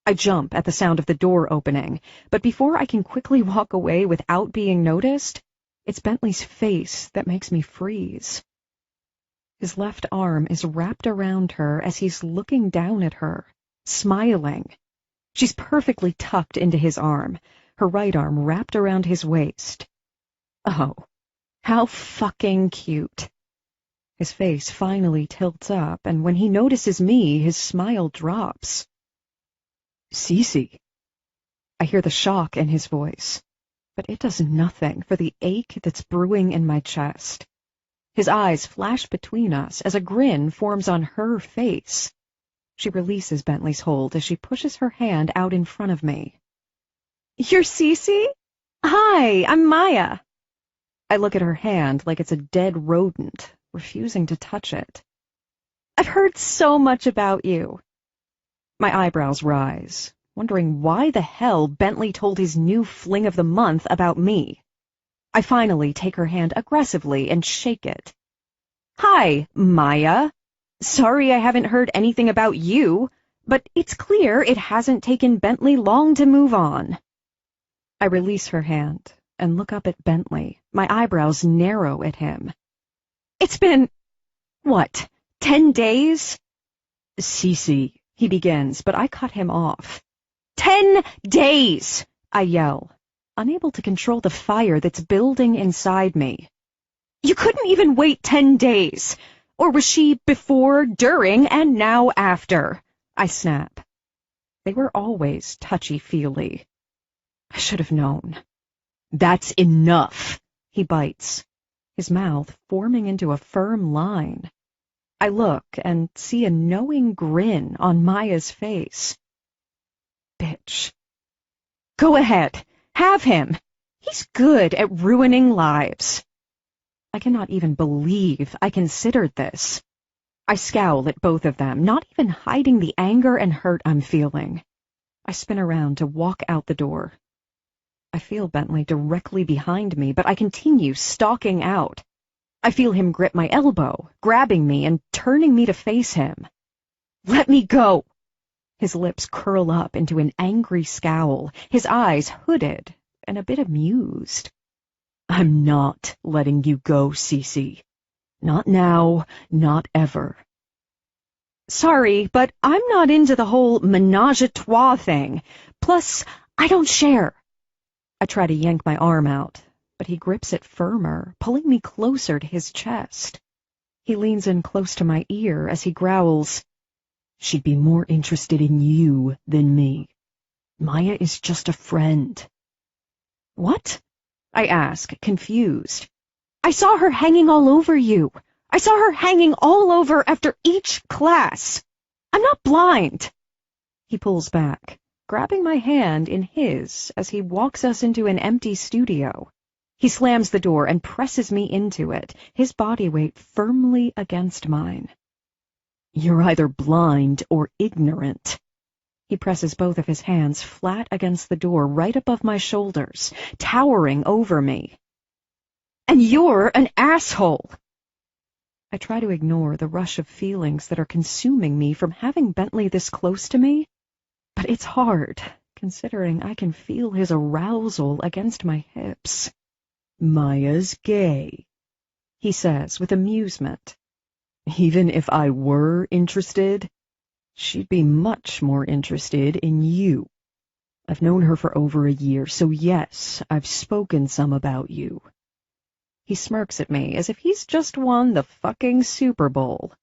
I jump at the sound of the door opening, but before I can quickly walk away without being noticed, it's Bentley's face that makes me freeze. His left arm is wrapped around her as he's looking down at her, smiling. She's perfectly tucked into his arm, her right arm wrapped around his waist. Oh, how fucking cute. His face finally tilts up, and when he notices me, his smile drops. Cece. I hear the shock in his voice, but it does nothing for the ache that's brewing in my chest. His eyes flash between us as a grin forms on her face. She releases Bentley's hold as she pushes her hand out in front of me. You're Cece? Hi, I'm Maya. I look at her hand like it's a dead rodent, refusing to touch it. I've heard so much about you. My eyebrows rise, wondering why the hell Bentley told his new fling of the month about me. I finally take her hand aggressively and shake it. Hi, Maya. Sorry I haven't heard anything about you, but it's clear it hasn't taken Bentley long to move on. I release her hand and look up at Bentley, my eyebrows narrow at him. It's been, 10 days? Cece, he begins, but I cut him off. 10 days, I yell, unable to control the fire that's building inside me. You couldn't even wait 10 days. Or was she before, during, and now after? I snap. They were always touchy-feely. I should have known. That's enough, he bites, his mouth forming into a firm line. I look and see a knowing grin on Maya's face. Bitch. Go ahead. Have him. He's good at ruining lives. I cannot even believe I considered this. I scowl at both of them, not even hiding the anger and hurt I'm feeling. I spin around to walk out the door. I feel Bentley directly behind me, but I continue stalking out. I feel him grip my elbow, grabbing me and turning me to face him. "Let me go!" His lips curl up into an angry scowl, his eyes hooded and a bit amused. "I'm not letting you go, Cece. Not now, not ever." "Sorry, but I'm not into the whole menage a trois thing. Plus, I don't share." I try to yank my arm out, but he grips it firmer, pulling me closer to his chest. He leans in close to my ear as he growls, "She'd be more interested in you than me. Maya is just a friend." "What?" I ask, confused. "I saw her hanging all over you. I saw her hanging all over after each class. I'm not blind." He pulls back, grabbing my hand in his as he walks us into an empty studio. He slams the door and presses me into it, his body weight firmly against mine. "You're either blind or ignorant." He presses both of his hands flat against the door right above my shoulders, towering over me. "And you're an asshole." I try to ignore the rush of feelings that are consuming me from having Bentley this close to me, but it's hard, considering I can feel his arousal against my hips. "Maya's gay," he says with amusement. "Even if I were interested, she'd be much more interested in you. I've known her for over a year, so yes, I've spoken some about you." He smirks at me as if he's just won the fucking Super Bowl.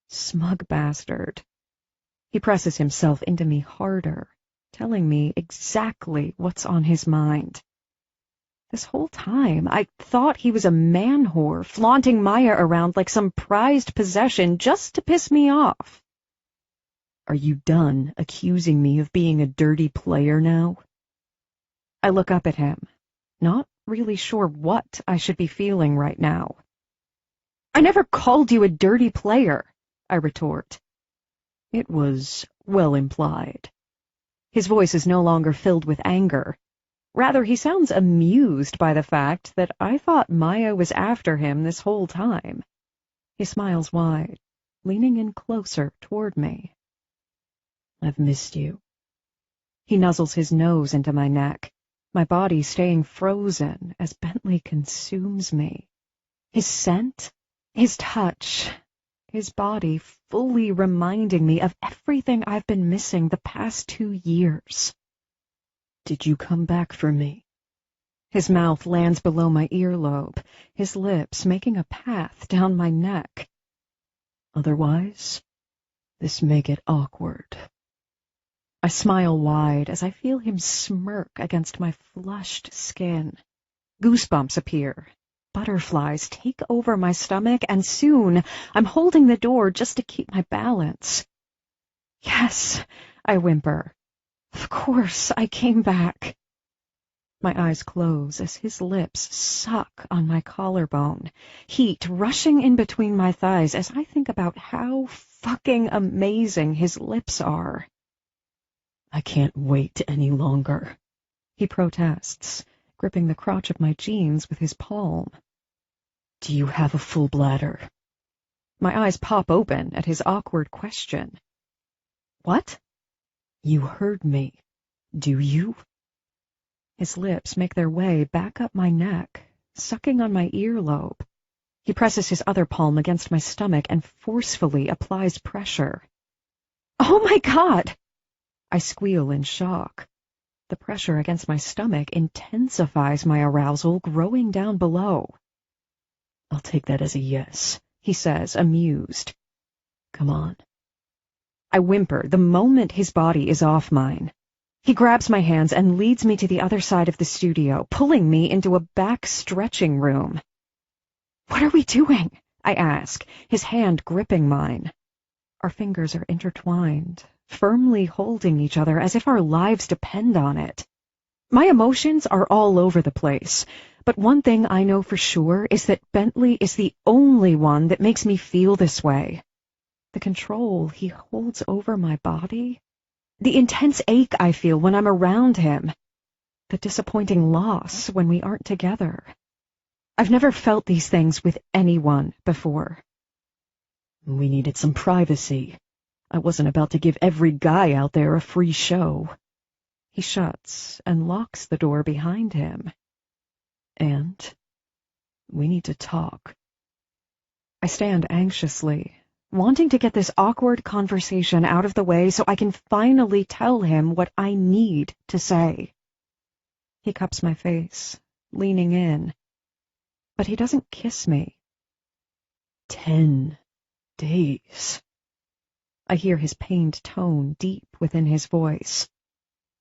Smug bastard. He presses himself into me harder, telling me exactly what's on his mind. This whole time, I thought he was a man-whore, flaunting Maya around like some prized possession just to piss me off. "Are you done accusing me of being a dirty player now?" I look up at him, not really sure what I should be feeling right now. "I never called you a dirty player," I retort. It was well implied. His voice is no longer filled with anger. Rather, he sounds amused by the fact that I thought Maya was after him this whole time. He smiles wide, leaning in closer toward me. "I've missed you." He nuzzles his nose into my neck, my body staying frozen as Bentley consumes me. His scent, his touch, his body fully reminding me of everything I've been missing the past 2 years. "Did you come back for me?" His mouth lands below my earlobe, his lips making a path down my neck. "Otherwise, this may get awkward." I smile wide as I feel him smirk against my flushed skin. Goosebumps appear. Butterflies take over my stomach, and soon I'm holding the door just to keep my balance. "Yes," I whimper. "Of course I came back." My eyes close as his lips suck on my collarbone, heat rushing in between my thighs as I think about how fucking amazing his lips are. "I can't wait any longer," he protests, gripping the crotch of my jeans with his palm. "Do you have a full bladder?" My eyes pop open at his awkward question. "What?" "You heard me. Do you?" His lips make their way back up my neck, sucking on my earlobe. He presses his other palm against my stomach and forcefully applies pressure. "Oh my God!" I squeal in shock. The pressure against my stomach intensifies my arousal, growing down below. "I'll take that as a yes," he says, amused. "Come on." I whimper the moment his body is off mine. He grabs my hands and leads me to the other side of the studio, pulling me into a back stretching room. "What are we doing?" I ask, his hand gripping mine. Our fingers are intertwined, firmly holding each other as if our lives depend on it. My emotions are all over the place, but one thing I know for sure is that Bentley is the only one that makes me feel this way. The control he holds over my body, the intense ache I feel when I'm around him. the disappointing loss when we aren't together. I've never felt these things with anyone before. We needed some privacy. I wasn't about to give every guy out there a free show. He shuts and locks the door behind him. And we need to talk. I stand anxiously, wanting to get this awkward conversation out of the way so I can finally tell him what I need to say. He cups my face, leaning in, but he doesn't kiss me. 10 days. I hear his pained tone deep within his voice.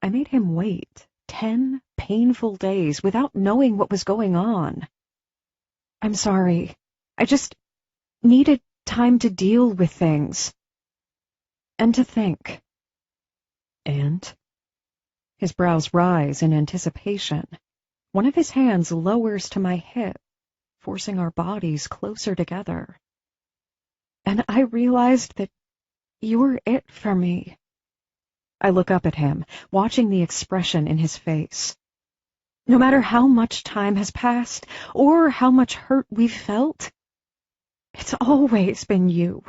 I made him wait 10 painful days without knowing what was going on. I'm sorry. I just needed time to deal with things. And to think. And his brows rise in anticipation. One of his hands lowers to my hip, forcing our bodies closer together. And I realized that you're it for me. I look up at him, watching the expression in his face. No matter how much time has passed, or how much hurt we've felt, it's always been you.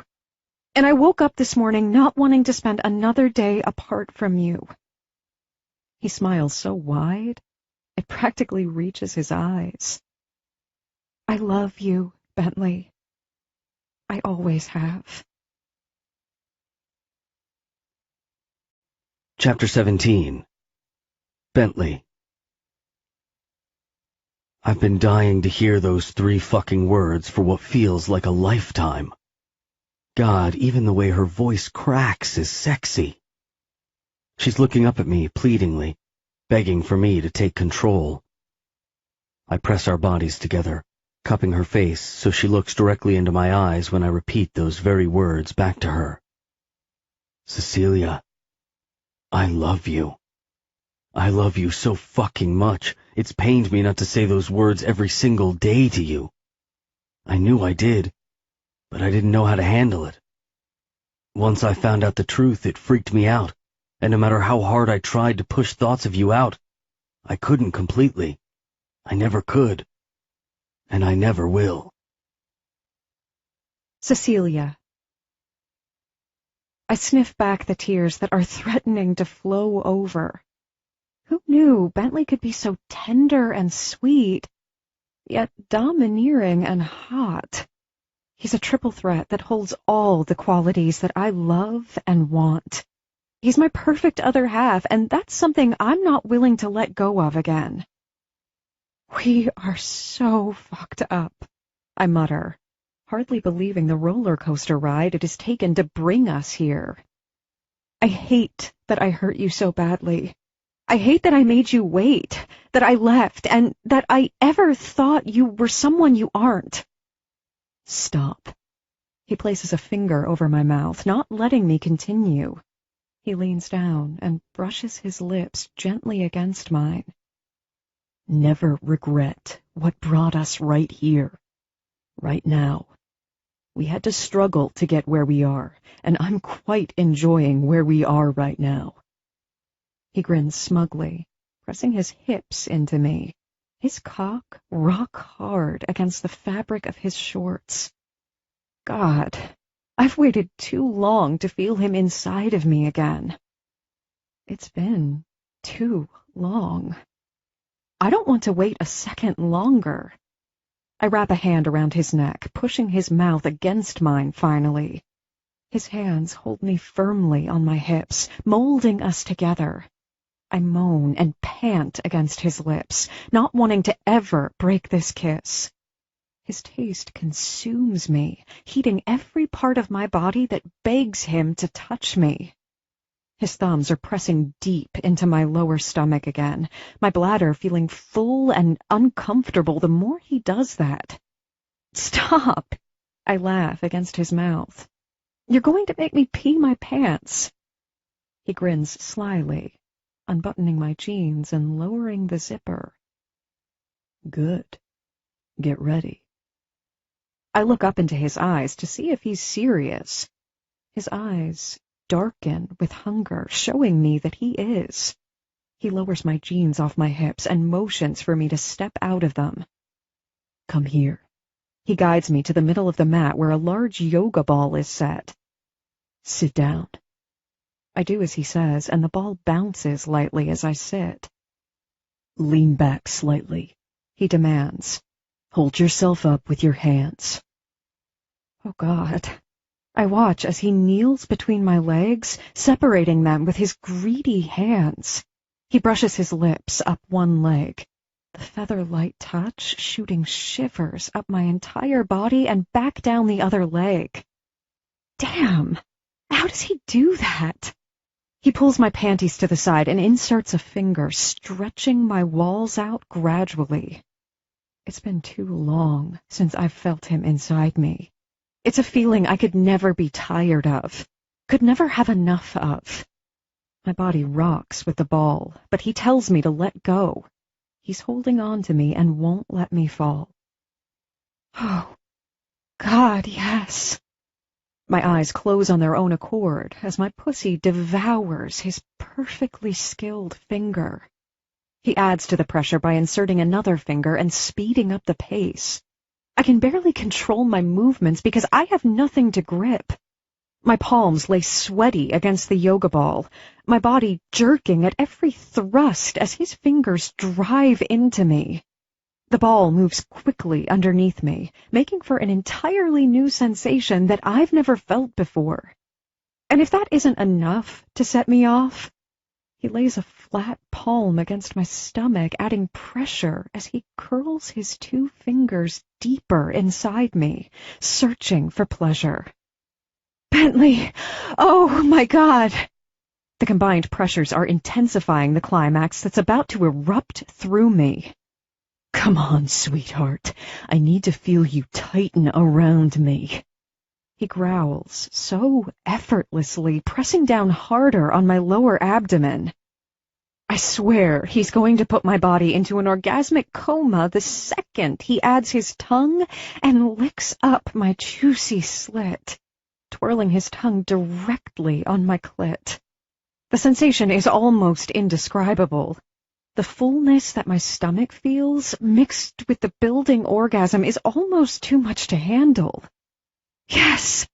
And I woke up this morning not wanting to spend another day apart from you. He smiles so wide, it practically reaches his eyes. I love you, Bentley. I always have. Chapter 17. Bentley. I've been dying to hear those 3 fucking words for what feels like a lifetime. God, even the way her voice cracks is sexy. She's looking up at me pleadingly, begging for me to take control. I press our bodies together, cupping her face so she looks directly into my eyes when I repeat those very words back to her. Cecilia, I love you. I love you so fucking much. It's pained me not to say those words every single day to you. I knew I did, but I didn't know how to handle it. Once I found out the truth, it freaked me out, and no matter how hard I tried to push thoughts of you out, I couldn't completely. I never could. And I never will. Cecilia. I sniff back the tears that are threatening to flow over. Who knew Bentley could be so tender and sweet, yet domineering and hot? He's a triple threat that holds all the qualities that I love and want. He's my perfect other half, and that's something I'm not willing to let go of again. We are so fucked up, I mutter, hardly believing the roller coaster ride it has taken to bring us here. I hate that I hurt you so badly. I hate that I made you wait, that I left, and that I ever thought you were someone you aren't. Stop. He places a finger over my mouth, not letting me continue. He leans down and brushes his lips gently against mine. Never regret what brought us right here, right now. We had to struggle to get where we are, and I'm quite enjoying where we are right now. He grins smugly, pressing his hips into me, his cock rock hard against the fabric of his shorts. God, I've waited too long to feel him inside of me again. It's been too long. I don't want to wait a second longer. I wrap a hand around his neck, pushing his mouth against mine finally. His hands hold me firmly on my hips, molding us together. I moan and pant against his lips, not wanting to ever break this kiss. His taste consumes me, heating every part of my body that begs him to touch me. His thumbs are pressing deep into my lower stomach again, my bladder feeling full and uncomfortable the more he does that. Stop! I laugh against his mouth. You're going to make me pee my pants. He grins slyly, unbuttoning my jeans and lowering the zipper. Good. Get ready. I look up into his eyes to see if he's serious. His eyes darken with hunger, showing me that he is. He lowers my jeans off my hips and motions for me to step out of them. Come here. He guides me to the middle of the mat where a large yoga ball is set. Sit down. I do as he says, and the ball bounces lightly as I sit. Lean back slightly, he demands. Hold yourself up with your hands. Oh, God. I watch as he kneels between my legs, separating them with his greedy hands. He brushes his lips up one leg, the feather-light touch shooting shivers up my entire body and back down the other leg. Damn! How does he do that? He pulls my panties to the side and inserts a finger, stretching my walls out gradually. It's been too long since I've felt him inside me. It's a feeling I could never be tired of, could never have enough of. My body rocks with the ball, but he tells me to let go. He's holding on to me and won't let me fall. Oh, God, yes. My eyes close on their own accord as my pussy devours his perfectly skilled finger. He adds to the pressure by inserting another finger and speeding up the pace. I can barely control my movements because I have nothing to grip. My palms lay sweaty against the yoga ball, my body jerking at every thrust as his fingers drive into me. The ball moves quickly underneath me, making for an entirely new sensation that I've never felt before. And if that isn't enough to set me off, he lays a flat palm against my stomach, adding pressure as he curls his two fingers deeper inside me, searching for pleasure. Bentley! Oh, my God! The combined pressures are intensifying the climax that's about to erupt through me. Come on, sweetheart. I need to feel you tighten around me. He growls so effortlessly, pressing down harder on my lower abdomen. I swear he's going to put my body into an orgasmic coma the second he adds his tongue and licks up my juicy slit, twirling his tongue directly on my clit. The sensation is almost indescribable. The fullness that my stomach feels, mixed with the building orgasm, is almost too much to handle. Yes!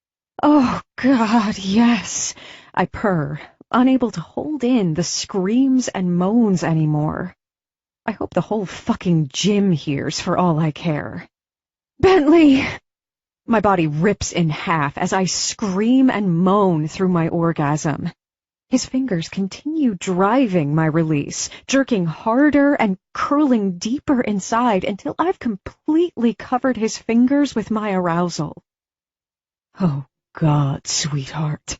Oh, God, yes! I purr, unable to hold in the screams and moans anymore. I hope the whole fucking gym hears for all I care. Bentley! My body rips in half as I scream and moan through my orgasm. His fingers continue driving my release, jerking harder and curling deeper inside until I've completely covered his fingers with my arousal. Oh, God, sweetheart.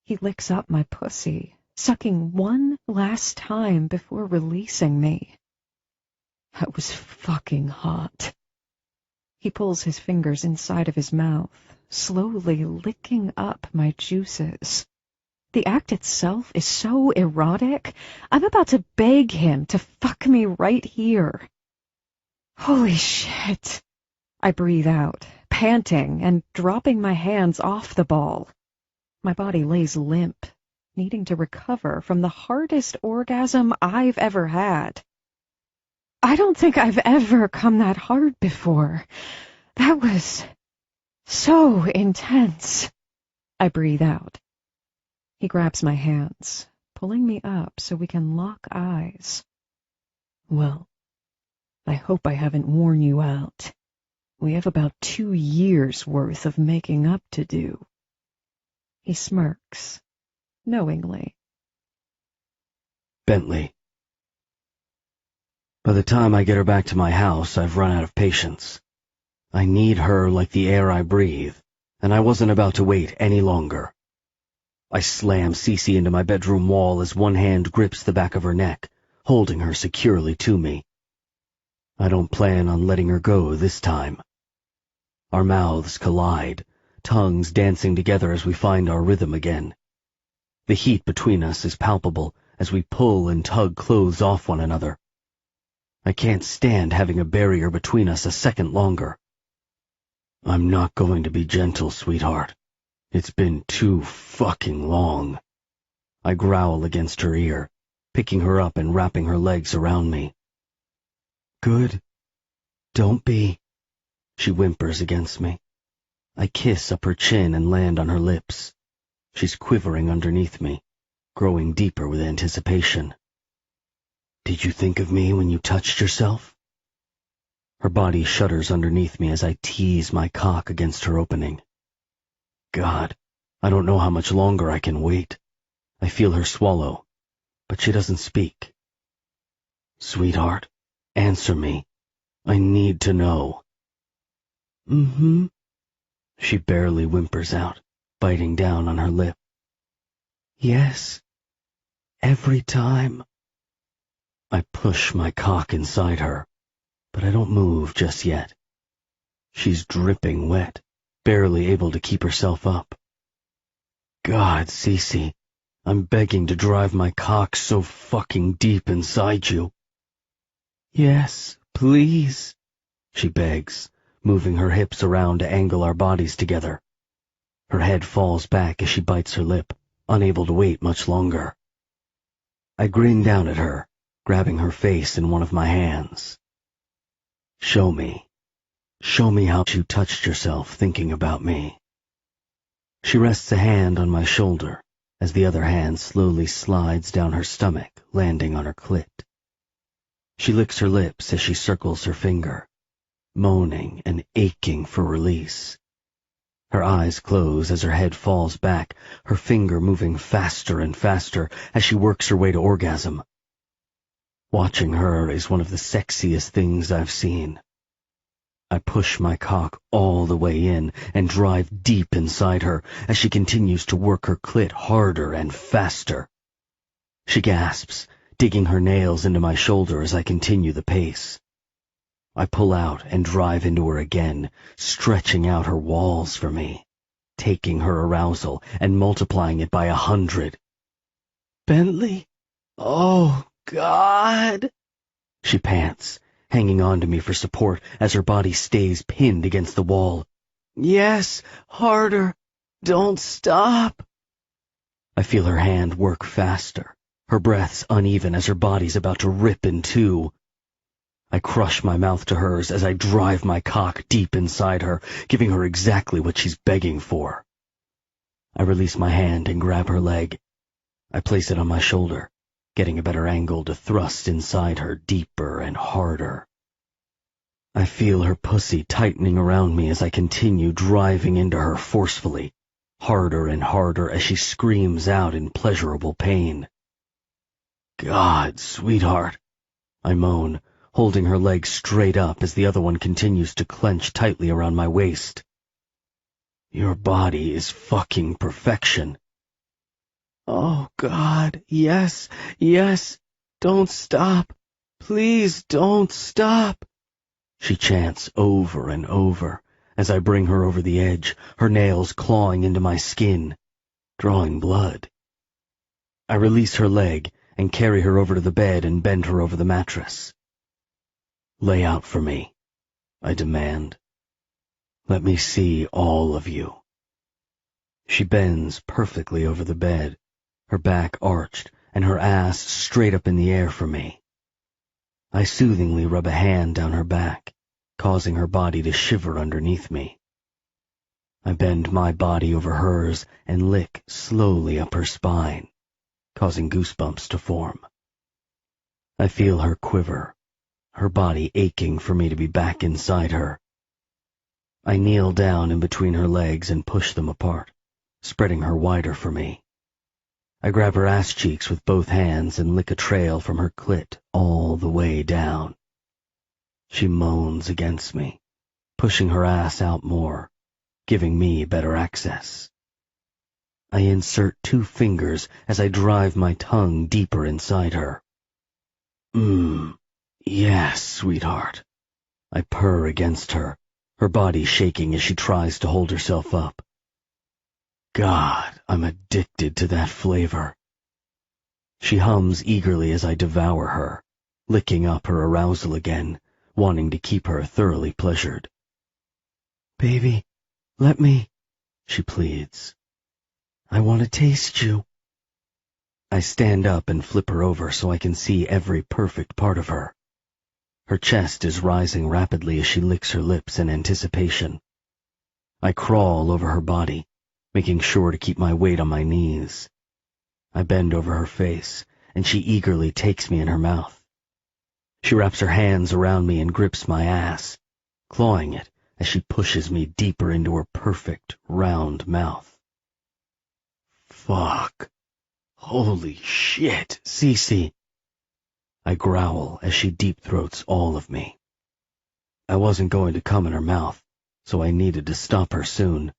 He licks up my pussy, sucking one last time before releasing me. That was fucking hot. He pulls his fingers inside of his mouth, slowly licking up my juices. The act itself is so erotic, I'm about to beg him to fuck me right here. Holy shit. I breathe out, panting and dropping my hands off the ball. My body lays limp, needing to recover from the hardest orgasm I've ever had. I don't think I've ever come that hard before. That was so intense. I breathe out. He grabs my hands, pulling me up so we can lock eyes. Well, I hope I haven't worn you out. We have about 2 years' worth of making up to do. He smirks, knowingly. Bentley. By the time I get her back to my house, I've run out of patience. I need her like the air I breathe, and I wasn't about to wait any longer. I slam Cece into my bedroom wall as one hand grips the back of her neck, holding her securely to me. I don't plan on letting her go this time. Our mouths collide, tongues dancing together as we find our rhythm again. The heat between us is palpable as we pull and tug clothes off one another. I can't stand having a barrier between us a second longer. I'm not going to be gentle, sweetheart. It's been too fucking long. I growl against her ear. picking her up and wrapping her legs around me. "Good. Don't be," she whimpers against me. I kiss up her chin and land on her lips. She's quivering underneath me, growing deeper with anticipation. "Did you think of me when you touched yourself?" Her body shudders underneath me as I tease my cock against her opening. God, I don't know how much longer I can wait. I feel her swallow, but she doesn't speak. "Sweetheart, answer me. I need to know." "Mm-hmm," she barely whimpers out, biting down on her lip. "Yes, every time." I push my cock inside her, but I don't move just yet. She's dripping wet, barely able to keep herself up. God, Cece, I'm begging to drive my cock so fucking deep inside you. "Yes, please," she begs, moving her hips around to angle our bodies together. Her head falls back as she bites her lip, unable to wait much longer. I grin down at her, grabbing her face in one of my hands. Show me how you touched yourself thinking about me." She rests a hand on my shoulder as the other hand slowly slides down her stomach, landing on her clit. She licks her lips as she circles her finger, moaning and aching for release. Her eyes close as her head falls back, her finger moving faster and faster as she works her way to orgasm. Watching her is one of the sexiest things I've seen. I push my cock all the way in and drive deep inside her as she continues to work her clit harder and faster. She gasps, digging her nails into my shoulder as I continue the pace. I pull out and drive into her again, stretching out her walls for me, taking her arousal and multiplying it by 100. "Bentley? Oh, God!" she pants, hanging on to me for support as her body stays pinned against the wall. "Yes, harder. Don't stop." I feel her hand work faster, her breaths uneven as her body's about to rip in two. I crush my mouth to hers as I drive my cock deep inside her, giving her exactly what she's begging for. I release my hand and grab her leg. I place it on my shoulder, getting a better angle to thrust inside her deeper and harder. I feel her pussy tightening around me as I continue driving into her forcefully, harder and harder as she screams out in pleasurable pain. "God, sweetheart," I moan, holding her leg straight up as the other one continues to clench tightly around my waist. "Your body is fucking perfection." "Oh, God, yes, yes, don't stop. Please don't stop," she chants over and over as I bring her over the edge, her nails clawing into my skin, drawing blood. I release her leg and carry her over to the bed and bend her over the mattress. "Lay out for me," I demand. "Let me see all of you." She bends perfectly over the bed, her back arched and her ass straight up in the air for me. I soothingly rub a hand down her back, causing her body to shiver underneath me. I bend my body over hers and lick slowly up her spine, causing goosebumps to form. I feel her quiver, her body aching for me to be back inside her. I kneel down in between her legs and push them apart, spreading her wider for me. I grab her ass cheeks with both hands and lick a trail from her clit all the way down. She moans against me, pushing her ass out more, giving me better access. I insert 2 fingers as I drive my tongue deeper inside her. Yes, sweetheart." I purr against her, her body shaking as she tries to hold herself up. God, I'm addicted to that flavor. She hums eagerly as I devour her, licking up her arousal again, wanting to keep her thoroughly pleasured. "Baby, let me," she pleads. "I want to taste you." I stand up and flip her over so I can see every perfect part of her. Her chest is rising rapidly as she licks her lips in anticipation. I crawl over her body, making sure to keep my weight on my knees. I bend over her face, and she eagerly takes me in her mouth. She wraps her hands around me and grips my ass, clawing it as she pushes me deeper into her perfect, round mouth. Fuck. Holy shit, Cece. I growl as she deep-throats all of me. I wasn't going to come in her mouth, so I needed to stop her soon.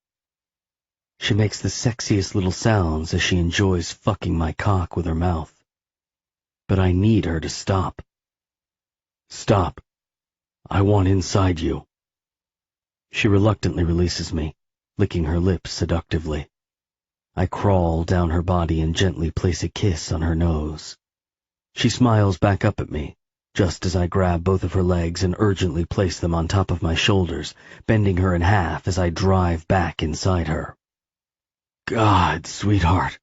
She makes the sexiest little sounds as she enjoys fucking my cock with her mouth. But I need her to stop. Stop. I want inside you. She reluctantly releases me, licking her lips seductively. I crawl down her body and gently place a kiss on her nose. She smiles back up at me, just as I grab both of her legs and urgently place them on top of my shoulders, bending her in half as I drive back inside her. God, sweetheart,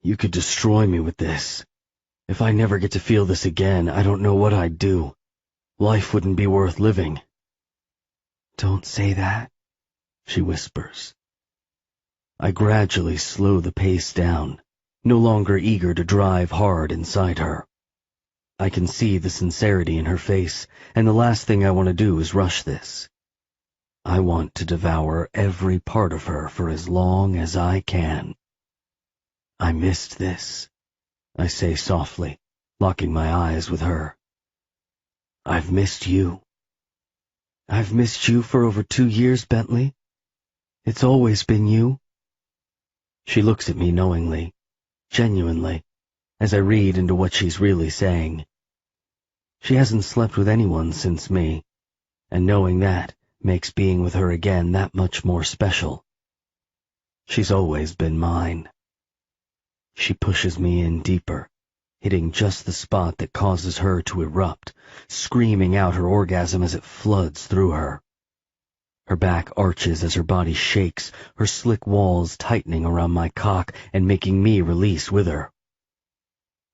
you could destroy me with this. If I never get to feel this again, I don't know what I'd do. Life wouldn't be worth living. Don't say that, she whispers. I gradually slow the pace down, no longer eager to drive hard inside her. I can see the sincerity in her face, and the last thing I want to do is rush this. I want to devour every part of her for as long as I can. I missed this, I say softly, locking my eyes with her. I've missed you. I've missed you for over 2 years, Bentley. It's always been you. She looks at me knowingly, genuinely, as I read into what she's really saying. She hasn't slept with anyone since me, and knowing that makes being with her again that much more special. She's always been mine. She pushes me in deeper, hitting just the spot that causes her to erupt, screaming out her orgasm as it floods through her. Her back arches as her body shakes, her slick walls tightening around my cock and making me release with her.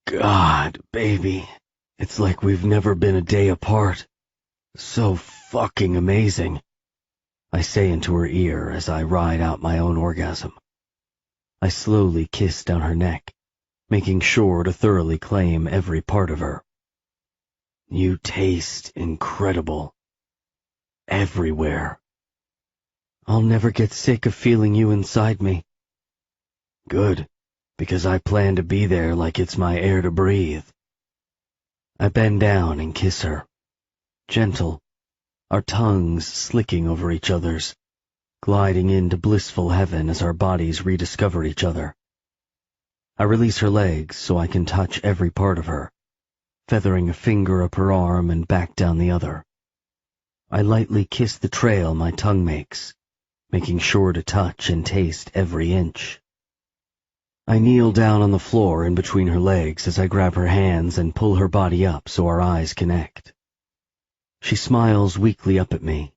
God, baby, it's like we've never been a day apart. So fucking amazing, I say into her ear as I ride out my own orgasm. I slowly kiss down her neck, making sure to thoroughly claim every part of her. You taste incredible. Everywhere. I'll never get sick of feeling you inside me. Good, because I plan to be there like it's my air to breathe. I bend down and kiss her. Gentle, our tongues slicking over each other's, gliding into blissful heaven as our bodies rediscover each other. I release her legs so I can touch every part of her, feathering a finger up her arm and back down the other. I lightly kiss the trail my tongue makes, making sure to touch and taste every inch. I kneel down on the floor in between her legs as I grab her hands and pull her body up so our eyes connect. She smiles weakly up at me.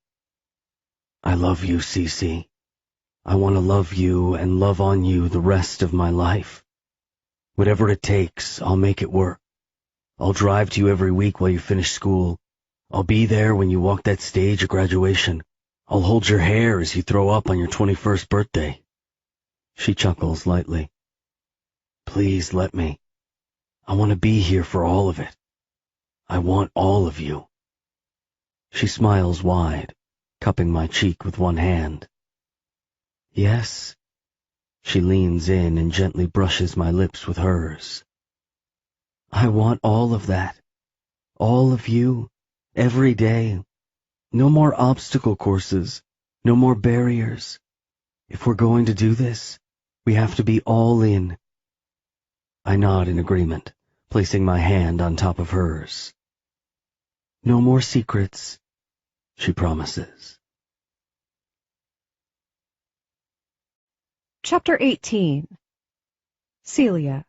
I love you, Cece. I want to love you and love on you the rest of my life. Whatever it takes, I'll make it work. I'll drive to you every week while you finish school. I'll be there when you walk that stage at graduation. I'll hold your hair as you throw up on your 21st birthday. She chuckles lightly. Please let me. I want to be here for all of it. I want all of you. She smiles wide, cupping my cheek with one hand. Yes. She leans in and gently brushes my lips with hers. I want all of that. All of you. Every day. No more obstacle courses. No more barriers. If we're going to do this, we have to be all in. I nod in agreement, placing my hand on top of hers. No more secrets, she promises. Chapter 18. Celia.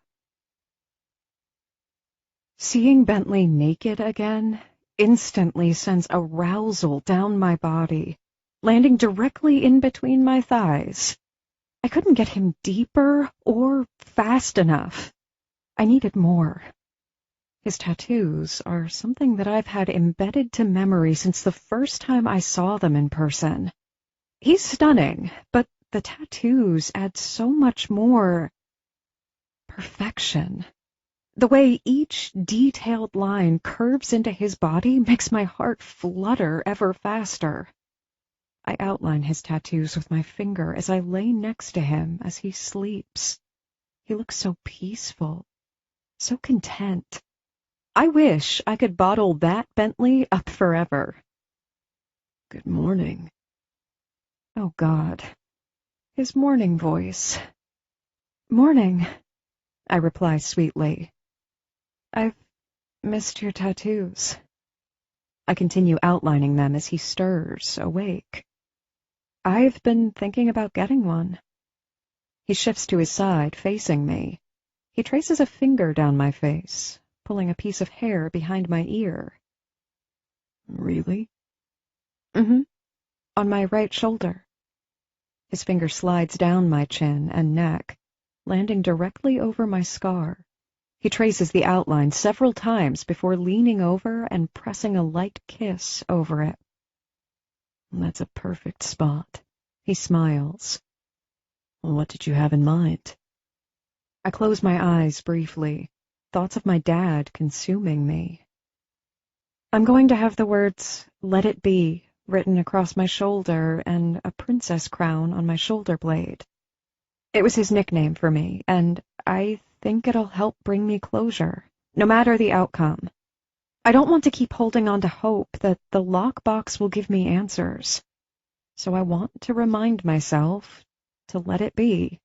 Seeing Bentley naked again instantly sends arousal down my body, landing directly in between my thighs. I couldn't get him deeper or fast enough. I needed more. His tattoos are something that I've had embedded to memory since the first time I saw them in person. He's stunning, but the tattoos add so much more perfection. The way each detailed line curves into his body makes my heart flutter ever faster. I outline his tattoos with my finger as I lay next to him as he sleeps. He looks so peaceful, so content. I wish I could bottle that Bentley up forever. Good morning. Oh, God. His morning voice. Morning, I reply sweetly. I've missed your tattoos. I continue outlining them as he stirs, awake. I've been thinking about getting one. He shifts to his side, facing me. He traces a finger down my face, pulling a piece of hair behind my ear. Really? Mm-hmm. On my right shoulder. His finger slides down my chin and neck, landing directly over my scar. He traces the outline several times before leaning over and pressing a light kiss over it. That's a perfect spot. He smiles. What did you have in mind? I close my eyes briefly, thoughts of my dad consuming me. I'm going to have the words, "Let it be," written across my shoulder and a princess crown on my shoulder blade. It was his nickname for me, and I think it'll help bring me closure, no matter the outcome. I don't want to keep holding on to hope that the lockbox will give me answers. So I want to remind myself to let it be.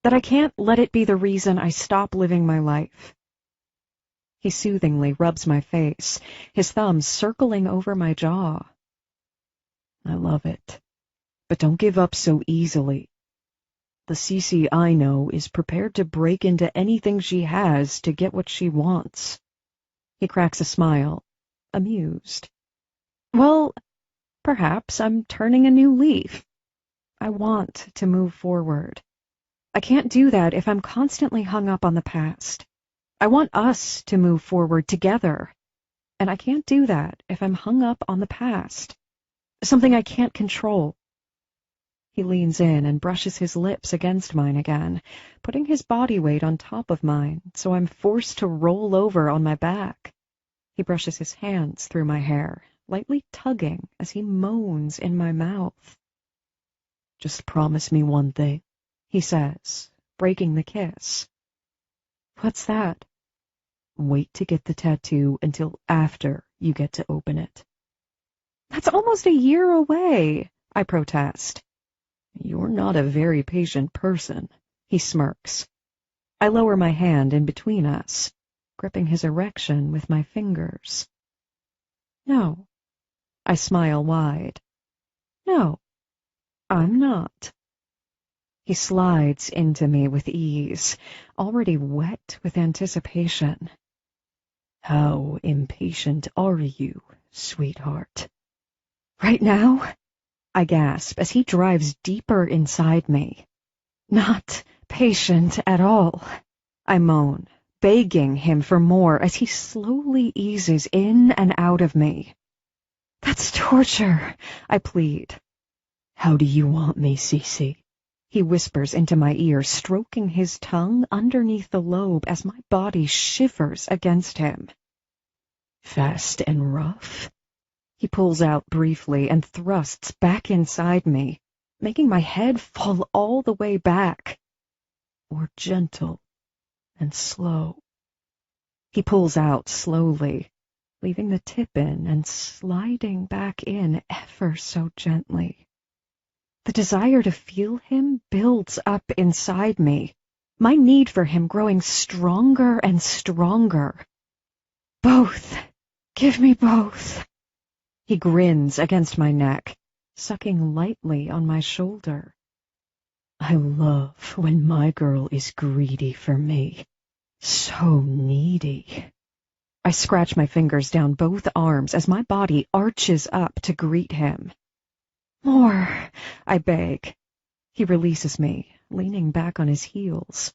That I can't let it be the reason I stop living my life. He soothingly rubs my face, his thumbs circling over my jaw. I love it. But don't give up so easily. The Cece I know is prepared to break into anything she has to get what she wants. He cracks a smile, amused. Well, perhaps I'm turning a new leaf. I want to move forward. I can't do that if I'm constantly hung up on the past. I want us to move forward together. And I can't do that if I'm hung up on the past. Something I can't control. He leans in and brushes his lips against mine again, putting his body weight on top of mine, so I'm forced to roll over on my back. He brushes his hands through my hair, lightly tugging as he moans in my mouth. Just promise me one thing, he says, breaking the kiss. What's that? Wait to get the tattoo until after you get to open it. That's almost a year away, I protest. You're not a very patient person, he smirks. I lower my hand in between us, gripping his erection with my fingers. No. I smile wide. No, I'm not. He slides into me with ease, already wet with anticipation. How impatient are you, sweetheart? Right now? I gasp as he drives deeper inside me. Not patient at all, I moan, begging him for more as he slowly eases in and out of me. That's torture, I plead. How do you want me, Cece? He whispers into my ear, stroking his tongue underneath the lobe as my body shivers against him. Fast and rough? He pulls out briefly and thrusts back inside me, making my head fall all the way back. Or gentle and slow. He pulls out slowly, leaving the tip in and sliding back in ever so gently. The desire to feel him builds up inside me, my need for him growing stronger and stronger. Both. Give me both. He grins against my neck, sucking lightly on my shoulder. I love when my girl is greedy for me. So needy. I scratch my fingers down both arms as my body arches up to greet him. More, I beg. He releases me, leaning back on his heels.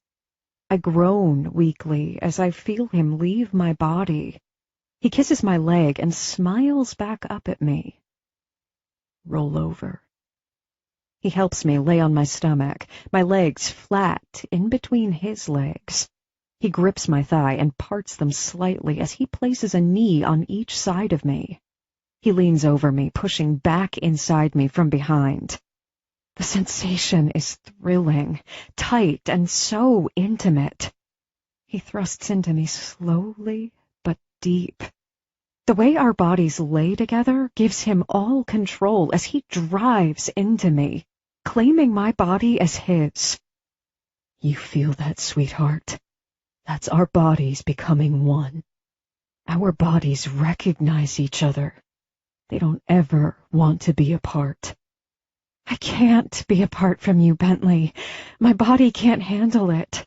I groan weakly as I feel him leave my body. He kisses my leg and smiles back up at me. Roll over. He helps me lay on my stomach, my legs flat in between his legs. He grips my thigh and parts them slightly as he places a knee on each side of me. He leans over me, pushing back inside me from behind. The sensation is thrilling, tight, and so intimate. He thrusts into me slowly but deep. The way our bodies lay together gives him all control as he drives into me, claiming my body as his. You feel that, sweetheart? That's our bodies becoming one. Our bodies recognize each other. They don't ever want to be apart. I can't be apart from you, Bentley. My body can't handle it.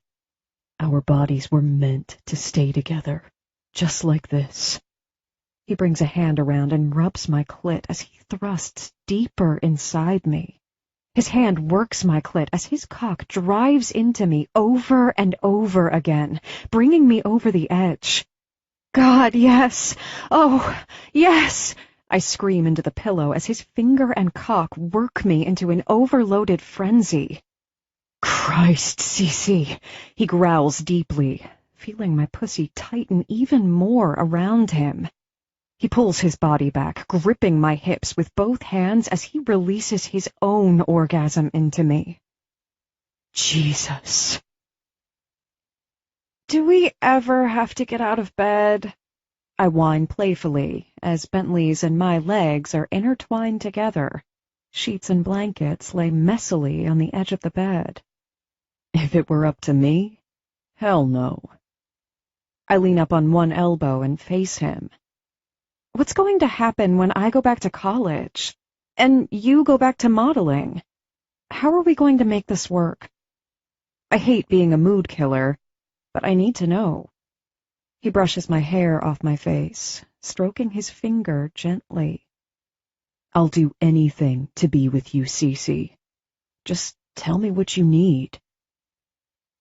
Our bodies were meant to stay together, just like this. He brings a hand around and rubs my clit as he thrusts deeper inside me. His hand works my clit as his cock drives into me over and over again, bringing me over the edge. God, yes! Oh, yes! I scream into the pillow as his finger and cock work me into an overloaded frenzy. Christ, Cece! He growls deeply, feeling my pussy tighten even more around him. He pulls his body back, gripping my hips with both hands as he releases his own orgasm into me. Jesus. Do we ever have to get out of bed? I whine playfully as Bentley's and my legs are intertwined together. Sheets and blankets lay messily on the edge of the bed. If it were up to me, hell no. I lean up on one elbow and face him. What's going to happen when I go back to college, and you go back to modeling? How are we going to make this work? I hate being a mood killer, but I need to know. He brushes my hair off my face, stroking his finger gently. I'll do anything to be with you, Cece. Just tell me what you need.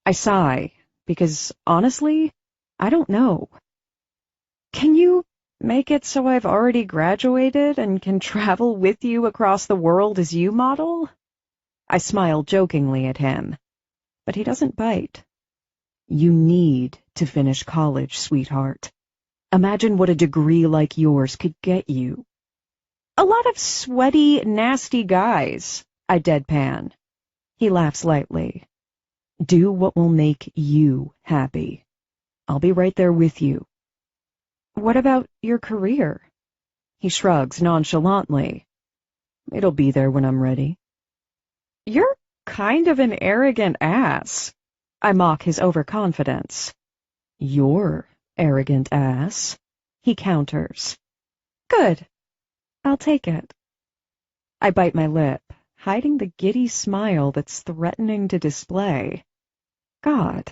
I sigh, because honestly, I don't know. Can you make it so I've already graduated and can travel with you across the world as you model? I smile jokingly at him, but he doesn't bite. You need to finish college, sweetheart. Imagine what a degree like yours could get you. A lot of sweaty, nasty guys, I deadpan. He laughs lightly. Do what will make you happy. I'll be right there with you. What about your career? He shrugs nonchalantly. It'll be there when I'm ready. You're kind of an arrogant ass. I mock his overconfidence. You're arrogant ass, he counters. Good. I'll take it. I bite my lip, hiding the giddy smile that's threatening to display. God,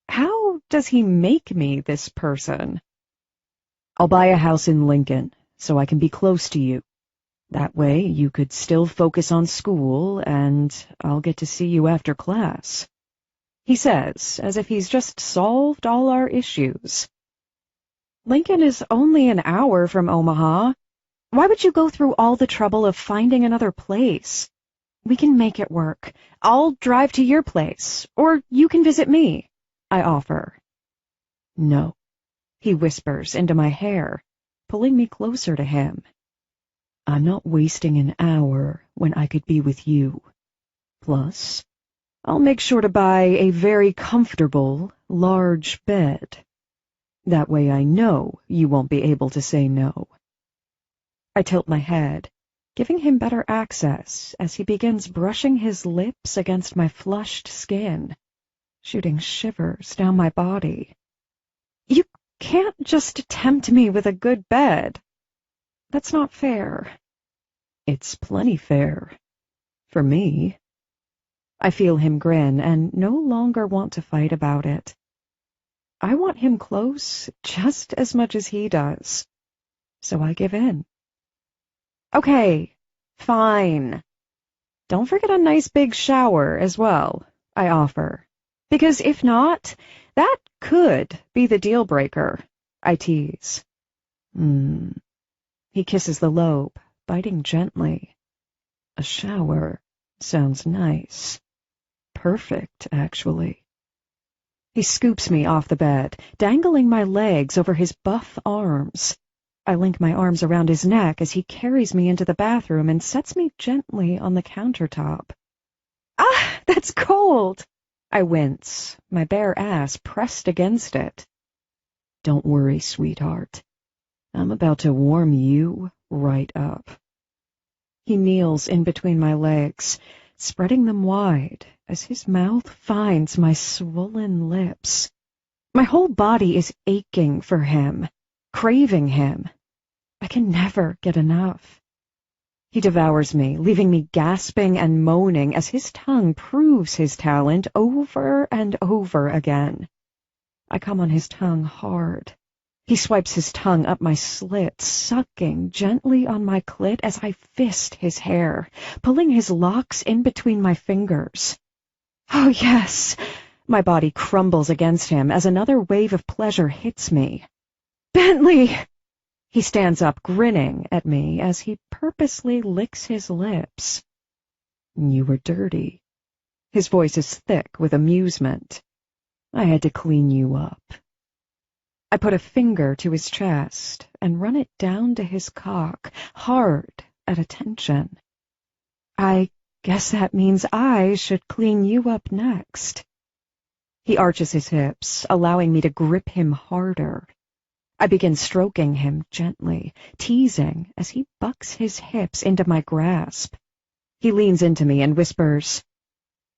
how does he make me this person? I'll buy a house in Lincoln so I can be close to you. That way you could still focus on school and I'll get to see you after class. He says, as if he's just solved all our issues. Lincoln is only an hour from Omaha. Why would you go through all the trouble of finding another place? We can make it work. I'll drive to your place, or you can visit me, I offer. No. He whispers into my hair, pulling me closer to him. I'm not wasting an hour when I could be with you. Plus, I'll make sure to buy a very comfortable, large bed. That way I know you won't be able to say no. I tilt my head, giving him better access as he begins brushing his lips against my flushed skin, shooting shivers down my body. You can't just tempt me with a good bed. That's not fair. It's plenty fair. For me. I feel him grin and no longer want to fight about it. I want him close just as much as he does. So I give in. Okay, fine. Don't forget a nice big shower as well, I offer, Because if not, that could be the deal breaker, I tease. He kisses the lobe, biting gently. A shower sounds nice. Perfect, actually. He scoops me off the bed, dangling my legs over his buff arms. I link my arms around his neck as he carries me into the bathroom and sets me gently on the countertop. Ah, that's cold! I wince, my bare ass pressed against it. Don't worry, sweetheart. I'm about to warm you right up. He kneels in between my legs, spreading them wide as his mouth finds my swollen lips. My whole body is aching for him, craving him. I can never get enough. He devours me, leaving me gasping and moaning as his tongue proves his talent over and over again. I come on his tongue hard. He swipes his tongue up my slit, sucking gently on my clit as I fist his hair, pulling his locks in between my fingers. Oh, yes! My body crumbles against him as another wave of pleasure hits me. Bentley! He stands up, grinning at me as he purposely licks his lips. You were dirty. His voice is thick with amusement. I had to clean you up. I put a finger to his chest and run it down to his cock, hard at attention. I guess that means I should clean you up next. He arches his hips, allowing me to grip him harder. I begin stroking him gently, teasing as he bucks his hips into my grasp. He leans into me and whispers,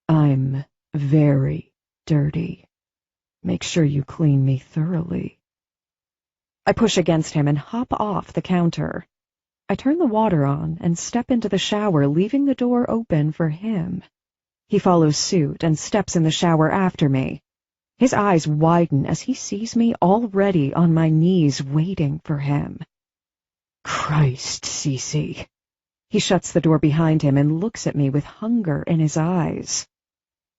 I'm very dirty. Make sure you clean me thoroughly. I push against him and hop off the counter. I turn the water on and step into the shower, leaving the door open for him. He follows suit and steps in the shower after me. His eyes widen as he sees me already on my knees waiting for him. Christ, Cece. He shuts the door behind him and looks at me with hunger in his eyes.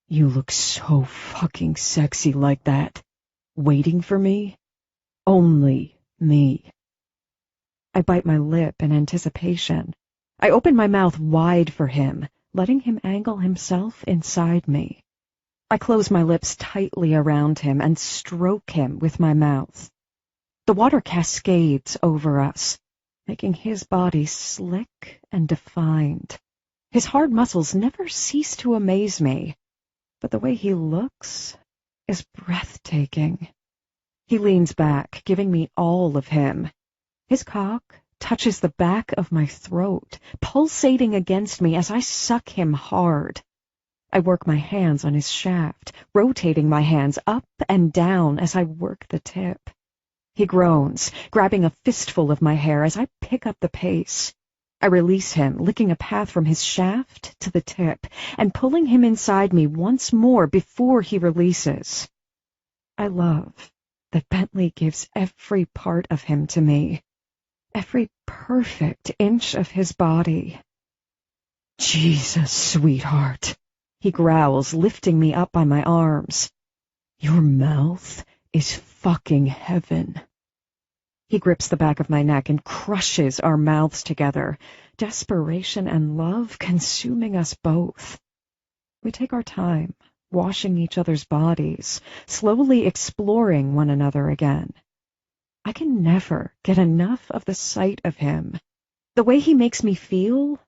You look so fucking sexy like that. Waiting for me? Only me. I bite my lip in anticipation. I open my mouth wide for him, letting him angle himself inside me. I close my lips tightly around him and stroke him with my mouth. The water cascades over us, making his body slick and defined. His hard muscles never cease to amaze me, but the way he looks is breathtaking. He leans back, giving me all of him. His cock touches the back of my throat, pulsating against me as I suck him hard. I work my hands on his shaft, rotating my hands up and down as I work the tip. He groans, grabbing a fistful of my hair as I pick up the pace. I release him, licking a path from his shaft to the tip, and pulling him inside me once more before he releases. I love that Bentley gives every part of him to me, every perfect inch of his body. Jesus, sweetheart. He growls, lifting me up by my arms. Your mouth is fucking heaven. He grips the back of my neck and crushes our mouths together, desperation and love consuming us both. We take our time, washing each other's bodies, slowly exploring one another again. I can never get enough of the sight of him, the way he makes me feel,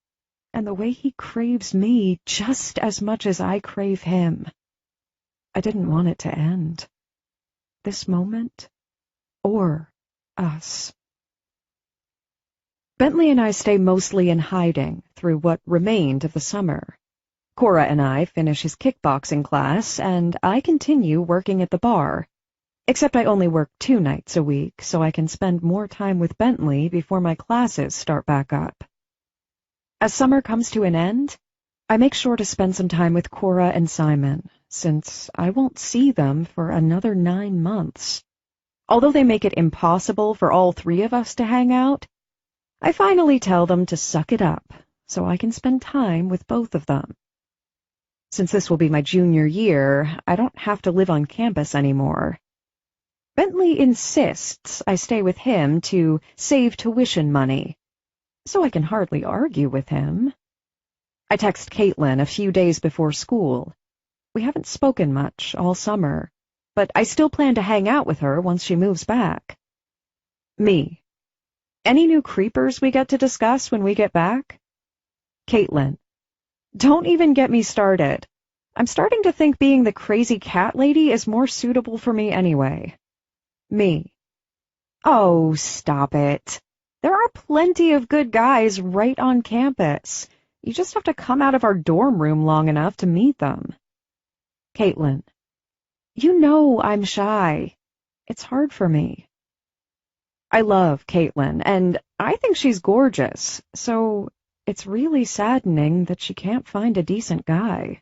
and the way he craves me just as much as I crave him. I didn't want it to end. This moment, or us. Bentley and I stay mostly in hiding through what remained of the summer. Cora and I finish his kickboxing class, and I continue working at the bar, except I only work 2 nights a week, so I can spend more time with Bentley before my classes start back up. As summer comes to an end, I make sure to spend some time with Cora and Simon, since I won't see them for another 9 months. Although they make it impossible for all 3 of us to hang out, I finally tell them to suck it up so I can spend time with both of them. Since this will be my junior year, I don't have to live on campus anymore. Bentley insists I stay with him to save tuition money, so I can hardly argue with him. I text Caitlin a few days before school. We haven't spoken much all summer, but I still plan to hang out with her once she moves back. Me. Any new creepers we get to discuss when we get back? Caitlin. Don't even get me started. I'm starting to think being the crazy cat lady is more suitable for me anyway. Me. Oh, stop it. There are plenty of good guys right on campus. You just have to come out of our dorm room long enough to meet them. Caitlin. You know I'm shy. It's hard for me. I love Caitlin, and I think she's gorgeous, so it's really saddening that she can't find a decent guy.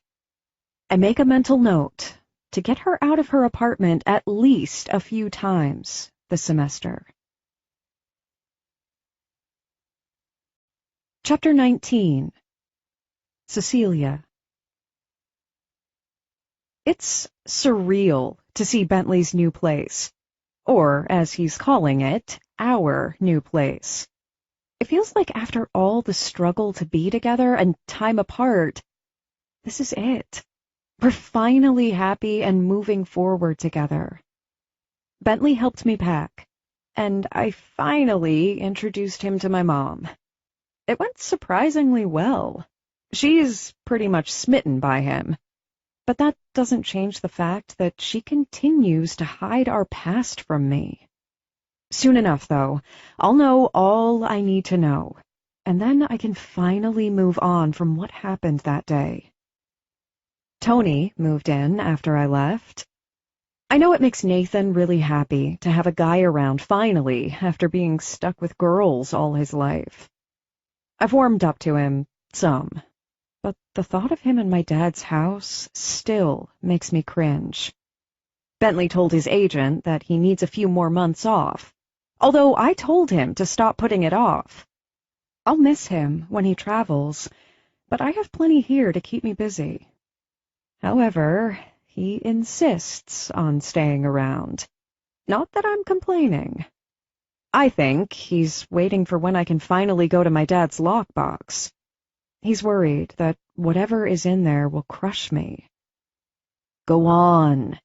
I make a mental note to get her out of her apartment at least a few times this semester. Chapter 19. Cecilia. It's surreal to see Bentley's new place, or, as he's calling it, our new place. It feels like after all the struggle to be together and time apart, this is it. We're finally happy and moving forward together. Bentley helped me pack, and I finally introduced him to my mom. It went surprisingly well. She's pretty much smitten by him. But that doesn't change the fact that she continues to hide our past from me. Soon enough, though, I'll know all I need to know, and then I can finally move on from what happened that day. Tony moved in after I left. I know it makes Nathan really happy to have a guy around finally after being stuck with girls all his life. I've warmed up to him some, but the thought of him in my dad's house still makes me cringe. Bentley told his agent that he needs a few more months off, although I told him to stop putting it off. I'll miss him when he travels, but I have plenty here to keep me busy. However, he insists on staying around. Not that I'm complaining. I think he's waiting for when I can finally go to my dad's lockbox. He's worried that whatever is in there will crush me. Go on.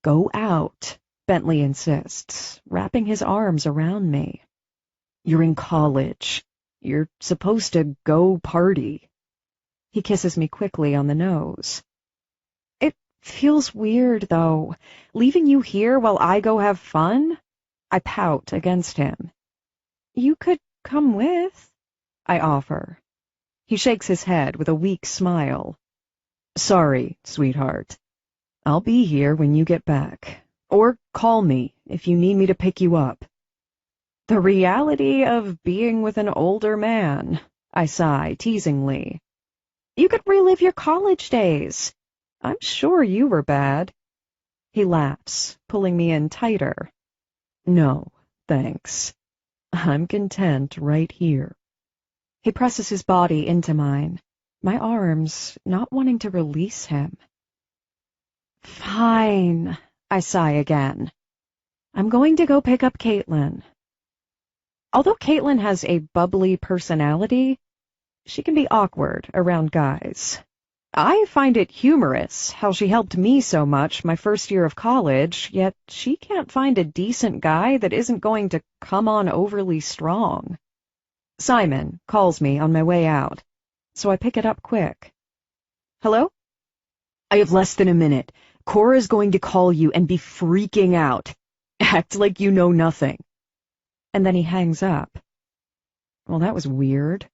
Go out, Bentley insists, wrapping his arms around me. You're in college. You're supposed to go party. He kisses me quickly on the nose. It feels weird, though, leaving you here while I go have fun. I pout against him. You could come with, I offer. He shakes his head with a weak smile. Sorry, sweetheart. I'll be here when you get back. Or call me if you need me to pick you up. The reality of being with an older man, I sigh teasingly. You could relive your college days. I'm sure you were bad. He laughs, pulling me in tighter. No, thanks. I'm content right here. He presses his body into mine, my arms not wanting to release him. Fine, I sigh again. I'm going to go pick up Caitlin. Although Caitlin has a bubbly personality, she can be awkward around guys. I find it humorous how she helped me so much my first year of college, yet she can't find a decent guy that isn't going to come on overly strong. Simon calls me on my way out, so I pick it up quick. Hello? I have less than a minute. Cora's going to call you and be freaking out. Act like you know nothing. And then he hangs up. Well, that was weird.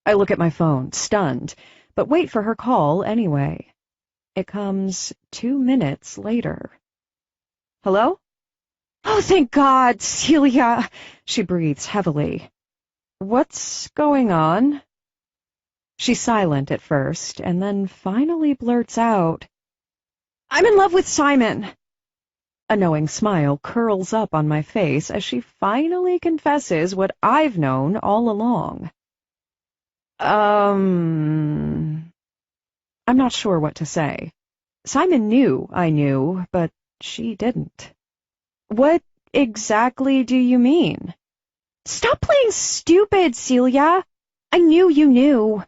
I look at my phone, stunned, but wait for her call anyway. It comes 2 minutes later. Hello? Oh, thank God, Celia, she breathes heavily. What's going on? She's silent at first, and then finally blurts out, I'm in love with Simon. A knowing smile curls up on my face as she finally confesses what I've known all along. I'm I'm not sure what to say. Simon knew I knew, but she didn't. What exactly do you mean? Stop playing stupid, Celia! I knew you knew.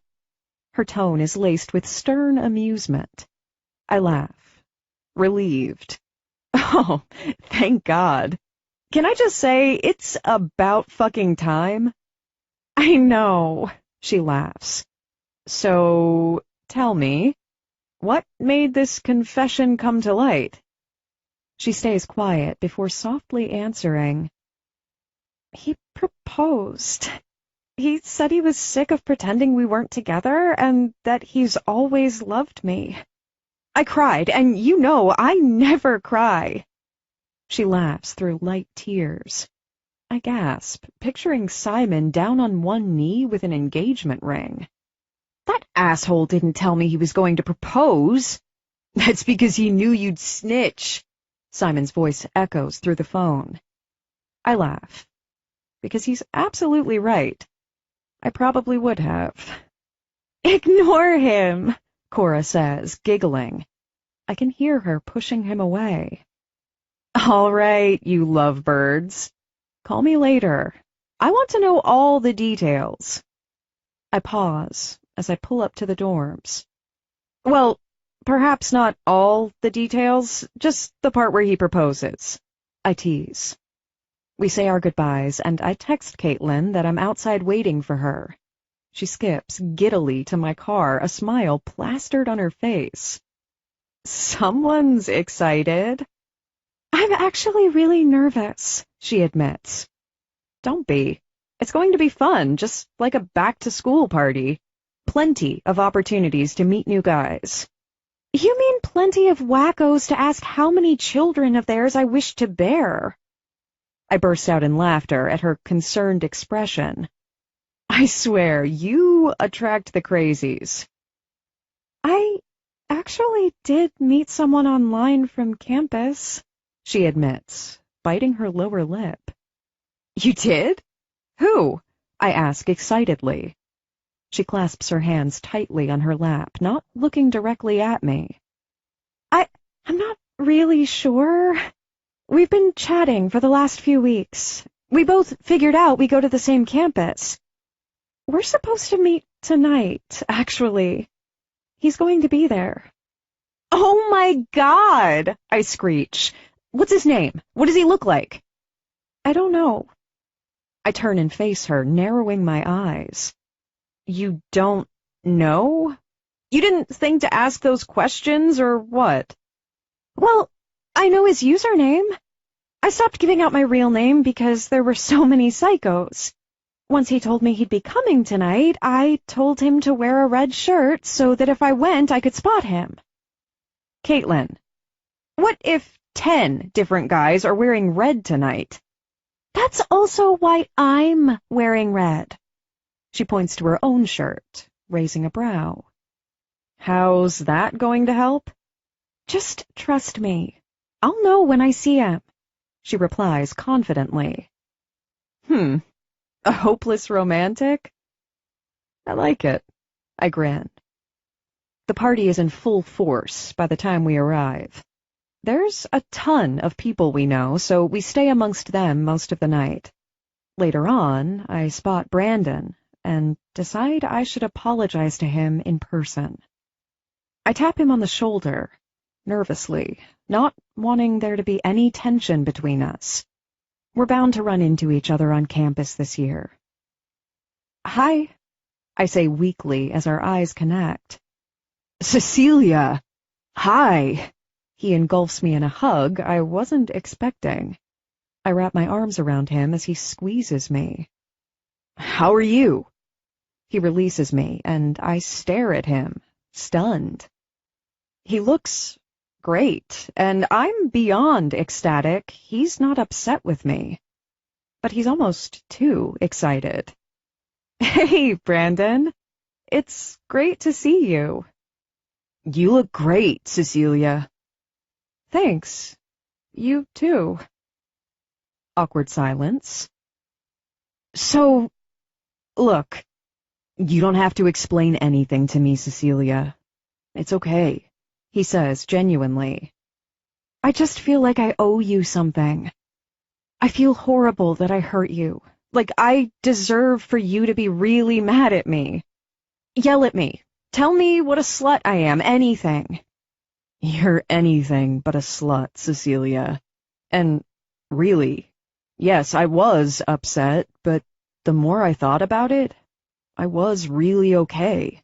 Her tone is laced with stern amusement. I laugh, relieved. Oh, thank God. Can I just say, it's about fucking time? I know, she laughs. So, tell me, what made this confession come to light? She stays quiet before softly answering. He proposed. He said he was sick of pretending we weren't together and that he's always loved me. I cried, and you know I never cry. She laughs through light tears. I gasp, picturing Simon down on one knee with an engagement ring. That asshole didn't tell me he was going to propose. That's because he knew you'd snitch. Simon's voice echoes through the phone. I laugh, because he's absolutely right. I probably would have. Ignore him, Cora says, giggling. I can hear her pushing him away. All right, you lovebirds. Call me later. I want to know all the details. I pause as I pull up to the dorms. Well, perhaps not all the details, just the part where he proposes. I tease. We say our goodbyes, and I text Caitlin that I'm outside waiting for her. She skips giddily to my car, a smile plastered on her face. Someone's excited. I'm actually really nervous, she admits. Don't be. It's going to be fun, just like a back-to-school party. Plenty of opportunities to meet new guys. You mean plenty of wackos to ask how many children of theirs I wish to bear? I burst out in laughter at her concerned expression. I swear, you attract the crazies. I actually did meet someone online from campus, she admits, biting her lower lip. You did? Who? I ask excitedly. She clasps her hands tightly on her lap, not looking directly at me. I'm not really sure. We've been chatting for the last few weeks. We both figured out we go to the same campus. We're supposed to meet tonight, actually. He's going to be there. Oh my God! I screech. What's his name? What does he look like? I don't know. I turn and face her, narrowing my eyes. You don't know? You didn't think to ask those questions, or what? Well, I know his username. I stopped giving out my real name because there were so many psychos. Once he told me he'd be coming tonight, I told him to wear a red shirt so that if I went, I could spot him. Caitlin, what if 10 different guys are wearing red tonight? That's also why I'm wearing red. She points to her own shirt, raising a brow. How's that going to help? Just trust me. I'll know when I see him, she replies confidently. A hopeless romantic? I like it. I grin. The party is in full force by the time we arrive. There's a ton of people we know, so we stay amongst them most of the night. Later on, I spot Brandon and decide I should apologize to him in person. I tap him on the shoulder, nervously, not wanting there to be any tension between us. We're bound to run into each other on campus this year. Hi, I say weakly as our eyes connect. Cecilia! Hi! He engulfs me in a hug I wasn't expecting. I wrap my arms around him as he squeezes me. How are you? He releases me, and I stare at him, stunned. He looks great, and I'm beyond ecstatic. He's not upset with me. But he's almost too excited. Hey, Brandon. It's great to see you. You look great, Cecilia. Thanks. You too. Awkward silence. So, look, you don't have to explain anything to me, Cecilia. It's okay, he says genuinely. I just feel like I owe you something. I feel horrible that I hurt you. Like I deserve for you to be really mad at me. Yell at me. Tell me what a slut I am. Anything. You're anything but a slut, Cecilia. And really, yes, I was upset, but the more I thought about it, I was really okay.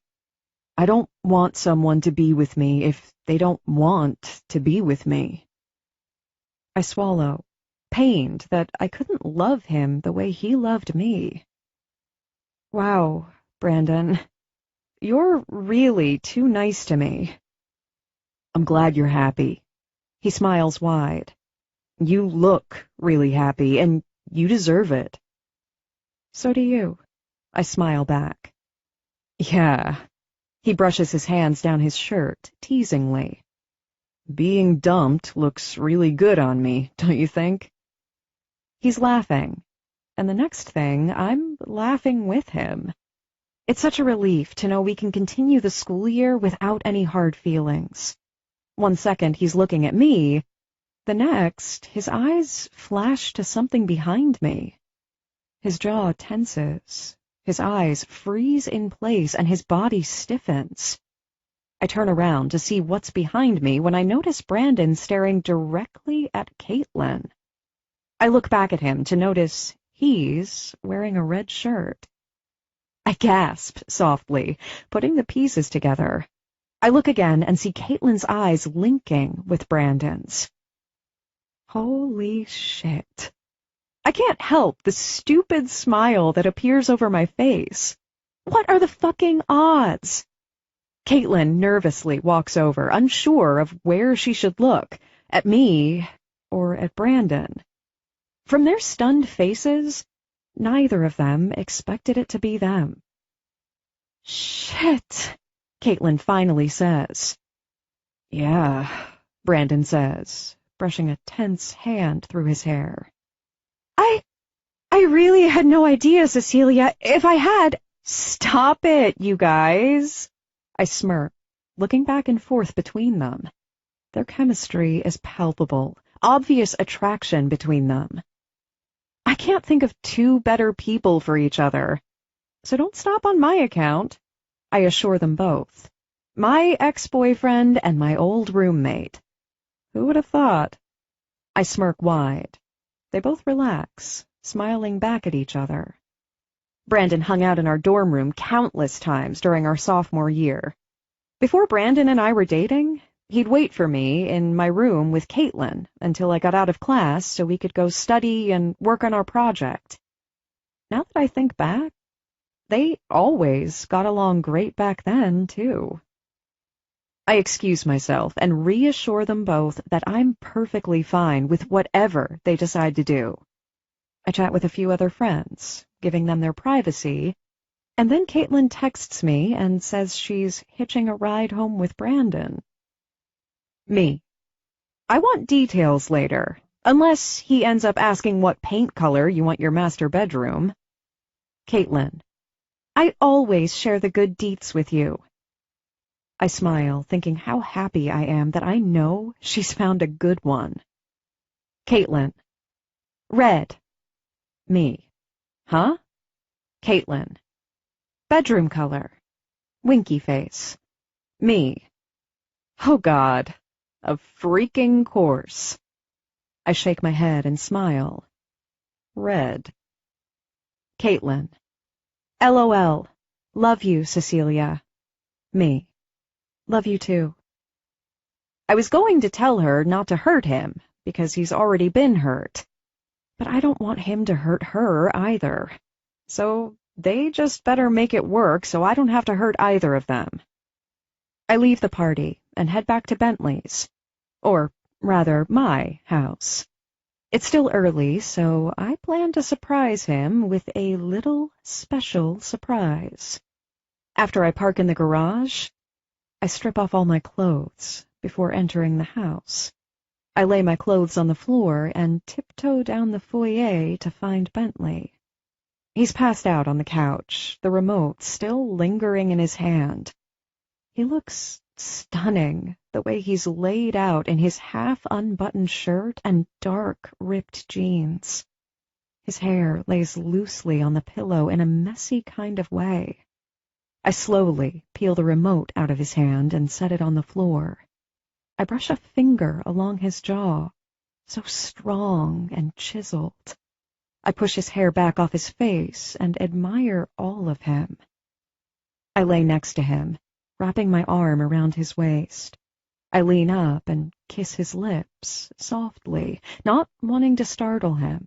I don't want someone to be with me if they don't want to be with me. I swallow, pained that I couldn't love him the way he loved me. Wow, Brandon, you're really too nice to me. I'm glad you're happy. He smiles wide. You look really happy, and you deserve it. So do you. I smile back. Yeah. He brushes his hands down his shirt, teasingly. Being dumped looks really good on me, don't you think? He's laughing, and the next thing, I'm laughing with him. It's such a relief to know we can continue the school year without any hard feelings. 1 second he's looking at me, the next his eyes flash to something behind me. His jaw tenses, his eyes freeze in place, and his body stiffens. I turn around to see what's behind me when I notice Brandon staring directly at Caitlin. I look back at him to notice he's wearing a red shirt. I gasp softly, putting the pieces together. I look again and see Caitlin's eyes linking with Brandon's. Holy shit. I can't help the stupid smile that appears over my face. What are the fucking odds? Caitlin nervously walks over, unsure of where she should look, at me or at Brandon. From their stunned faces, neither of them expected it to be them. Shit, Caitlin finally says. Yeah, Brandon says, brushing a tense hand through his hair. I really had no idea, Cecilia. If I had... Stop it, you guys. I smirk, looking back and forth between them. Their chemistry is palpable, obvious attraction between them. I can't think of two better people for each other. So don't stop on my account. I assure them both. My ex-boyfriend and my old roommate. Who would have thought? I smirk wide. They both relax, smiling back at each other. Brandon hung out in our dorm room countless times during our sophomore year. Before Brandon and I were dating, he'd wait for me in my room with Caitlin until I got out of class so we could go study and work on our project. Now that I think back, they always got along great back then, too. I excuse myself and reassure them both that I'm perfectly fine with whatever they decide to do. I chat with a few other friends, giving them their privacy, and then Caitlin texts me and says she's hitching a ride home with Brandon. Me. I want details later, unless he ends up asking what paint color you want your master bedroom. Caitlin. I always share the good deets with you. I smile, thinking how happy I am that I know she's found a good one. Caitlin. Red. Me. Huh? Caitlin. Bedroom color. Winky face. Me. Oh, God. Of freaking course. I shake my head and smile. Red. Caitlin. LOL. Love you, Cecilia. Me. Love you too. I was going to tell her not to hurt him, because he's already been hurt. But I don't want him to hurt her either. So they just better make it work so I don't have to hurt either of them. I leave the party and head back to Bentley's. Or, rather, my house. It's still early, so I plan to surprise him with a little special surprise. After I park in the garage, I strip off all my clothes before entering the house. I lay my clothes on the floor and tiptoe down the foyer to find Bentley. He's passed out on the couch, the remote still lingering in his hand. He looks stunning, the way he's laid out in his half-unbuttoned shirt and dark, ripped jeans. His hair lays loosely on the pillow in a messy kind of way. I slowly peel the remote out of his hand and set it on the floor. I brush a finger along his jaw, so strong and chiseled. I push his hair back off his face and admire all of him. I lay next to him, wrapping my arm around his waist. I lean up and kiss his lips, softly, not wanting to startle him.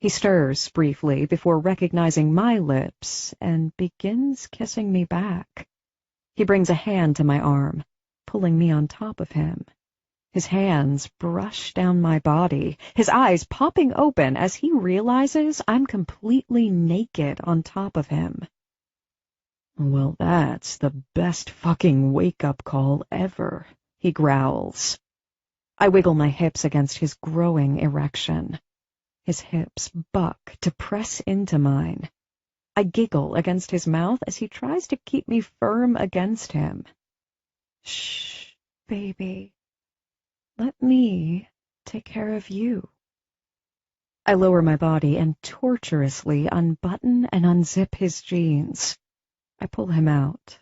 He stirs briefly before recognizing my lips and begins kissing me back. He brings a hand to my arm, pulling me on top of him. His hands brush down my body, his eyes popping open as he realizes I'm completely naked on top of him. Well, that's the best fucking wake-up call ever, he growls. I wiggle my hips against his growing erection. His hips buck to press into mine. I giggle against his mouth as he tries to keep me firm against him. Shh, baby. Let me take care of you. I lower my body and torturously unbutton and unzip his jeans. I pull him out,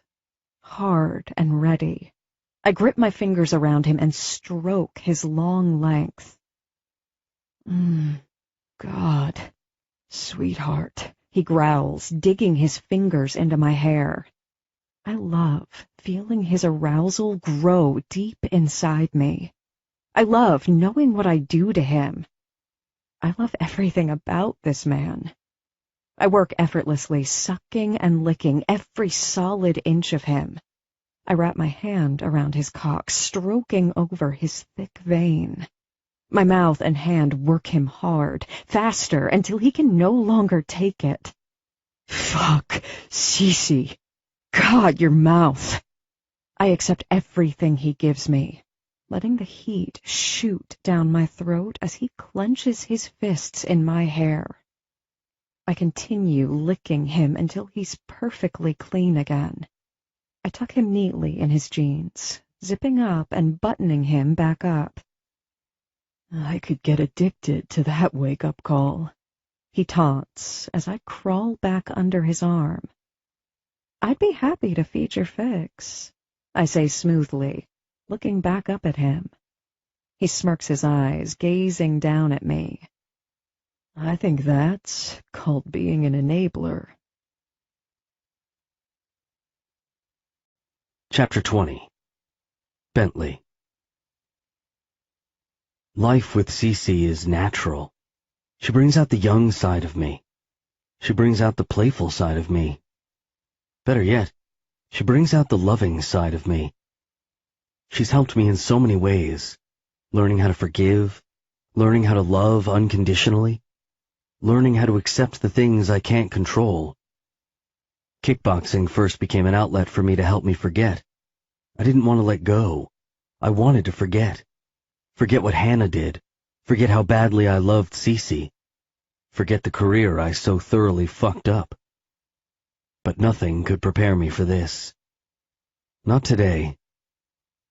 hard and ready. I grip my fingers around him and stroke his long length. God, sweetheart, he growls, digging his fingers into my hair. I love feeling his arousal grow deep inside me. I love knowing what I do to him. I love everything about this man. I work effortlessly, sucking and licking every solid inch of him. I wrap my hand around his cock, stroking over his thick vein. My mouth and hand work him hard, faster, until he can no longer take it. Fuck, Cece. God, your mouth. I accept everything he gives me, letting the heat shoot down my throat as he clenches his fists in my hair. I continue licking him until he's perfectly clean again. I tuck him neatly in his jeans, zipping up and buttoning him back up. I could get addicted to that wake-up call, he taunts as I crawl back under his arm. I'd be happy to feed your fix, I say smoothly, looking back up at him. He smirks his eyes, gazing down at me. I think that's called being an enabler. Chapter 20. Bentley. Life with Cece is natural. She brings out the young side of me. She brings out the playful side of me. Better yet, she brings out the loving side of me. She's helped me in so many ways, learning how to forgive, learning how to love unconditionally, learning how to accept the things I can't control. Kickboxing first became an outlet for me to help me forget. I didn't want to let go. I wanted to forget. Forget what Hannah did. Forget how badly I loved Cece. Forget the career I so thoroughly fucked up. But nothing could prepare me for this. Not today.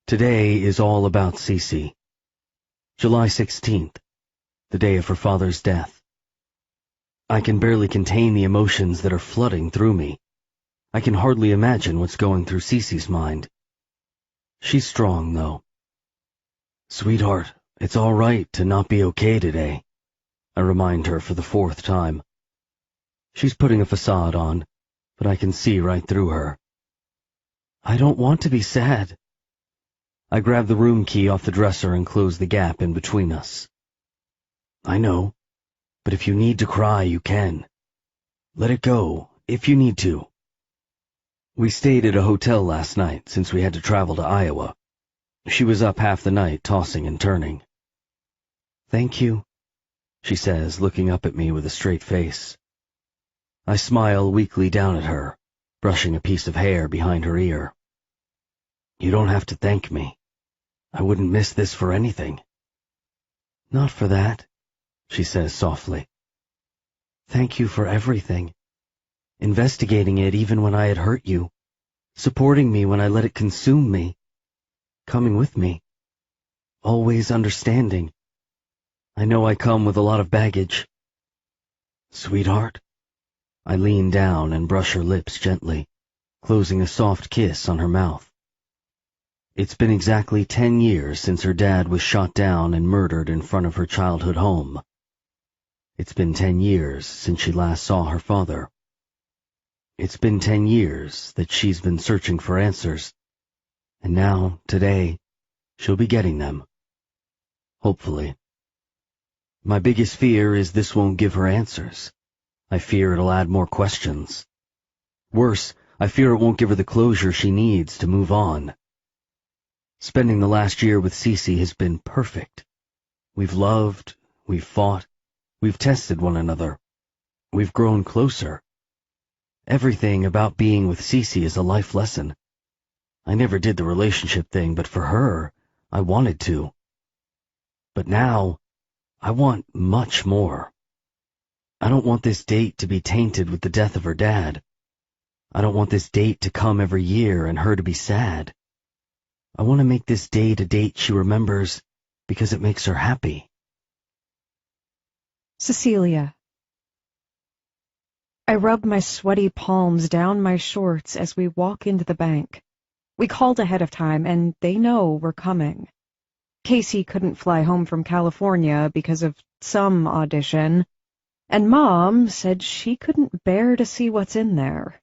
Today is all about Cece. July 16th, the day of her father's death. I can barely contain the emotions that are flooding through me. I can hardly imagine what's going through Cece's mind. She's strong, though. Sweetheart, it's all right to not be okay today, I remind her for the 4th time. She's putting a facade on, but I can see right through her. I don't want to be sad. I grab the room key off the dresser and close the gap in between us. I know, but if you need to cry, you can. Let it go, if you need to. We stayed at a hotel last night since we had to travel to Iowa. She was up half the night, tossing and turning. Thank you, she says, looking up at me with a straight face. I smile weakly down at her, brushing a piece of hair behind her ear. You don't have to thank me. I wouldn't miss this for anything. Not for that, she says softly. Thank you for everything. Investigating it even when I had hurt you. Supporting me when I let it consume me. coming with me. Always understanding. I know I come with a lot of baggage. Sweetheart? I lean down and brush her lips gently, closing a soft kiss on her mouth. It's been exactly 10 years since her dad was shot down and murdered in front of her childhood home. It's been 10 years since she last saw her father. It's been 10 years that she's been searching for answers, and now, today, she'll be getting them. Hopefully. My biggest fear is this won't give her answers. I fear it'll add more questions. Worse, I fear it won't give her the closure she needs to move on. Spending the last year with Cece has been perfect. We've loved, we've fought, we've tested one another. We've grown closer. Everything about being with Cece is a life lesson. I never did the relationship thing, but for her, I wanted to. But now, I want much more. I don't want this date to be tainted with the death of her dad. I don't want this date to come every year and her to be sad. I want to make this date a date she remembers because it makes her happy. Cecilia. I rub my sweaty palms down my shorts as we walk into the bank. We called ahead of time, and they know we're coming. Casey couldn't fly home from California because of some audition, and Mom said she couldn't bear to see what's in there.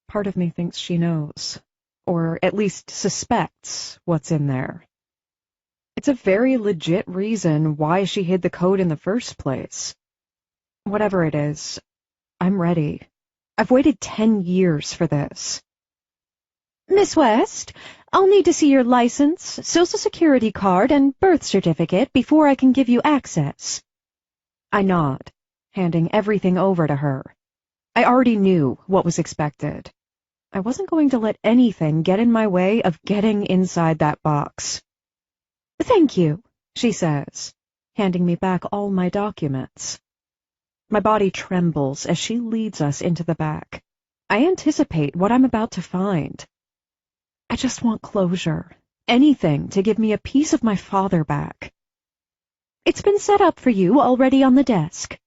Part of me thinks she knows, or at least suspects what's in there. It's a very legit reason why she hid the code in the first place. Whatever it is, I'm ready. I've waited 10 years for this. Miss West, I'll need to see your license, social security card, and birth certificate before I can give you access. I nod, handing everything over to her. I already knew what was expected. I wasn't going to let anything get in my way of getting inside that box. Thank you, she says, handing me back all my documents. My body trembles as she leads us into the back. I anticipate what I'm about to find. I just want closure, anything to give me a piece of my father back. It's been set up for you already on the desk.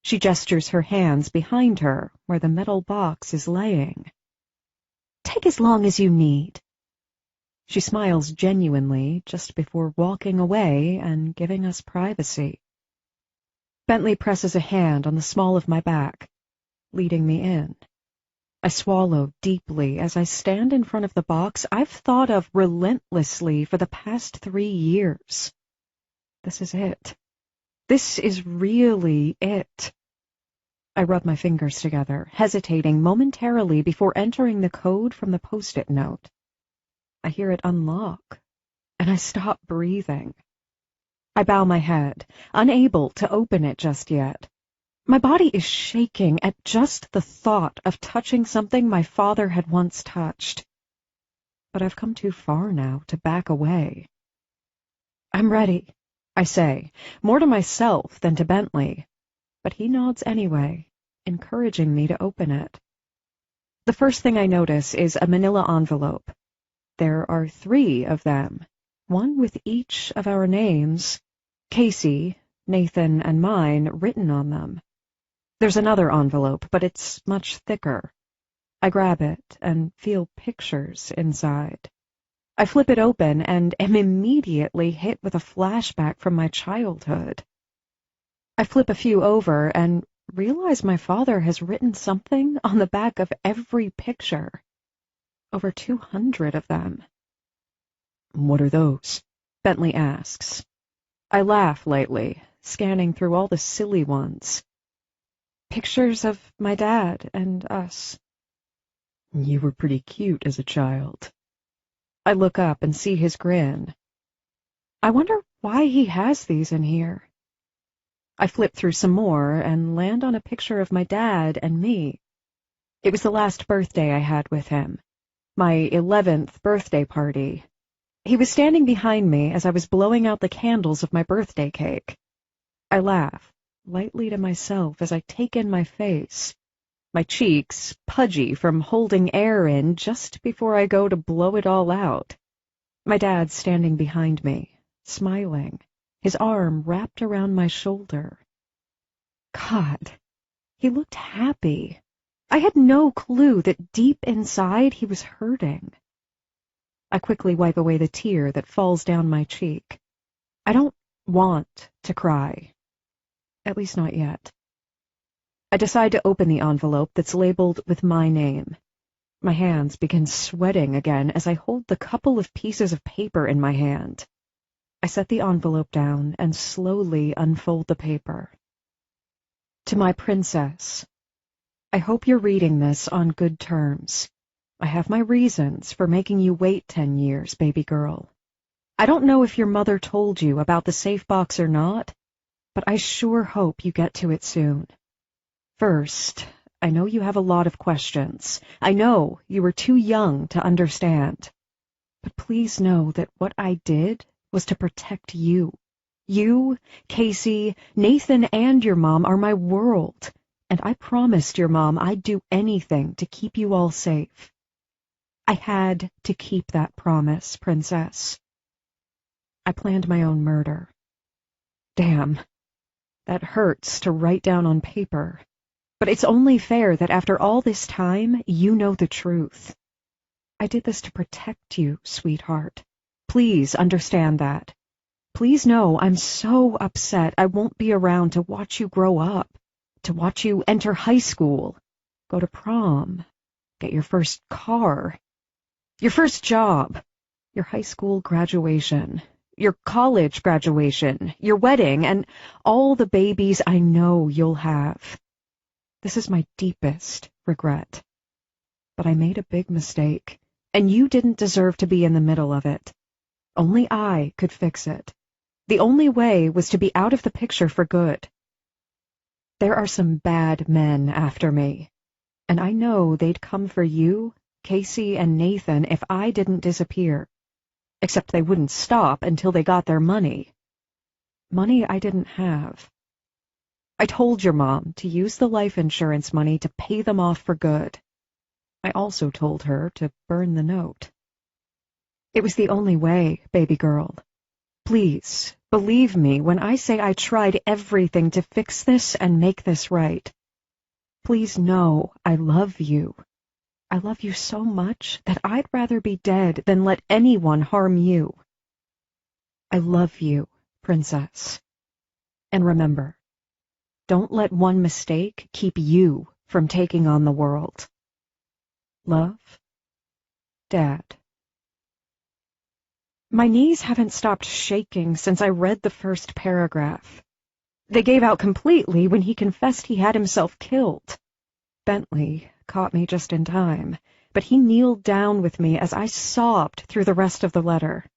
She gestures her hands behind her where the metal box is laying. Take as long as you need. She smiles genuinely just before walking away and giving us privacy. Bentley presses a hand on the small of my back, leading me in. I swallow deeply as I stand in front of the box I've thought of relentlessly for the past 3 years. This is it. This is really it. I rub my fingers together, hesitating momentarily before entering the code from the Post-it note. I hear it unlock, and I stop breathing. I bow my head, unable to open it just yet. My body is shaking at just the thought of touching something my father had once touched. But I've come too far now to back away. I'm ready, I say, more to myself than to Bentley, but he nods anyway, encouraging me to open it. The first thing I notice is a manila envelope. There are 3 of them, one with each of our names, Casey, Nathan, and mine, written on them. There's another envelope, but it's much thicker. I grab it and feel pictures inside. I flip it open and am immediately hit with a flashback from my childhood. I flip a few over and realize my father has written something on the back of every picture. Over 200 of them. What are those? Bentley asks. I laugh lightly, scanning through all the silly ones. Pictures of my dad and us. You were pretty cute as a child. I look up and see his grin. I wonder why he has these in here. I flip through some more and land on a picture of my dad and me. It was the last birthday I had with him, my 11th birthday party. He was standing behind me as I was blowing out the candles of my birthday cake. I laugh, lightly to myself as I take in my face, my cheeks pudgy from holding air in just before I go to blow it all out. My dad's standing behind me, smiling, his arm wrapped around my shoulder. God, he looked happy. I had no clue that deep inside he was hurting. I quickly wipe away the tear that falls down my cheek. I don't want to cry. At least not yet. I decide to open the envelope that's labeled with my name. My hands begin sweating again as I hold the couple of pieces of paper in my hand. I set the envelope down and slowly unfold the paper. To my princess, I hope you're reading this on good terms. I have my reasons for making you wait 10 years, baby girl. I don't know if your mother told you about the safe box or not, but I sure hope you get to it soon. First, I know you have a lot of questions. I know you were too young to understand. But please know that what I did was to protect you. You, Casey, Nathan, and your mom are my world, and I promised your mom I'd do anything to keep you all safe. I had to keep that promise, princess. I planned my own murder. Damn, that hurts to write down on paper. But it's only fair that after all this time, you know the truth. I did this to protect you, sweetheart. Please understand that. Please know I'm so upset I won't be around to watch you grow up, to watch you enter high school, go to prom, get your first car, your first job, your high school graduation, your college graduation, your wedding, and all the babies I know you'll have. This is my deepest regret. But I made a big mistake, and you didn't deserve to be in the middle of it. Only I could fix it. The only way was to be out of the picture for good. There are some bad men after me, and I know they'd come for you, Casey, and Nathan if I didn't disappear. Except they wouldn't stop until they got their money. Money I didn't have. I told your mom to use the life insurance money to pay them off for good. I also told her to burn the note. It was the only way, baby girl. Please, believe me when I say I tried everything to fix this and make this right. Please know I love you. I love you so much that I'd rather be dead than let anyone harm you. I love you, princess. And remember, don't let one mistake keep you from taking on the world. Love, Dad. My knees haven't stopped shaking since I read the first paragraph. They gave out completely when he confessed he had himself killed. Bentley caught me just in time, but he kneeled down with me as I sobbed through the rest of the letter.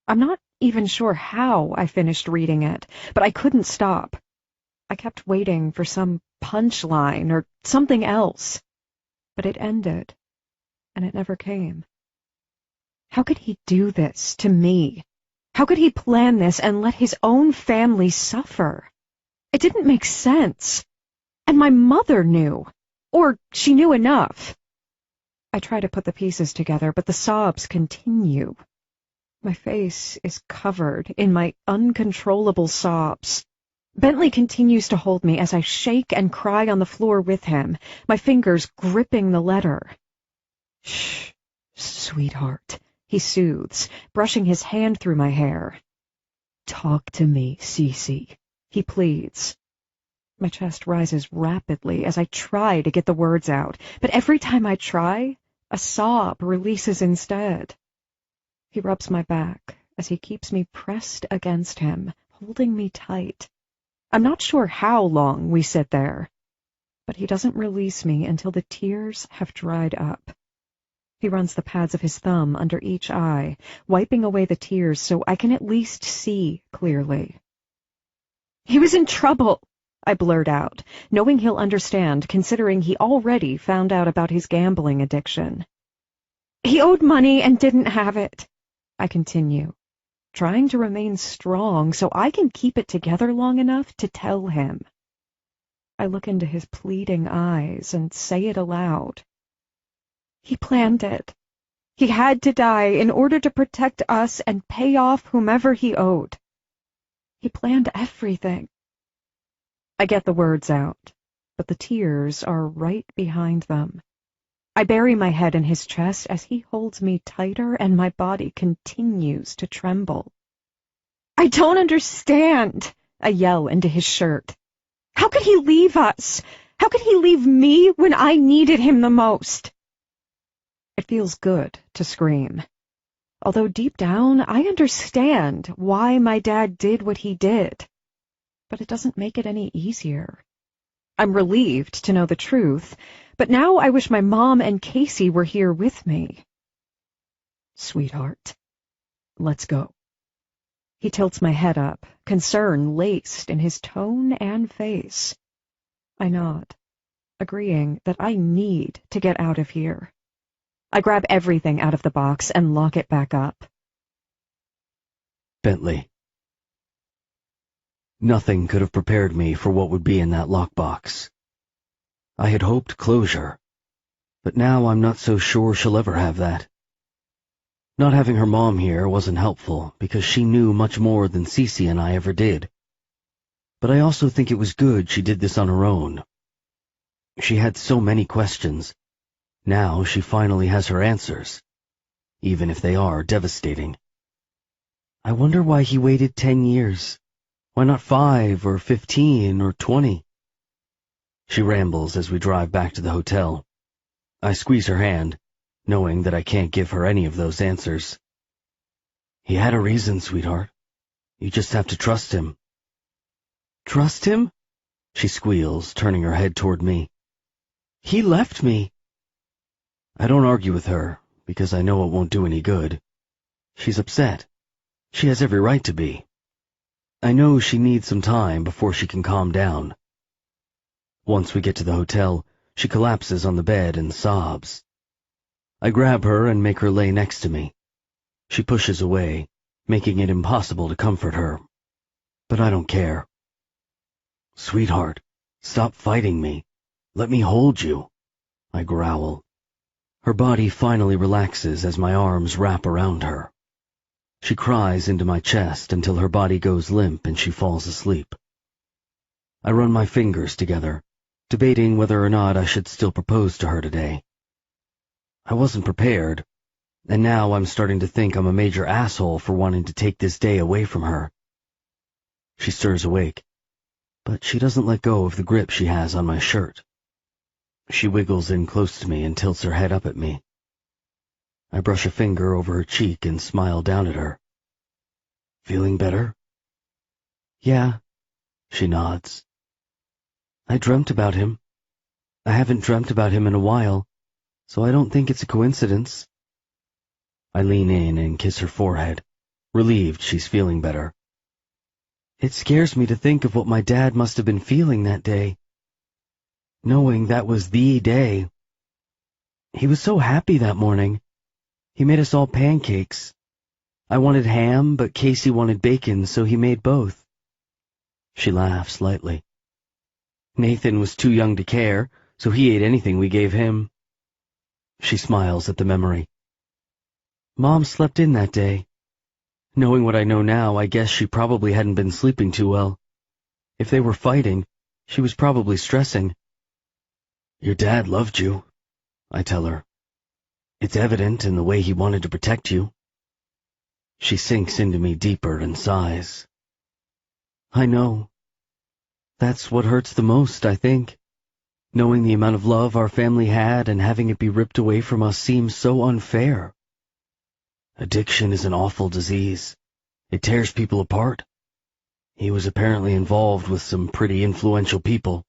I'm not even sure how I finished reading it, but I couldn't stop. I kept waiting for some punchline or something else, but it ended, and it never came. How could he do this to me? How could he plan this and let his own family suffer? It didn't make sense. And my mother knew. Or she knew enough. I try to put the pieces together, but the sobs continue. My face is covered in my uncontrollable sobs. Bentley continues to hold me as I shake and cry on the floor with him, my fingers gripping the letter. Shh, sweetheart, he soothes, brushing his hand through my hair. Talk to me, Cece, he pleads. My chest rises rapidly as I try to get the words out, but every time I try, a sob releases instead. He rubs my back as he keeps me pressed against him, holding me tight. I'm not sure how long we sit there, but he doesn't release me until the tears have dried up. He runs the pads of his thumb under each eye, wiping away the tears so I can at least see clearly. He was in trouble, I blurt out, knowing he'll understand considering he already found out about his gambling addiction. He owed money and didn't have it, I continue, trying to remain strong so I can keep it together long enough to tell him. I look into his pleading eyes and say it aloud. He planned it. He had to die in order to protect us and pay off whomever he owed. He planned everything. I get the words out, but the tears are right behind them. I bury my head in his chest as he holds me tighter and my body continues to tremble. I don't understand, I yell into his shirt. How could he leave us? How could he leave me when I needed him the most? It feels good to scream. Although deep down, I understand why my dad did what he did. But it doesn't make it any easier. I'm relieved to know the truth, but now I wish my mom and Casey were here with me. Sweetheart, let's go. He tilts my head up, concern laced in his tone and face. I nod, agreeing that I need to get out of here. I grab everything out of the box and lock it back up. Bentley. Nothing could have prepared me for what would be in that lockbox. I had hoped closure, but now I'm not so sure she'll ever have that. Not having her mom here wasn't helpful because she knew much more than Cece and I ever did. But I also think it was good she did this on her own. She had so many questions. Now she finally has her answers, even if they are devastating. I wonder why he waited 10 years. Why not 5 or 15 or 20? She rambles as we drive back to the hotel. I squeeze her hand, knowing that I can't give her any of those answers. He had a reason, sweetheart. You just have to trust him. Trust him? She squeals, turning her head toward me. He left me. I don't argue with her, because I know it won't do any good. She's upset. She has every right to be. I know she needs some time before she can calm down. Once we get to the hotel, she collapses on the bed and sobs. I grab her and make her lay next to me. She pushes away, making it impossible to comfort her. But I don't care. Sweetheart, stop fighting me. Let me hold you, I growl. Her body finally relaxes as my arms wrap around her. She cries into my chest until her body goes limp and she falls asleep. I run my fingers together, debating whether or not I should still propose to her today. I wasn't prepared, and now I'm starting to think I'm a major asshole for wanting to take this day away from her. She stirs awake, but she doesn't let go of the grip she has on my shirt. She wiggles in close to me and tilts her head up at me. I brush a finger over her cheek and smile down at her. Feeling better? Yeah, she nods. I dreamt about him. I haven't dreamt about him in a while, so I don't think it's a coincidence. I lean in and kiss her forehead, relieved she's feeling better. It scares me to think of what my dad must have been feeling that day, knowing that was the day. He was so happy that morning. He made us all pancakes. I wanted ham, but Casey wanted bacon, so he made both. She laughs lightly. Nathan was too young to care, so he ate anything we gave him. She smiles at the memory. Mom slept in that day. Knowing what I know now, I guess she probably hadn't been sleeping too well. If they were fighting, she was probably stressing. Your dad loved you, I tell her. It's evident in the way he wanted to protect you. She sinks into me deeper and sighs. I know. That's what hurts the most, I think. Knowing the amount of love our family had and having it be ripped away from us seems so unfair. Addiction is an awful disease. It tears people apart. He was apparently involved with some pretty influential people.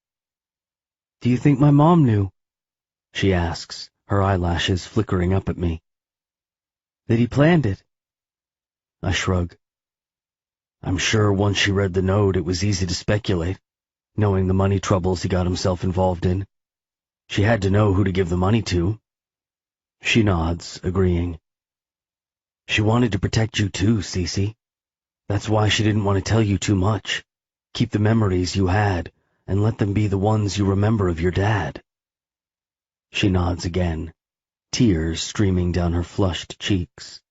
Do you think my mom knew? She asks, her eyelashes flickering up at me. That he planned it? I shrug. I'm sure once she read the note it was easy to speculate, knowing the money troubles he got himself involved in. She had to know who to give the money to. She nods, agreeing. She wanted to protect you too, Cece. That's why she didn't want to tell you too much. Keep the memories you had, and let them be the ones you remember of your dad. She nods again, tears streaming down her flushed cheeks.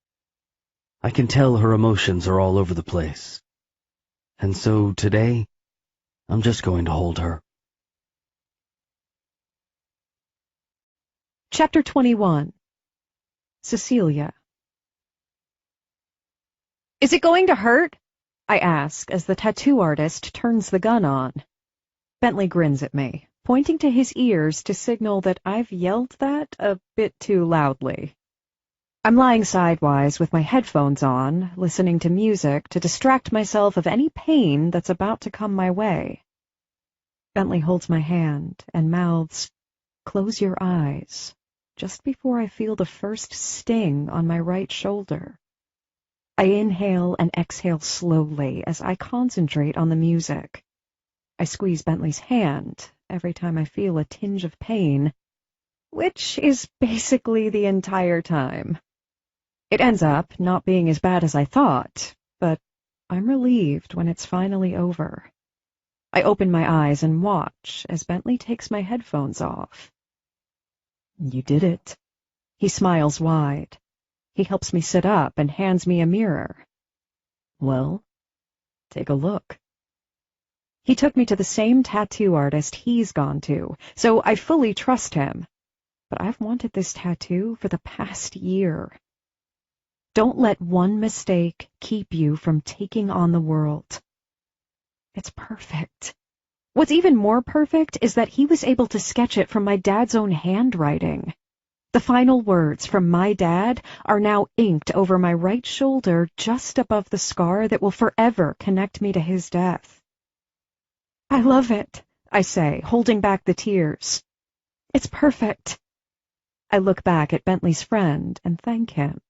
I can tell her emotions are all over the place. And so today, I'm just going to hold her. Chapter 21. Cecilia. Is it going to hurt? I ask as the tattoo artist turns the gun on. Bentley grins at me, pointing to his ears to signal that I've yelled that a bit too loudly. I'm lying sidewise with my headphones on, listening to music to distract myself of any pain that's about to come my way. Bentley holds my hand and mouths, "Close your eyes," just before I feel the first sting on my right shoulder. I inhale and exhale slowly as I concentrate on the music. I squeeze Bentley's hand every time I feel a tinge of pain, which is basically the entire time. It ends up not being as bad as I thought, but I'm relieved when it's finally over. I open my eyes and watch as Bentley takes my headphones off. "You did it." He smiles wide. He helps me sit up and hands me a mirror. "Well, take a look." He took me to the same tattoo artist he's gone to, so I fully trust him. But I've wanted this tattoo for the past year. Don't let one mistake keep you from taking on the world. It's perfect. What's even more perfect is that he was able to sketch it from my dad's own handwriting. The final words from my dad are now inked over my right shoulder just above the scar that will forever connect me to his death. "I love it," I say, holding back the tears. "It's perfect." I look back at Bentley's friend and thank him.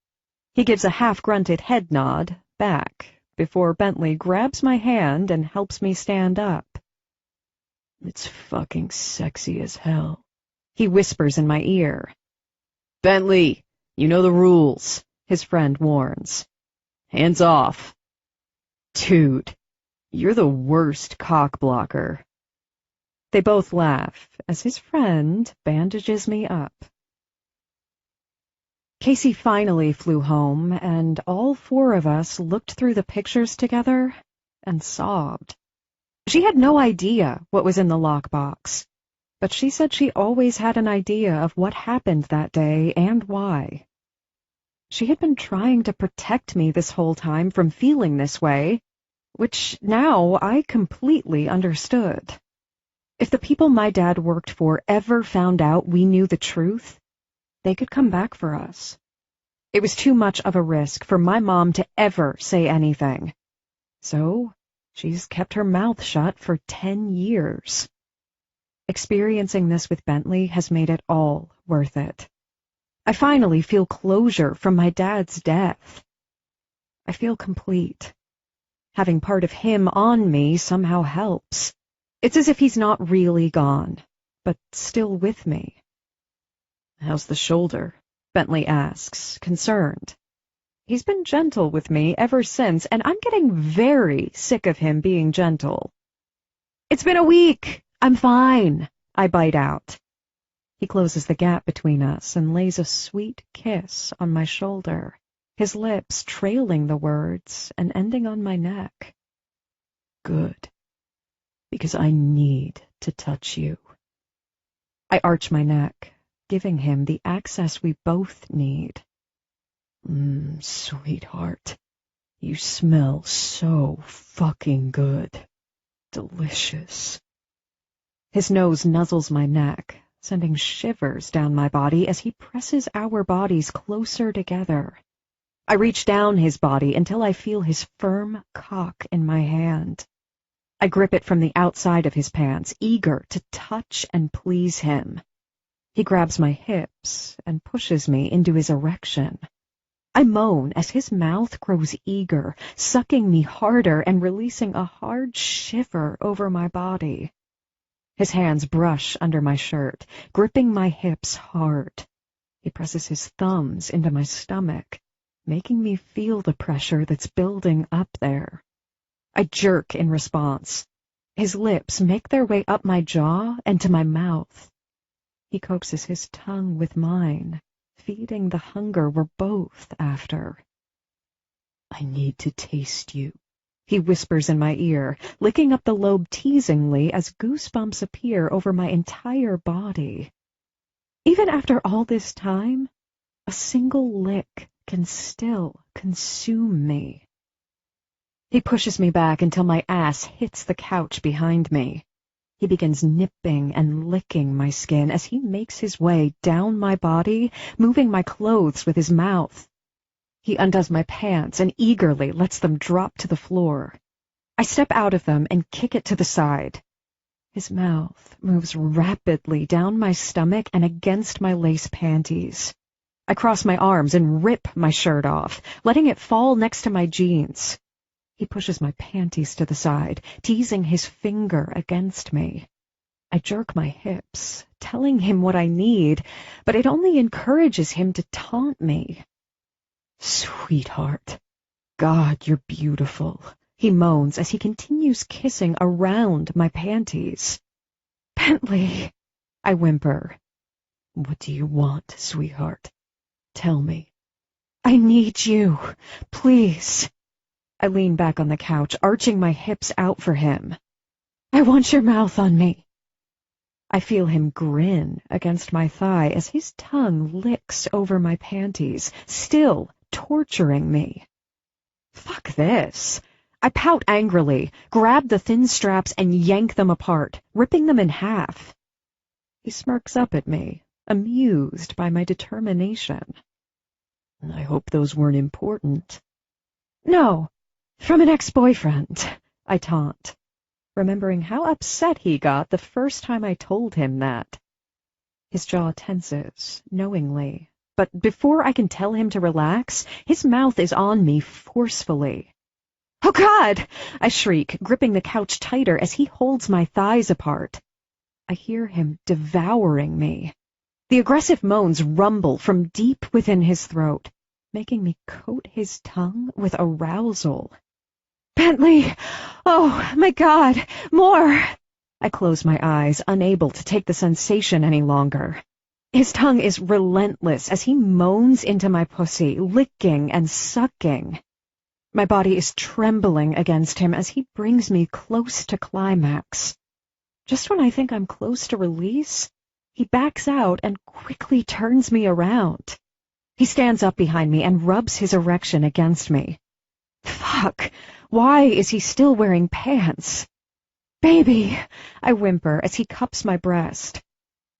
He gives a half-grunted head nod back before Bentley grabs my hand and helps me stand up. "It's fucking sexy as hell," he whispers in my ear. "Bentley, you know the rules," his friend warns. "Hands off." "Dude, you're the worst cock blocker." They both laugh as his friend bandages me up. Casey finally flew home, and all four of us looked through the pictures together and sobbed. She had no idea what was in the lockbox, but she said she always had an idea of what happened that day and why. She had been trying to protect me this whole time from feeling this way, which now I completely understood. If the people my dad worked for ever found out we knew the truth, they could come back for us. It was too much of a risk for my mom to ever say anything. So she's kept her mouth shut for 10 years. Experiencing this with Bentley has made it all worth it. I finally feel closure from my dad's death. I feel complete. Having part of him on me somehow helps. It's as if he's not really gone, but still with me. "How's the shoulder?" Bentley asks, concerned. He's been gentle with me ever since, and I'm getting very sick of him being gentle. "It's been a week. I'm fine," I bite out. He closes the gap between us and lays a sweet kiss on my shoulder, his lips trailing the words and ending on my neck. "Good, because I need to touch you." I arch my neck, giving him the access we both need. Sweetheart, you smell so fucking good. Delicious." His nose nuzzles my neck, sending shivers down my body as he presses our bodies closer together. I reach down his body until I feel his firm cock in my hand. I grip it from the outside of his pants, eager to touch and please him. He grabs my hips and pushes me into his erection. I moan as his mouth grows eager, sucking me harder and releasing a hard shiver over my body. His hands brush under my shirt, gripping my hips hard. He presses his thumbs into my stomach, making me feel the pressure that's building up there. I jerk in response. His lips make their way up my jaw and to my mouth. He coaxes his tongue with mine, feeding the hunger we're both after. I need to taste you, he whispers in my ear, licking up the lobe teasingly as goosebumps appear over my entire body. Even after all this time, a single lick can still consume me. He pushes me back until my ass hits the couch behind me. He begins nipping and licking my skin as he makes his way down my body, moving my clothes with his mouth. He undoes my pants and eagerly lets them drop to the floor. I step out of them and kick it to the side. His mouth moves rapidly down my stomach and against my lace panties. I cross my arms and rip my shirt off, letting it fall next to my jeans. He pushes my panties to the side, teasing his finger against me. I jerk my hips, telling him what I need, but it only encourages him to taunt me. Sweetheart. God, you're beautiful, he moans as he continues kissing around my panties. Bentley, I whimper. What do you want, sweetheart? Tell me. I need you, please. I lean back on the couch, arching my hips out for him. I want your mouth on me. I feel him grin against my thigh as his tongue licks over my panties, still torturing me. Fuck this. I pout angrily, grab the thin straps and yank them apart, ripping them in half. He smirks up at me, amused by my determination. I hope those weren't important. No, from an ex-boyfriend, I taunt, remembering how upset he got the first time I told him that. His jaw tenses, knowingly, but before I can tell him to relax, his mouth is on me forcefully. Oh, God! I shriek, gripping the couch tighter as he holds my thighs apart. I hear him devouring me. The aggressive moans rumble from deep within his throat, making me coat his tongue with arousal. Bentley! Oh, my God! More! I close my eyes, unable to take the sensation any longer. His tongue is relentless as he moans into my pussy, licking and sucking. My body is trembling against him as he brings me close to climax. Just when I think I'm close to release, he backs out and quickly turns me around. He stands up behind me and rubs his erection against me. Fuck! Why is he still wearing pants? Baby! I whimper as he cups my breast.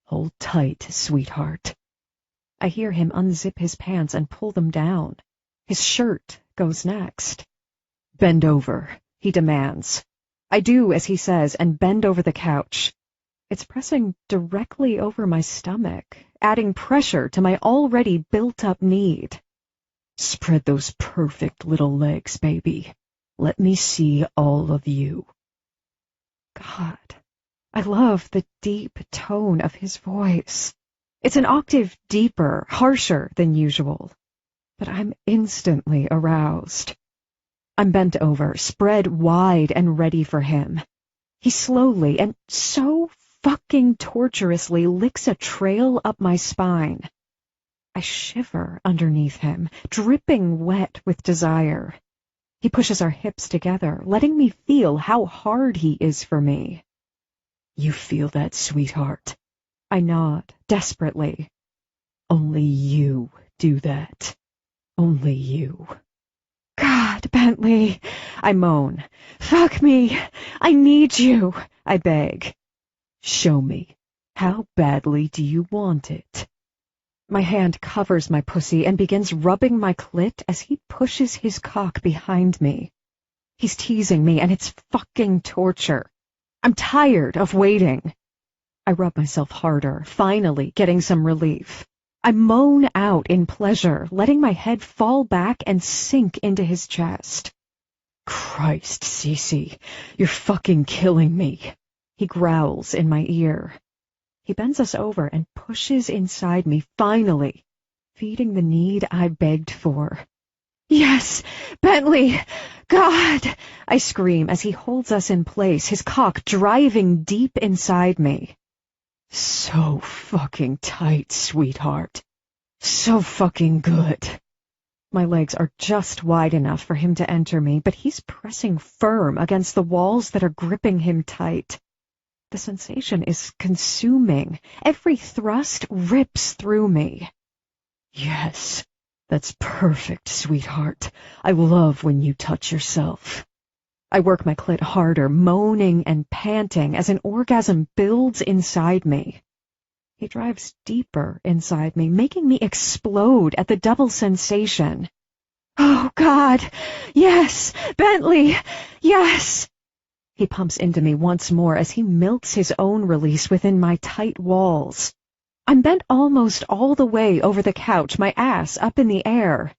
Hold tight, sweetheart. I hear him unzip his pants and pull them down. His shirt goes next. Bend over, he demands. I do as he says and bend over the couch. It's pressing directly over my stomach, adding pressure to my already built-up need. Spread those perfect little legs, baby. Let me see all of you. God, I love the deep tone of his voice. It's an octave deeper, harsher than usual, but I'm instantly aroused. I'm bent over, spread wide and ready for him. He slowly and so fucking torturously licks a trail up my spine. I shiver underneath him, dripping wet with desire. He pushes our hips together, letting me feel how hard he is for me. You feel that, sweetheart? I nod, desperately. Only you do that. Only you. God, Bentley, I moan. Fuck me. I need you, I beg. Show me. How badly do you want it? My hand covers my pussy and begins rubbing my clit as he pushes his cock behind me. He's teasing me, and it's fucking torture. I'm tired of waiting. I rub myself harder, finally getting some relief. I moan out in pleasure, letting my head fall back and sink into his chest. Christ, Cece, you're fucking killing me, he growls in my ear. He bends us over and pushes inside me, finally, feeding the need I begged for. Yes, Bentley! God! I scream as he holds us in place, his cock driving deep inside me. So fucking tight, sweetheart. So fucking good. My legs are just wide enough for him to enter me, but he's pressing firm against the walls that are gripping him tight. The sensation is consuming. Every thrust rips through me. Yes, that's perfect, sweetheart. I love when you touch yourself. I work my clit harder, moaning and panting as an orgasm builds inside me. He drives deeper inside me, making me explode at the double sensation. Oh, God! Yes! Bentley! Yes! He pumps into me once more as he milks his own release within my tight walls. I'm bent almost all the way over the couch, my ass up in the air.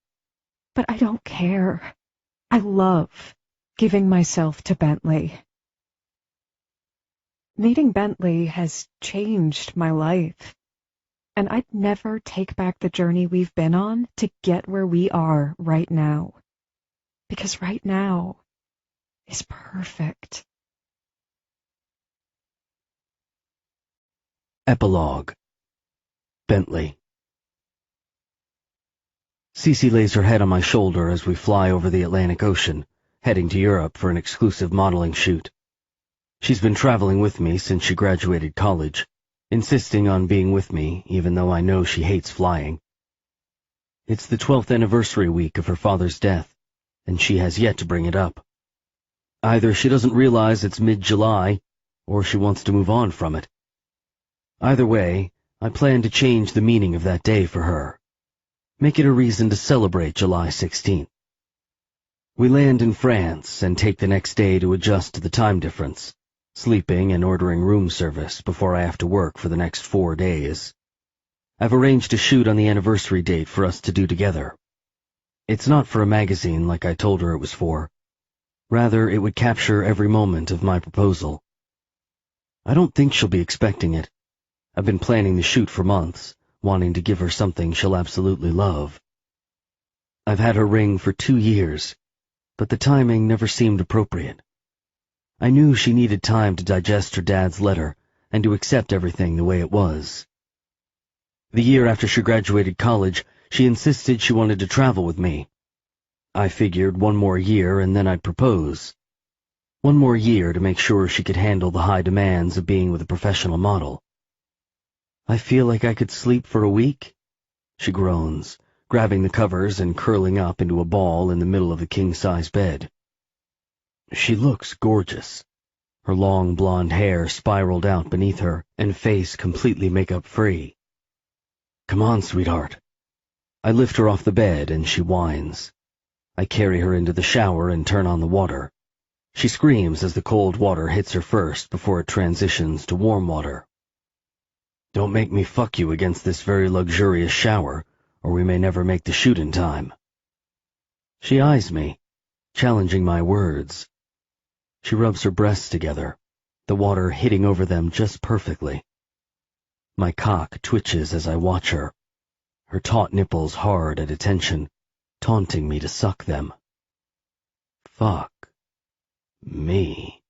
But I don't care. I love giving myself to Bentley. Meeting Bentley has changed my life, and I'd never take back the journey we've been on to get where we are right now, because right now is perfect. Epilogue. Bentley. Cece lays her head on my shoulder as we fly over the Atlantic Ocean, heading to Europe for an exclusive modeling shoot. She's been traveling with me since she graduated college, insisting on being with me even though I know she hates flying. It's the 12th anniversary week of her father's death, and she has yet to bring it up. Either she doesn't realize it's mid-July, or she wants to move on from it. Either way, I plan to change the meaning of that day for her. Make it a reason to celebrate July 16th. We land in France and take the next day to adjust to the time difference, sleeping and ordering room service before I have to work for the next 4 days. I've arranged a shoot on the anniversary date for us to do together. It's not for a magazine like I told her it was for. Rather, it would capture every moment of my proposal. I don't think she'll be expecting it. I've been planning the shoot for months, wanting to give her something she'll absolutely love. I've had her ring for 2 years, but the timing never seemed appropriate. I knew she needed time to digest her dad's letter and to accept everything the way it was. The year after she graduated college, she insisted she wanted to travel with me. I figured 1 more year and then I'd propose. 1 more year to make sure she could handle the high demands of being with a professional model. I feel like I could sleep for a week, she groans, grabbing the covers and curling up into a ball in the middle of the king-size bed. She looks gorgeous, her long blonde hair spiraled out beneath her and face completely makeup-free. Come on, sweetheart. I lift her off the bed and she whines. I carry her into the shower and turn on the water. She screams as the cold water hits her first before it transitions to warm water. Don't make me fuck you against this very luxurious shower, or we may never make the shoot in time. She eyes me, challenging my words. She rubs her breasts together, the water hitting over them just perfectly. My cock twitches as I watch her, her taut nipples hard at attention, taunting me to suck them. Fuck me.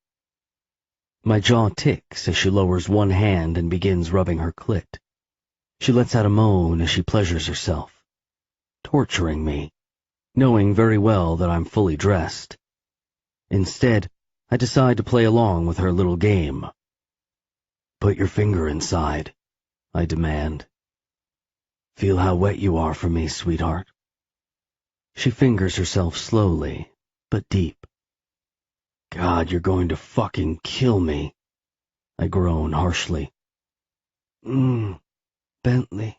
My jaw ticks as she lowers one hand and begins rubbing her clit. She lets out a moan as she pleasures herself, torturing me, knowing very well that I'm fully dressed. Instead, I decide to play along with her little game. Put your finger inside, I demand. Feel how wet you are for me, sweetheart. She fingers herself slowly, but deep. God, you're going to fucking kill me, I groan harshly. Bentley,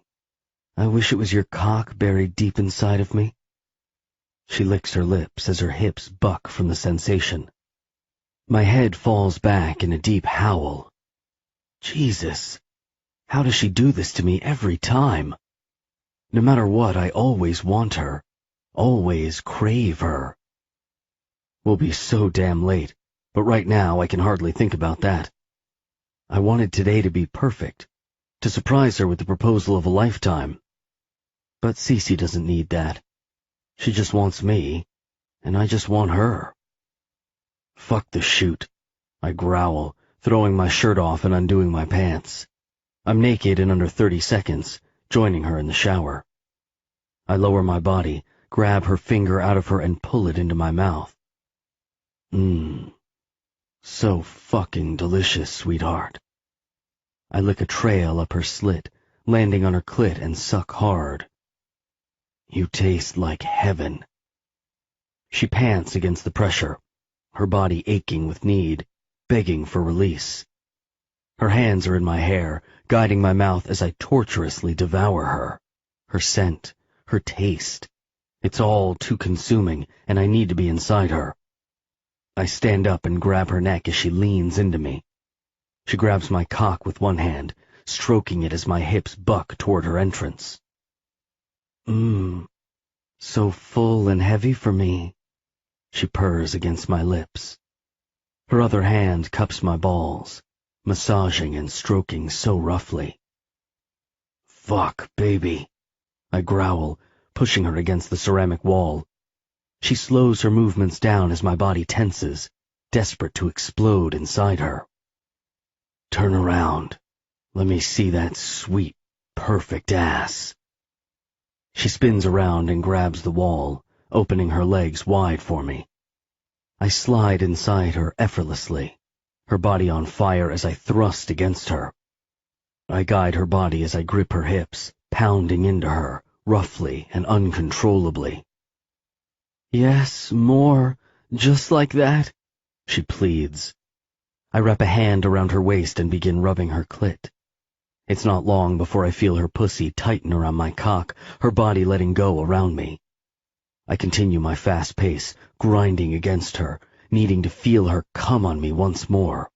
I wish it was your cock buried deep inside of me. She licks her lips as her hips buck from the sensation. My head falls back in a deep howl. Jesus, how does she do this to me every time? No matter what, I always want her, always crave her. We'll be so damn late, but right now I can hardly think about that. I wanted today to be perfect, to surprise her with the proposal of a lifetime. But Cece doesn't need that. She just wants me, and I just want her. Fuck the shoot, I growl, throwing my shirt off and undoing my pants. I'm naked in under 30 seconds, joining her in the shower. I lower my body, grab her finger out of her and pull it into my mouth. So fucking delicious, sweetheart. I lick a trail up her slit, landing on her clit and suck hard. You taste like heaven. She pants against the pressure, her body aching with need, begging for release. Her hands are in my hair, guiding my mouth as I torturously devour her. Her scent, her taste. It's all too consuming, and I need to be inside her. I stand up and grab her neck as she leans into me. She grabs my cock with one hand, stroking it as my hips buck toward her entrance. So full and heavy for me, she purrs against my lips. Her other hand cups my balls, massaging and stroking so roughly. Fuck, baby, I growl, pushing her against the ceramic wall. She slows her movements down as my body tenses, desperate to explode inside her. Turn around. Let me see that sweet, perfect ass. She spins around and grabs the wall, opening her legs wide for me. I slide inside her effortlessly, her body on fire as I thrust against her. I guide her body as I grip her hips, pounding into her, roughly and uncontrollably. Yes, more, just like that, she pleads. I wrap a hand around her waist and begin rubbing her clit. It's not long before I feel her pussy tighten around my cock, her body letting go around me. I continue my fast pace, grinding against her, needing to feel her come on me once more.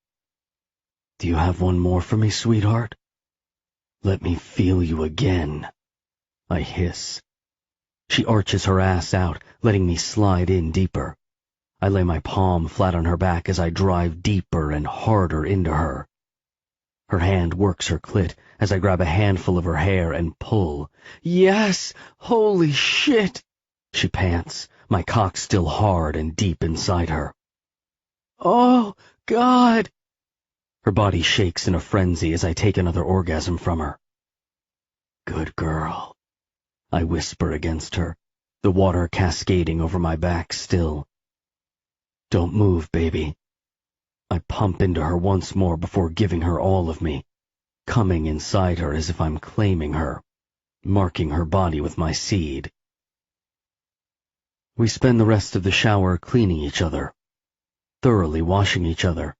Do you have one more for me, sweetheart? Let me feel you again, I hiss. She arches her ass out, letting me slide in deeper. I lay my palm flat on her back as I drive deeper and harder into her. Her hand works her clit as I grab a handful of her hair and pull. Yes! Holy shit! She pants, my cock still hard and deep inside her. Oh, God! Her body shakes in a frenzy as I take another orgasm from her. Good girl, I whisper against her, the water cascading over my back still. Don't move, baby. I pump into her once more before giving her all of me, coming inside her as if I'm claiming her, marking her body with my seed. We spend the rest of the shower cleaning each other, thoroughly washing each other.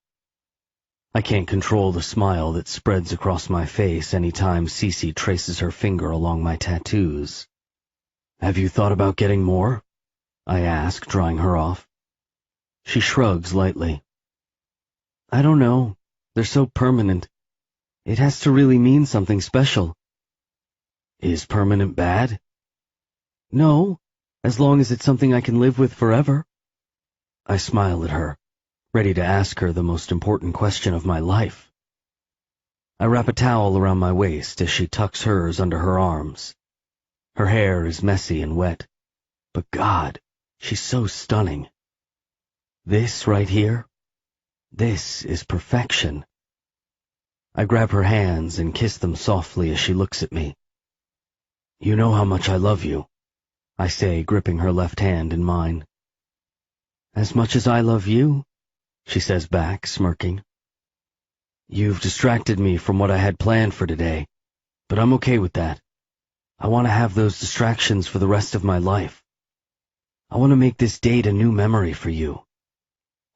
I can't control the smile that spreads across my face any time Cece traces her finger along my tattoos. Have you thought about getting more? I ask, drying her off. She shrugs lightly. I don't know. They're so permanent. It has to really mean something special. Is permanent bad? No, as long as it's something I can live with forever. I smile at her, ready to ask her the most important question of my life. I wrap a towel around my waist as she tucks hers under her arms. Her hair is messy and wet, but God, she's so stunning. This right here, this is perfection. I grab her hands and kiss them softly as she looks at me. You know how much I love you, I say, gripping her left hand in mine. As much as I love you, she says back, smirking. You've distracted me from what I had planned for today, but I'm okay with that. I want to have those distractions for the rest of my life. I want to make this date a new memory for you.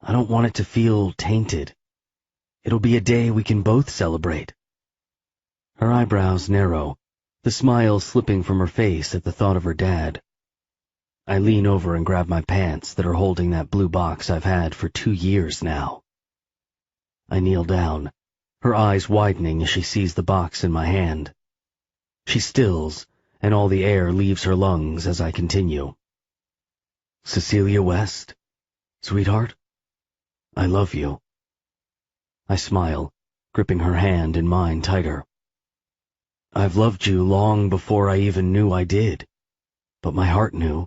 I don't want it to feel tainted. It'll be a day we can both celebrate. Her eyebrows narrow, the smile slipping from her face at the thought of her dad. I lean over and grab my pants that are holding that blue box I've had for 2 years now. I kneel down, her eyes widening as she sees the box in my hand. She stills, and all the air leaves her lungs as I continue. Cecilia West, sweetheart, I love you. I smile, gripping her hand in mine tighter. I've loved you long before I even knew I did, but my heart knew.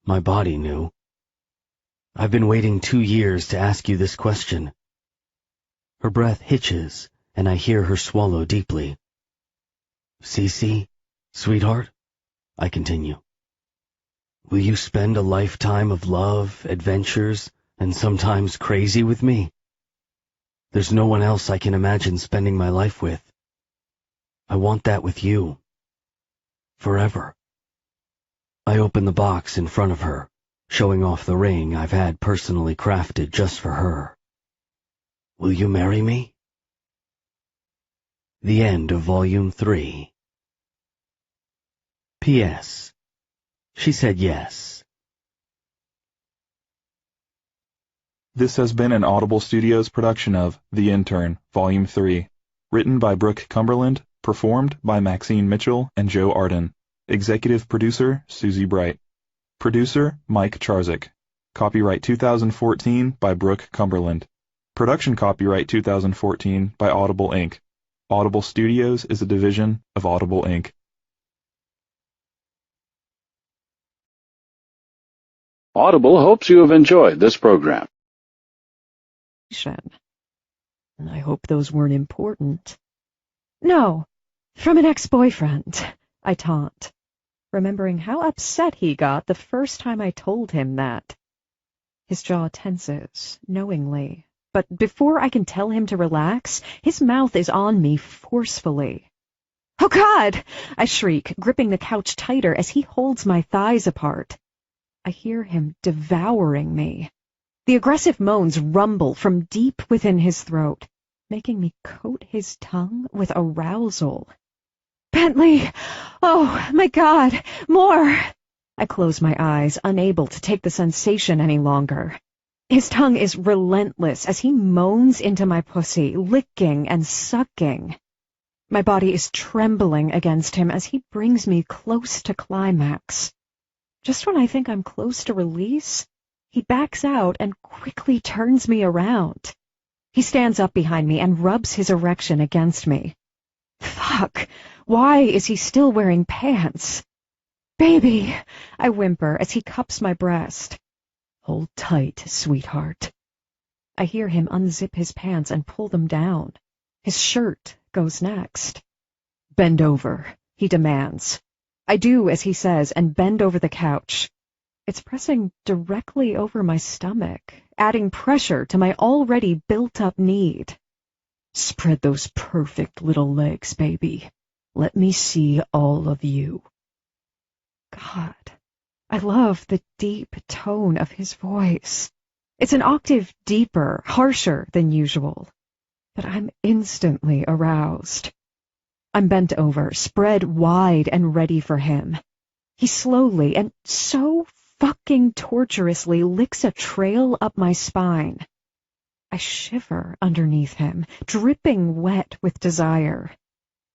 My body knew. I've been waiting 2 years to ask you this question. Her breath hitches, and I hear her swallow deeply. Cece, sweetheart, I continue. Will you spend a lifetime of love, adventures, and sometimes crazy with me? There's no one else I can imagine spending my life with. I want that with you. Forever. I open the box in front of her, showing off the ring I've had personally crafted just for her. Will you marry me? The end of Volume 3. P.S. She said yes. This has been an Audible Studios production of The Intern, Volume 3, written by Brooke Cumberland, performed by Maxine Mitchell and Joe Arden. Executive producer, Susie Bright. Producer, Mike Charzik. Copyright 2014 by Brooke Cumberland. Production copyright 2014 by Audible Inc. Audible Studios is a division of Audible Inc. Audible hopes you have enjoyed this program. I hope those weren't important. No, from an ex-boyfriend, I taunt, remembering how upset he got the first time I told him that. His jaw tenses, knowingly, but before I can tell him to relax, his mouth is on me forcefully. "Oh, God!" I shriek, gripping the couch tighter as he holds my thighs apart. I hear him devouring me. The aggressive moans rumble from deep within his throat, making me coat his tongue with arousal. "Bentley! Oh, my God! More!" I close my eyes, unable to take the sensation any longer. His tongue is relentless as he moans into my pussy, licking and sucking. My body is trembling against him as he brings me close to climax. Just when I think I'm close to release, he backs out and quickly turns me around. He stands up behind me and rubs his erection against me. Fuck! Why is he still wearing pants? "Baby!" I whimper as he cups my breast. "Hold tight, sweetheart." I hear him unzip his pants and pull them down. His shirt goes next. "Bend over," he demands. I do as he says and bend over the couch. It's pressing directly over my stomach, adding pressure to my already built-up need. "Spread those perfect little legs, baby. Let me see all of you." God, I love the deep tone of his voice. It's an octave deeper, harsher than usual, but I'm instantly aroused. I'm bent over, spread wide and ready for him. He slowly and so fucking torturously licks a trail up my spine. I shiver underneath him, dripping wet with desire.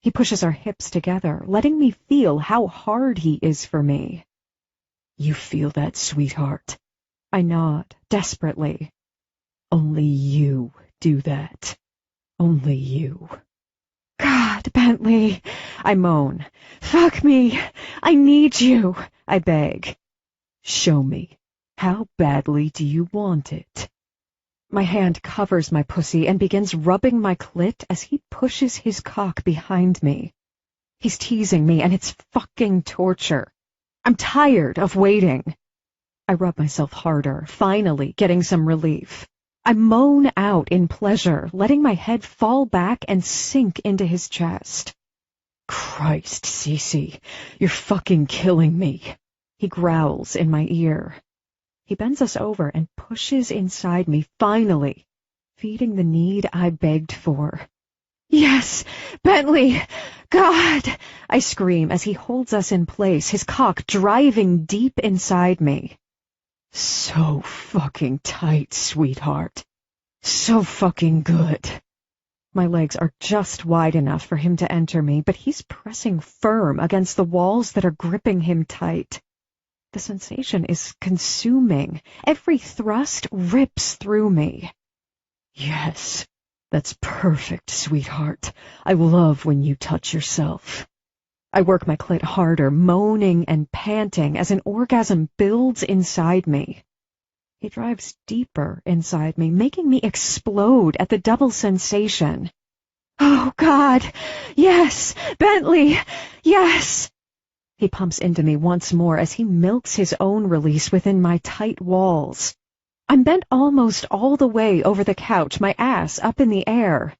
He pushes our hips together, letting me feel how hard he is for me. "You feel that, sweetheart?" I nod, desperately. "Only you do that. Only you." "God, Bentley," I moan. "Fuck me. I need you," I beg. "Show me. How badly do you want it?" My hand covers my pussy and begins rubbing my clit as he pushes his cock behind me. He's teasing me, and it's fucking torture. I'm tired of waiting. I rub myself harder, finally getting some relief. I moan out in pleasure, letting my head fall back and sink into his chest. "Christ, Cece, you're fucking killing me," he growls in my ear. He bends us over and pushes inside me, finally, feeding the need I begged for. "Yes, Bentley! God!" I scream as he holds us in place, his cock driving deep inside me. "So fucking tight, sweetheart. So fucking good." My legs are just wide enough for him to enter me, but he's pressing firm against the walls that are gripping him tight. The sensation is consuming. Every thrust rips through me. "Yes, that's perfect, sweetheart. I love when you touch yourself." I work my clit harder, moaning and panting as an orgasm builds inside me. He drives deeper inside me, making me explode at the double sensation. "Oh, God! Yes! Bentley! Yes!" He pumps into me once more as he milks his own release within my tight walls. I'm bent almost all the way over the couch, my ass up in the air.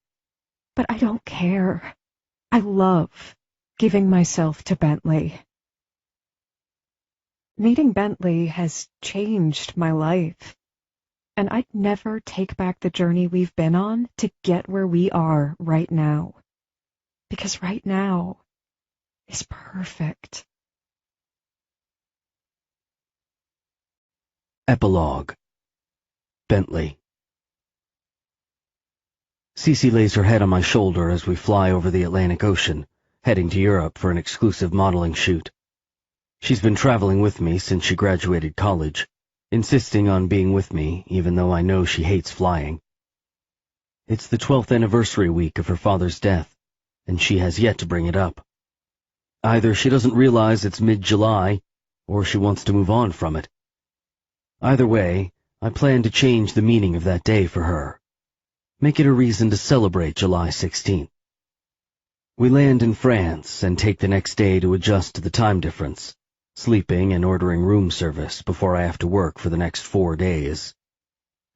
But I don't care. I love giving myself to Bentley. Meeting Bentley has changed my life, and I'd never take back the journey we've been on to get where we are right now. Because right now is perfect. Epilogue. Bentley. Cece lays her head on my shoulder as we fly over the Atlantic Ocean, heading to Europe for an exclusive modeling shoot. She's been traveling with me since she graduated college, insisting on being with me even though I know she hates flying. It's the 12th anniversary week of her father's death, and she has yet to bring it up. Either she doesn't realize it's mid-July, or she wants to move on from it. Either way, I plan to change the meaning of that day for her. Make it a reason to celebrate July 16th. We land in France and take the next day to adjust to the time difference, sleeping and ordering room service before I have to work for the next 4 days.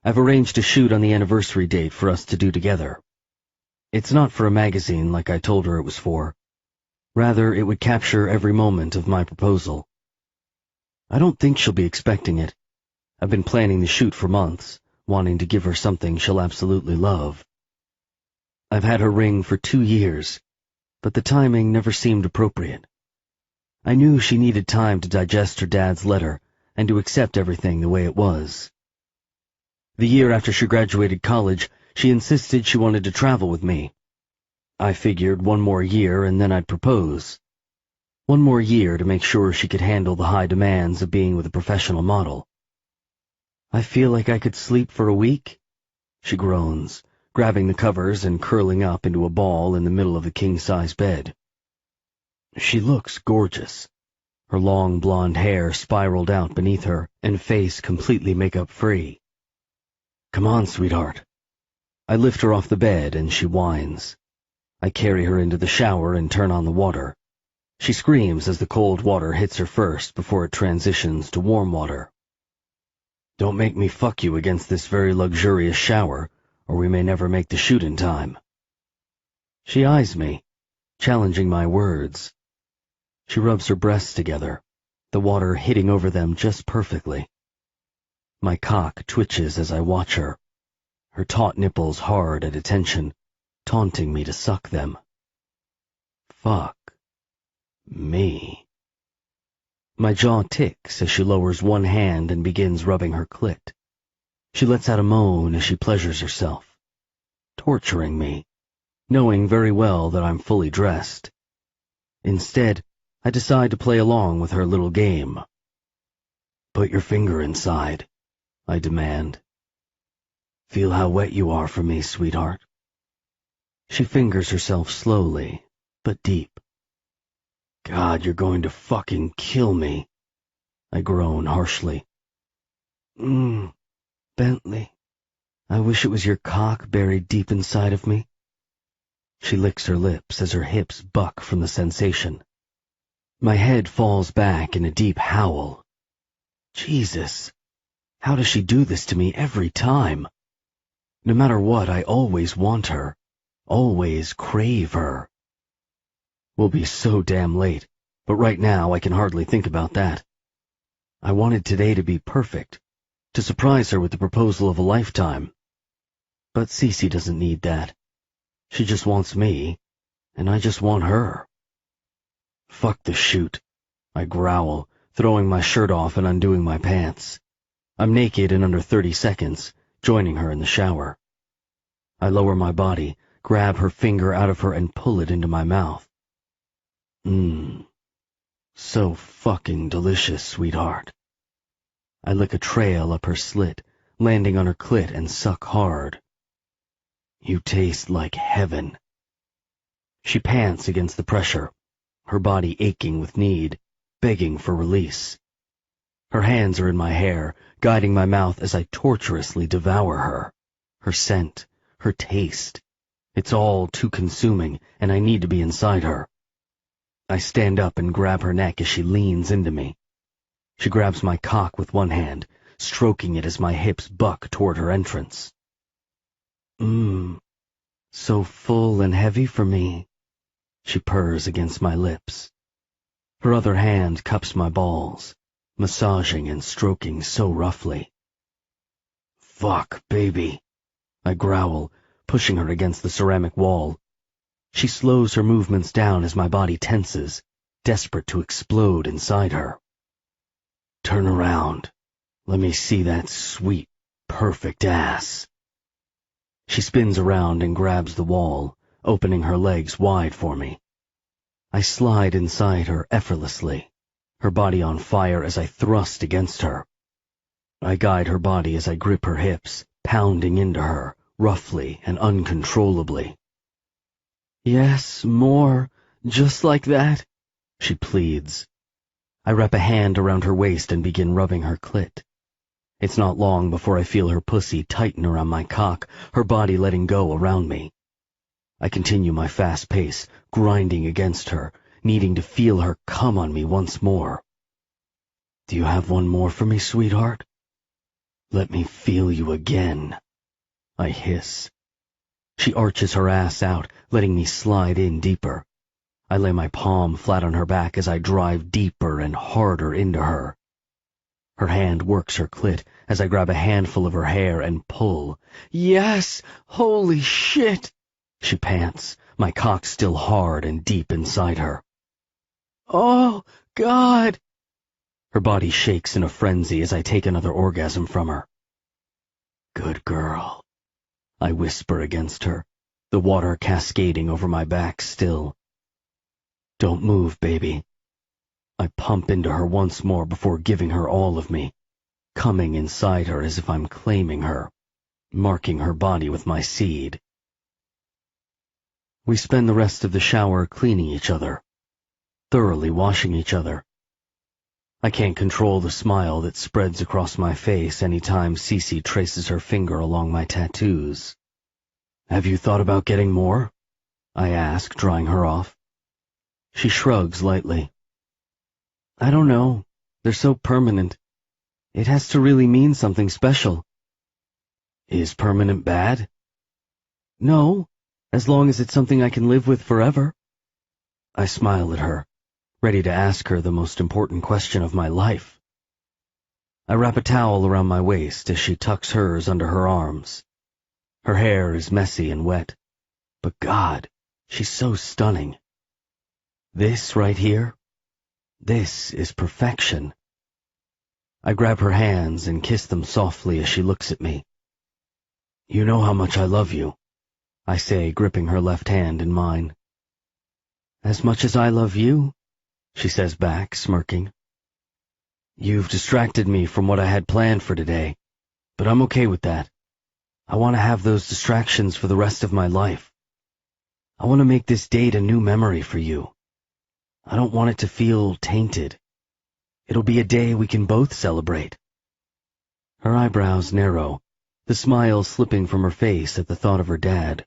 I've arranged a shoot on the anniversary date for us to do together. It's not for a magazine like I told her it was for. Rather, it would capture every moment of my proposal. I don't think she'll be expecting it. I've been planning the shoot for months, wanting to give her something she'll absolutely love. I've had her ring for 2 years, but the timing never seemed appropriate. I knew she needed time to digest her dad's letter and to accept everything the way it was. The year after she graduated college, she insisted she wanted to travel with me. I figured 1 more year and then I'd propose. 1 more year to make sure she could handle the high demands of being with a professional model. I feel like I could sleep for a week, she groans, grabbing the covers and curling up into a ball in the middle of the king-size bed. She looks gorgeous, her long blonde hair spiraled out beneath her and face completely makeup-free. Come on, sweetheart. I lift her off the bed and she whines. I carry her into the shower and turn on the water. She screams as the cold water hits her first before it transitions to warm water. Don't make me fuck you against this very luxurious shower, or we may never make the shoot in time. She eyes me, challenging my words. She rubs her breasts together, the water hitting over them just perfectly. My cock twitches as I watch her, her taut nipples hard at attention, taunting me to suck them. Fuck me. My jaw ticks as she lowers one hand and begins rubbing her clit. She lets out a moan as she pleasures herself, torturing me, knowing very well that I'm fully dressed. Instead, I decide to play along with her little game. Put your finger inside, I demand. Feel how wet you are for me, sweetheart. She fingers herself slowly, but deep. God, you're going to fucking kill me, I groan harshly. Bentley, I wish it was your cock buried deep inside of me. She licks her lips as her hips buck from the sensation. My head falls back in a deep howl. Jesus, how does she do this to me every time? No matter what, I always want her, always crave her. We'll be so damn late, but right now I can hardly think about that. I wanted today to be perfect, to surprise her with the proposal of a lifetime. But Cece doesn't need that. She just wants me, and I just want her. Fuck the shoot, I growl, throwing my shirt off and undoing my pants. I'm naked in under 30 seconds, joining her in the shower. I lower my body, grab her finger out of her and pull it into my mouth. So fucking delicious, sweetheart. I lick a trail up her slit, landing on her clit and suck hard. You taste like heaven. She pants against the pressure, her body aching with need, begging for release. Her hands are in my hair, guiding my mouth as I torturously devour her. Her scent, her taste. It's all too consuming, and I need to be inside her. I stand up and grab her neck as she leans into me. She grabs my cock with one hand, stroking it as my hips buck toward her entrance. So full and heavy for me, she purrs against my lips. Her other hand cups my balls, massaging and stroking so roughly. Fuck, baby, I growl, pushing her against the ceramic wall. She slows her movements down as my body tenses, desperate to explode inside her. Turn around. Let me see that sweet, perfect ass. She spins around and grabs the wall, opening her legs wide for me. I slide inside her effortlessly, her body on fire as I thrust against her. I guide her body as I grip her hips, pounding into her, roughly and uncontrollably. Yes, more, just like that, she pleads. I wrap a hand around her waist and begin rubbing her clit. It's not long before I feel her pussy tighten around my cock, her body letting go around me. I continue my fast pace, grinding against her, needing to feel her come on me once more. Do you have one more for me, sweetheart? Let me feel you again, I hiss. She arches her ass out, letting me slide in deeper. I lay my palm flat on her back as I drive deeper and harder into her. Her hand works her clit as I grab a handful of her hair and pull. Yes! Holy shit! She pants, my cock still hard and deep inside her. Oh, God! Her body shakes in a frenzy as I take another orgasm from her. Good girl, I whisper against her, the water cascading over my back still. Don't move, baby. I pump into her once more before giving her all of me, coming inside her as if I'm claiming her, marking her body with my seed. We spend the rest of the shower cleaning each other, thoroughly washing each other. I can't control the smile that spreads across my face any time Cece traces her finger along my tattoos. Have you thought about getting more? I ask, drying her off. She shrugs lightly. I don't know. They're so permanent. It has to really mean something special. Is permanent bad? No, as long as it's something I can live with forever. I smile at her, ready to ask her the most important question of my life. I wrap a towel around my waist as she tucks hers under her arms. Her hair is messy and wet, but God, she's so stunning. This right here, this is perfection. I grab her hands and kiss them softly as she looks at me. You know how much I love you, I say, gripping her left hand in mine. As much as I love you, she says back, smirking. You've distracted me from what I had planned for today, but I'm okay with that. I want to have those distractions for the rest of my life. I want to make this date a new memory for you. I don't want it to feel tainted. It'll be a day we can both celebrate. Her eyebrows narrow, the smile slipping from her face at the thought of her dad.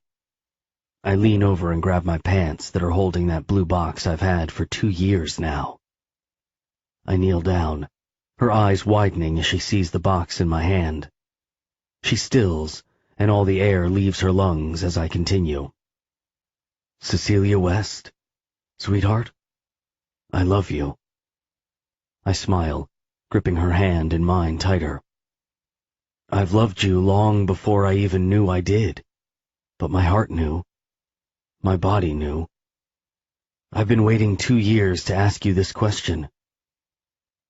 I lean over and grab my pants that are holding that blue box I've had for 2 years now. I kneel down, her eyes widening as she sees the box in my hand. She stills, and all the air leaves her lungs as I continue. Cecilia West, sweetheart, I love you. I smile, gripping her hand in mine tighter. I've loved you long before I even knew I did, but my heart knew. My body knew. I've been waiting 2 years to ask you this question.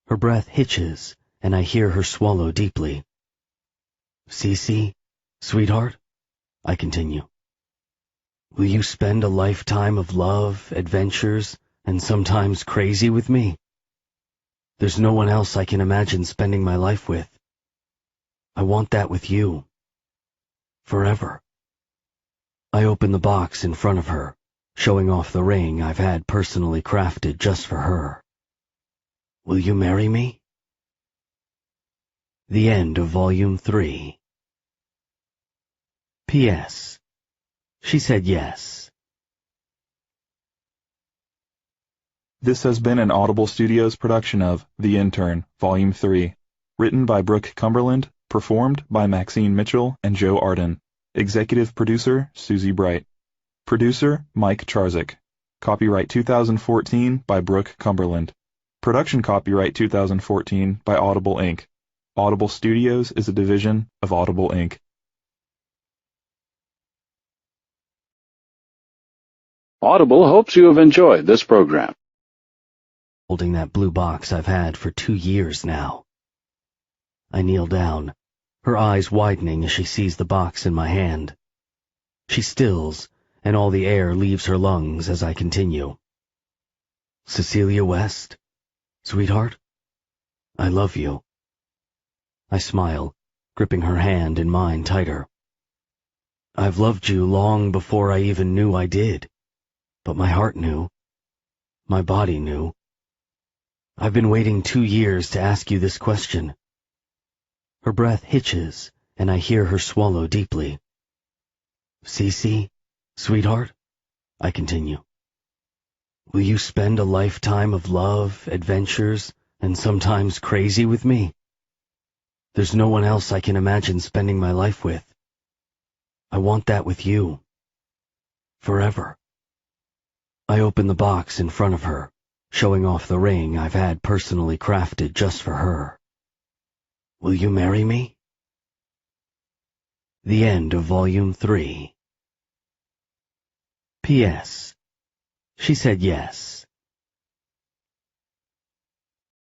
Her breath hitches, and I hear her swallow deeply. Cece, sweetheart, I continue. Will you spend a lifetime of love, adventures, and sometimes crazy with me? There's no one else I can imagine spending my life with. I want that with you. Forever. I open the box in front of her, showing off the ring I've had personally crafted just for her. Will you marry me? The end of Volume 3. P.S. She said yes. This has been an Audible Studios production of The Intern, Volume 3, written by Brooke Cumberland, performed by Maxine Mitchell and Joe Arden. Executive producer, Susie Bright. Producer, Mike Charzik. Copyright 2014 by Brooke Cumberland. Production copyright 2014 by Audible Inc. Audible Studios is a division of Audible Inc. Audible hopes you have enjoyed this program. Holding that blue box I've had for 2 years now. I kneel down, her eyes widening as she sees the box in my hand. She stills, and all the air leaves her lungs as I continue. Cecilia West, sweetheart, I love you. I smile, gripping her hand in mine tighter. I've loved you long before I even knew I did, but my heart knew. My body knew. I've been waiting 2 years to ask you this question. Her breath hitches, and I hear her swallow deeply. Cece, sweetheart, I continue. Will you spend a lifetime of love, adventures, and sometimes crazy with me? There's no one else I can imagine spending my life with. I want that with you. Forever. I open the box in front of her, showing off the ring I've had personally crafted just for her. Will you marry me? The end of Volume 3. P.S. She said yes.